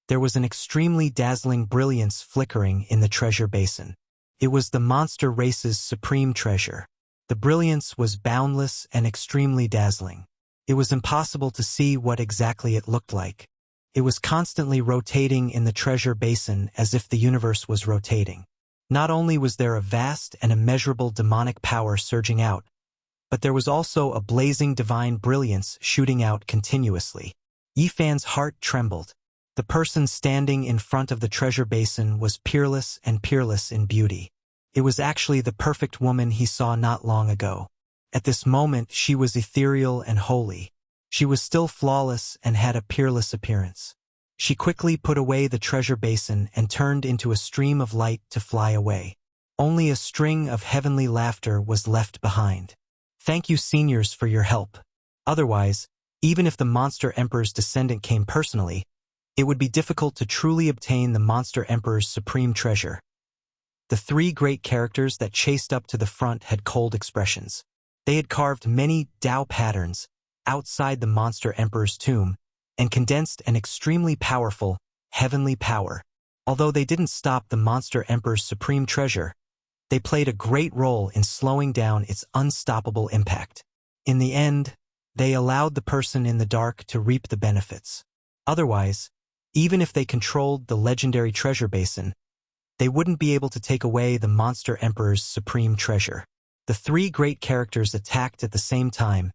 there was an extremely dazzling brilliance flickering in the treasure basin. It was the monster race's supreme treasure. The brilliance was boundless and extremely dazzling. It was impossible to see what exactly it looked like. It was constantly rotating in the treasure basin as if the universe was rotating. Not only was there a vast and immeasurable demonic power surging out, but there was also a blazing divine brilliance shooting out continuously. Yifan's heart trembled. The person standing in front of the treasure basin was peerless and peerless in beauty. It was actually the perfect woman he saw not long ago. At this moment she was ethereal and holy. She was still flawless and had a peerless appearance. She quickly put away the treasure basin and turned into a stream of light to fly away. Only a string of heavenly laughter was left behind. Thank you, seniors, for your help. Otherwise, even if the Monster Emperor's descendant came personally, it would be difficult to truly obtain the Monster Emperor's supreme treasure. The three great characters that chased up to the front had cold expressions. They had carved many Tao patterns outside the Monster Emperor's tomb and condensed an extremely powerful, heavenly power. Although they didn't stop the Monster Emperor's supreme treasure, they played a great role in slowing down its unstoppable impact. In the end, they allowed the person in the dark to reap the benefits. Otherwise, even if they controlled the legendary treasure basin, they wouldn't be able to take away the Monster Emperor's supreme treasure. The three great characters attacked at the same time,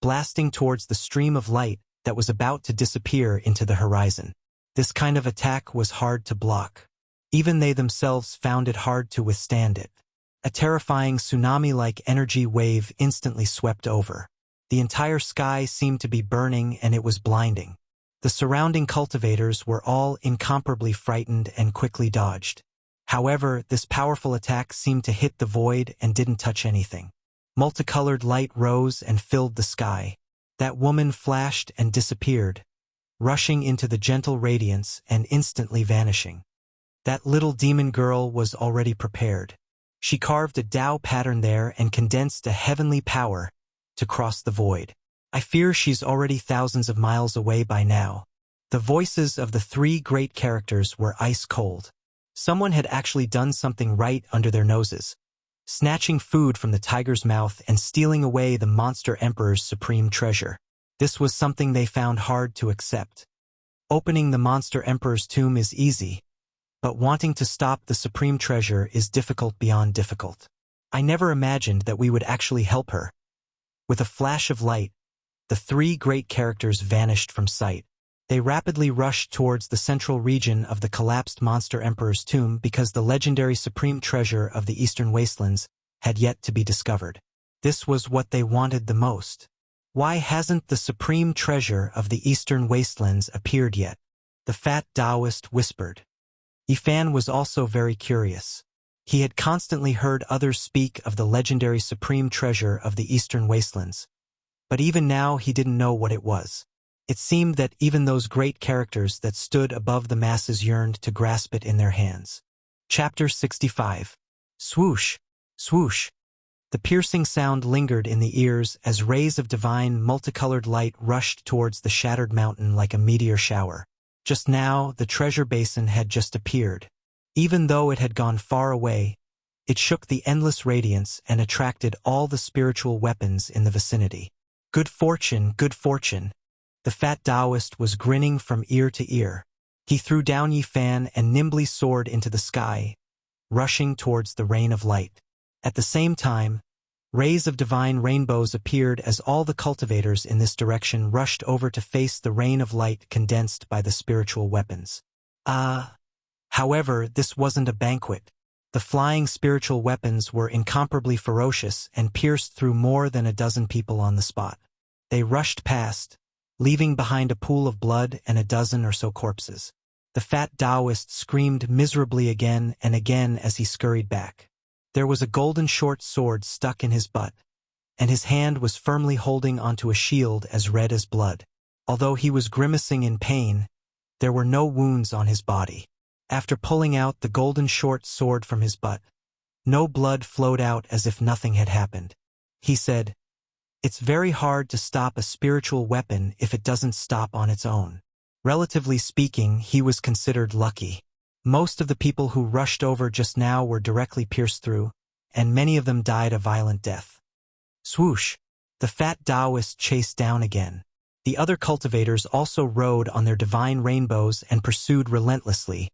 blasting towards the stream of light that was about to disappear into the horizon. This kind of attack was hard to block. Even they themselves found it hard to withstand it. A terrifying tsunami-like energy wave instantly swept over. The entire sky seemed to be burning, and it was blinding. The surrounding cultivators were all incomparably frightened and quickly dodged. However, this powerful attack seemed to hit the void and didn't touch anything. Multicolored light rose and filled the sky. That woman flashed and disappeared, rushing into the gentle radiance and instantly vanishing. That little demon girl was already prepared. She carved a Tao pattern there and condensed a heavenly power to cross the void. I fear she's already thousands of miles away by now. The voices of the three great characters were ice cold. Someone had actually done something right under their noses, snatching food from the tiger's mouth and stealing away the Monster Emperor's supreme treasure. This was something they found hard to accept. Opening the Monster Emperor's tomb is easy, but wanting to stop the supreme treasure is difficult beyond difficult. I never imagined that we would actually help her. With a flash of light, the three great characters vanished from sight. They rapidly rushed towards the central region of the collapsed Monster Emperor's tomb because the legendary supreme treasure of the Eastern Wastelands had yet to be discovered. This was what they wanted the most. Why hasn't the supreme treasure of the Eastern Wastelands appeared yet? The fat Taoist whispered. Yifan was also very curious. He had constantly heard others speak of the legendary supreme treasure of the Eastern Wastelands, but even now he didn't know what it was. It seemed that even those great characters that stood above the masses yearned to grasp it in their hands. Chapter 65. Swoosh, swoosh. The piercing sound lingered in the ears as rays of divine, multicolored light rushed towards the shattered mountain like a meteor shower. Just now, the treasure basin had just appeared. Even though it had gone far away, it shook the endless radiance and attracted all the spiritual weapons in the vicinity. Good fortune, good fortune. The fat Taoist was grinning from ear to ear. He threw down Yifan and nimbly soared into the sky, rushing towards the rain of light. At the same time, rays of divine rainbows appeared as all the cultivators in this direction rushed over to face the rain of light condensed by the spiritual weapons. However, this wasn't a banquet. The flying spiritual weapons were incomparably ferocious and pierced through more than a dozen people on the spot. They rushed past, leaving behind a pool of blood and a dozen or so corpses. The fat Taoist screamed miserably again and again as he scurried back. There was a golden short sword stuck in his butt, and his hand was firmly holding onto a shield as red as blood. Although he was grimacing in pain, there were no wounds on his body. After pulling out the golden short sword from his butt, no blood flowed out as if nothing had happened. He said, "It's very hard to stop a spiritual weapon if it doesn't stop on its own." Relatively speaking, he was considered lucky. Most of the people who rushed over just now were directly pierced through, and many of them died a violent death. Swoosh! The fat Taoist chased down again. The other cultivators also rode on their divine rainbows and pursued relentlessly,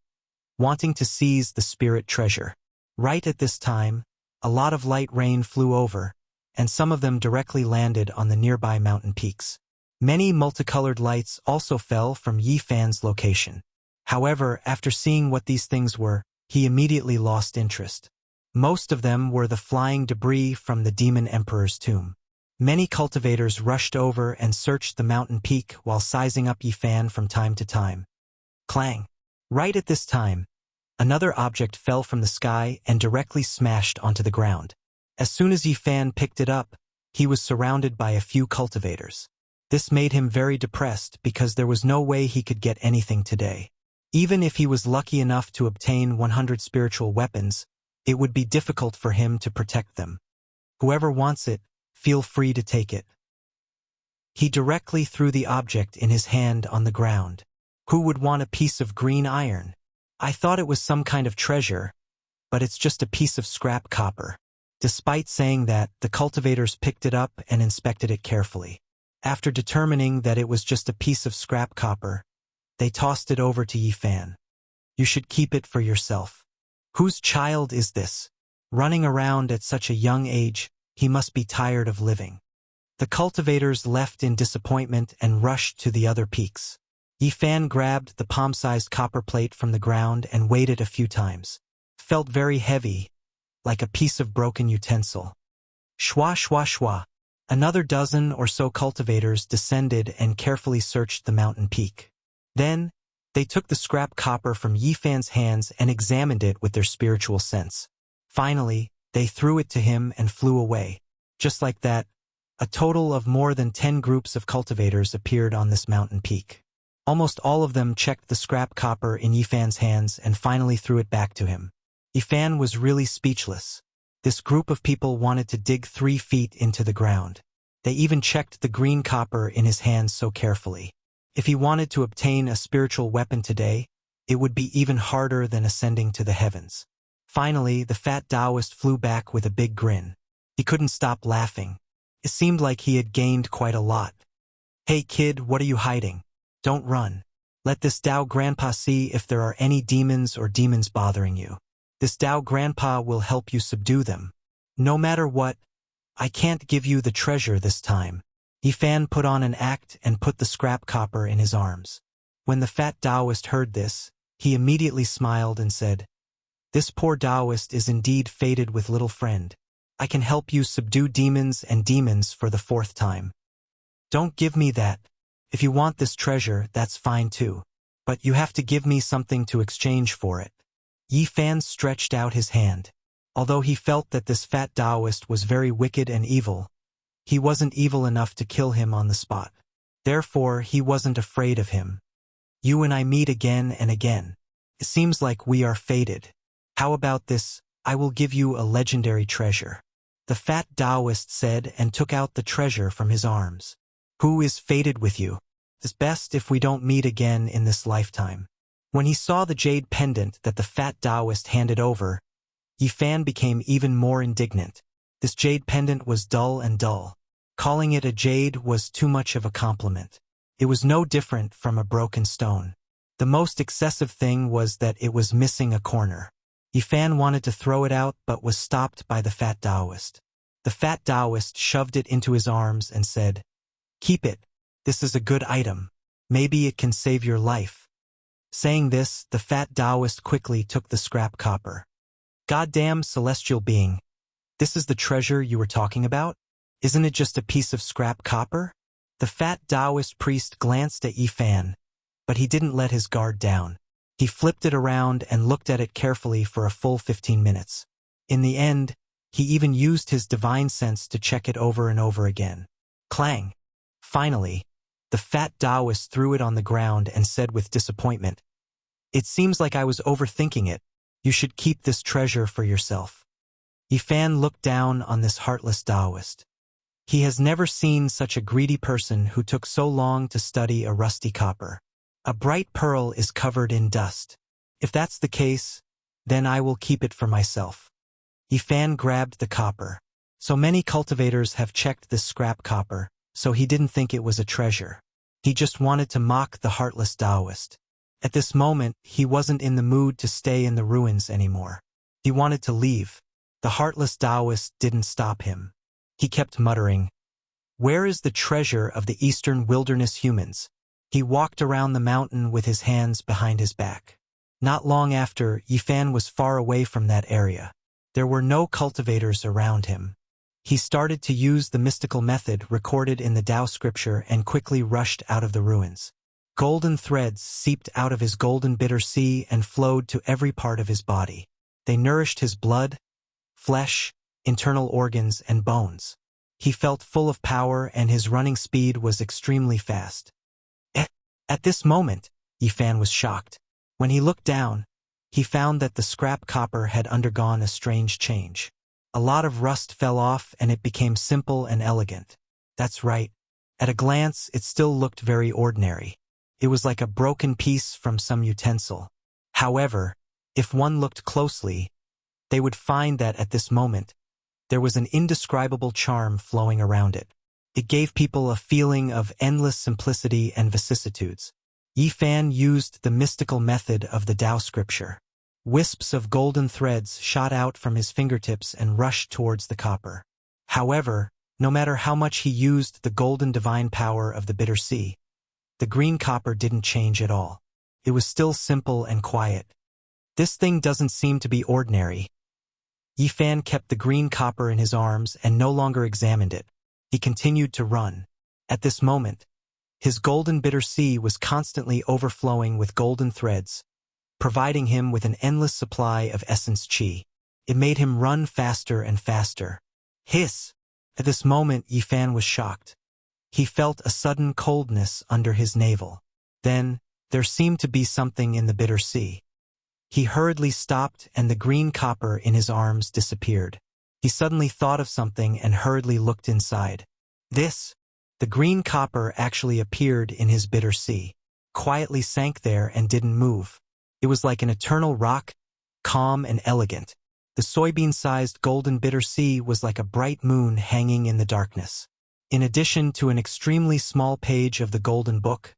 wanting to seize the spirit treasure. Right at this time, a lot of light rain flew over, and some of them directly landed on the nearby mountain peaks. Many multicolored lights also fell from Yi Fan's location. However, after seeing what these things were, he immediately lost interest. Most of them were the flying debris from the Demon Emperor's tomb. Many cultivators rushed over and searched the mountain peak while sizing up Yi Fan from time to time. Clang! Right at this time, another object fell from the sky and directly smashed onto the ground. As soon as Yi Fan picked it up, he was surrounded by a few cultivators. This made him very depressed because there was no way he could get anything today. Even if he was lucky enough to obtain 100 spiritual weapons, it would be difficult for him to protect them. Whoever wants it, feel free to take it. He directly threw the object in his hand on the ground. Who would want a piece of green iron? I thought it was some kind of treasure, but it's just a piece of scrap copper. Despite saying that, the cultivators picked it up and inspected it carefully. After determining that it was just a piece of scrap copper, they tossed it over to Yi Fan. "You should keep it for yourself. Whose child is this? Running around at such a young age, he must be tired of living." The cultivators left in disappointment and rushed to the other peaks. Yi Fan grabbed the palm-sized copper plate from the ground and weighed it a few times. Felt very heavy, like a piece of broken utensil. Shwa shwa shwa. Another dozen or so cultivators descended and carefully searched the mountain peak. Then, they took the scrap copper from Yi Fan's hands and examined it with their spiritual sense. Finally, they threw it to him and flew away. Just like that, a total of more than 10 groups of cultivators appeared on this mountain peak. Almost all of them checked the scrap copper in Yi Fan's hands and finally threw it back to him. Yi Fan was really speechless. This group of people wanted to dig 3 feet into the ground. They even checked the green copper in his hands so carefully. If he wanted to obtain a spiritual weapon today, it would be even harder than ascending to the heavens. Finally, the fat Taoist flew back with a big grin. He couldn't stop laughing. It seemed like he had gained quite a lot. "Hey kid, what are you hiding? Don't run. Let this Tao Grandpa see if there are any demons or demons bothering you. This Tao Grandpa will help you subdue them. No matter what, I can't give you the treasure this time." Yi Fan put on an act and put the scrap copper in his arms. When the fat Taoist heard this, he immediately smiled and said, "This poor Taoist is indeed fated with little friend. I can help you subdue demons and demons for the 4th time. Don't give me that. If you want this treasure, that's fine too. But you have to give me something to exchange for it." Yi Fan stretched out his hand. Although he felt that this fat Taoist was very wicked and evil, he wasn't evil enough to kill him on the spot. Therefore, he wasn't afraid of him. "You and I meet again and again. It seems like we are fated. How about this? I will give you a legendary treasure." The fat Taoist said and took out the treasure from his arms. "Who is fated with you? It's best if we don't meet again in this lifetime." When he saw the jade pendant that the fat Taoist handed over, Yi Fan became even more indignant. This jade pendant was dull and dull. Calling it a jade was too much of a compliment. It was no different from a broken stone. The most excessive thing was that it was missing a corner. Yi Fan wanted to throw it out but was stopped by the fat Taoist. The fat Taoist shoved it into his arms and said, "Keep it. This is a good item. Maybe it can save your life." Saying this, the fat Taoist quickly took the scrap copper. "Goddamn celestial being. This is the treasure you were talking about? Isn't it just a piece of scrap copper?" The fat Taoist priest glanced at Yi Fan, but he didn't let his guard down. He flipped it around and looked at it carefully for a full 15 minutes. In the end, He even used his divine sense to check it over and over again. Clang! Finally, the fat Taoist threw it on the ground and said with disappointment, "It seems like I was overthinking it. You should keep this treasure for yourself." Yifan looked down on this heartless Taoist. He has never seen such a greedy person who took so long to study a rusty copper. A bright pearl is covered in dust. If that's the case, then I will keep it for myself. Yifan grabbed the copper. So many cultivators have checked this scrap copper, so he didn't think it was a treasure. He just wanted to mock the heartless Taoist. At this moment, he wasn't in the mood to stay in the ruins anymore. He wanted to leave. The heartless Taoist didn't stop him. He kept muttering, "Where is the treasure of the eastern wilderness humans?" He walked around the mountain with his hands behind his back. Not long after, Yifan was far away from that area. There were no cultivators around him. He started to use the mystical method recorded in the Tao scripture and quickly rushed out of the ruins. Golden threads seeped out of his golden bitter sea and flowed to every part of his body. They nourished his blood, flesh, internal organs, and bones. He felt full of power and his running speed was extremely fast. At this moment, Yifan was shocked. When he looked down, he found that the scrap copper had undergone a strange change. A lot of rust fell off and it became simple and elegant. That's right. At a glance, it still looked very ordinary. It was like a broken piece from some utensil. However, if one looked closely, they would find that at this moment, there was an indescribable charm flowing around it. It gave people a feeling of endless simplicity and vicissitudes. Yifan used the mystical method of the Tao scripture. Wisps of golden threads shot out from his fingertips and rushed towards the copper. However, no matter how much he used the golden divine power of the bitter sea, the green copper didn't change at all. It was still simple and quiet. This thing doesn't seem to be ordinary. Yifan kept the green copper in his arms and no longer examined it. He continued to run. At this moment, his golden bitter sea was constantly overflowing with golden threads, providing him with an endless supply of essence qi. It made him run faster and faster. Hiss! At this moment, Yifan was shocked. He felt a sudden coldness under his navel. Then, there seemed to be something in the bitter sea. He hurriedly stopped and the green copper in his arms disappeared. He suddenly thought of something and hurriedly looked inside. The green copper actually appeared in his bitter sea, quietly sank there and didn't move. It was like an eternal rock, calm and elegant. The soybean-sized golden bitter sea was like a bright moon hanging in the darkness. In addition to an extremely small page of the golden book,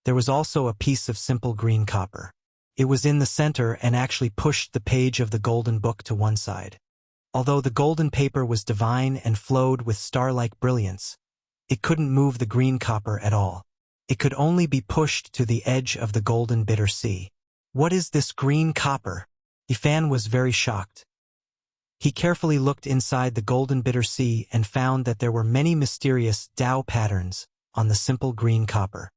there was also a piece of simple green copper. It was in the center and actually pushed the page of the golden book to one side. Although the golden paper was divine and flowed with star-like brilliance, it couldn't move the green copper at all. It could only be pushed to the edge of the golden bitter sea. What is this green copper? Yifan was very shocked. He carefully looked inside the golden bitter sea and found that there were many mysterious Tao patterns on the simple green copper.